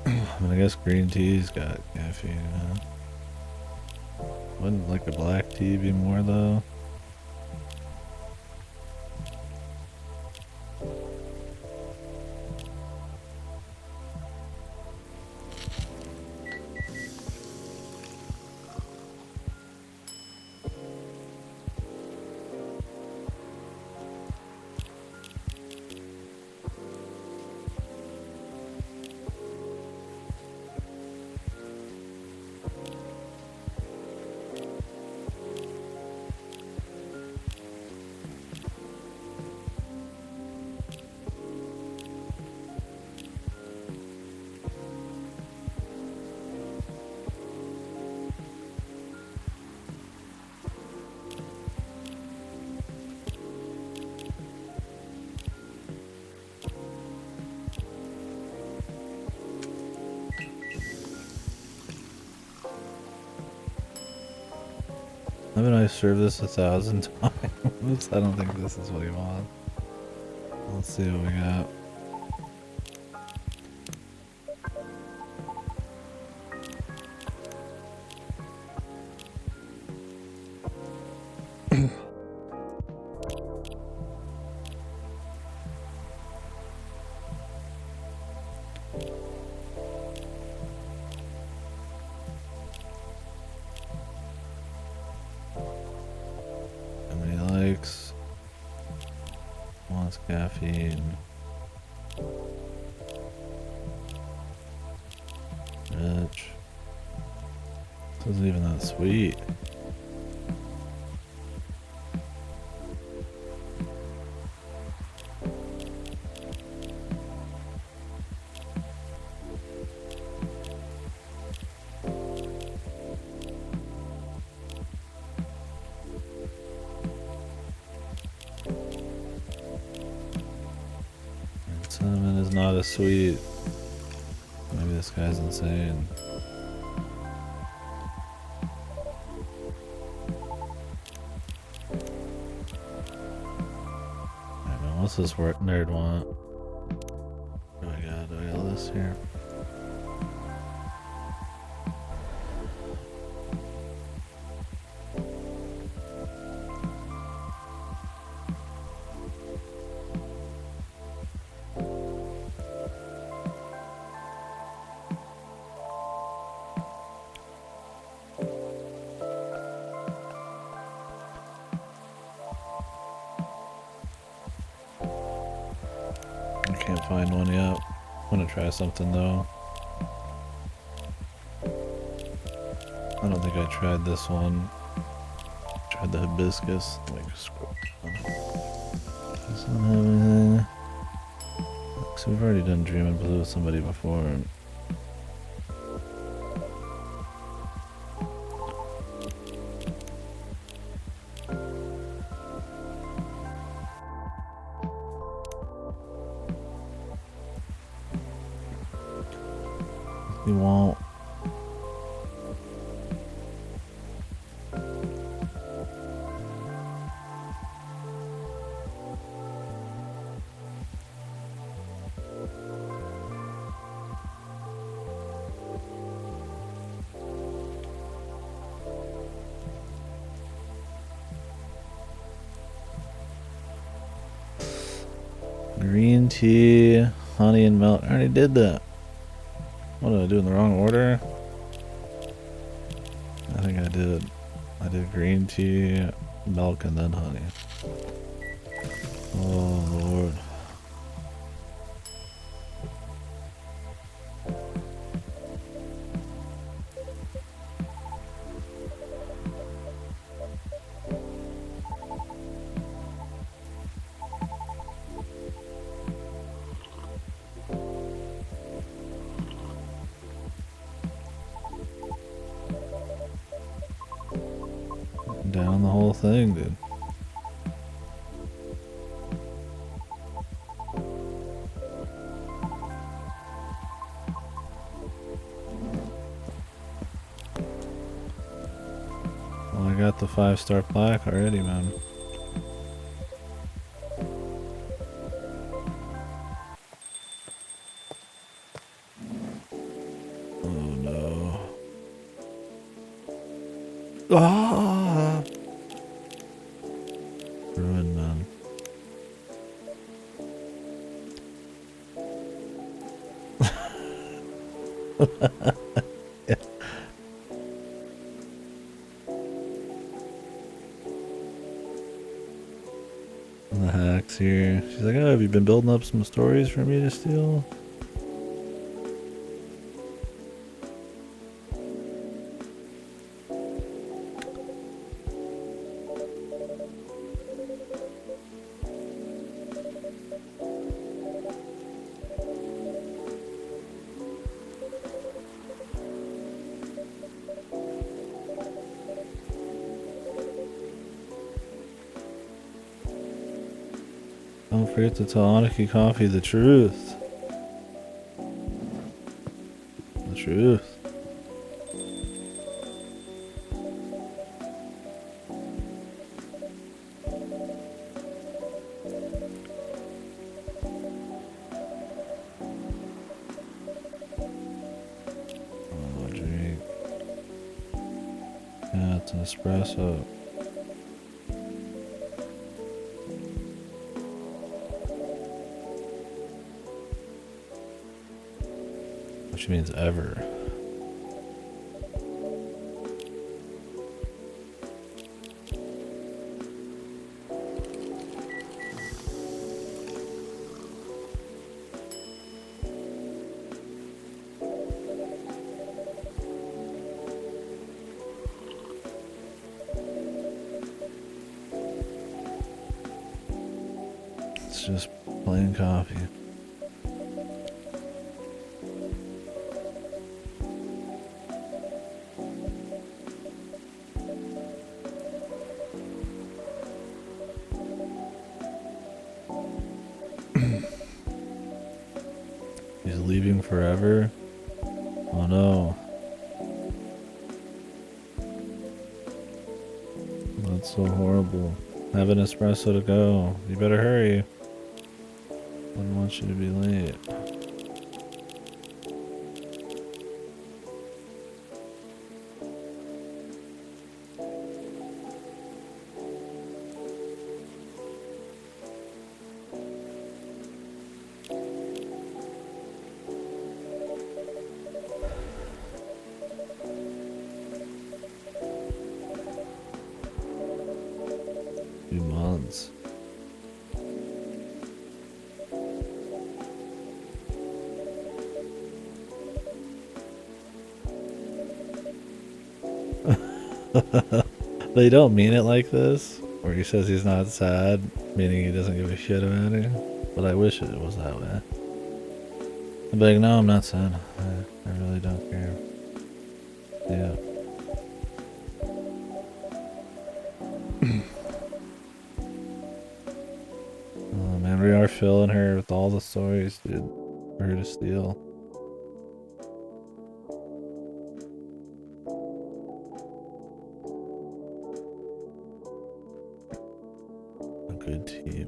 I mean, I guess green tea's got caffeine, huh? Wouldn't like a black tea be more, though? Haven't I served this 1,000 times? I don't think this is what he wants. Let's see what we got. How many likes? Wants caffeine. Rich. This isn't even that sweet. Cinnamon is not as sweet. Maybe this guy's insane. I know, what's this nerd want? Oh my god, do I got this here? I can't find one yet. I'm gonna try something though. I don't think I tried this one. Tried the hibiscus. Let me scroll down. Doesn't have anything. So we've already done Dream and Blue with somebody before. You won't. Green tea, honey and milk. I already did that. What did I do in the wrong order? I think I did. I did green tea, milk, and then honey. Oh Lord. Down the whole thing, dude. Well, I got the 5-star plaque already, man. Oh no. Ah! Ruined, man. Yeah. The hacks here. She's like, oh, have you been building up some stories for me to steal? Don't forget to tell Aniki Coffee the truth. The truth. It's an espresso. Which means ever. It's just plain coffee. He's leaving forever? Oh no. That's so horrible. Have an espresso to go. You better hurry. Wouldn't want you to be late. Few months. They don't mean it like this, where he says he's not sad, meaning he doesn't give a shit about it. But I wish it was that way. I'd be like, no, I'm not sad. I really don't care. Yeah. Oh man, we are filling her with all the stories, dude, for her to steal. A good team.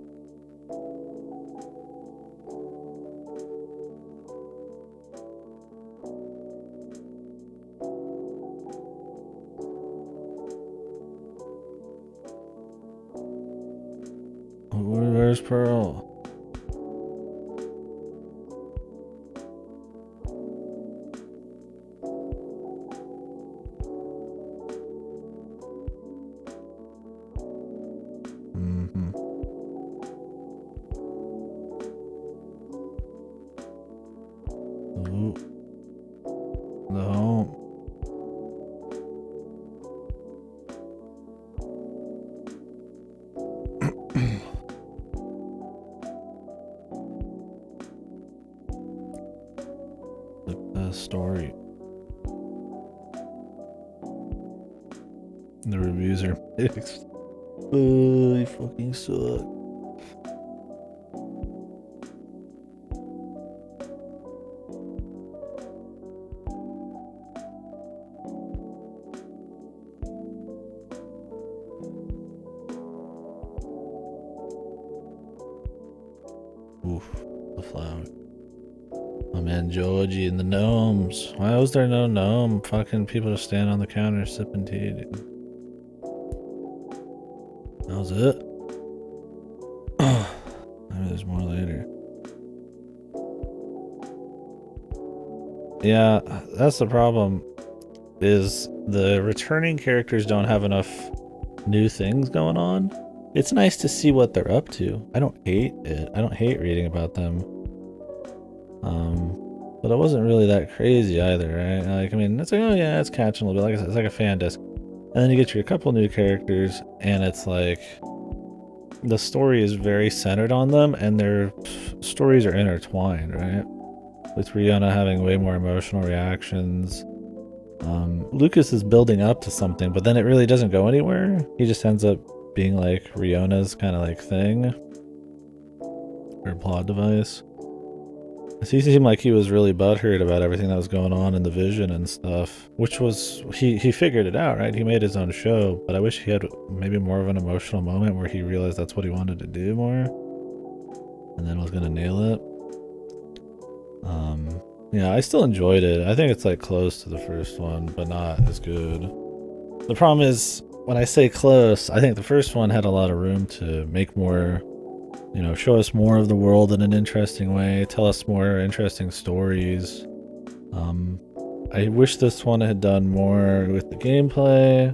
Where's Pearl? Mm-hmm. Ooh. The home. The story. The reviews are mixed. Oh, they fucking suck. Oof, the flower. Oh man, Georgie and the gnomes. Why was there no gnome? Fucking people just stand on the counter sipping tea, dude. That was it? Maybe there's more later. Yeah, that's the problem. Is the returning characters don't have enough new things going on. It's nice to see what they're up to. I don't hate it. I don't hate reading about them. But it wasn't really that crazy either, right? Like, I mean, it's like, oh yeah, it's catching a little bit. Like I said, it's like a fan disc. And then you get your couple new characters, and it's like the story is very centered on them, and their stories are intertwined, right? With Rihanna having way more emotional reactions. Lucas is building up to something, but then it really doesn't go anywhere. He just ends up being like Riona's kind of like thing, or plot device. He seemed like he was really butthurt about everything that was going on in the vision and stuff, which was, he figured it out, right? He made his own show, but I wish he had maybe more of an emotional moment where he realized that's what he wanted to do more, and then was gonna nail it. Yeah, I still enjoyed it. I think it's like close to the first one, but not as good. The problem is, when I say close, I think the first one had a lot of room to make more, you know, show us more of the world in an interesting way, tell us more interesting stories. I wish this one had done more with the gameplay,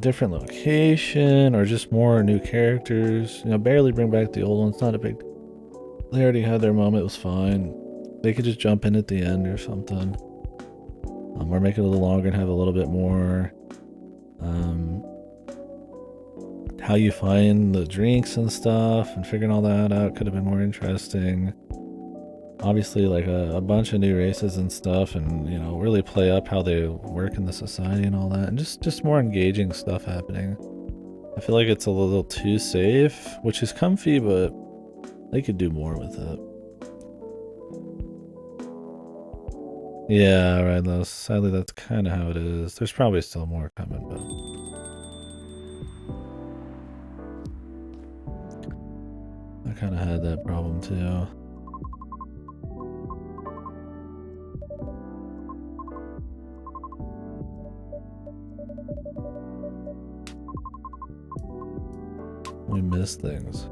different location, or just more new characters. You know, barely bring back the old ones, not a big... They already had their moment, it was fine. They could just jump in at the end or something. Or make it a little longer and have a little bit more... how you find the drinks and stuff and figuring all that out could have been more interesting. Obviously, like a bunch of new races and stuff, and you know, really play up how they work in the society and all that, and just more engaging stuff happening. I feel like it's a little too safe, which is comfy, but they could do more with it. Yeah, right, though. Sadly, that's kind of how it is. There's probably still more coming, but... I kind of had that problem too. We miss things.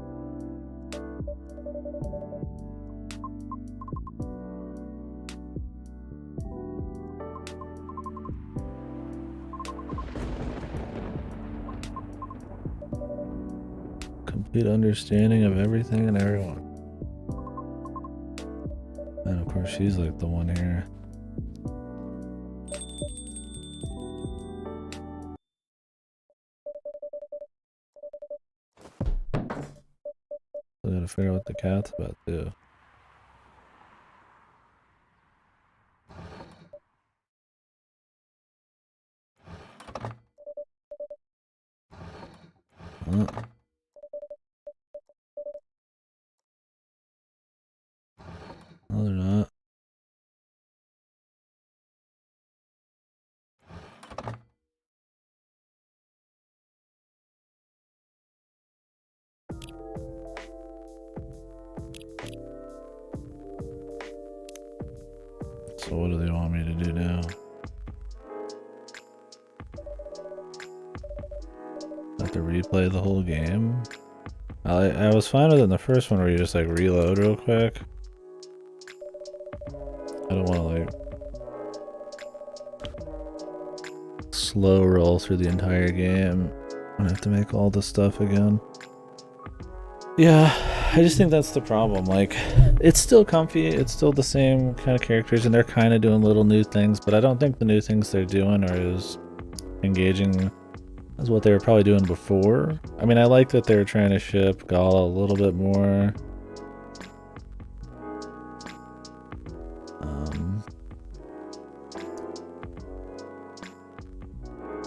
Complete understanding of everything and everyone. And of course she's like the one here. So I gotta figure out what the cat's about too. No, they're not. So what do they want me to do now? I have to replay the whole game? I was fine with it in the first one where you just like reload real quick. I don't want to like slow roll through the entire game. I have to make all this stuff again. Yeah, I just think that's the problem. Like, it's still comfy, it's still the same kind of characters, and they're kind of doing little new things, but I don't think the new things they're doing are as engaging as what they were probably doing before. I mean, I like that they're trying to ship Gala a little bit more.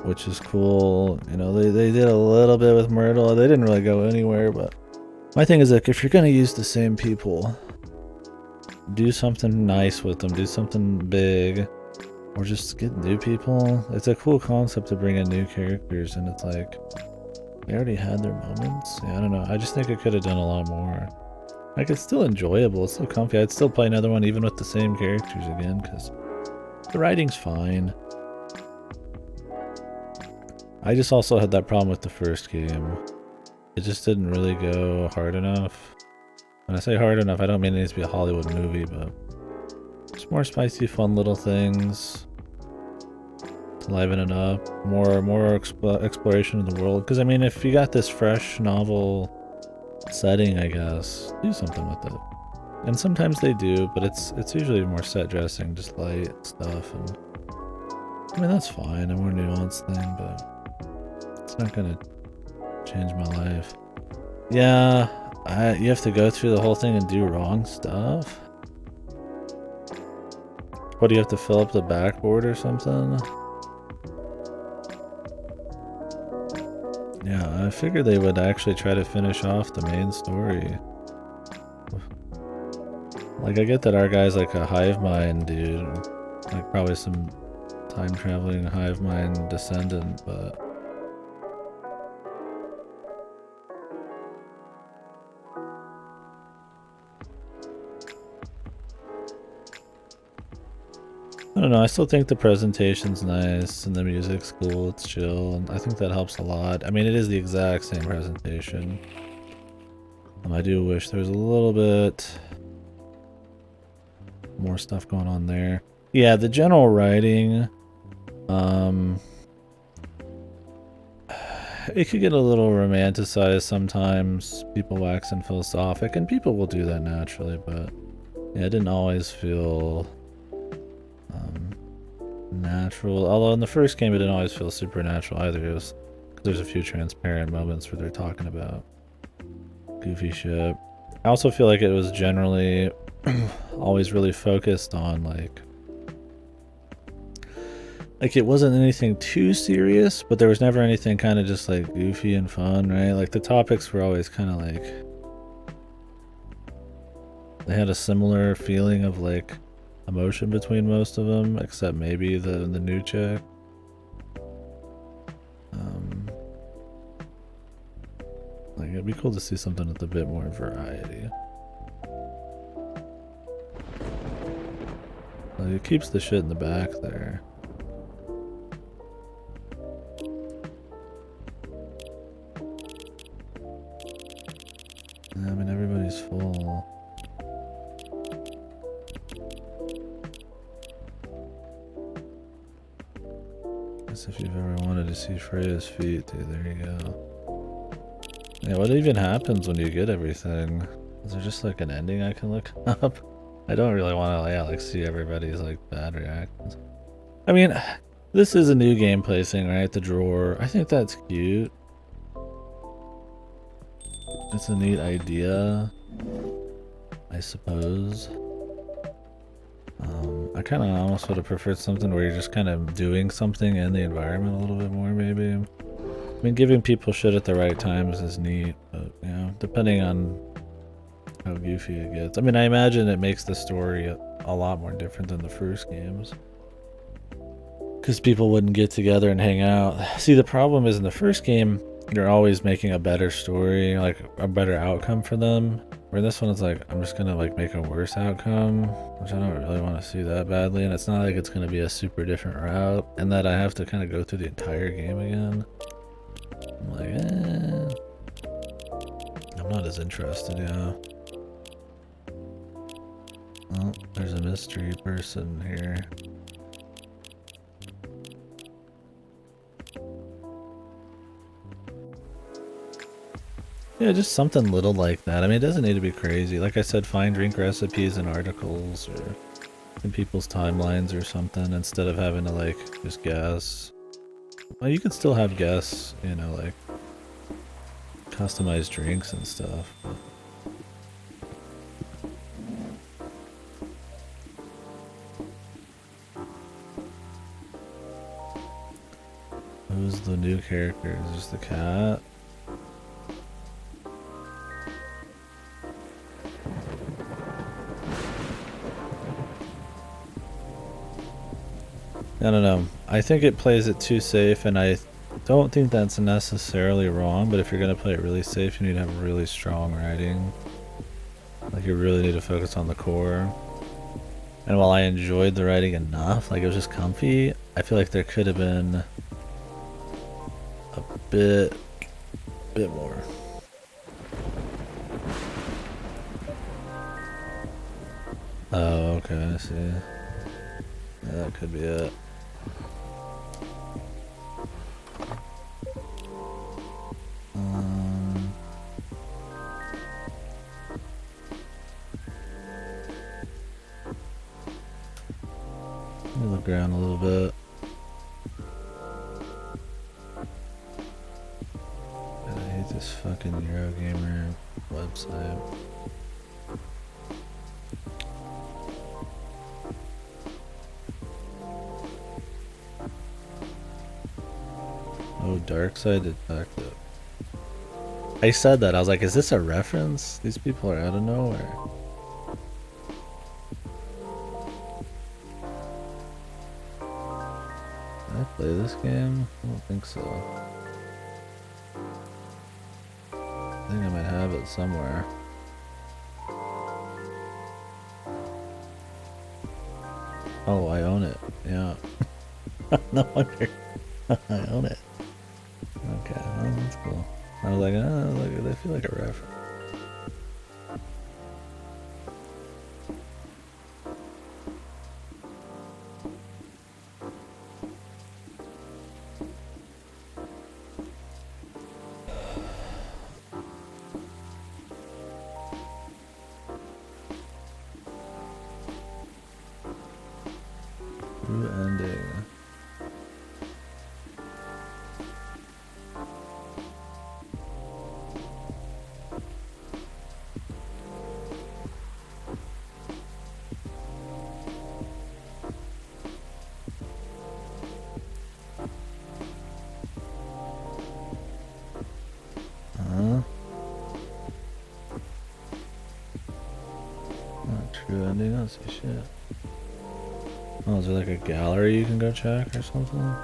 Which is cool. You know, they did a little bit with Myrtle. They didn't really go anywhere, but my thing is, like, if you're gonna use the same people, do something nice with them, do something big, or just get new people. It's a cool concept to bring in new characters, and it's like, they already had their moments. Yeah, I don't know. I just think it could have done a lot more. Like, it's still enjoyable, it's still comfy. I'd still play another one even with the same characters again, because the writing's fine. I just also had that problem with the first game. It just didn't really go hard enough. When I say hard enough, I don't mean it needs to be a Hollywood movie, but just more spicy, fun little things to liven it up. More exploration of the world. Because I mean, if you got this fresh, novel setting, I guess, do something with it. And sometimes they do, but it's usually more set dressing, just light stuff. And I mean, that's fine, a more nuanced thing, but it's not gonna change my life. Yeah, you have to go through the whole thing and do wrong stuff? What, do you have to fill up the backboard or something? Yeah, I figured they would actually try to finish off the main story. Like, I get that our guy's like a hive mind dude. Like, probably some time traveling hive mind descendant, but... I don't know, I still think the presentation's nice and the music's cool, it's chill, and I think that helps a lot. I mean, it is the exact same presentation. I do wish there was a little bit more stuff going on there. Yeah, the general writing, it could get a little romanticized sometimes, people waxing philosophic, and people will do that naturally, but yeah, it didn't always feel natural. Although in the first game it didn't always feel supernatural either. It was, there's a few transparent moments where they're talking about goofy shit. I also feel like it was generally always really focused on like it wasn't anything too serious, but there was never anything kind of just like goofy and fun, right? Like the topics were always kind of like, they had a similar feeling of like emotion between most of them, except maybe the new chick. Like it'd be cool to see something with a bit more variety. Like it keeps the shit in the back there. I mean, everybody's full. Guess if you've ever wanted to see Freya's feet, dude, there you go. Yeah, what even happens when you get everything? Is there just like an ending I can look up? I don't really want to, yeah, like see everybody's like bad reactions. I mean, this is a new gameplay thing, right? The drawer. I think that's cute. It's a neat idea, I suppose. I kind of almost would have preferred something where you're just kind of doing something in the environment a little bit more, maybe. I mean, giving people shit at the right times is neat, but, you know, depending on how goofy it gets. I mean, I imagine it makes the story a lot more different than the first games. Because people wouldn't get together and hang out. See, the problem is in the first game, you're always making a better story, like a better outcome for them. Where this one is like, I'm just gonna like make a worse outcome, which I don't really want to see that badly. And it's not like it's gonna be a super different route, and that I have to kind of go through the entire game again. I'm like, I'm not as interested, yeah. Oh, there's a mystery person here. Yeah, just something little like that. I mean, it doesn't need to be crazy. Like I said, find drink recipes in articles or in people's timelines or something instead of having to like just guess. Well, you can still have guess, you know, like customized drinks and stuff. But who's the new character? Is just the cat? I don't know. I think it plays it too safe, and I don't think that's necessarily wrong, but if you're going to play it really safe, you need to have really strong writing. Like, you really need to focus on the core. And while I enjoyed the writing enough, like, it was just comfy, I feel like there could have been a bit more. Oh, okay, I see. Yeah, that could be it. Let me look around a little bit. God, I hate this fucking Eurogamer website. Oh, Dark Side Detective. I said that, I was like, is this a reference? These people are out of nowhere. Can I play this game? I don't think so. I think I might have it somewhere. Oh, I own it. Yeah. No wonder. I own it. Okay, well, that's cool. I was like, look, they feel like a reference. New ending. Huh? Not true ending. I don't see shit. Oh, is there like a gallery you can go check or something?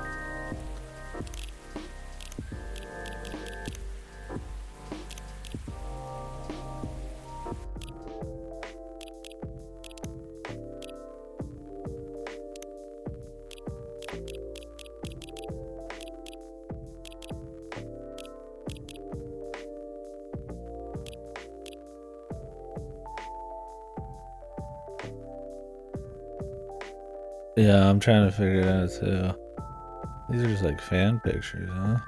Yeah, I'm trying to figure it out too. These are just like fan pictures, huh?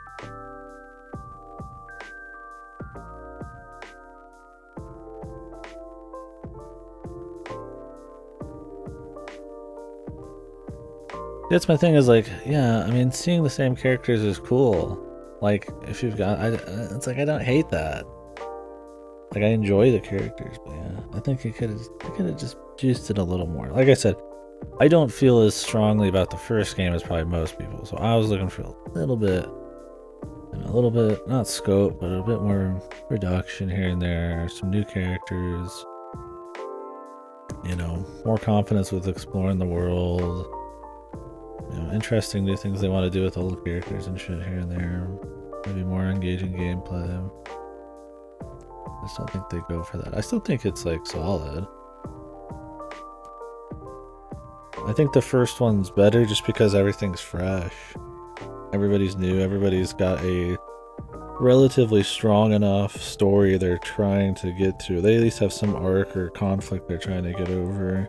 That's my thing is like, yeah, I mean, seeing the same characters is cool. Like, if you've got, it's like I don't hate that. Like, I enjoy the characters, but yeah, I think it could have just juiced it a little more. Like I said, I don't feel as strongly about the first game as probably most people, so I was looking for a little bit, not scope, but a bit more production here and there, some new characters, you know, more confidence with exploring the world, you know, interesting new things they want to do with all the characters and shit here and there, maybe more engaging gameplay. I just don't think they go for that. I still think it's like solid. I think the first one's better just because everything's fresh. Everybody's new, everybody's got a relatively strong enough story they're trying to get to. They at least have some arc or conflict they're trying to get over.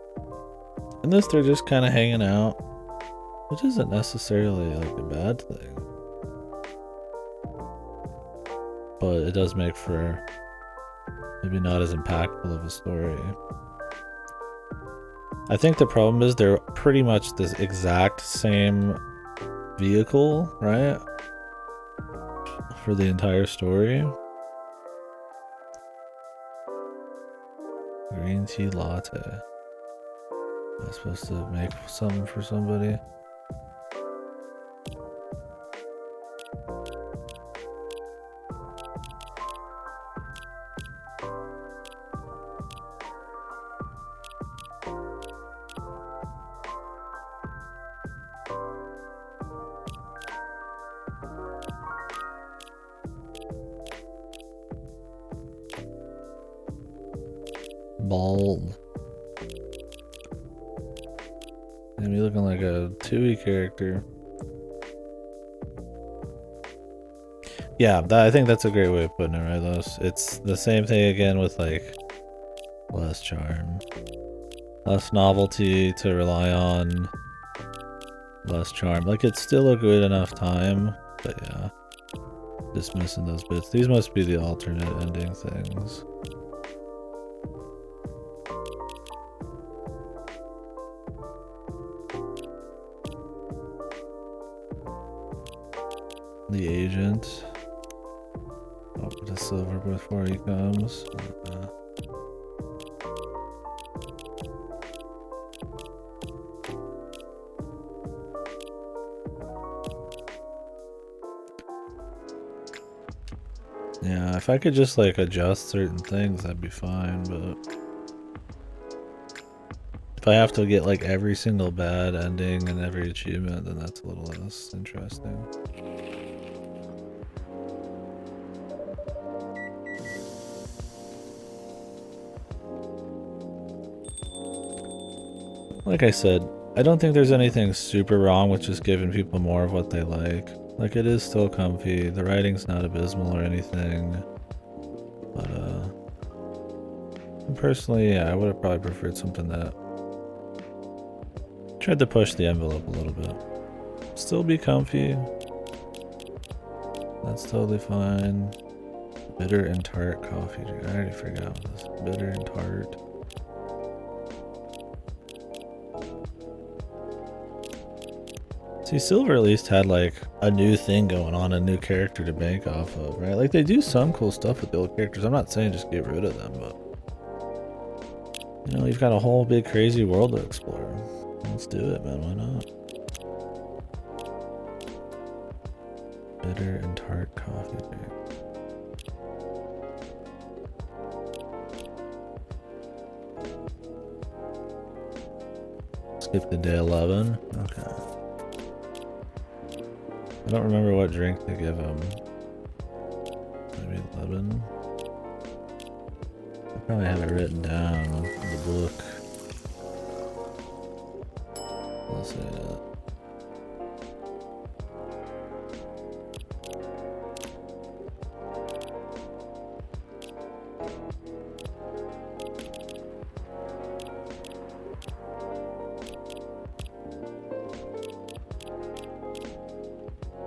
In this, they're just kind of hanging out, which isn't necessarily like a bad thing. But it does make for maybe not as impactful of a story. I think the problem is they're pretty much this exact same vehicle, right? For the entire story. Green tea latte. Am I supposed to make something for somebody? Bald. And me looking like a 2E character. Yeah, I think that's a great way of putting it, right, Los? It's the same thing again with like less charm, less novelty to rely on, less charm. Like it's still a good enough time, but yeah, just missing those bits. These must be the alternate ending things. The agent. Oh, the silver before he comes. Yeah, if I could just like adjust certain things, that'd be fine, but if I have to get like every single bad ending and every achievement, then that's a little less interesting. Like I said, I don't think there's anything super wrong with just giving people more of what they like. Like, it is still comfy. The writing's not abysmal or anything. But, personally, yeah, I would have probably preferred something that tried to push the envelope a little bit. Still be comfy. That's totally fine. Bitter and tart coffee. I already forgot what this. Bitter and tart. See, Silver at least had like a new thing going on, a new character to bank off of, right? Like, they do some cool stuff with the old characters. I'm not saying just get rid of them, but you know, you've got a whole big crazy world to explore. Let's do it, man. Why not? Bitter and tart coffee drink. Skip to day 11. Okay. I don't remember what drink to give him. Maybe 11. I probably have it written down in the book. Let's see that.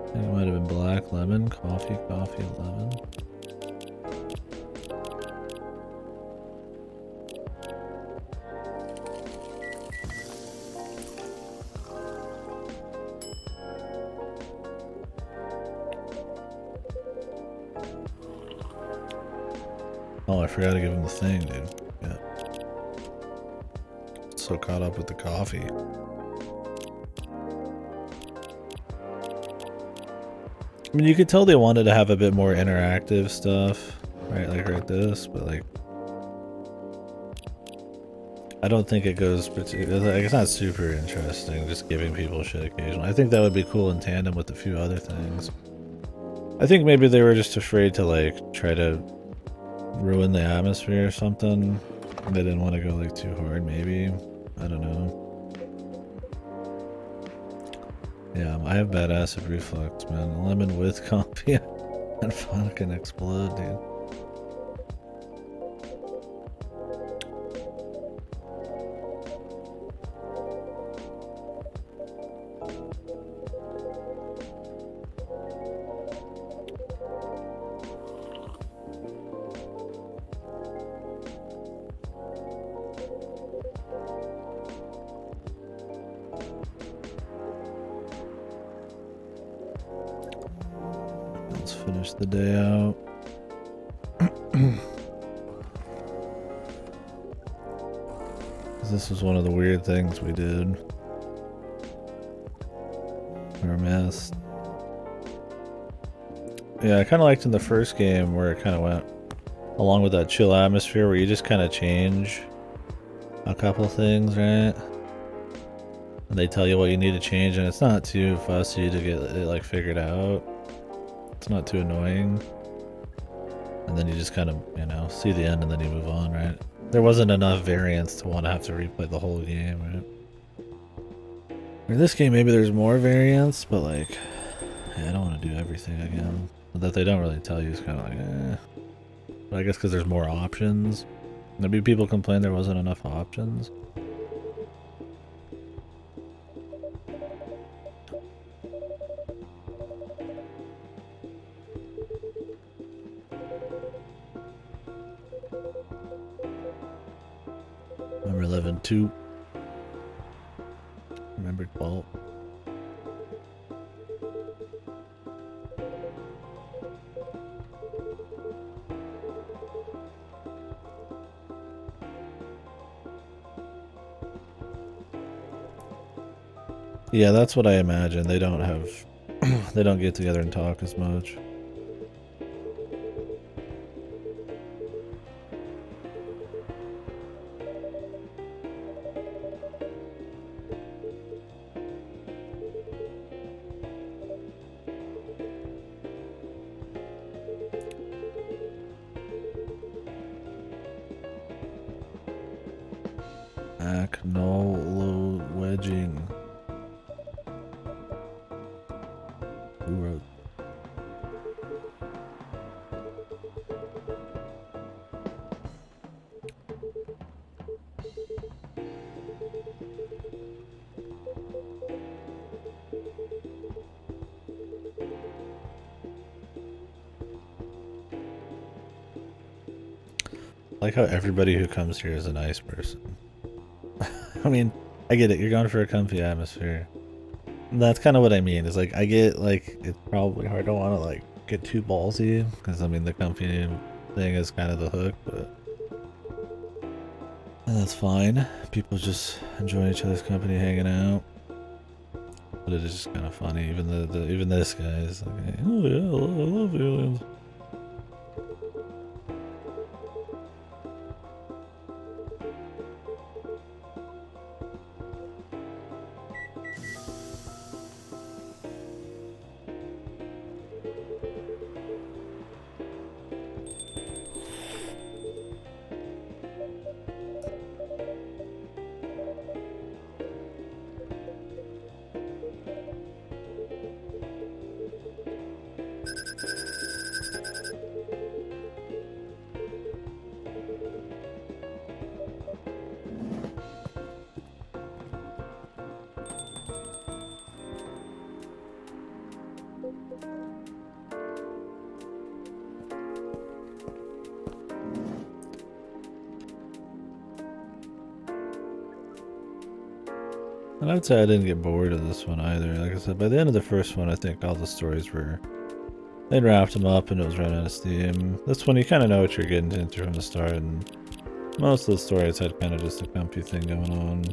I think it might have been black lemon, coffee, 11. Oh, I forgot to give him the thing, dude. Yeah. So caught up with the coffee. I mean, you could tell they wanted to have a bit more interactive stuff, right? Like this, but like, I don't think it goes particularly, like, it's not super interesting just giving people shit occasionally. I think that would be cool in tandem with a few other things. I think maybe they were just afraid to like try to ruin the atmosphere or something. They didn't want to go like too hard, maybe. I don't know. Yeah, I have bad acid reflux, man. Lemon with coffee and fucking explode, dude. Let's finish the day out. This was one of the weird things we did. We were missed. Yeah, I kind of liked in the first game where it kind of went along with that chill atmosphere where you just kind of change a couple things, right? And they tell you what you need to change, and it's not too fussy to get it like figured out. It's not too annoying. And then you just kind of, you know, see the end and then you move on, right? There wasn't enough variance to want to have to replay the whole game, right? In this game, maybe there's more variance, but like, yeah, I don't want to do everything again. But that they don't really tell you is kind of like, eh. But I guess because there's more options. Maybe people complain there wasn't enough options. Remember 11-2. Remember 12. Yeah, that's what I imagine. They don't have, they don't get together and talk as much. Acknowledging. Who wrote? I like how everybody who comes here is a nice person. I mean, I get it. You're going for a comfy atmosphere. That's kind of what I mean. Is like I get like it's probably hard. I don't want to like get too ballsy because I mean the comfy thing is kind of the hook, but that's fine. People just enjoy each other's company, hanging out. But it is just kind of funny. Even this guy is like, oh yeah, I love aliens. And I would say I didn't get bored of this one either. Like I said, by the end of the first one, I think all the stories they'd wrapped them up and it was running out of steam. This one, you kind of know what you're getting into from the start, and most of the stories had kind of just a comfy thing going on.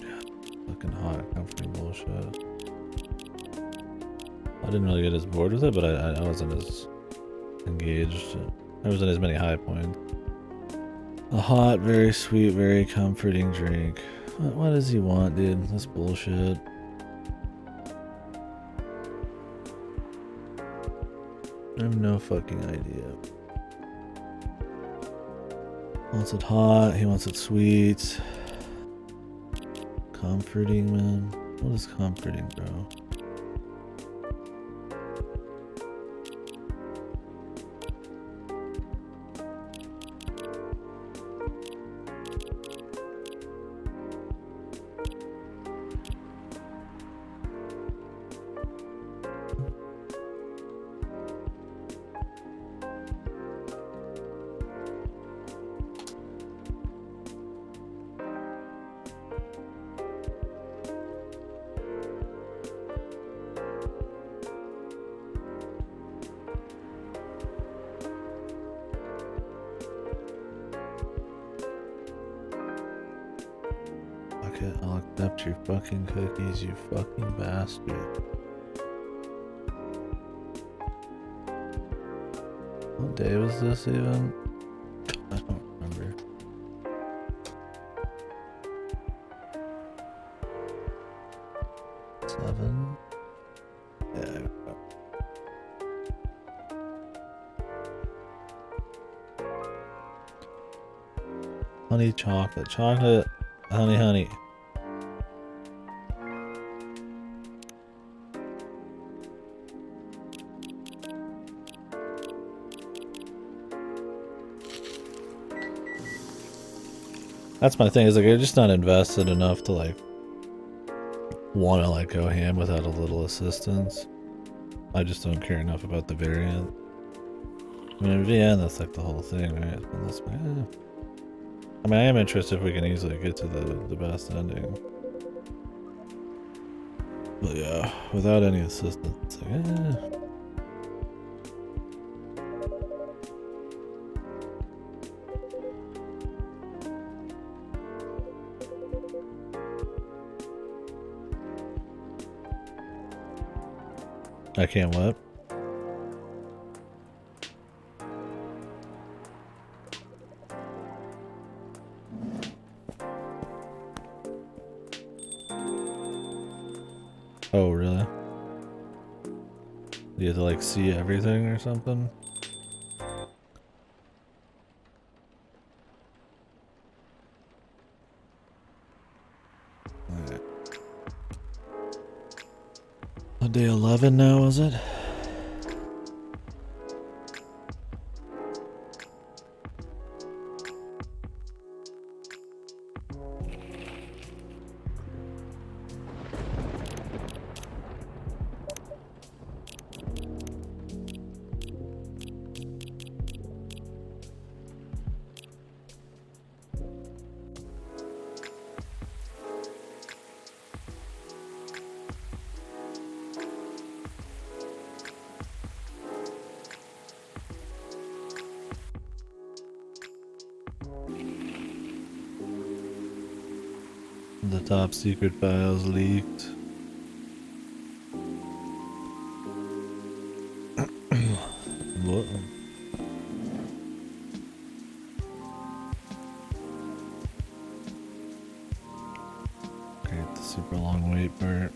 Yeah, looking hot, comforting bullshit. I didn't really get as bored with it, but I wasn't as engaged. There wasn't as many high points. A hot, very sweet, very comforting drink. What does he want, dude? That's bullshit. I have no fucking idea. He wants it hot, he wants it sweet. Comforting, man. What is comforting, bro? I'll accept your fucking cookies, you fucking bastard. What day was this even? I don't remember. Seven? Yeah. Honey chocolate. Chocolate. Honey, honey. That's my thing, is like I'm just not invested enough to like want to like go ham without a little assistance. I just don't care enough about the variant. I mean, in the end, that's like the whole thing, right? And that's I mean, I am interested if we can easily get to the best ending. But yeah, without any assistance, it's like, I can't what? Oh, really? You have to like see everything or something? On day 11 now, was it? The top secret files leaked. What? Great, the super long wait part.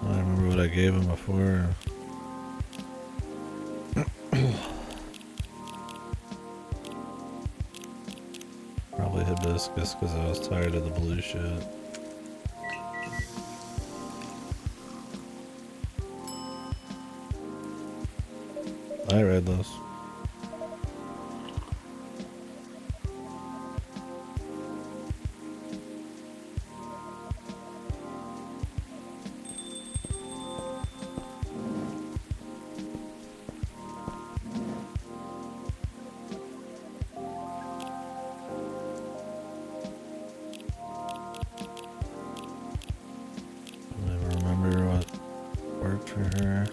I remember what I gave him before. Probably hibiscus because I was tired of the blue shit. I read those. Never remember what worked for her.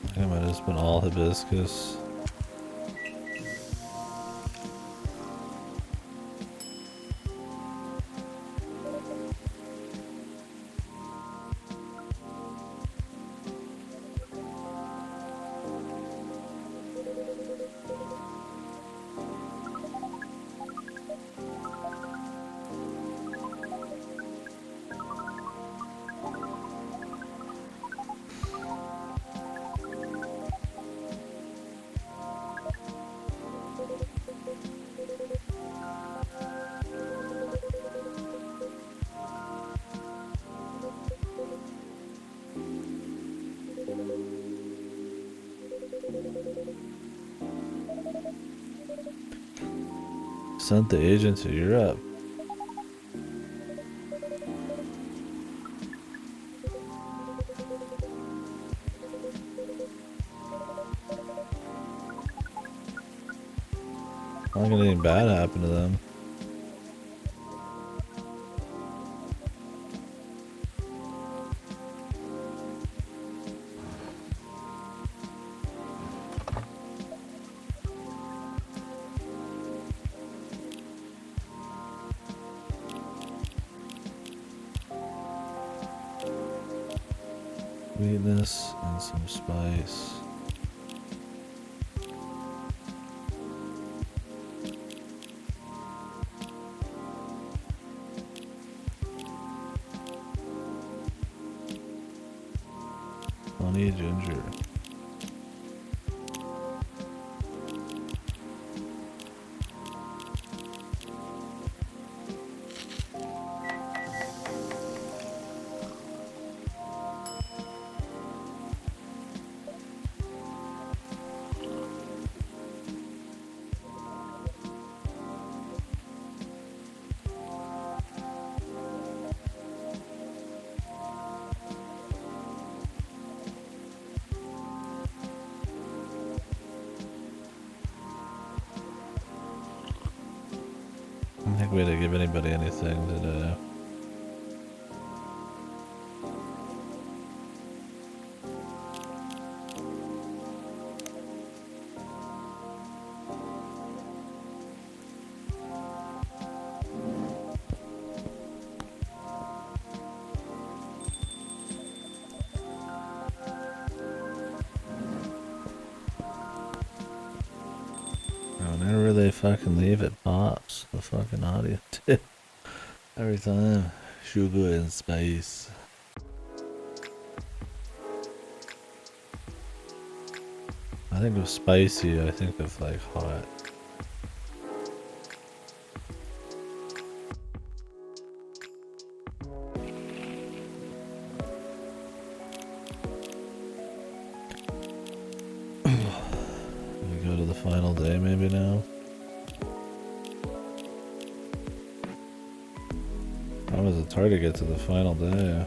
I think it might have just been all hibiscus. Sent the agent to Europe. Not gonna anything bad happen to them. Sweetness and some spice. Honey ginger. I don't think we had to give anybody anything today. Whenever they fucking leave, it pops. The fucking audio too. Every time. Sugar and spice. think of spicy, I think of like hot. We go to the final day maybe now. It's hard to get to the final day.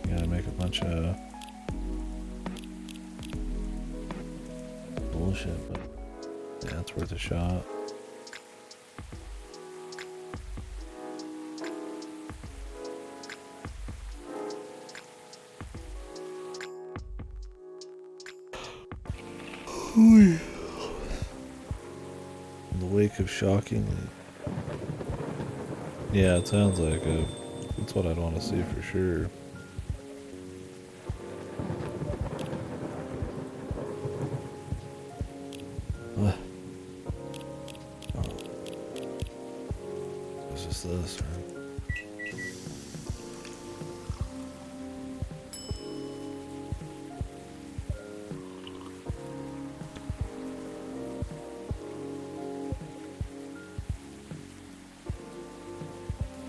You gotta make a bunch of bullshit, but yeah, it's worth a shot. In the wake of shockingly. Yeah, it sounds like it. That's what I'd want to see for sure. It's just this, right?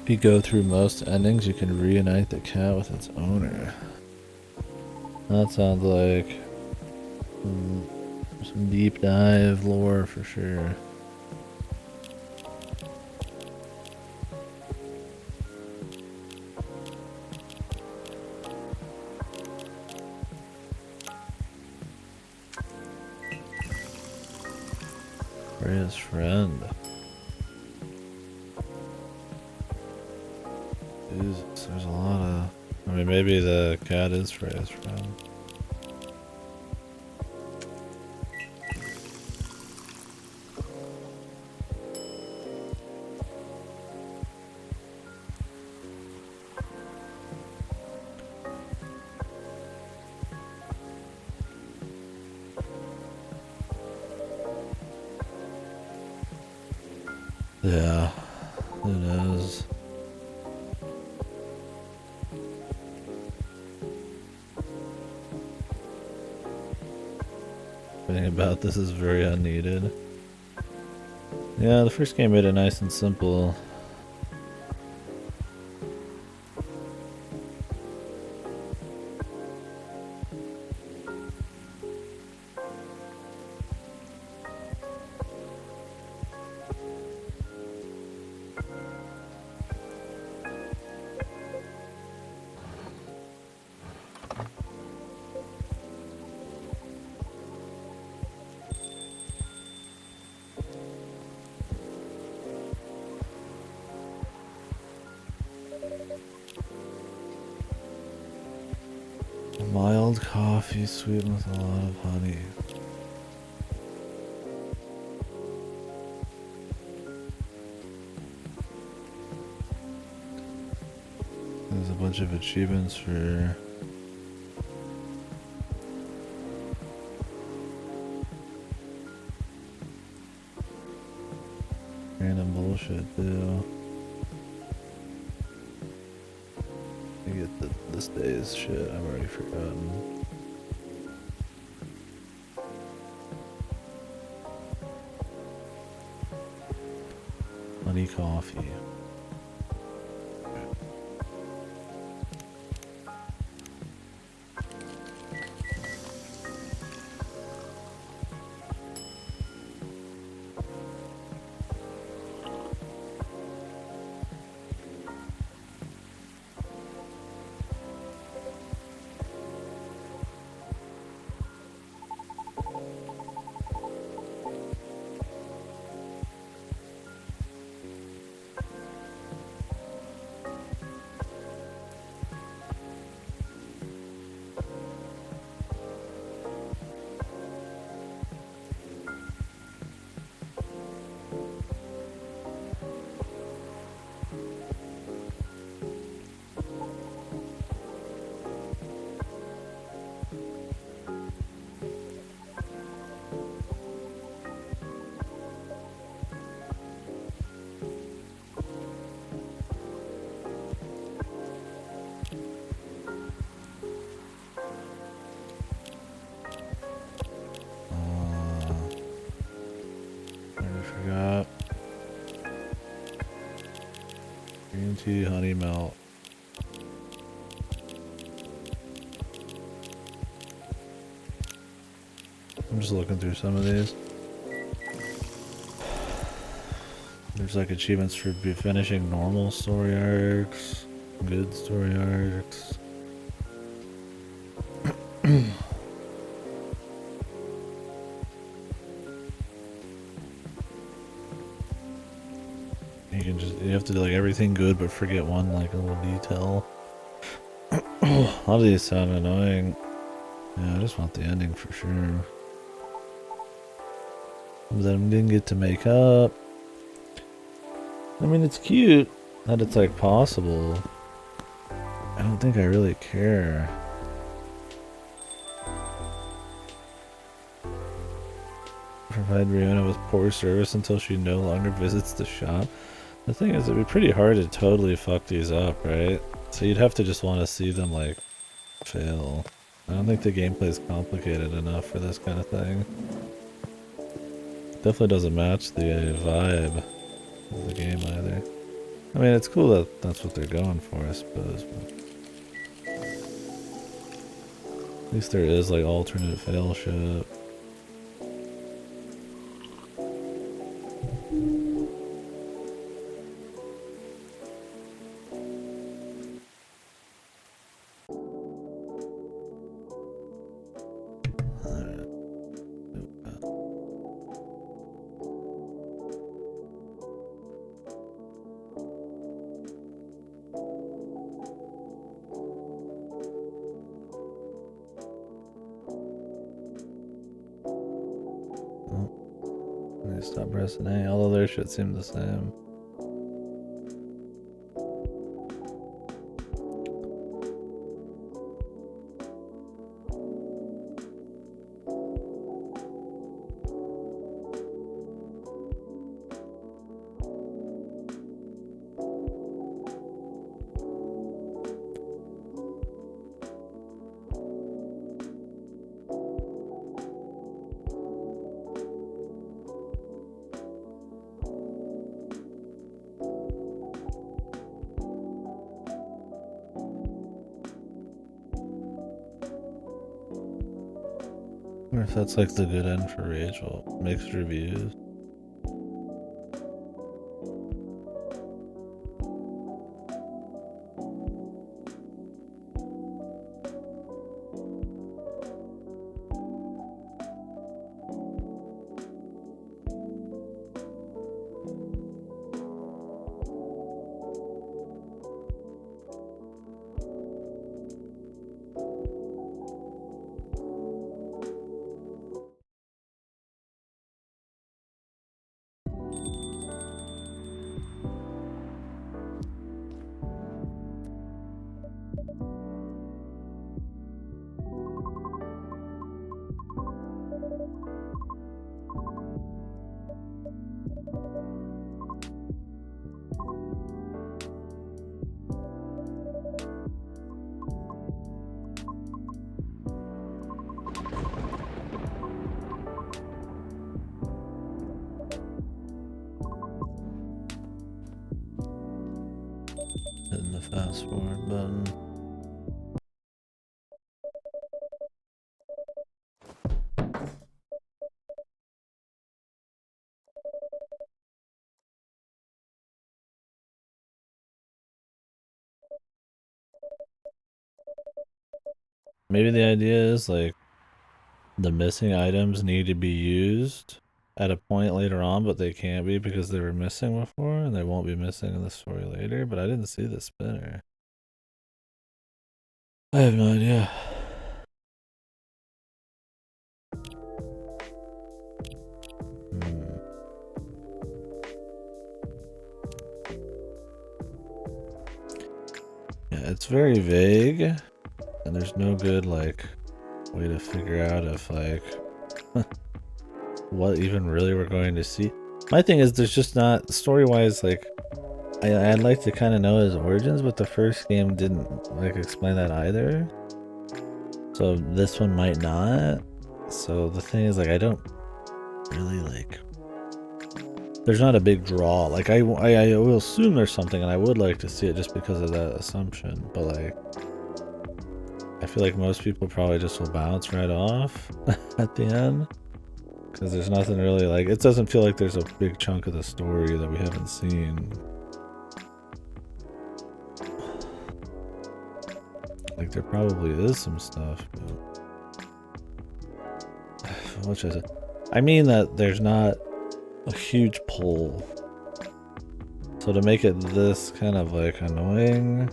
If you go through most endings, you can reunite the cat with its owner. That sounds like some deep dive lore for sure. Freya's friend. Jesus, there's a lot of... I mean, maybe the cat is Freya's friend. Yeah, it is. Everything about this is very unneeded. Yeah, the first game made it nice and simple. Mild coffee sweetened with a lot of honey. There's a bunch of achievements for random bullshit too. You get this day's shit, I've already forgotten. Honey coffee. Green tea, honey melt. I'm just looking through some of these. There's like achievements for finishing normal story arcs, good story arcs. You have to do like everything good but forget one like little detail. A lot of these sound annoying. Yeah, I just want the ending for sure. Some of them didn't get to make up. I mean, it's cute that it's like possible. I don't think I really care. Provide Rihanna with poor service until she no longer visits the shop. The thing is, it'd be pretty hard to totally fuck these up, right? So you'd have to just want to see them like fail. I don't think the gameplay is complicated enough for this kind of thing. Definitely doesn't match the vibe of the game either. I mean, it's cool that that's what they're going for, I suppose. But at least there is like alternate fail shit. Stop pressing A, although their shit seemed the same. I wonder if that's like the good end for Rachel. Mixed reviews. Hitting the fast forward button. Maybe the idea is like the missing items need to be used at a point later on, but they can't be because they were missing before and they won't be missing in the story later. But I didn't see the spinner. I have no idea. Yeah, it's very vague, and there's no good like way to figure out if like what even really we're going to see. My thing is there's just not story-wise like I'd like to kind of know his origins, but the first game didn't like explain that either. So this one might not. So the thing is like I don't really like there's not a big draw. Like I will assume there's something, and I would like to see it just because of that assumption. But like, I feel like most people probably just will bounce right off at the end because there's nothing really like. It doesn't feel like there's a big chunk of the story that we haven't seen. Like there probably is some stuff, but what should I say? I mean that there's not a huge pull. So to make it this kind of like annoying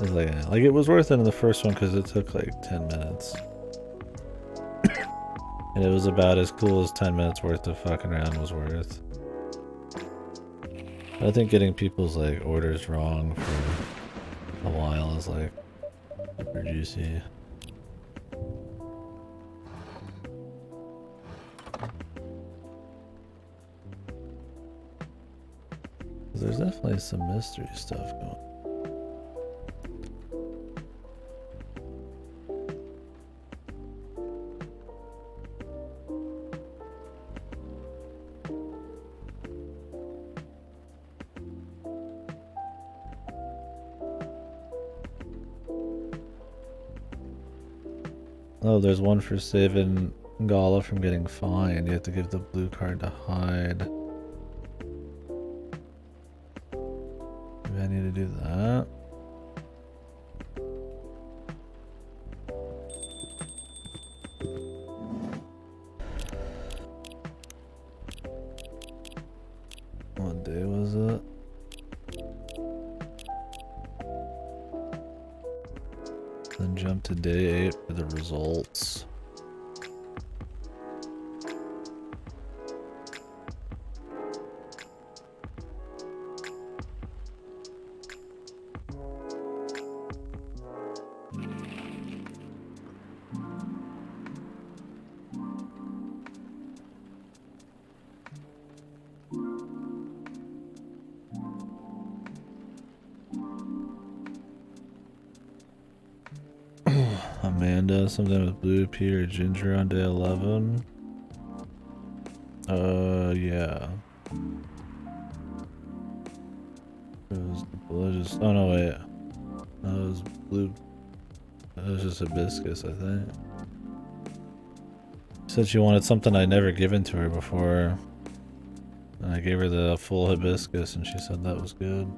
is like it was worth it in the first one because it took like 10 minutes. And it was about as cool as 10 minutes worth of fucking around was worth. I think getting people's like orders wrong for a while is like super juicy. There's definitely some mystery stuff going. Oh, there's one for saving Gala from getting fined. You have to give the blue card to hide. Maybe I need to do that. What day was it? Then jump to day 8 for the results. Amanda, something with blue, Peter, Ginger on day 11. Yeah. It was delicious. Oh no, wait. That was blue. That was just hibiscus, I think. She said she wanted something I'd never given to her before. And I gave her the full hibiscus and she said that was good.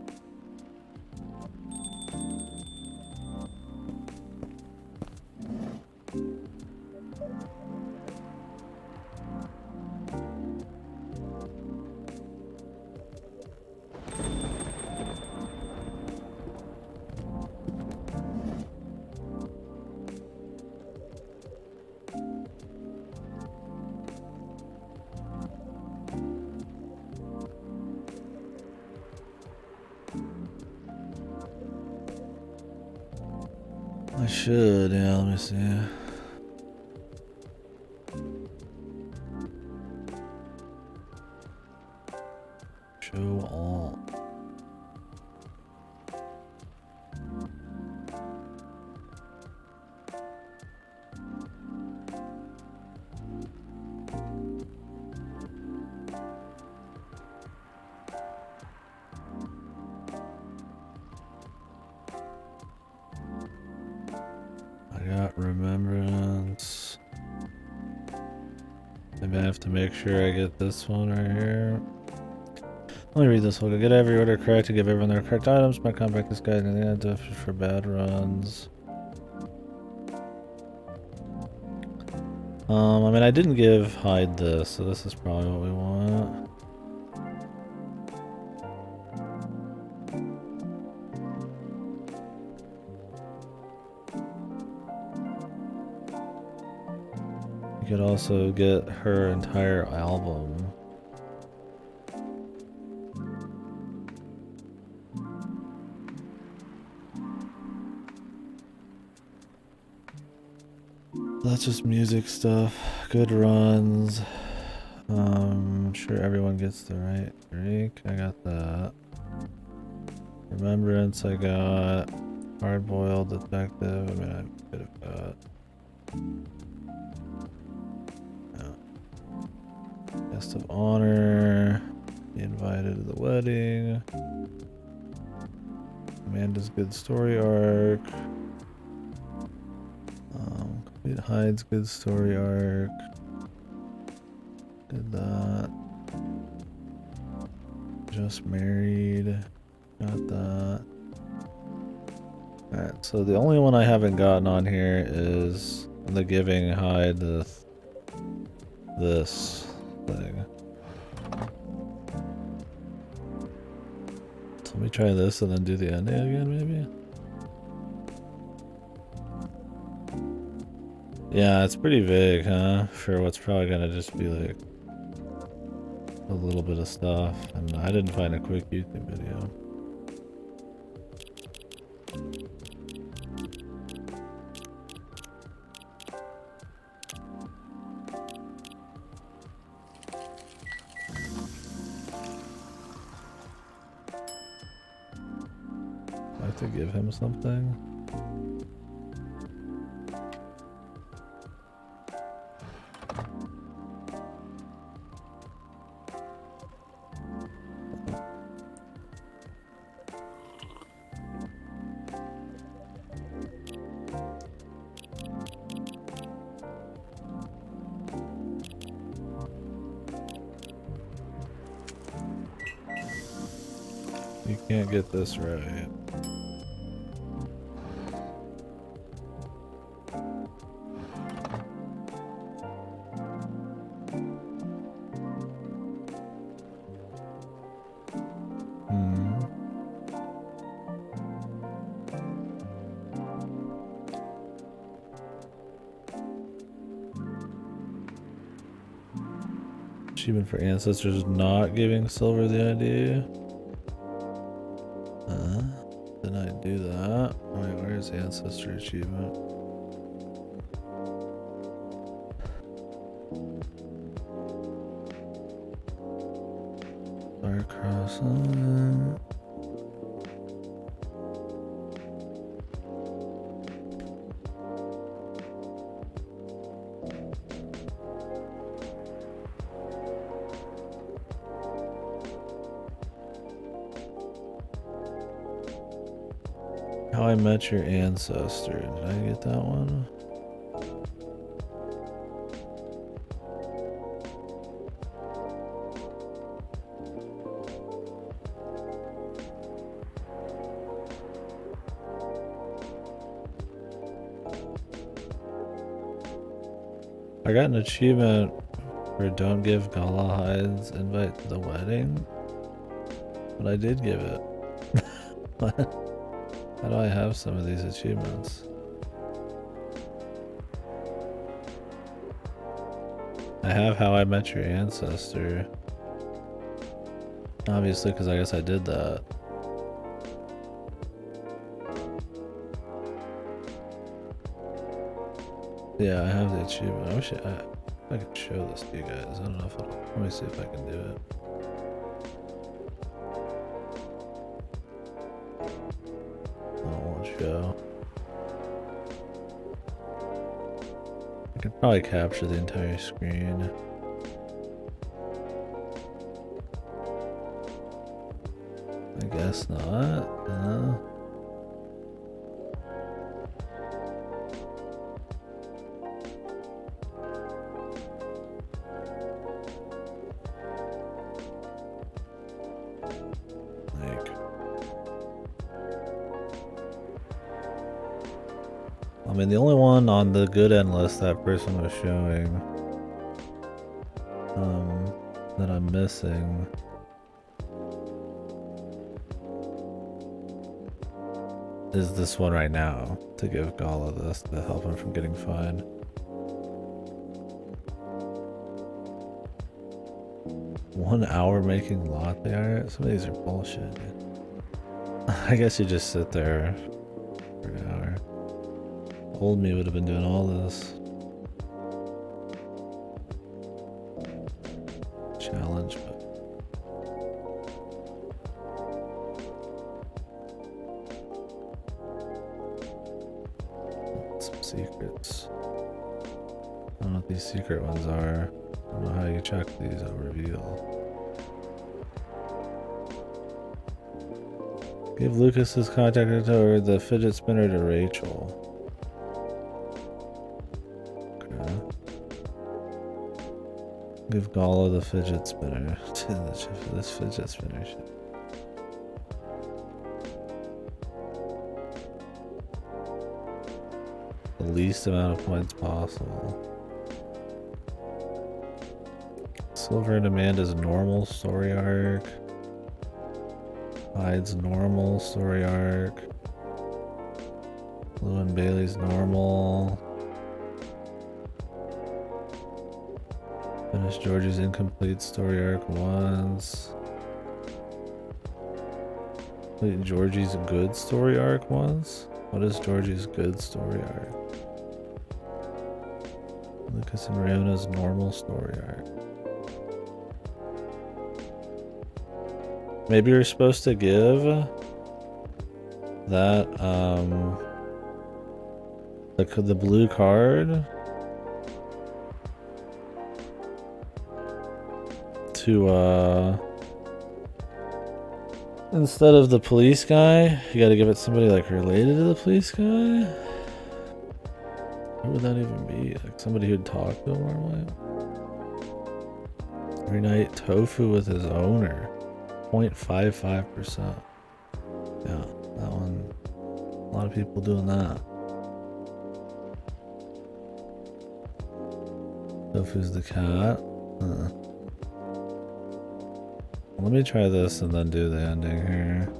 I should, yeah, let me see. Show all. I got remembrance. Maybe I have to make sure I get this one right here. Let me read this one. Get every order correct to give everyone their correct items. My compact is guide and the end for bad runs. I mean, I didn't give hide this, so this is probably what we want. You could also get her entire album. That's just music stuff. Good runs. Sure everyone gets the right drink. I got that. Remembrance I got. Hard boiled detective. I mean I could have got. Guest of honor. Be invited to the wedding. Amanda's good story arc. Complete Hyde's good story arc. Did that. Just married. Got that. Alright, so the only one I haven't gotten on here is the Giving Hyde this thing. So let me try this and then do the ending again, maybe? Yeah, it's pretty vague, huh? For what's probably gonna just be like a little bit of stuff. And I didn't find a quick YouTube video. I have to give him something. You can't get this right. Achievement for ancestors not giving Silver the ID. Did I do that? Wait, where's ancestor achievement? Fire crossing. How I Met Your Ancestor. Did I get that one? I got an achievement for don't give Gala Hyde's invite to the wedding, but I did give it. What? How do I have some of these achievements? I have How I Met Your Ancestor. Obviously, because I guess I did that. Yeah, I have the achievement. I wish I could show this to you guys. I don't know if it'll... Let me see if I can do it. Show. I could probably capture the entire screen. I guess not. No. I mean, the only one on the good end list that person was showing that I'm missing is this one right now, to give Gala this to help him from getting fined. One hour making latte art? Some of these are bullshit, dude. I guess you just sit there for an hour. Old me would have been doing all this. Challenge, but... Some secrets. I don't know what these secret ones are. I don't know how you check these at reveal. Give Lucas's contact info or the fidget spinner to Rachel. Okay. Give Gala the fidget spinner to this fidget spinner shit. The least amount of points possible. Silver and Amanda's normal story arc. Hyde's normal story arc. Lou and Bailey's normal. Finish Georgie's incomplete story arc once. Wait, Georgie's good story arc once? What is Georgie's good story arc? Lucas and Riona's normal story arc. Maybe you're supposed to give that the blue card to instead of the police guy, you gotta give it somebody like related to the police guy. Who would that even be? Like somebody who'd talk to him normally? Reunite Tofu with his owner. 0.55%. Yeah, that one. A lot of people doing that. Tofu's the cat. Let me try this and then do the ending here.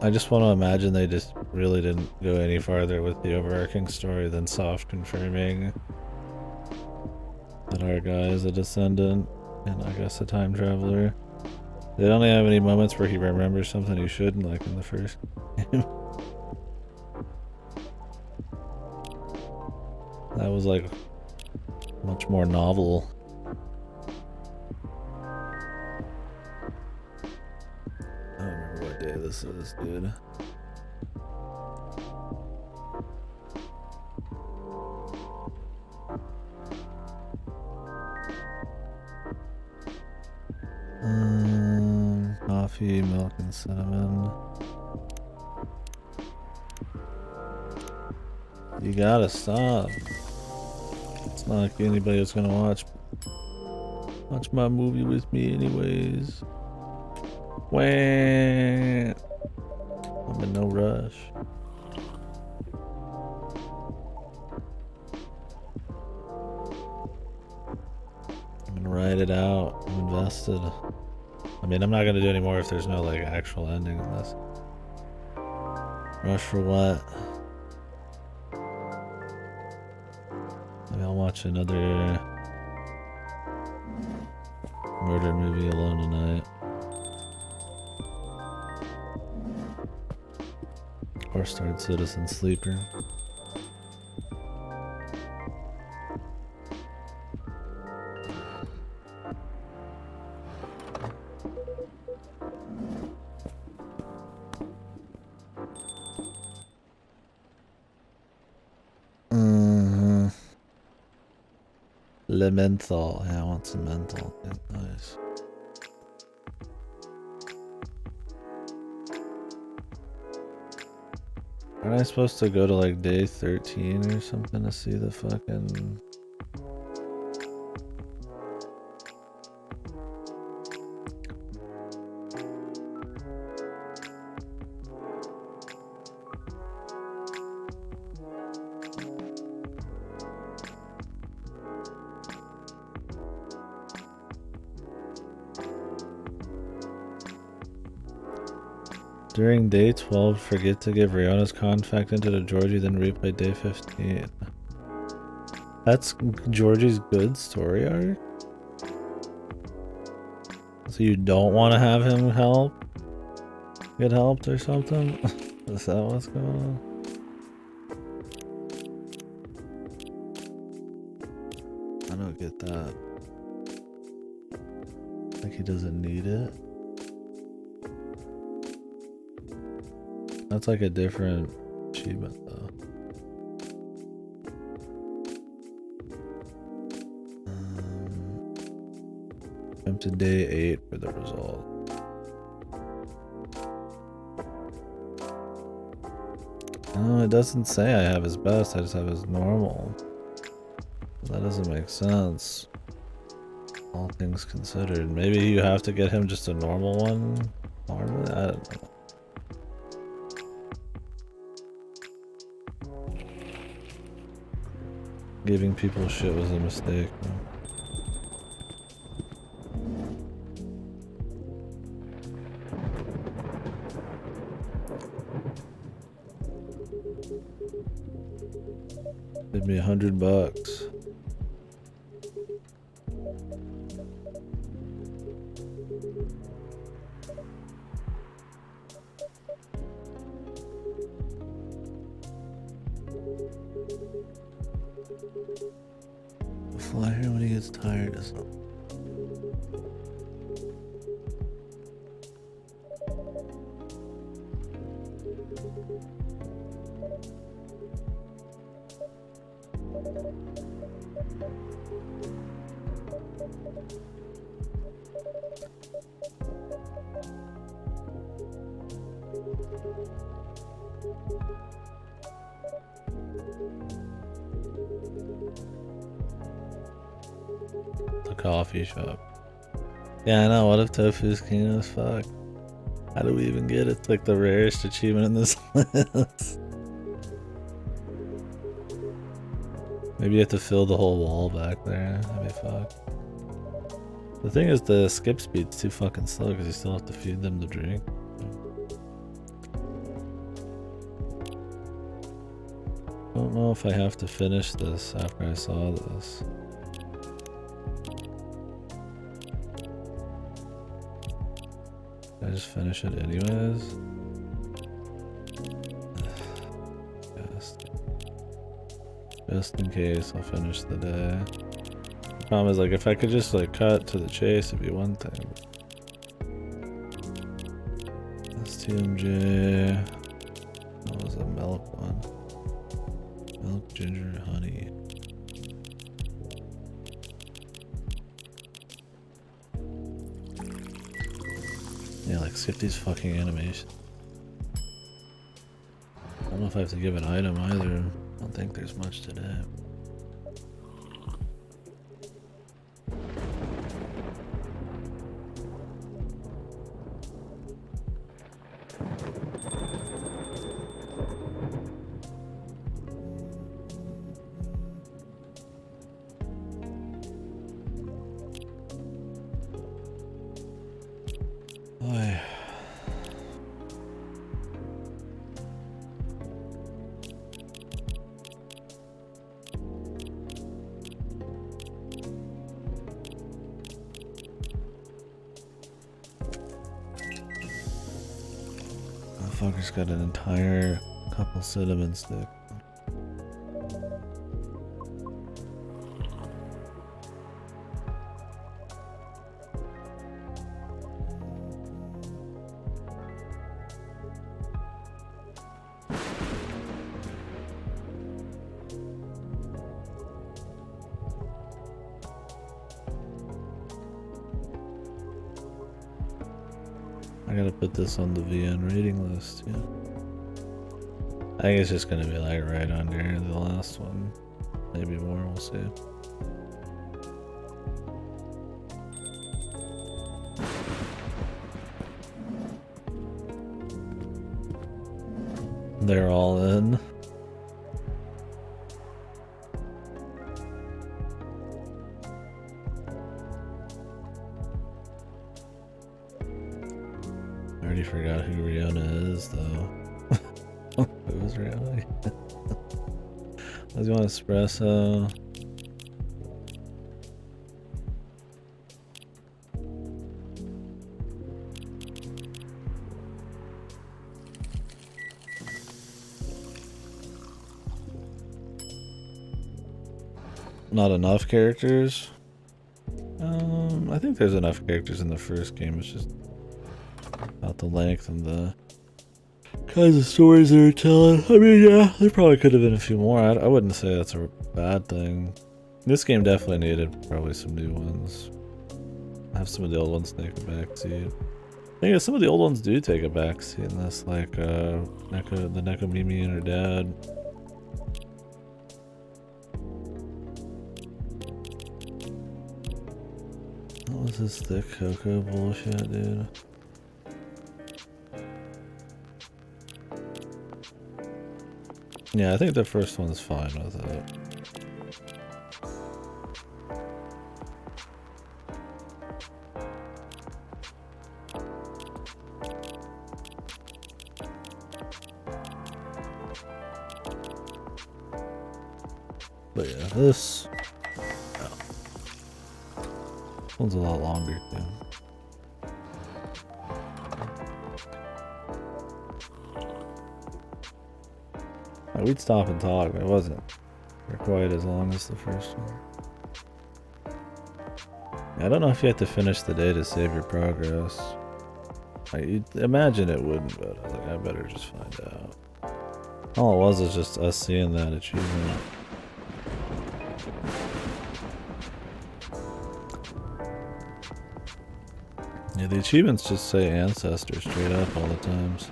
I just want to imagine they just really didn't go any farther with the overarching story than soft confirming that our guy is a descendant and I guess a time traveler. They don't have any moments where he remembers something he shouldn't, like in the first game. That was like much more novel. I don't remember what day this is, dude. Coffee, milk, and cinnamon. You gotta stop. It's not like anybody was gonna watch my movie with me anyways. Wah. I'm in no rush. I'm gonna ride it out. I'm invested. I mean, I'm not gonna do any more if there's no like actual ending in this. Rush for what? Maybe I'll watch another murder movie alone tonight. Or start Citizen Sleeper. Le menthol. Yeah, I want some menthol. Nice. Aren't I supposed to go to like day 13 or something to see the fucking... During day 12, forget to give Riona's contact info to Georgie, then replay day 15. That's Georgie's good story arc? So you don't want to have him help? get helped or something? Is that what's going on? I don't get that. Like he doesn't need it. That's like a different achievement though. Come to day 8 for the result. No, it doesn't say I have his best, I just have his normal. That doesn't make sense. All things considered. Maybe you have to get him just a normal one? Normally? I don't know. Giving people shit was a mistake. Give me $100. Fly here when he gets tired of something. Coffee shop. Yeah, I know. What if Tofu's king as fuck? How do we even get it? It's like the rarest achievement in this list. Maybe you have to fill the whole wall back there. That'd be fucked. The thing is, the skip speed's too fucking slow because you still have to feed them the drink. I don't know if I have to finish this after I saw this. I just finish it anyways? Just in case, I'll finish the day. The problem is, like, if I could just, like, cut to the chase, it'd be one thing. STMJ. What was the milk one? Milk, ginger, honey. Yeah, like skip these fucking animations. I don't know if I have to give an item either. I don't think there's much today. Motherfucker's got an entire couple cinnamon sticks. I gotta put this on the VN rating list, yeah. I think it's just gonna be like right under the last one. Maybe more, we'll see. They're all in. I already forgot who Rihanna is, though. Who's Rihanna? Let's go on espresso. not enough characters. I think there's enough characters in the first game. It's just about the length and the kinds of stories they were telling. I mean, yeah, there probably could have been a few more. I wouldn't say that's a bad thing. This game definitely needed probably some new ones. Have some of the old ones take a backseat. I think some of the old ones do take a backseat in this, like the Neko Mimi and her dad. What was this thick cocoa bullshit, dude? Yeah, I think the first one's fine with it. But yeah, this one's a lot longer too. We'd stop and talk, but it wasn't quite as long as the first one. Yeah, I don't know if you have to finish the day to save your progress. You'd imagine it wouldn't, but I was like, I better just find out. All it was just us seeing that achievement. Yeah, the achievements just say ancestor straight up all the time. So.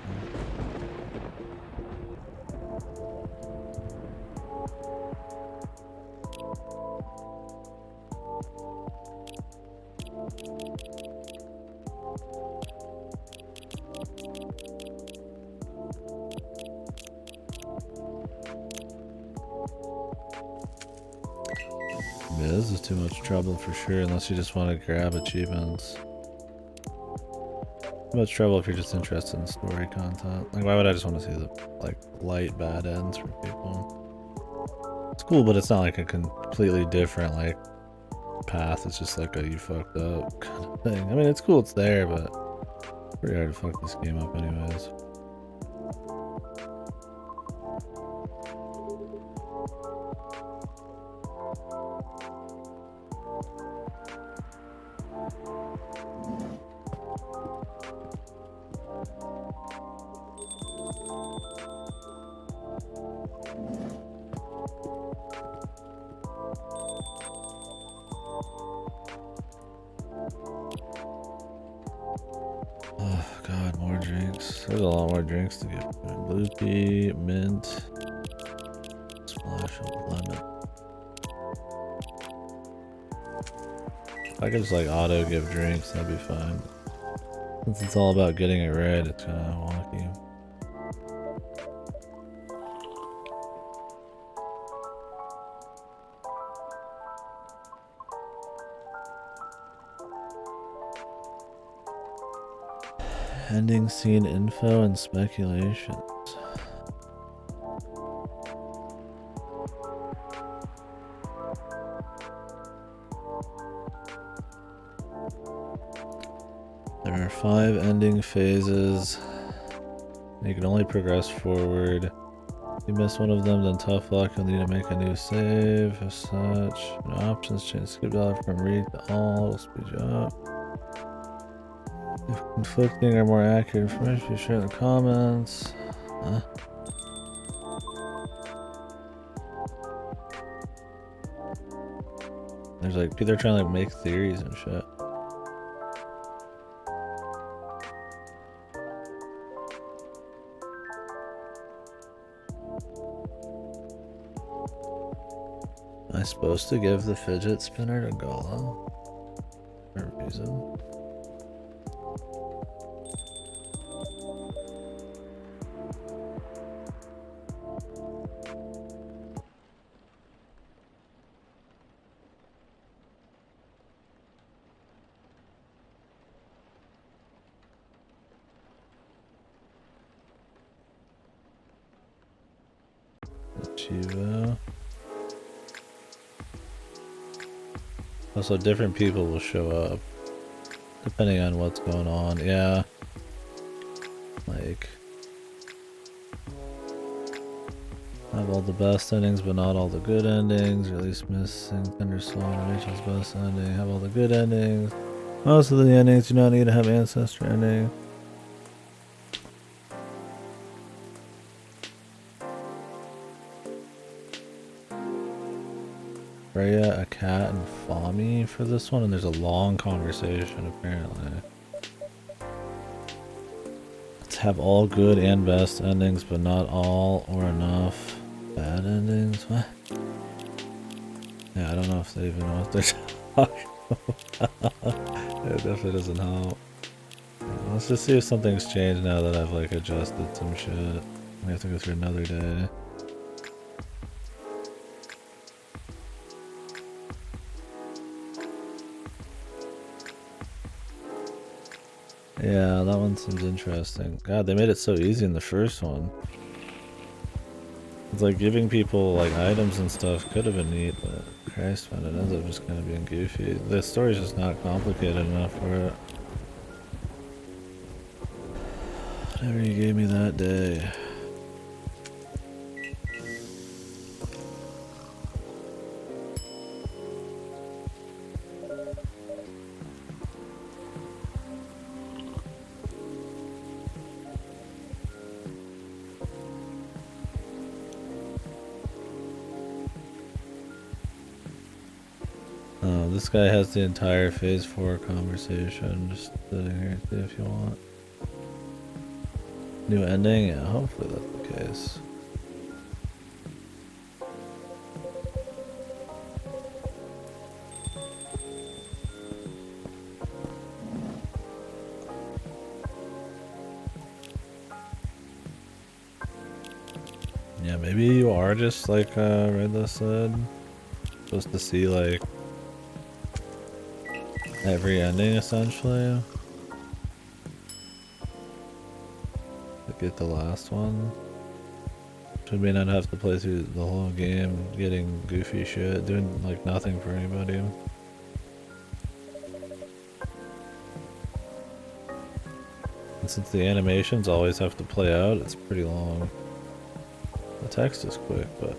Yeah, this is too much trouble for sure, unless you just want to grab achievements. Too much trouble if you're just interested in story content. Like, why would I just want to see the, like, light bad ends for people? It's cool, but it's not like a completely different, like, path. It's just like a you fucked up kind of thing. I mean, it's cool it's there, but it's pretty hard to fuck this game up anyways. Oh god, more drinks. There's a lot more drinks to get. Loopy, mint, splash of lemon. If I could just like auto give drinks, that'd be fine. Since it's all about getting it right, it's kind of wonky. Ending scene info and speculations. There are 5 ending phases. You can only progress forward. If you miss one of them, then tough luck. You'll need to make a new save. As such, no options change. Skip dial from read to all. It'll speed you up. If conflicting or more accurate information, you share in the comments. Huh? There's like they're trying to like make theories and shit. Am I supposed to give the fidget spinner to Gola? For a reason? Chivo. Also, different people will show up depending on what's going on. Yeah. Like, I Have all the best endings, but not all the good endings. Or at least missing Thunderstorm and Rachel's best ending. Have all the good endings. Most of the endings do not need to have ancestor ending. Freya, a cat, and Fami for this one, and there's a long conversation apparently. Let's have all good and best endings, but not all or enough bad endings. What? Yeah, I don't know if they even know what they're talking about. It definitely doesn't help. Let's just see if something's changed now that I've like adjusted some shit. We have to go through another day. Yeah, that one seems interesting. God, they made it so easy in the first one. It's like giving people like items and stuff could have been neat, but Christ, man, it ends up just kind of being goofy. The story's just not complicated enough for it. Whatever you gave me that day. Oh, this guy has the entire phase 4 conversation just sitting here too if you want. New ending? Yeah, hopefully that's the case. Yeah, maybe you are just like Redla said, supposed to see like every ending essentially to get the last one. Should we not have to play through the whole game getting goofy shit, doing like nothing for anybody? And since the animations always have to play out, it's pretty long. The text is quick, but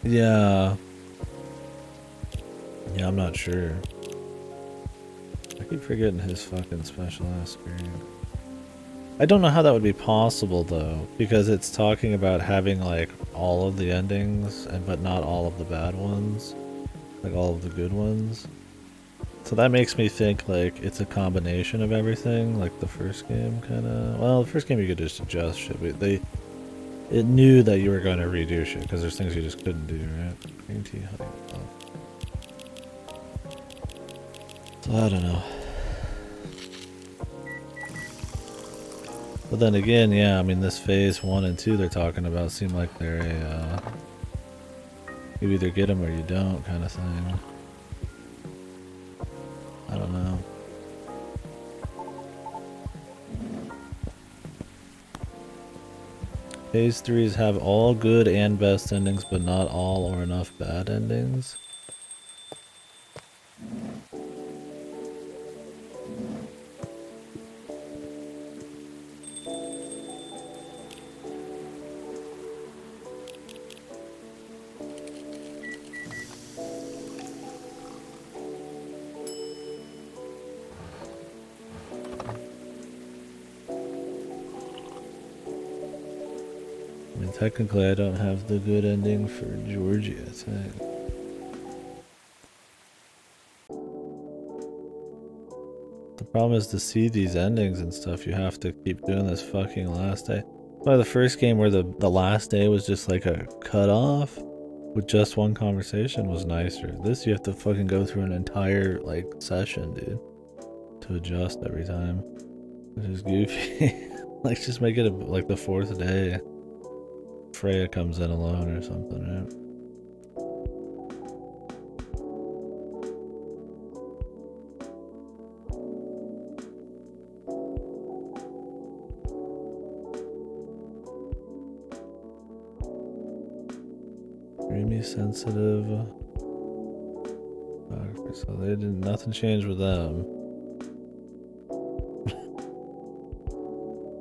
yeah. Yeah, I'm not sure. I keep forgetting his fucking special ass screen. I don't know how that would be possible though, because it's talking about having like all of the endings and but not all of the bad ones. Like all of the good ones. So that makes me think like it's a combination of everything, like the first game kinda. Well, the first game you could just adjust shit, but it knew that you were going to redo shit because there's things you just couldn't do, right? Green tea, honey. Oh. So I don't know. But then again, yeah, I mean, this phase 1 and 2 they're talking about seem like they're a, you either get them or you don't kind of thing. I don't know. Phase 3s have all good and best endings, but not all or enough bad endings. I mean, technically I don't have the good ending for Georgia, I think. The problem is to see these endings and stuff, you have to keep doing this fucking last day. By the first game where the last day was just like a cutoff with just one conversation was nicer. This you have to fucking go through an entire like session, dude, to adjust every time, which is goofy. Like just make it like the 4th day. Freya comes in alone or something, right? Extremely sensitive. So they didn't. Nothing changed with them.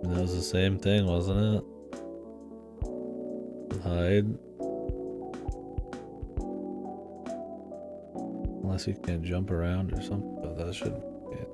That was the same thing, wasn't it? With hide. Unless you can't jump around or something, but that should. Yeah.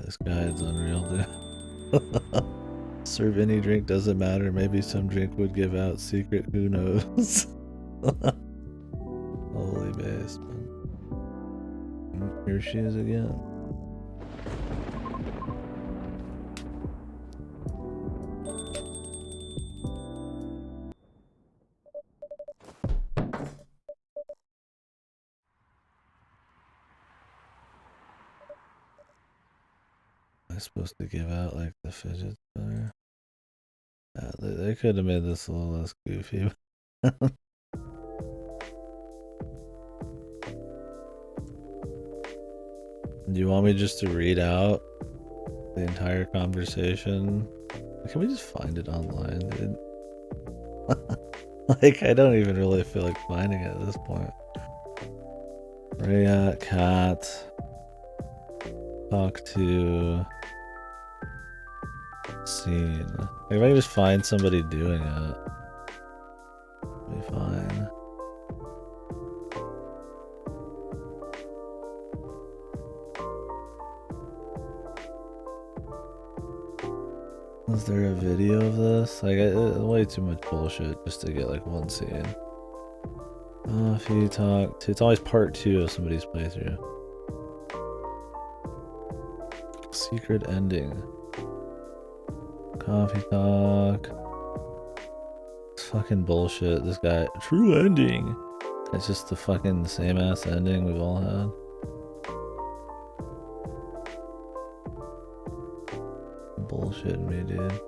This guy is unreal, dude. Serve any drink, doesn't matter. Maybe some drink would give out secret, who knows? Holy base, man. Here she is again. Am I supposed to give out like the fidget spinner? Yeah, they could have made this a little less goofy. Do you want me just to read out the entire conversation? Can we just find it online, dude? Like, I don't even really feel like finding it at this point. Rhea, cat. Talk to. Scene. If I can just find somebody doing it, it'll be fine. Is there a video of this? Like, way too much bullshit just to get like one scene. If you talk to, it's always part 2 of somebody's playthrough. Secret ending. Coffee talk. It's fucking bullshit. This guy, true ending. It's just the fucking same ass ending we've all had. Bullshitting me, dude.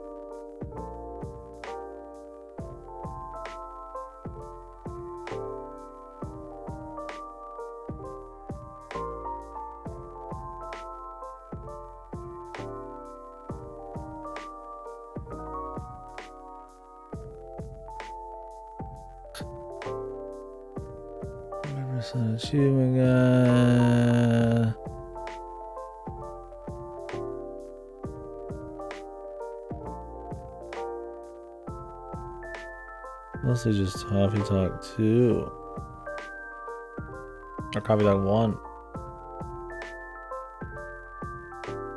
Achievement guy. Mostly just Coffee Talk 2. Or Coffee Talk 1.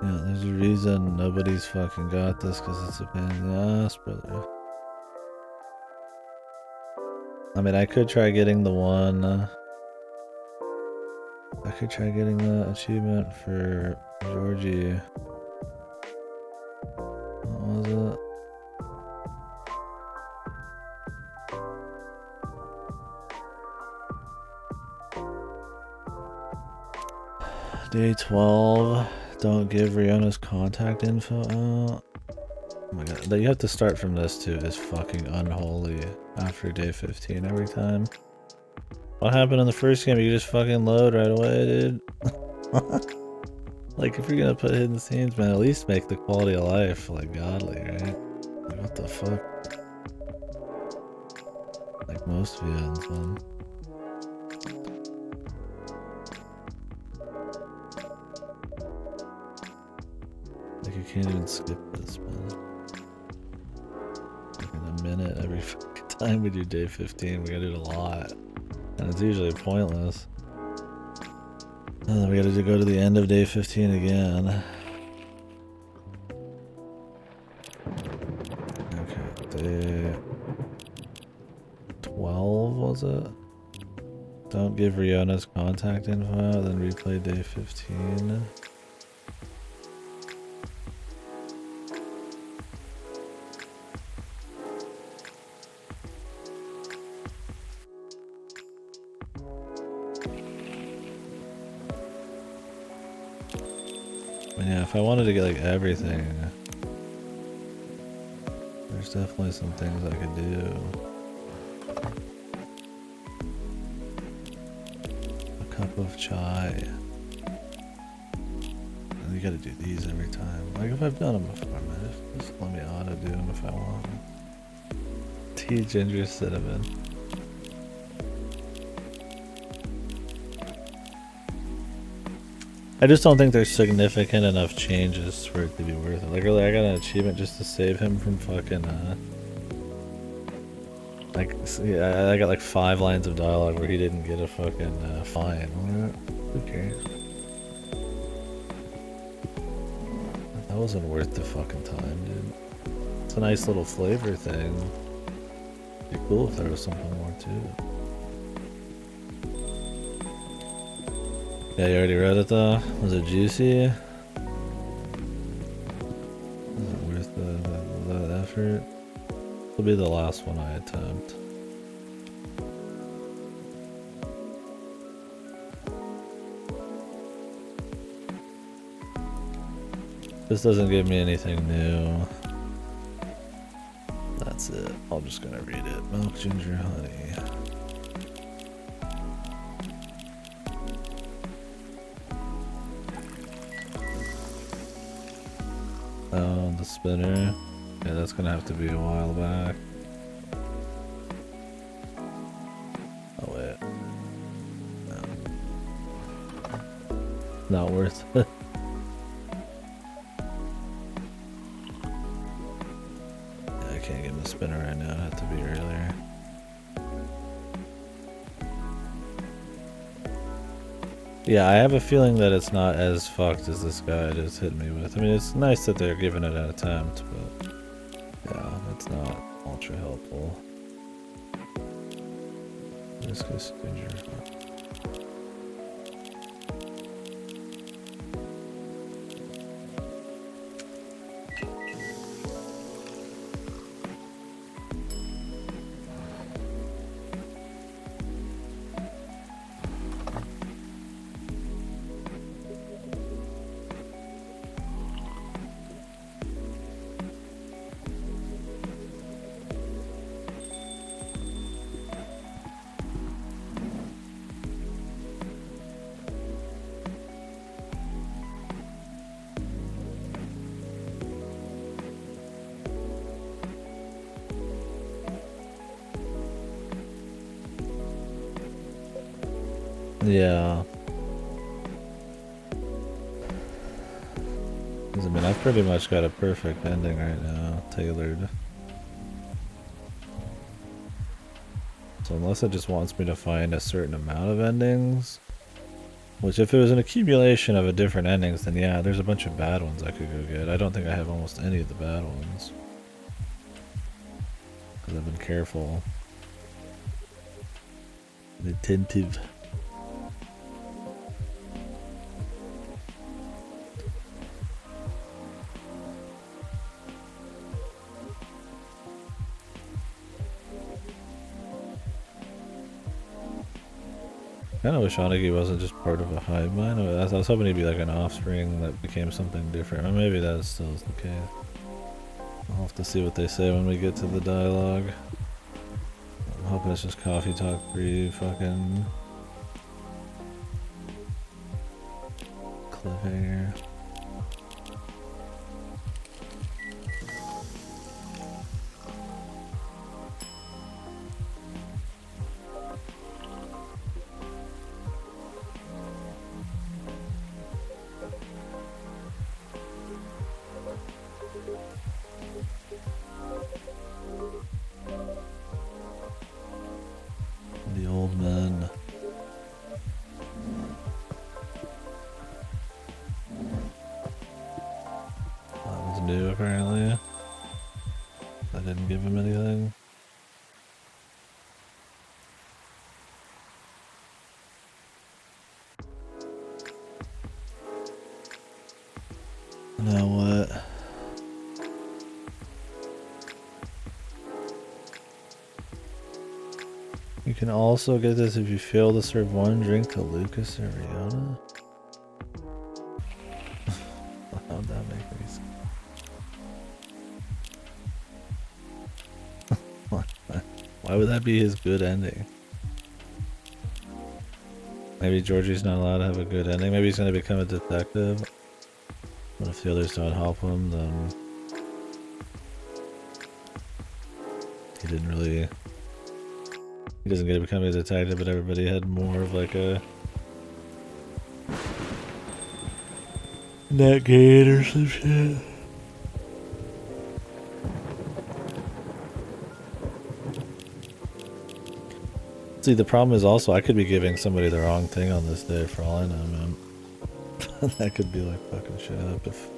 Yeah, there's a reason nobody's fucking got this, because it's a pain in the ass, brother. I mean, I could try getting the one. I could try getting the achievement for Georgie. What was it? Day 12. Don't give Riona's contact info out. Oh my god. You have to start from this too. It's fucking unholy after day 15 every time. What happened in the first game? You just fucking load right away, dude. Like, if you're gonna put hidden scenes, man, at least make the quality of life, like, godly, right? Like, what the fuck? Like most VNs, man. Like, you can't even skip this, man. Like, in a minute every fucking time we do day 15, we gotta do it a lot. And it's usually pointless. And then we gotta go to the end of day 15 again. Okay, day 12 was it? Don't give Riona's contact info, then replay day 15. Yeah, if I wanted to get like everything, there's definitely some things I could do. A cup of chai. And you gotta do these every time. Like if I've done them before, man, just let me auto do them if I want. Tea, ginger, cinnamon. I just don't think there's significant enough changes for it to be worth it. Like earlier, I got an achievement just to save him from fucking, like, yeah, I got like 5 lines of dialogue where he didn't get a fucking, fine. Who cares? That wasn't worth the fucking time, dude. It's a nice little flavor thing. It'd be cool if there was something more to it. Yeah, you already read it though? Was it juicy? Was it worth the effort? This will be the last one I attempt. This doesn't give me anything new. That's it. I'm just gonna read it. Milk, ginger, honey. Oh, the spinner. Yeah, that's gonna have to be a while back. Oh wait. No. Not worth it. Yeah, I can't get in the spinner right now. It'd have to be earlier. Yeah, I have a feeling that it's not as fucked as this guy just hit me with. I mean, it's nice that they're giving it an attempt, but yeah, it's not ultra helpful. This guy's ginger. Yeah. I mean, I've pretty much got a perfect ending right now, tailored. So unless it just wants me to find a certain amount of endings, which if it was an accumulation of different endings, then yeah, there's a bunch of bad ones I could go get. I don't think I have almost any of the bad ones. Because I've been careful. And attentive. I kind of wish Onigi wasn't just part of a hive mind. I was hoping he'd be like an offspring that became something different. Or maybe that still is the case. I'll have to see what they say when we get to the dialogue. I'm hoping it's just coffee talk free fucking cliffhanger. new apparently. I didn't give him anything. Now what? You can also get this if you fail to serve one drink to Lucas or Rihanna. How'd that make any sense? Why would that be his good ending? Maybe Georgie's not allowed to have a good ending. Maybe he's gonna become a detective. But if the others don't help him, then he didn't really. He doesn't get to become a detective, but everybody had more of like a net gate or some shit. See, the problem is also I could be giving somebody the wrong thing on this day for all I know, man. That could be like fucking shit up if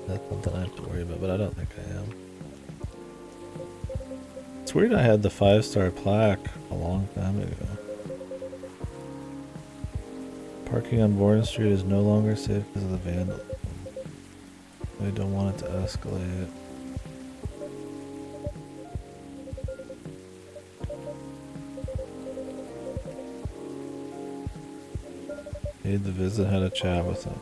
that's something I have to worry about, but I don't think I am. It's weird I had the 5-star plaque a long time ago. Parking on Bourne Street is no longer safe because of the vandalism. I don't want it to escalate. Paid the visit, had a chat with him.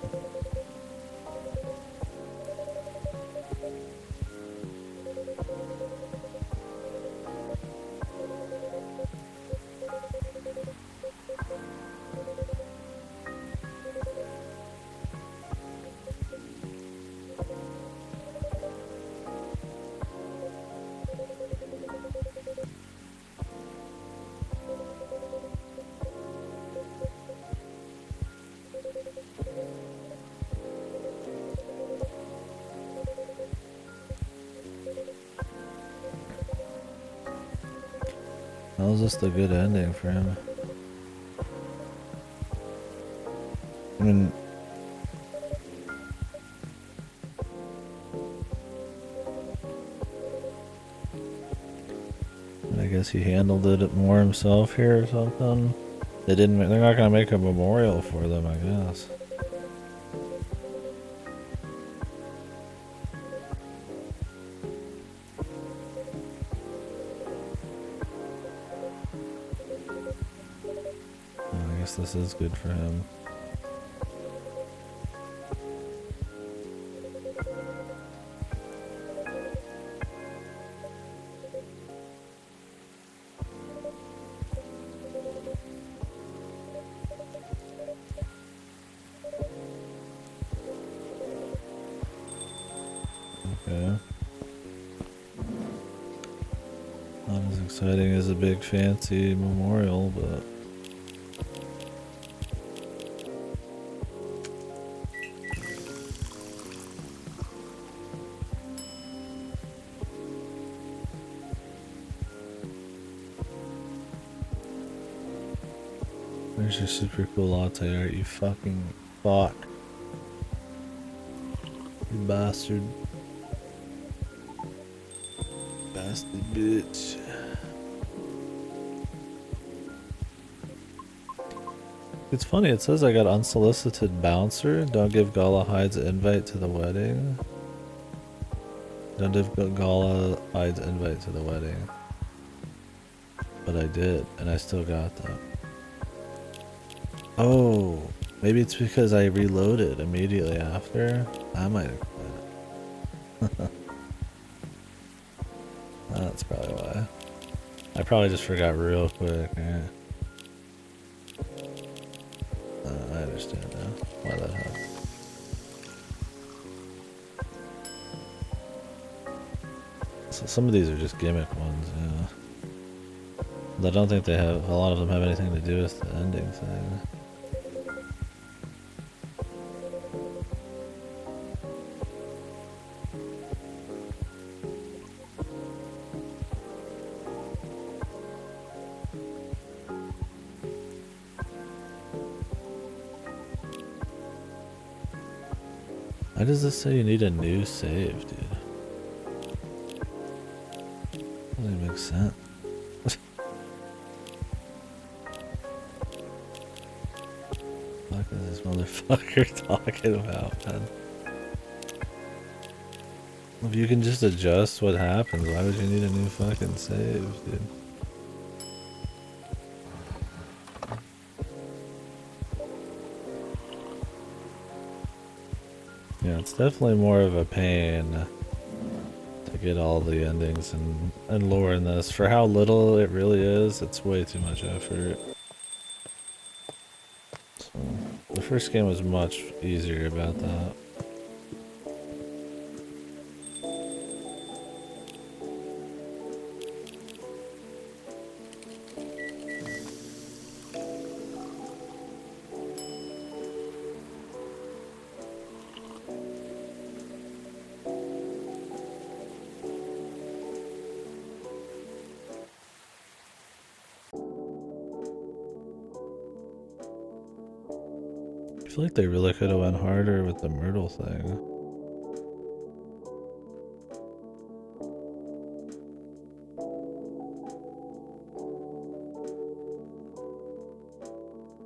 That was just a good ending for him. I mean, I guess he handled it more himself here or something. They're not gonna make a memorial for them, I guess. I guess this is good for him. Okay. Not as exciting as a big fancy memorial, but there's your super cool latte art, you fucking fuck. You bastard. Bastard bitch. It's funny, it says I got unsolicited bouncer. Don't give Gala Hyde's invite to the wedding. Don't give Gala Hyde's invite to the wedding. But I did, and I still got that. Oh, maybe it's because I reloaded immediately after. I might have quit. That's probably why. I probably just forgot real quick. Yeah. I understand now why that happened. So some of these are just gimmick ones, yeah. But I don't think they have, a lot of them have anything to do with the ending thing. I Why does this say you need a new save, dude? Doesn't even make sense. What is this motherfucker talking about, man? If you can just adjust what happens, why would you need a new fucking save, dude? Yeah, it's definitely more of a pain to get all the endings and lore in this. For how little it really is, it's way too much effort. So, the first game was much easier about that. I feel like they really could have went harder with the Myrtle thing.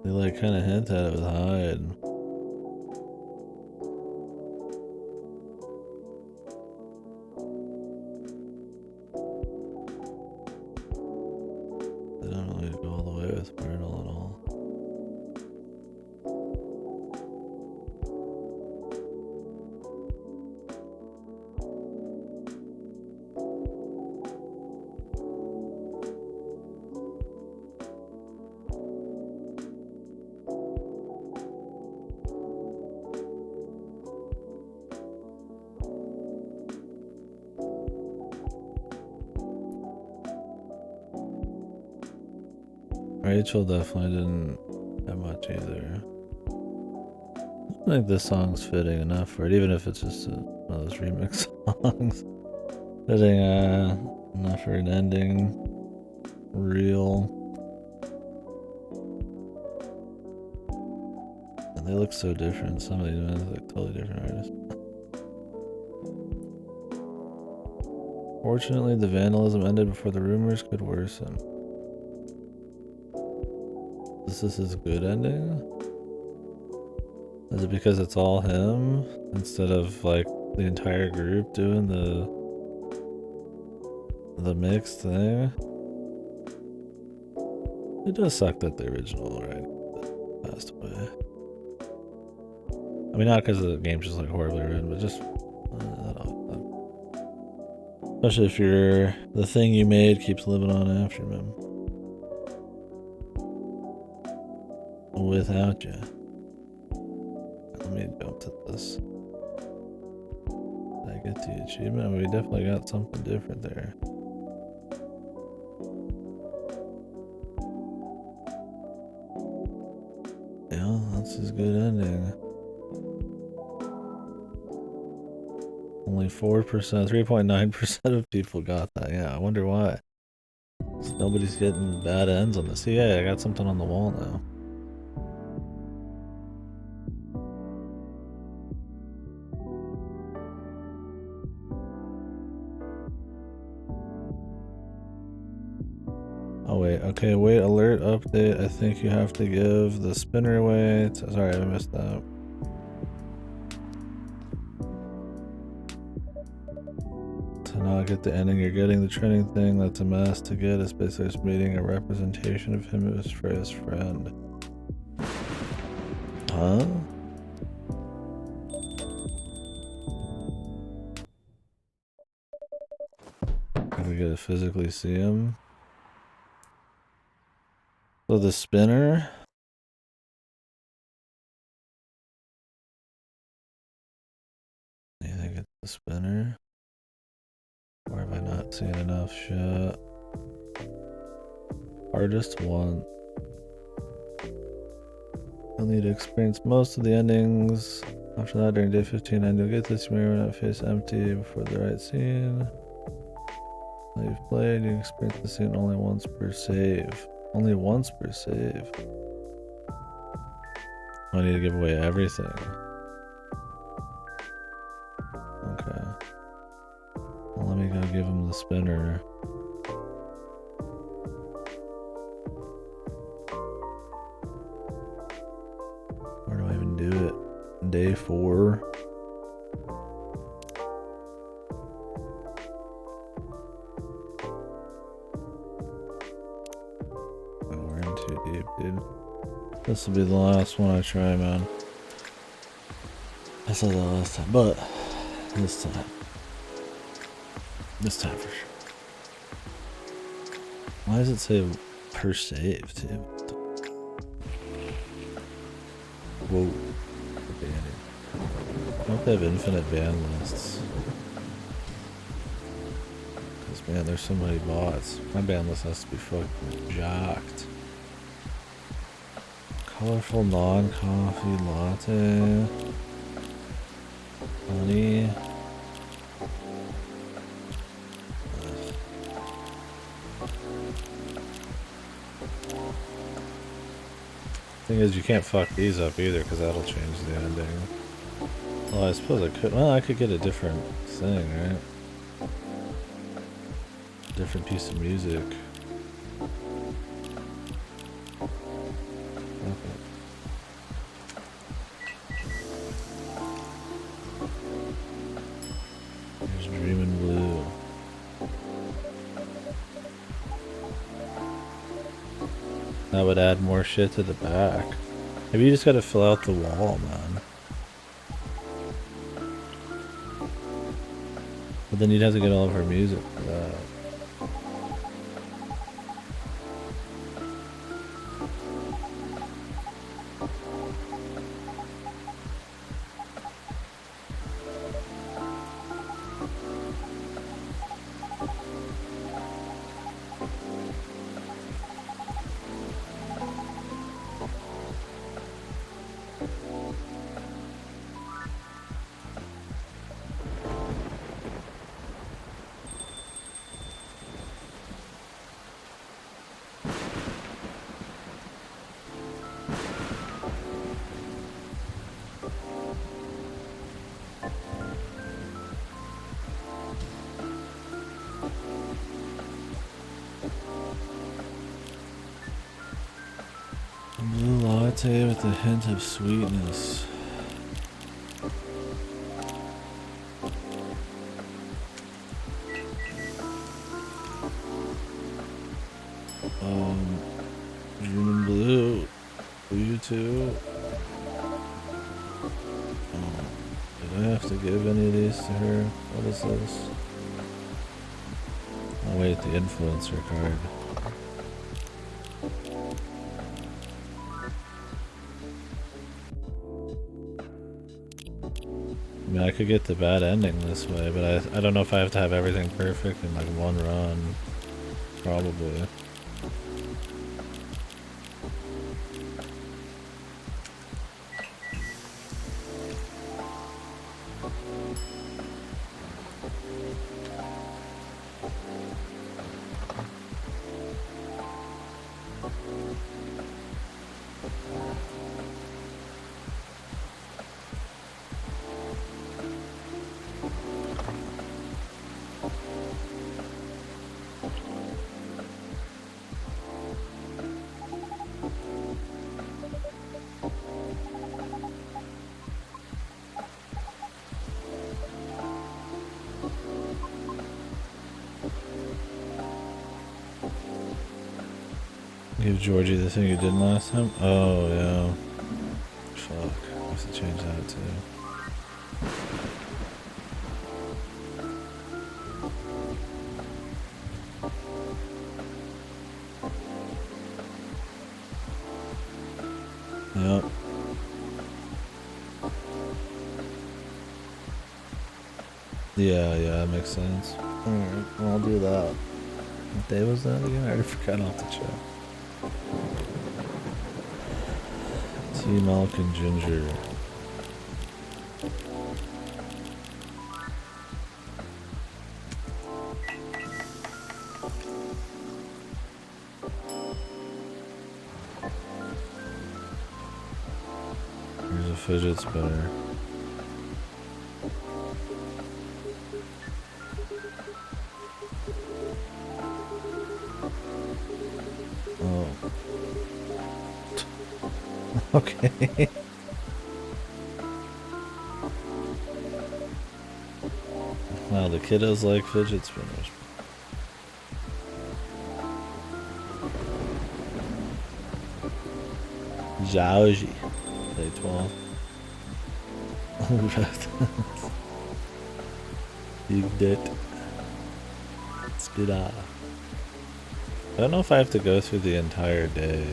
They like kind of hint at it with Hyde. They don't really go all the way with Myrtle at all. Rachel definitely didn't have much either. I think this song's fitting enough for it, even if it's just one of those remix songs. Fitting enough for an ending. Real. And they look so different. Some of these men look totally different artists. Fortunately, the vandalism ended before the rumors could worsen. Is this his good ending? Is it because it's all him instead of like the entire group doing the mixed thing? It does suck that the original passed away. I mean, not because the game's just like horribly written, but just especially if the thing you made keeps living on after him. Without you. Let me jump to this. Did I get the achievement? We definitely got something different there. Yeah, that's his good ending. Only 4%, 3.9% of people got that. Yeah, I wonder why. Nobody's getting bad ends on this. Yeah, I got something on the wall now. Oh wait, okay, wait, alert, update. I think you have to give the spinner away. Sorry, I missed that. To not get the ending, you're getting the training thing. That's a mess to get. It's basically just meeting a representation of him as for his friend. Huh? Can we get to physically see him? So the spinner? You think it's the spinner? Or have I not seen enough shit? Artist 1. You'll need to experience most of the endings. After that, during day 15, and you'll get this mirror when it face empty before the right scene. Now you've played, you experience the scene only once per save. Only once per save. I need to give away everything. to give him the spinner. Where do I even do it? Day 4. Oh, we're in too deep, dude. This will be the last one I try, man. I said that last time, but this time. This time for sure. Why does it say per save, too? Whoa. I hope they have infinite ban lists. Because, man, there's so many bots. My ban list has to be fucking jocked. Colorful non-coffee latte. Honey. Thing is, you can't fuck these up either, because that'll change the ending. Well, I suppose I could. Well, I could get a different thing, right? Different piece of music. Okay. Here's Dreamin' Blue. That would add more shit to the back. Maybe you just gotta fill out the wall, man. But then you'd have to get all of her music for that. Blue latte with a hint of sweetness. Dreamin' Blue. You too. Did I have to give any of these to her? What is this? Oh wait, the influencer card. I mean, I could get the bad ending this way, but I don't know if I have to have everything perfect in like one run. Probably. Give Georgie the thing you did last time? Oh, yeah. Fuck. I have to change that too. Yep. Yeah, that makes sense. Alright, well, I'll do that. What day was that again? I already forgot. I'll have to check. Tea, milk, and ginger. Here's a fidget spinner. Okay. Wow, the kiddos like fidget spinners. Zhaoji. Day 12. Big dit. Spit off. I don't know if I have to go through the entire day.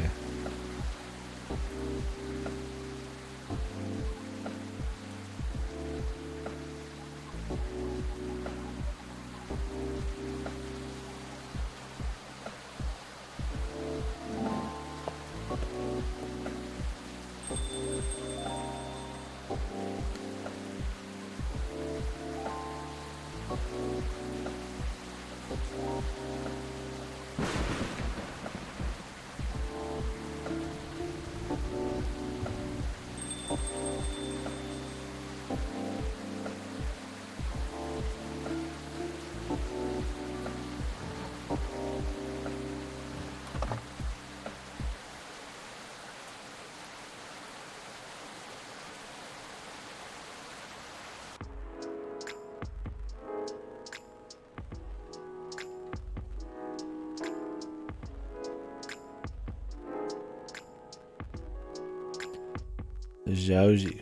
Zhaoji.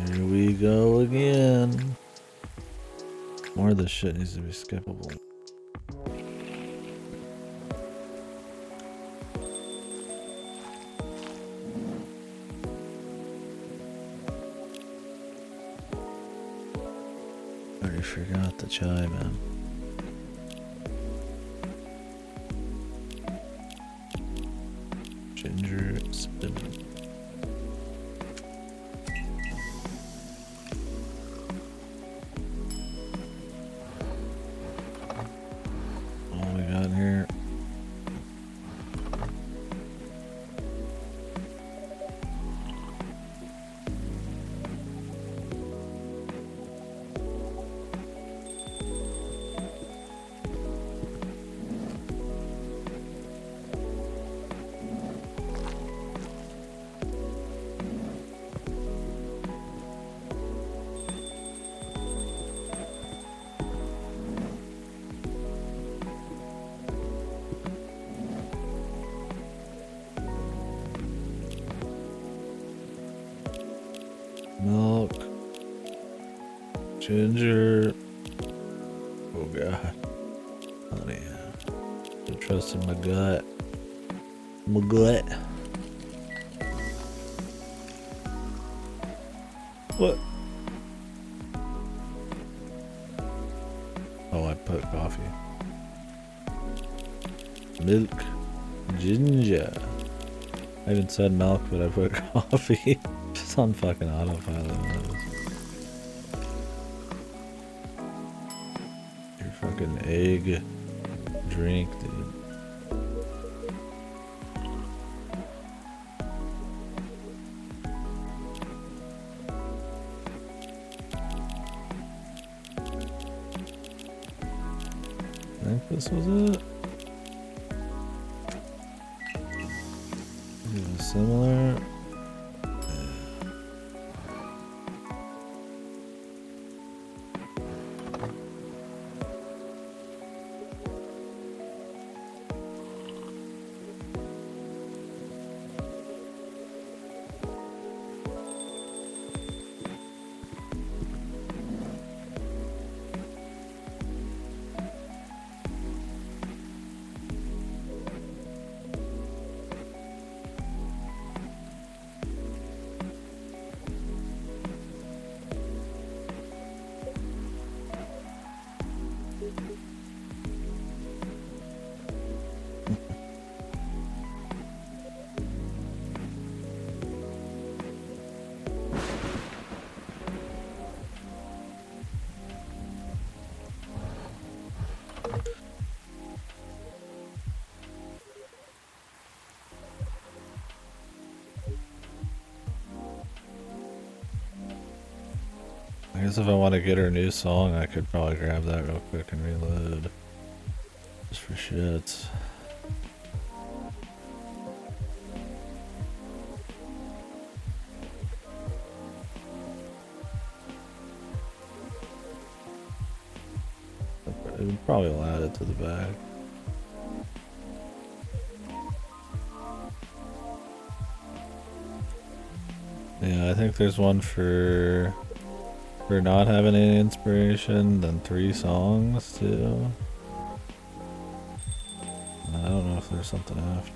Here we go again. More of this shit needs to be skippable. Already forgot the chai, man. Ginger spinning. All we got here. Milk. Ginger. Oh god. Honey. I'm trusting my gut. My gut. What? Oh, I put coffee. Milk. Ginger. I even said milk, but I put coffee. Just on fucking autopilot. Your fucking egg drink, dude. I think this was it. Similar. guess if I want to get her a new song, I could probably grab that real quick and reload. Just for shits. It would probably will add it to the bag. Yeah, I think there's one for not having any inspiration, then 3 songs too. I don't know if there's something after.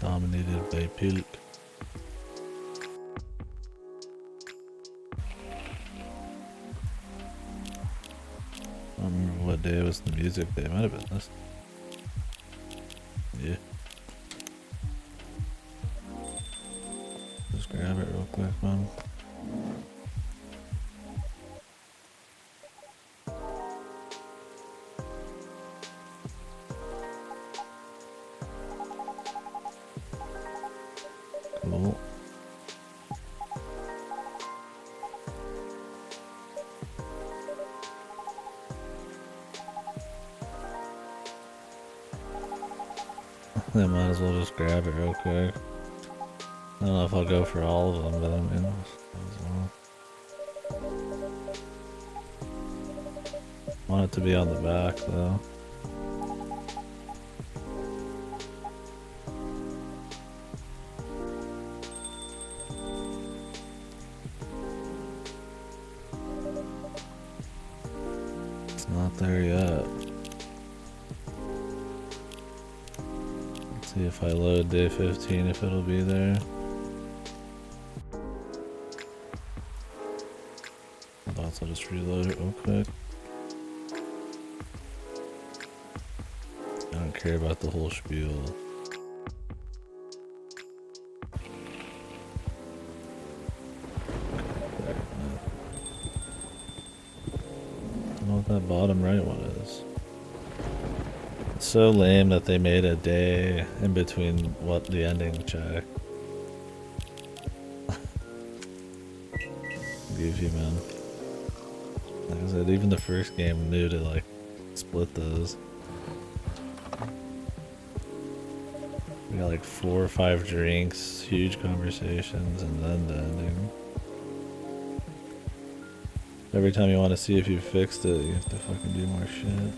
Dominated by Pilk. I don't remember what day was the music day. Might have been this. Yeah. Just grab it real quick, man. Cool. I might as well just grab it real quick. I don't know if I'll go for all of them, but I mean, as well. Want it to be on the back though. It's not there yet. Let's see if I load day 15 if it'll be there. I'll just reload it real quick. I don't care about the whole spiel. I don't know what that bottom right one is. It's so lame that they made a day in between what the ending check. Goofy, man. Like I said, even the first game knew to like split those. We got like 4 or 5 drinks, huge conversations, and then the ending. Every time you want to see if you fixed it, you have to fucking do more shit.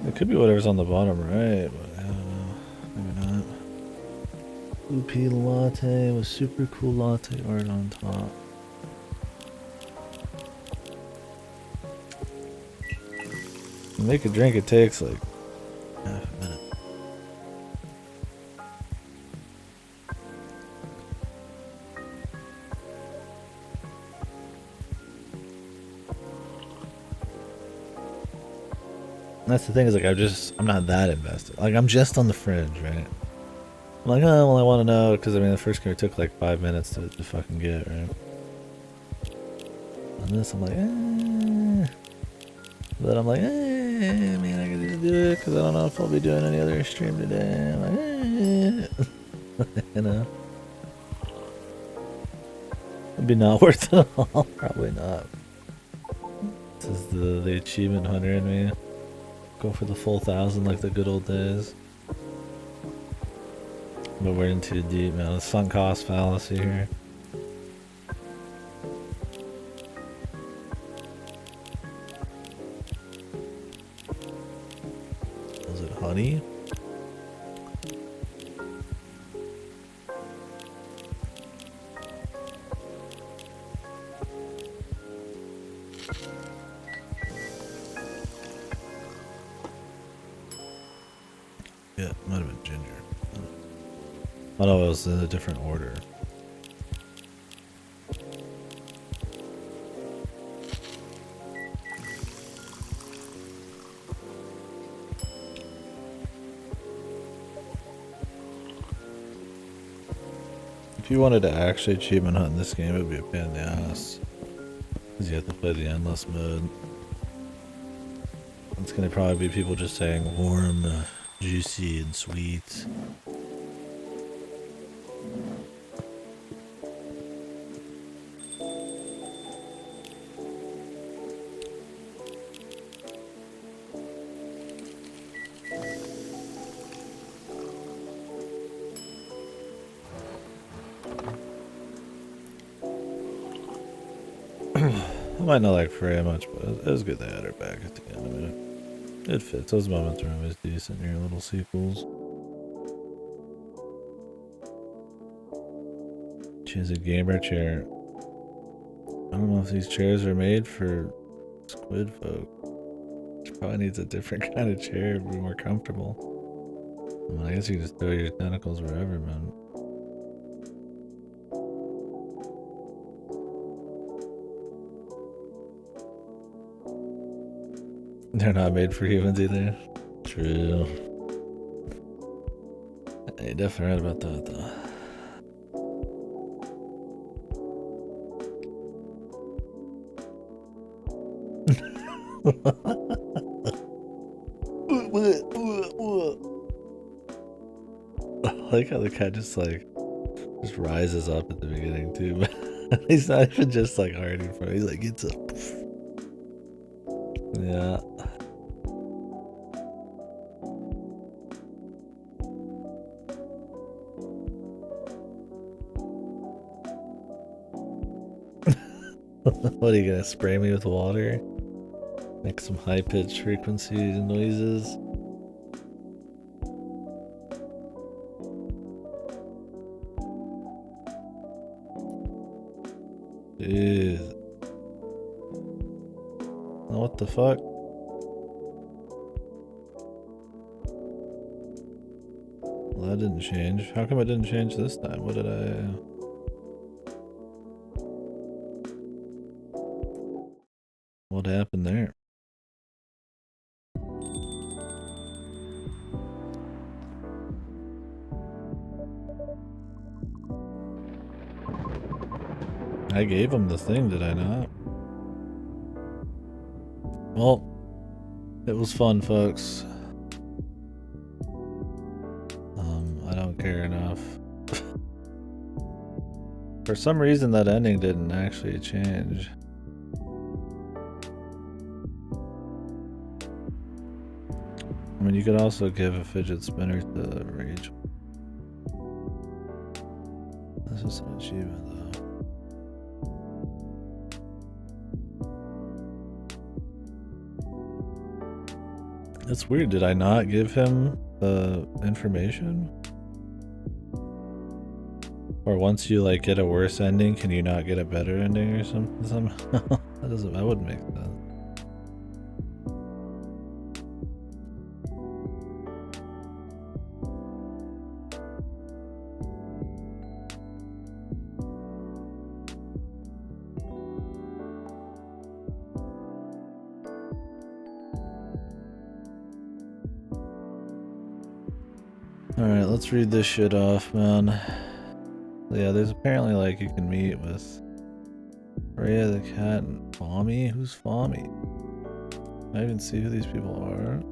It could be whatever's on the bottom right, but I don't know. Maybe not. Blue pea latte with super cool latte art on top. To make a drink, it takes like half a minute. That's the thing is like I'm not that invested. Like I'm just on the fringe, right? I'm like, oh well, I want to know because I mean the first game took like 5 minutes to fucking get, right? On this I'm like, eh. But I'm like, eh, man, I could just do it because I don't know if I'll be doing any other stream today. I'm like, eh. You know, it'd be not worth it at all. Probably not. This is the achievement hunter in me. Go for the full 1,000 like the good old days. But we're in too deep, man. The sunk cost fallacy here. Was it honey? Yeah, might have been ginger. Oh no, it was in a different order. If you wanted to actually achievement hunt in this game, it would be a pain in the ass. Because you have to play the endless mode. It's gonna probably be people just saying warm, juicy, and sweet. I might not like very much, but it was good they had her back at the end. I mean, it fits. Those moments are always decent in your little sequels. She has a gamer chair. I don't know if these chairs are made for squid folk. She probably needs a different kind of chair to be more comfortable. I mean, I guess you can just throw your tentacles wherever, man. They're not made for humans either. True. You're definitely right about that, though. I like how the cat just rises up at the beginning too. He's not even just like hiding from. He's like gets up. Yeah. What are you gonna spray me with water? Make some high pitched frequency noises. Jeez. Oh, what the fuck? Well, that didn't change. How come it didn't change this time? What did I... What happened there? I gave him the thing, did I not? Well, it was fun, folks. I don't care enough. For some reason, that ending didn't actually change. I mean, you could also give a fidget spinner to Rage. That's just an achievement, though. That's weird. Did I not give him the information? Or once you like get a worse ending, can you not get a better ending or something somehow? That wouldn't make sense. Alright, let's read this shit off, man. Yeah, there's apparently like you can meet with Rhea the cat and Fommy. Who's Fommy? I even see who these people are.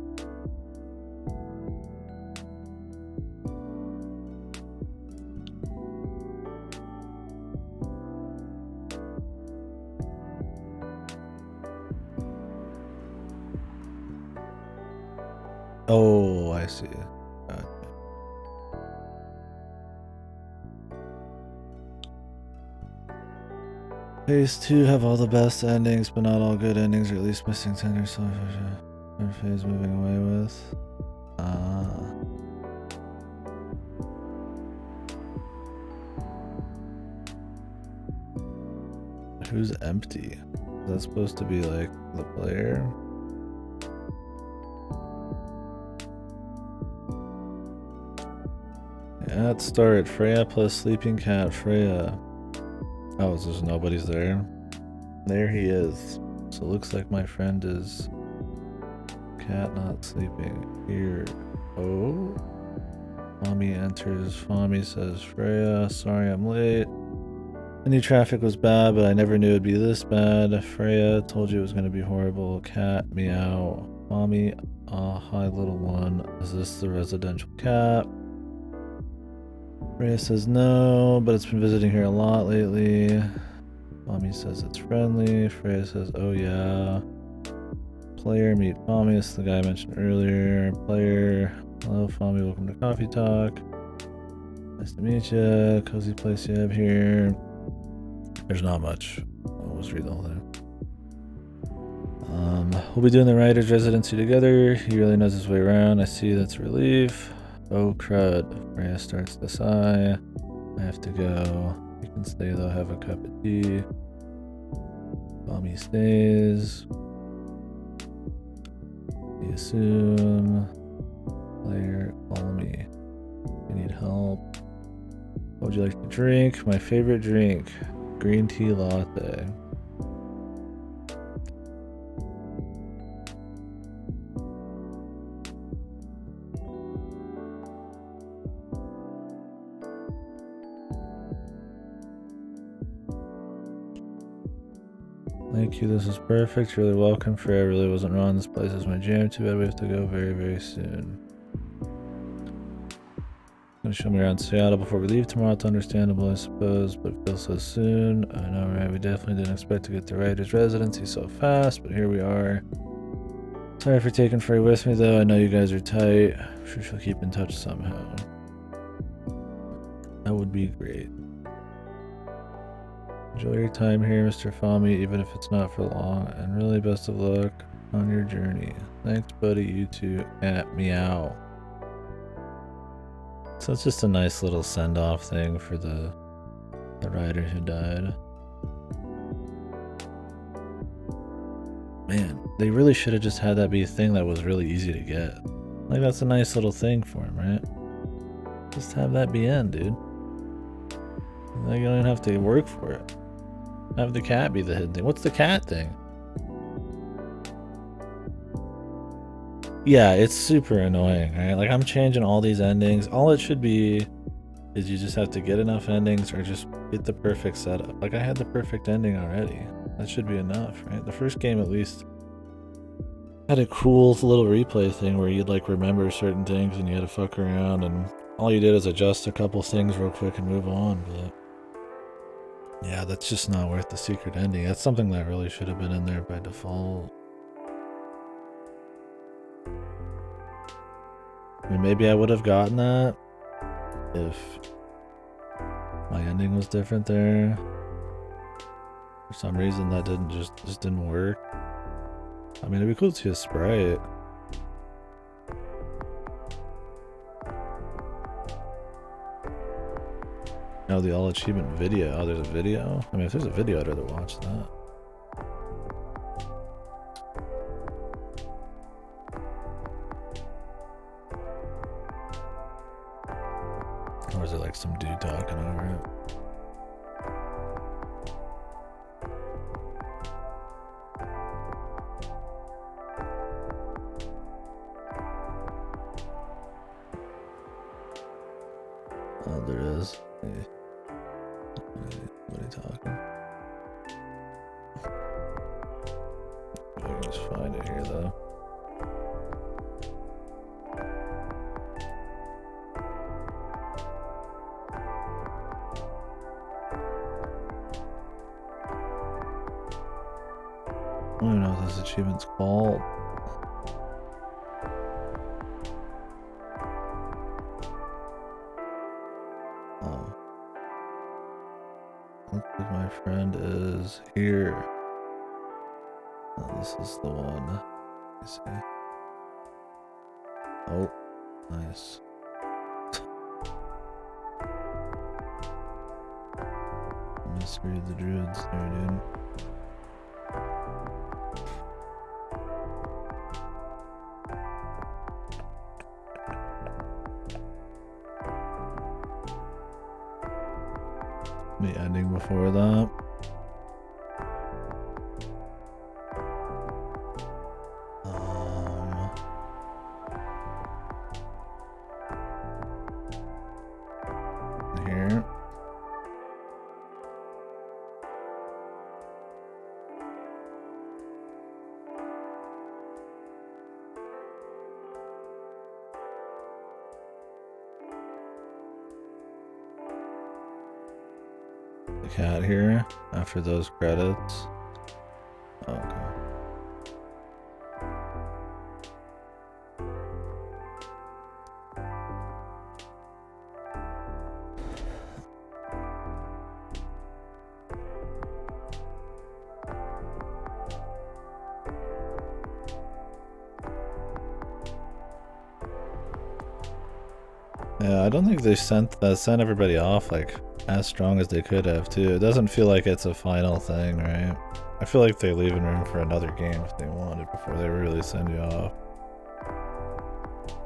Oh, I see. Gotcha. Phase 2 have all the best endings, but not all good endings, or at least missing tender stuff. Phase moving away with. Who's empty? Is that supposed to be like the player? at start. Freya plus sleeping cat. Freya. Oh, so there's nobody's there. There he is. So it looks like my friend is cat not sleeping. Here. Oh. Fami enters. Fami says, Freya, sorry I'm late. I knew traffic was bad, but I never knew it'd be this bad. Freya told you it was gonna be horrible. Cat, meow. Fami, hi little one. Is this the residential cat? Freya says no, but it's been visiting here a lot lately. Fami says it's friendly. Freya says, oh yeah. Player, meet Fami. This is the guy I mentioned earlier. Player, hello Fami, welcome to Coffee Talk. Nice to meet you. Cozy place you have here. There's not much. I'll just read the whole thing. We'll be doing the writer's residency together. He really knows his way around. I see, that's a relief. Oh crud. Freya starts to sigh. I have to go. You can stay though, have a cup of tea. Fami stays. We assume. Player, follow me. You need help. What would you like to drink? My favorite drink. Green tea latte. Thank you, this is perfect. You're really welcome. Freya really wasn't wrong. This place is my jam. Too bad we have to go very, very soon. Gonna show me around Seattle before we leave tomorrow. It's understandable, I suppose, but it feels so soon. I know, right? We definitely didn't expect to get the writer's residency so fast, but here we are. Sorry for taking Freya with me, though. I know you guys are tight. I'm sure she'll keep in touch somehow. That would be great. Enjoy your time here, Mr. Fami, even if it's not for long, and really best of luck on your journey. Thanks, buddy. You too. Cat meow. So it's just a nice little send-off thing for the writer who died. Man, they really should have just had that be a thing that was really easy to get. Like, that's a nice little thing for him, right? Just have that be in, dude. Like, you don't even have to work for it. Have the cat be the hidden thing. What's the cat thing? Yeah, it's super annoying, right? Like, I'm changing all these endings. All it should be is you just have to get enough endings or just get the perfect setup. Like, I had the perfect ending already. That should be enough, right? The first game at least had a cool little replay thing where you'd like remember certain things and you had to fuck around and all you did is adjust a couple things real quick and move on, but yeah, that's just not worth the secret ending. That's something that really should have been in there by default. I mean, maybe I would have gotten that if my ending was different there. For some reason that didn't just didn't work. I mean, it'd be cool to see a sprite. Oh, the all achievement video. Oh, there's a video? I mean, if there's a video, I'd rather watch that. Or is it like some dude talking over it? Oh, there is. Hey. What are you talking? I can just find it here though. I don't even know what this achievement's called. Oh. Looks like my friend is here. Oh, this is the one. Let me see. Oh, nice. Mystery of the Druids there, dude. The ending before that. Here. The cat here after those credits. Okay. Yeah, I don't think they sent everybody off like as strong as they could have too. It doesn't feel like it's a final thing, right? I feel like they're leaving room for another game if they wanted before they really send you off.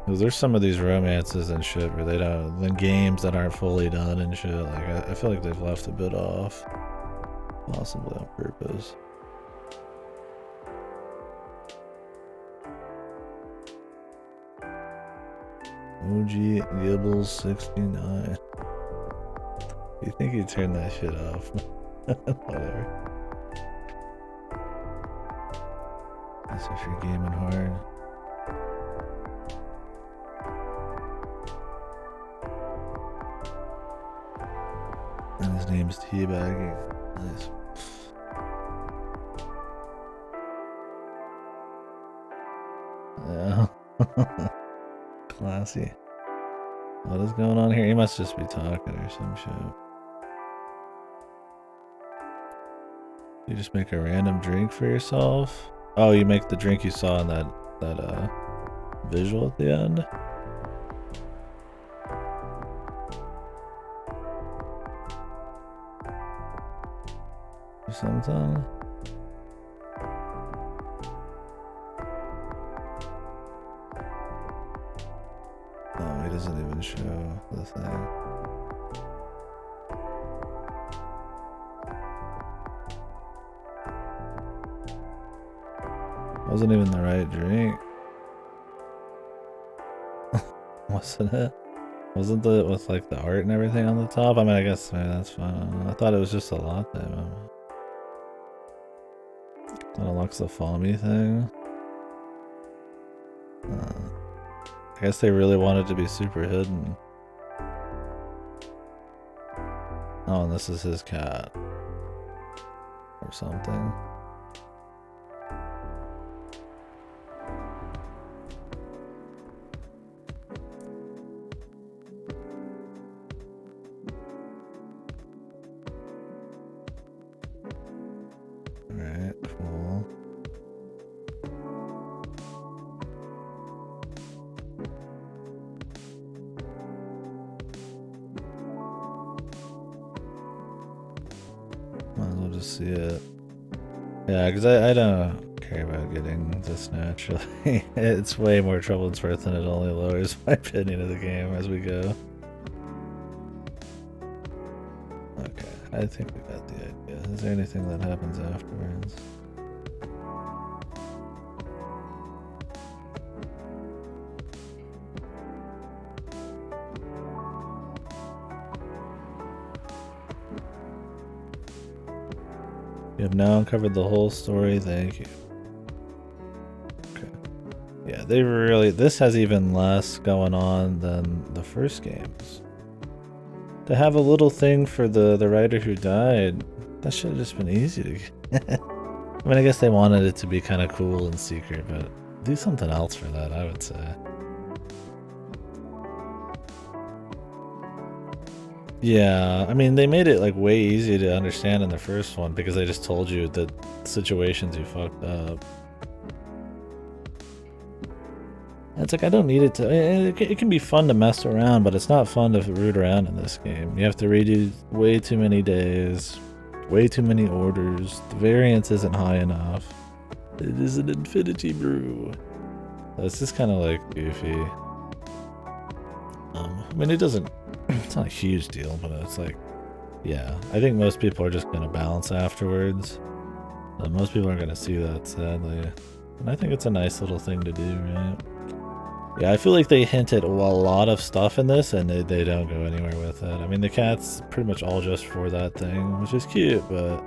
Because there's some of these romances and shit where they don't, the games that aren't fully done and shit. Like I feel like they've left a bit off, possibly on purpose. OG Gibbles 69. You think he'd turn that shit off? Whatever. That's if you're gaming hard. And his name's Teabagging. Nice. Yeah. Classy. What is going on here? He must just be talking or some shit. You just make a random drink for yourself? Oh, you make the drink you saw in that visual at the end? Or something? Oh, he doesn't even show the thing. Wasn't even the right drink. Wasn't it? Wasn't it with like the art and everything on the top? I mean, I guess maybe that's fine. I thought it was just a latte. That unlocks the foamy thing. I guess they really wanted to be super hidden. Oh, and this is his cat. Or something. Alright, cool. Might as well just see it. Yeah, because I don't care about getting this naturally. It's way more trouble it's worth, and it only lowers my opinion of the game as we go. Okay, I think we got the idea. Is there anything that happens afterwards? You have now uncovered the whole story, thank you. Okay. Yeah, they really, this has even less going on than the first games. To have a little thing for the writer who died, that should have just been easy to get. I mean, I guess they wanted it to be kind of cool and secret, but do something else for that, I would say. Yeah, I mean, they made it like way easier to understand in the first one because they just told you the situations you fucked up. It's like, I don't need it to, it can be fun to mess around, but it's not fun to root around in this game. You have to redo way too many days, way too many orders, the variance isn't high enough. It is an infinity brew. So it's just kind of like goofy. I mean, it doesn't, it's not a huge deal, but it's like, yeah, I think most people are just gonna bounce afterwards. Most people aren't gonna see that, sadly. And I think it's a nice little thing to do, right? Yeah, I feel like they hint at a lot of stuff in this, and they don't go anywhere with it. I mean, the cat's pretty much all just for that thing, which is cute, but...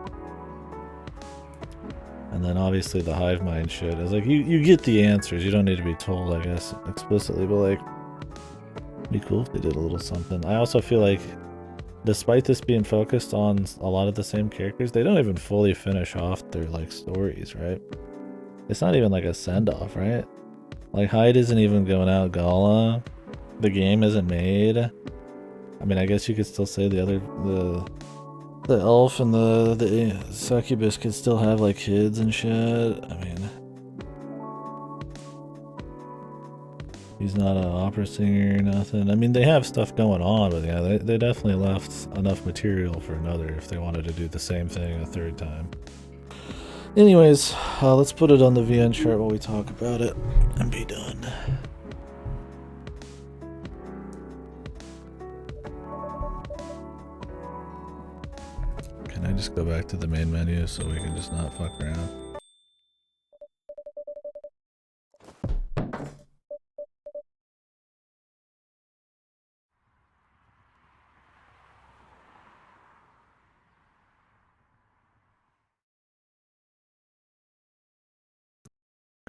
And then obviously the hive mind shit is like, you get the answers. You don't need to be told, I guess, explicitly, but like, it'd be cool if they did a little something. I also feel like, despite this being focused on a lot of the same characters, they don't even fully finish off their like stories, right? It's not even like a send-off, right? Like, Hyde isn't even going out gala. The game isn't made. I mean, I guess you could still say the elf and the succubus could still have like kids and shit. I mean, he's not an opera singer or nothing. I mean, they have stuff going on, but yeah, they definitely left enough material for another if they wanted to do the same thing a third time. Anyways, let's put it on the VN chart while we talk about it and be done. Can I just go back to the main menu so we can just not fuck around?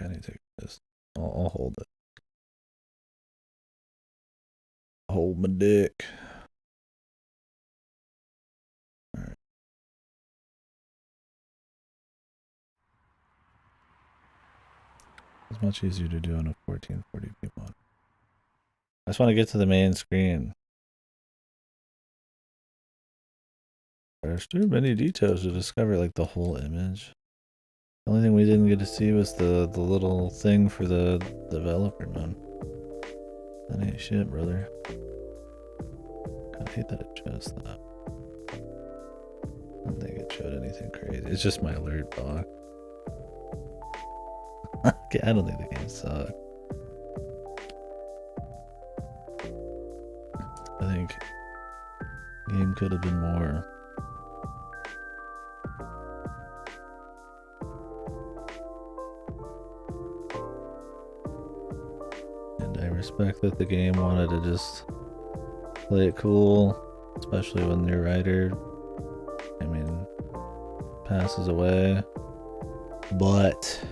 I need to take this. I'll hold it. Hold my dick. Alright. It's much easier to do on a 1440p monitor. I just want to get to the main screen. There's too many details to discover, like the whole image. The only thing we didn't get to see was the little thing for the developer, man. That ain't shit, brother. I hate that it shows that. I don't think it showed anything crazy. It's just my alert box. Okay, I don't think the game sucked. I think the game could have been more. And I respect that the game wanted to just play it cool, especially when your writer, I mean, passes away. But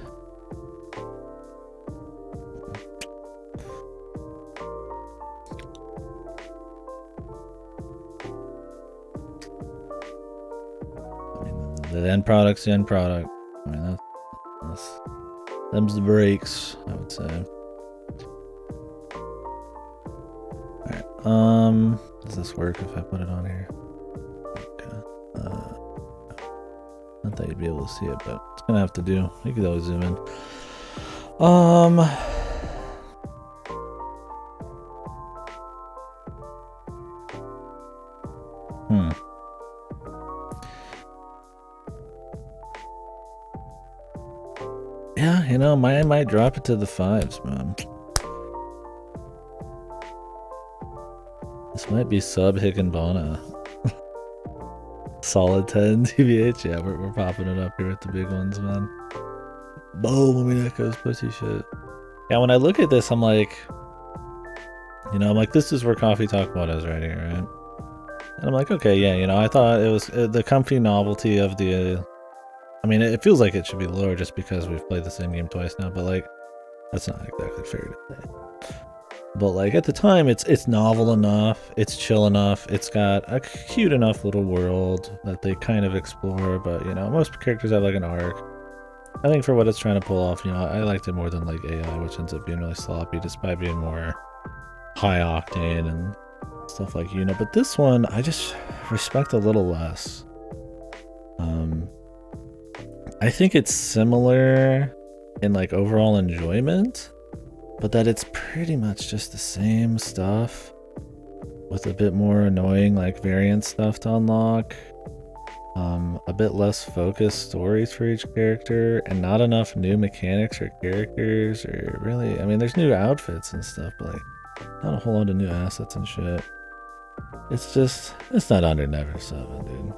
I mean, the end product's the end product. I mean, that's them's the breaks, I would say. Alright, does this work if I put it on here? Okay. Not that you'd be able to see it, but it's gonna have to do. You could always zoom in. Yeah, you know, I might drop it to the 5s, man. This might be sub Higginbona. Solid 10 TBH. Yeah, we're popping it up here with the big ones, man. Boom, I mean, that goes pussy shit. Yeah, when I look at this, I'm like, you know, I'm like, this is where Coffee Talk Mod is right here, right? And I'm like, okay, yeah, you know, I thought it was the comfy novelty of the. I mean, it feels like it should be lower just because we've played the same game twice now, but like, that's not exactly fair to say. But like at the time, it's novel enough, it's chill enough, it's got a cute enough little world that they kind of explore. But you know, most characters have like an arc. I think for what it's trying to pull off, you know, I liked it more than like AI, which ends up being really sloppy, despite being more high octane and stuff like, you know. But this one, I just respect a little less. I think it's similar in like overall enjoyment, but that it's pretty much just the same stuff with a bit more annoying like variant stuff to unlock, a bit less focused stories for each character, and not enough new mechanics or characters, or really, I mean, there's new outfits and stuff, but like not a whole lot of new assets and shit. it's not under Never 7, dude.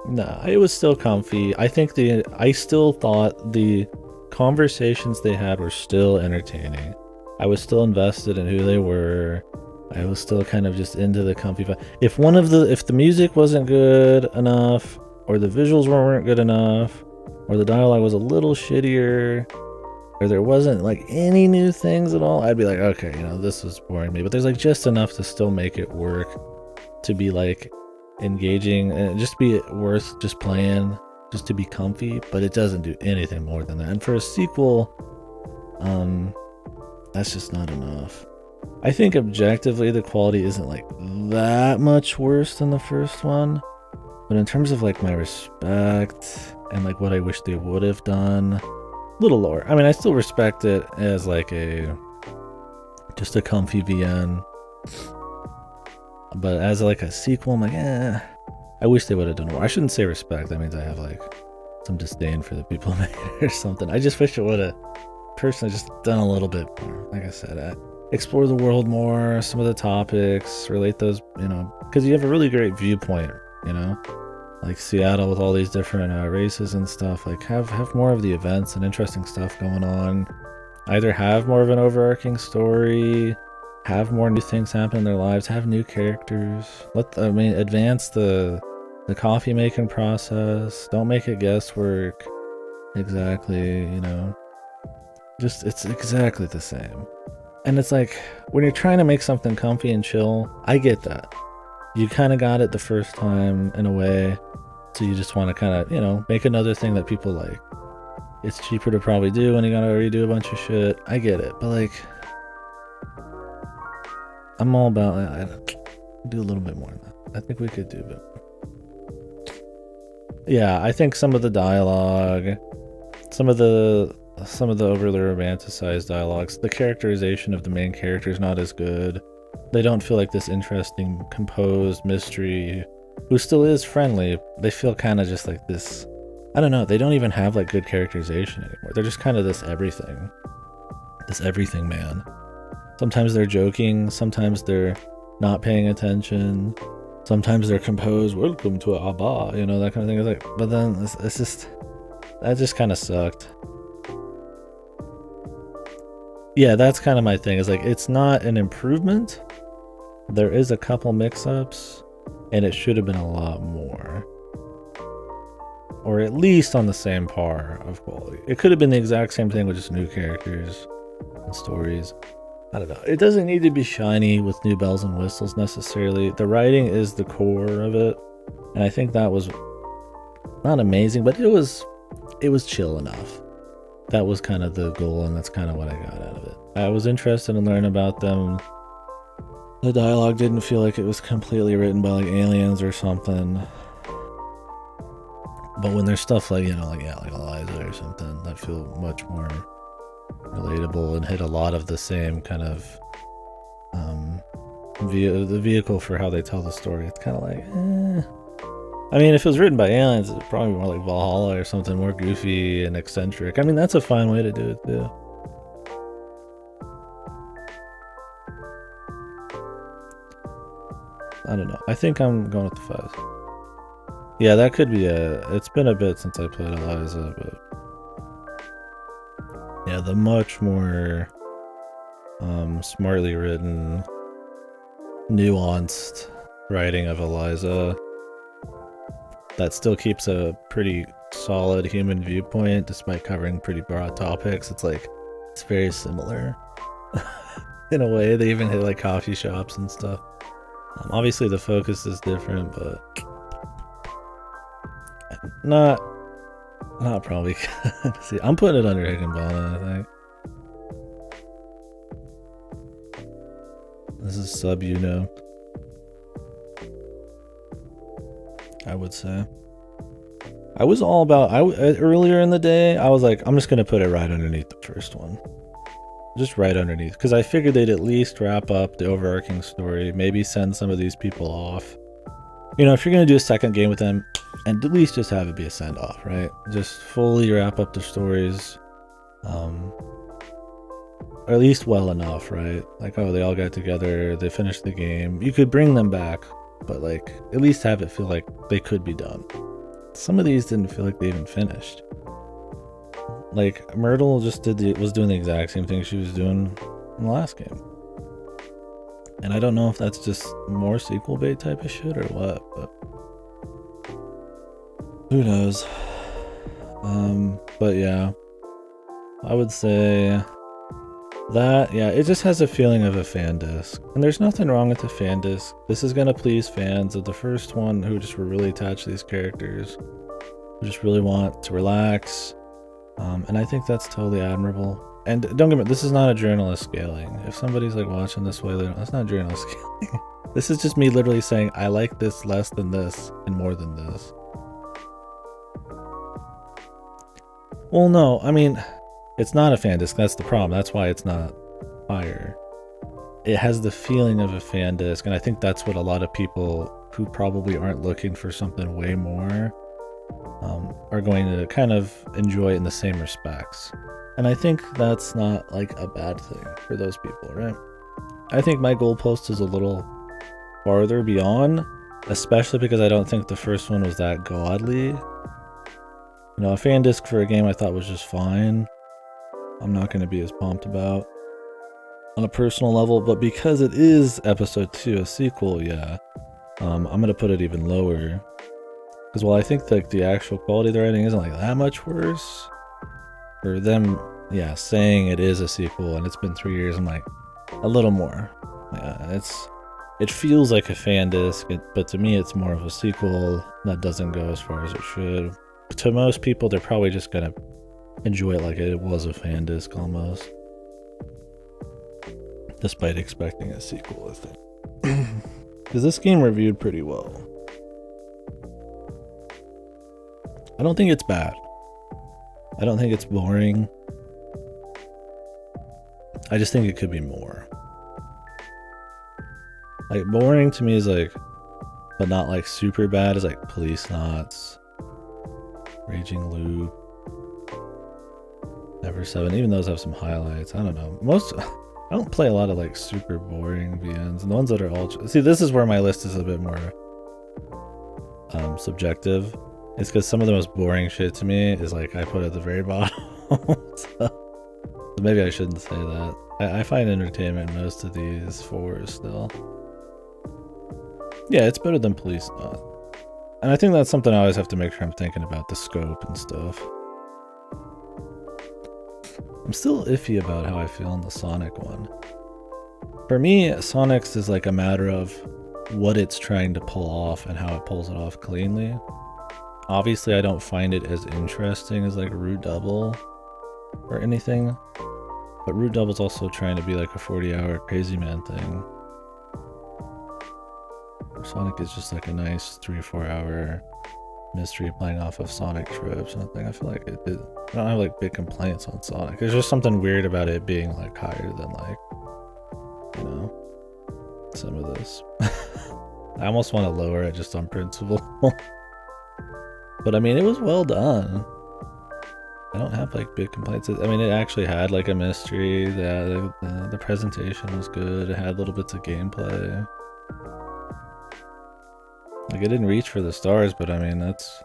No, it was still comfy. I still thought the conversations they had were still entertaining. I was still invested in who they were. I was still kind of just into the comfy vibe. If the music wasn't good enough, or the visuals weren't good enough, or the dialogue was a little shittier, or there wasn't like any new things at all, I'd be like, okay, this is boring me. But there's like just enough to still make it work, to be like engaging and just be worth just playing, just to be comfy. But it doesn't do anything more than that. And for a sequel, that's just not enough. I think objectively the quality isn't like that much worse than the first one, but in terms of like my respect and like what I wish they would have done, a little lower. I mean, I still respect it as like just a comfy VN, but as like a sequel, I'm like, I wish they would have done more. I shouldn't say respect. That means I have like some disdain for the people who made it or something. I just wish it would have personally just done a little bit more. Like I said, explore the world more, some of the topics, relate those, because you have a really great viewpoint, like Seattle with all these different races and stuff. Like have more of the events and interesting stuff going on. Either have more of an overarching story, have more new things happen in their lives, have new characters. Advance the coffee making process. Don't make it guesswork. Exactly, just it's exactly the same. And it's like, when you're trying to make something comfy and chill, I get that. You kind of got it the first time in a way, so you just want to kind of, make another thing that people like. It's cheaper to probably do when you gotta redo a bunch of shit. I get it, but like, I'm all about do a little bit more than that. I think we could do a bit more. Yeah, I think some of the dialogue, some of the overly romanticized dialogues, the characterization of the main character is not as good. They don't feel like this interesting, composed mystery who still is friendly. They feel kind of just like this, I don't know, they don't even have like good characterization anymore. They're just kind of this everything man. Sometimes they're joking, sometimes they're not paying attention, sometimes they're composed, welcome to Abba, that kind of thing. It's like, but then it's just, that just kind of sucked. Yeah, that's kind of my thing. Is like, it's not an improvement. There is a couple mix-ups, and it should have been a lot more, or at least on the same par of quality. It could have been the exact same thing with just new characters and stories. I don't know. It doesn't need to be shiny with new bells and whistles necessarily. The writing is the core of it, and I think that was not amazing, but it was chill enough. That was kind of the goal, and that's kind of what I got out of it. I was interested in learning about them. The dialogue didn't feel like it was completely written by like aliens or something. But when there's stuff like, like Eliza or something that feel much more relatable and hit a lot of the same kind of the vehicle for how they tell the story, it's kind of like, I mean, if it was written by aliens, it'd probably be more like Valhalla or something more goofy and eccentric. I mean, that's a fine way to do it too. I don't know. I think I'm going with the 5. Yeah, that could be it's been a bit since I played Eliza, but yeah, the much more smartly written, nuanced writing of Eliza that still keeps a pretty solid human viewpoint despite covering pretty broad topics. It's like, it's very similar in a way. They even hit like coffee shops and stuff. Obviously the focus is different, but not probably. See, I'm putting it under Higginbotham, I think. This is sub, I would say. I was all about, earlier in the day, I was like, I'm just going to put it right underneath the first one. Just right underneath. Because I figured they'd at least wrap up the overarching story. Maybe send some of these people off. If you're going to do a second game with them, and at least just have it be a send-off, right? Just fully wrap up the stories. Or at least well enough, right? Like, oh, they all got together, they finished the game. You could bring them back but like at least have it feel like they could be done. Some of these didn't feel like they even finished. Like Myrtle just was doing the exact same thing she was doing in the last game. And I don't know if that's just more sequel bait type of shit or what, but who knows. But yeah, I would say that, yeah, it just has a feeling of a fan disc. And there's nothing wrong with the fan disc. This is gonna please fans of the first one who just were really attached to these characters, who just really want to relax. And I think that's totally admirable. And don't get me, this is not a journalist scaling. If somebody's like watching this way, that's not journalist scaling. This is just me literally saying, I like this less than this and more than this. Well, no, I mean, it's not a fan disc. That's the problem. That's why it's not fire. It has the feeling of a fan disc. And I think that's what a lot of people who probably aren't looking for something way more are going to kind of enjoy it in the same respects. And I think that's not like a bad thing for those people, right? I think my goalpost is a little farther beyond, especially because I don't think the first one was that godly. You know, a fan disc for a game I thought was just fine. I'm not going to be as pumped about on a personal level, but because it is episode 2, a sequel, yeah, I'm going to put it even lower. Because while I think like the actual quality of the writing isn't like that much worse, for them, yeah, saying it is a sequel and it's been 3 years, I'm like, a little more. Yeah, it feels like a fan disc, but to me it's more of a sequel that doesn't go as far as it should. To most people, they're probably just gonna enjoy it like it was a fan disc almost, despite expecting a sequel, I think. Because this game reviewed pretty well. I don't think it's bad. I don't think it's boring. I just think it could be more. Like, boring to me is like, but not like super bad, is like Police Knots, Raging Loop, Never 7. Even those have some highlights. I don't know. I don't play a lot of like super boring VNs. And the ones that are all... See, this is where my list is a bit more subjective. It's because some of the most boring shit to me is like I put at the very bottom. So maybe I shouldn't say that. I find entertainment in most of these 4s still. Yeah, it's better than Police Knot. And I think that's something I always have to make sure I'm thinking about, the scope and stuff. I'm still iffy about how I feel on the Sonic one. For me, Sonic's is like a matter of what it's trying to pull off and how it pulls it off cleanly. Obviously, I don't find it as interesting as like Root Double or anything, but Root Double's also trying to be like a 40-hour Crazy Man thing. Sonic is just like a nice 3 or 4 hour mystery playing off of Sonic tropes and I feel like I don't have like big complaints on Sonic. There's just something weird about it being like higher than like, you know, some of this. I almost want to lower it just on principle. But I mean, it was well done. I don't have like big complaints. I mean, it actually had like a mystery. The presentation was good. It had little bits of gameplay. Like, it didn't reach for the stars, but I mean, that's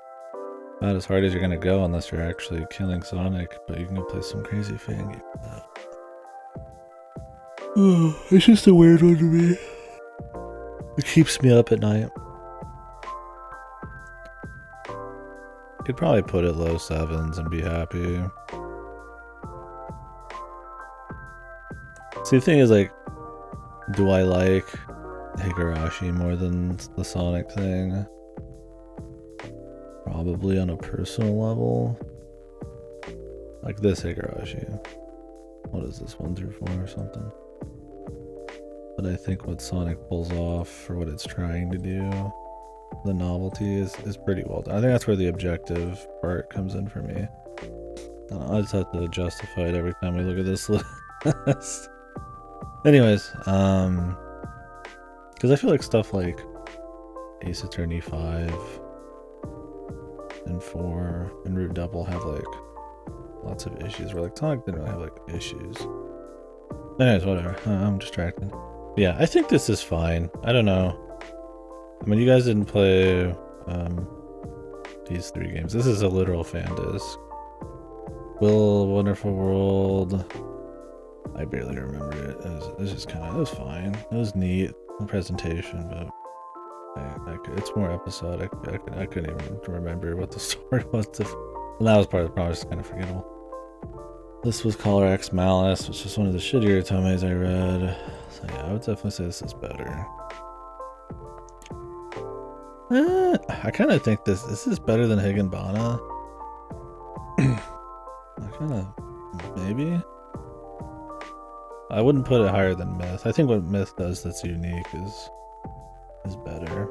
about as hard as you're gonna go unless you're actually killing Sonic. But you can go play some crazy fan game with that. It's just a weird one to me. It keeps me up at night. Could probably put it low 7s and be happy. See, the thing is, like, do I like Higurashi more than the Sonic thing? Probably on a personal level. Like this Higurashi. What is this, 1 through 4 or something? But I think what Sonic pulls off for what it's trying to do, the novelty is pretty well done. I think that's where the objective part comes in for me. I just have to justify it every time we look at this list. Anyways, because I feel like stuff like Ace Attorney 5 and 4 and Root Double have like lots of issues, where like Sonic didn't really have like issues. Anyways, whatever. I'm distracted. Yeah, I think this is fine. I don't know. I mean, you guys didn't play these 3 games. This is a literal fan disc. Will Wonderful World. I barely remember it. It was just kind of, it was fine. It was neat, the presentation, but it's more episodic. I couldn't even remember what the story was. And that was part of the problem, just kind of forgettable. This was Color X Malice, which is one of the shittier tomes I read. So yeah, I would definitely say this is better. I kind of think this is better than Higginbana. I kind of, maybe. I wouldn't put it higher than Myth. I think what Myth does that's unique is better.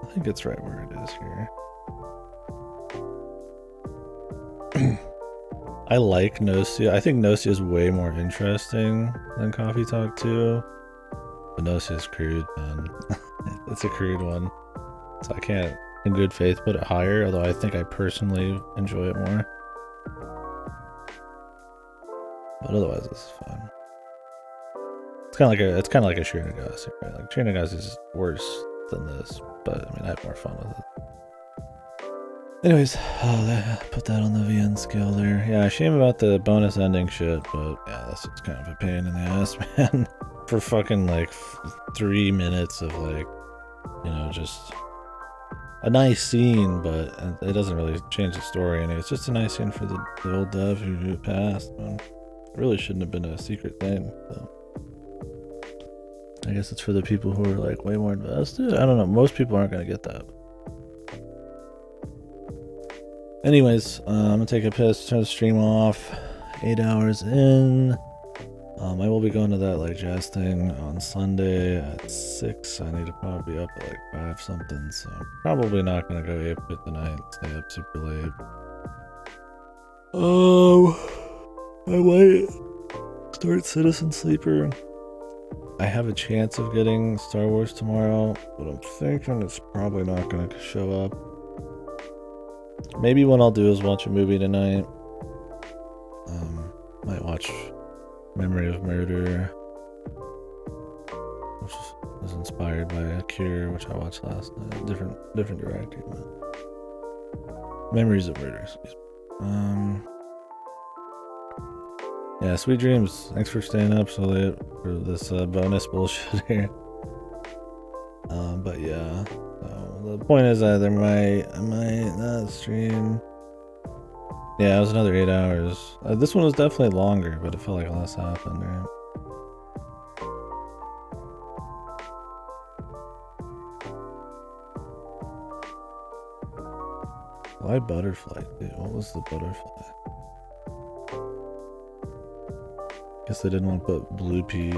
I think it's right where it is here. I like Gnosia. I think Gnosia is way more interesting than Coffee Talk 2. But Gnosia is crude, man. It's a crude one. So I can't, in good faith, put it higher, although I think I personally enjoy it more. But otherwise, this is fun. It's kind of like a Shinigami, right? Like Shinigami is worse than this, but I mean, I have more fun with it. Anyways, put that on the VN scale there. Yeah, shame about the bonus ending shit, but yeah, that's just kind of a pain in the ass, man. For fucking like 3 minutes of like, you know, just a nice scene, but it doesn't really change the story. And it's just a nice scene for the old dev who passed. Man. It really shouldn't have been a secret thing. So. I guess it's for the people who are like way more invested. I don't know. Most people aren't gonna get that. Anyways, I'm gonna take a piss, turn the stream off. 8 hours in. I will be going to that like jazz thing on Sunday at 6. I need to probably be up at like 5 something, so probably not gonna go ape it tonight. Stay up super late. I might start Citizen Sleeper. I have a chance of getting Star Wars tomorrow, but I'm thinking it's probably not gonna show up. Maybe what I'll do is watch a movie tonight. Might watch Memory of Murder, which was inspired by A Cure, which I watched last night. Different director. But Memories of Murder, excuse me. Yeah, sweet dreams. Thanks for staying up so late for this bonus bullshit here. But yeah, so the point is either I might not stream. Yeah, it was another 8 hours. This one was definitely longer, but it felt like less happened, right? Why butterfly, dude? What was the butterfly? Guess they didn't want to put blue pea.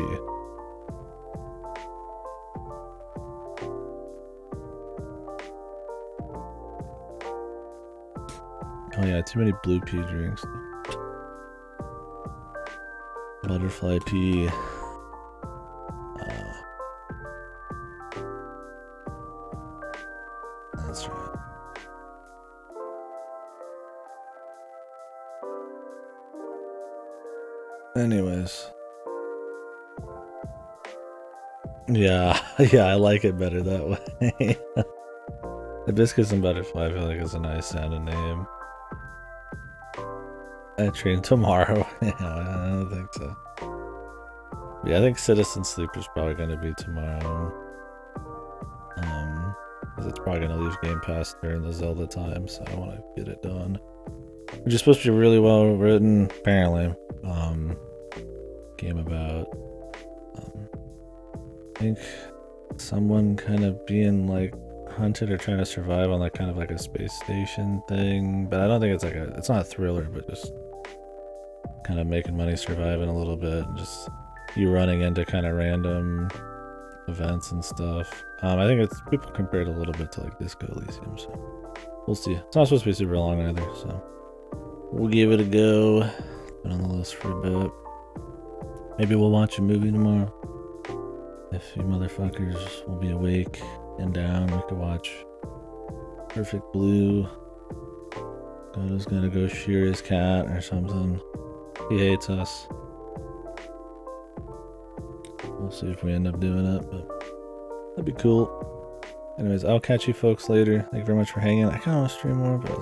Oh yeah, too many blue pea drinks. Butterfly pea. That's right. Anyways. Yeah, yeah, I like it better that way. Hibiscus and Butterfly, I feel like is a nice sounding name. I train tomorrow. Yeah, I don't think so. Yeah, I think Citizen Sleeper is probably going to be tomorrow. Because it's probably going to leave Game Pass during the Zelda time, so I want to get it done. Which is supposed to be really well written, apparently. Game about, I think someone kind of being like hunted or trying to survive on like kind of like a space station thing, but I don't think it's like it's not a thriller, but just kind of making money surviving a little bit, and just you running into kind of random events and stuff. I think it's people compare it a little bit to like Disco Elysium, so we'll see. It's not supposed to be super long either, so we'll give it a go. It's been on the list for a bit. Maybe we'll watch a movie tomorrow. If you motherfuckers will be awake and down, we could watch Perfect Blue. Goto's gonna go shear his cat or something. He hates us. We'll see if we end up doing it, but that'd be cool. Anyways, I'll catch you folks later. Thank you very much for hanging. I kind of want to stream more, but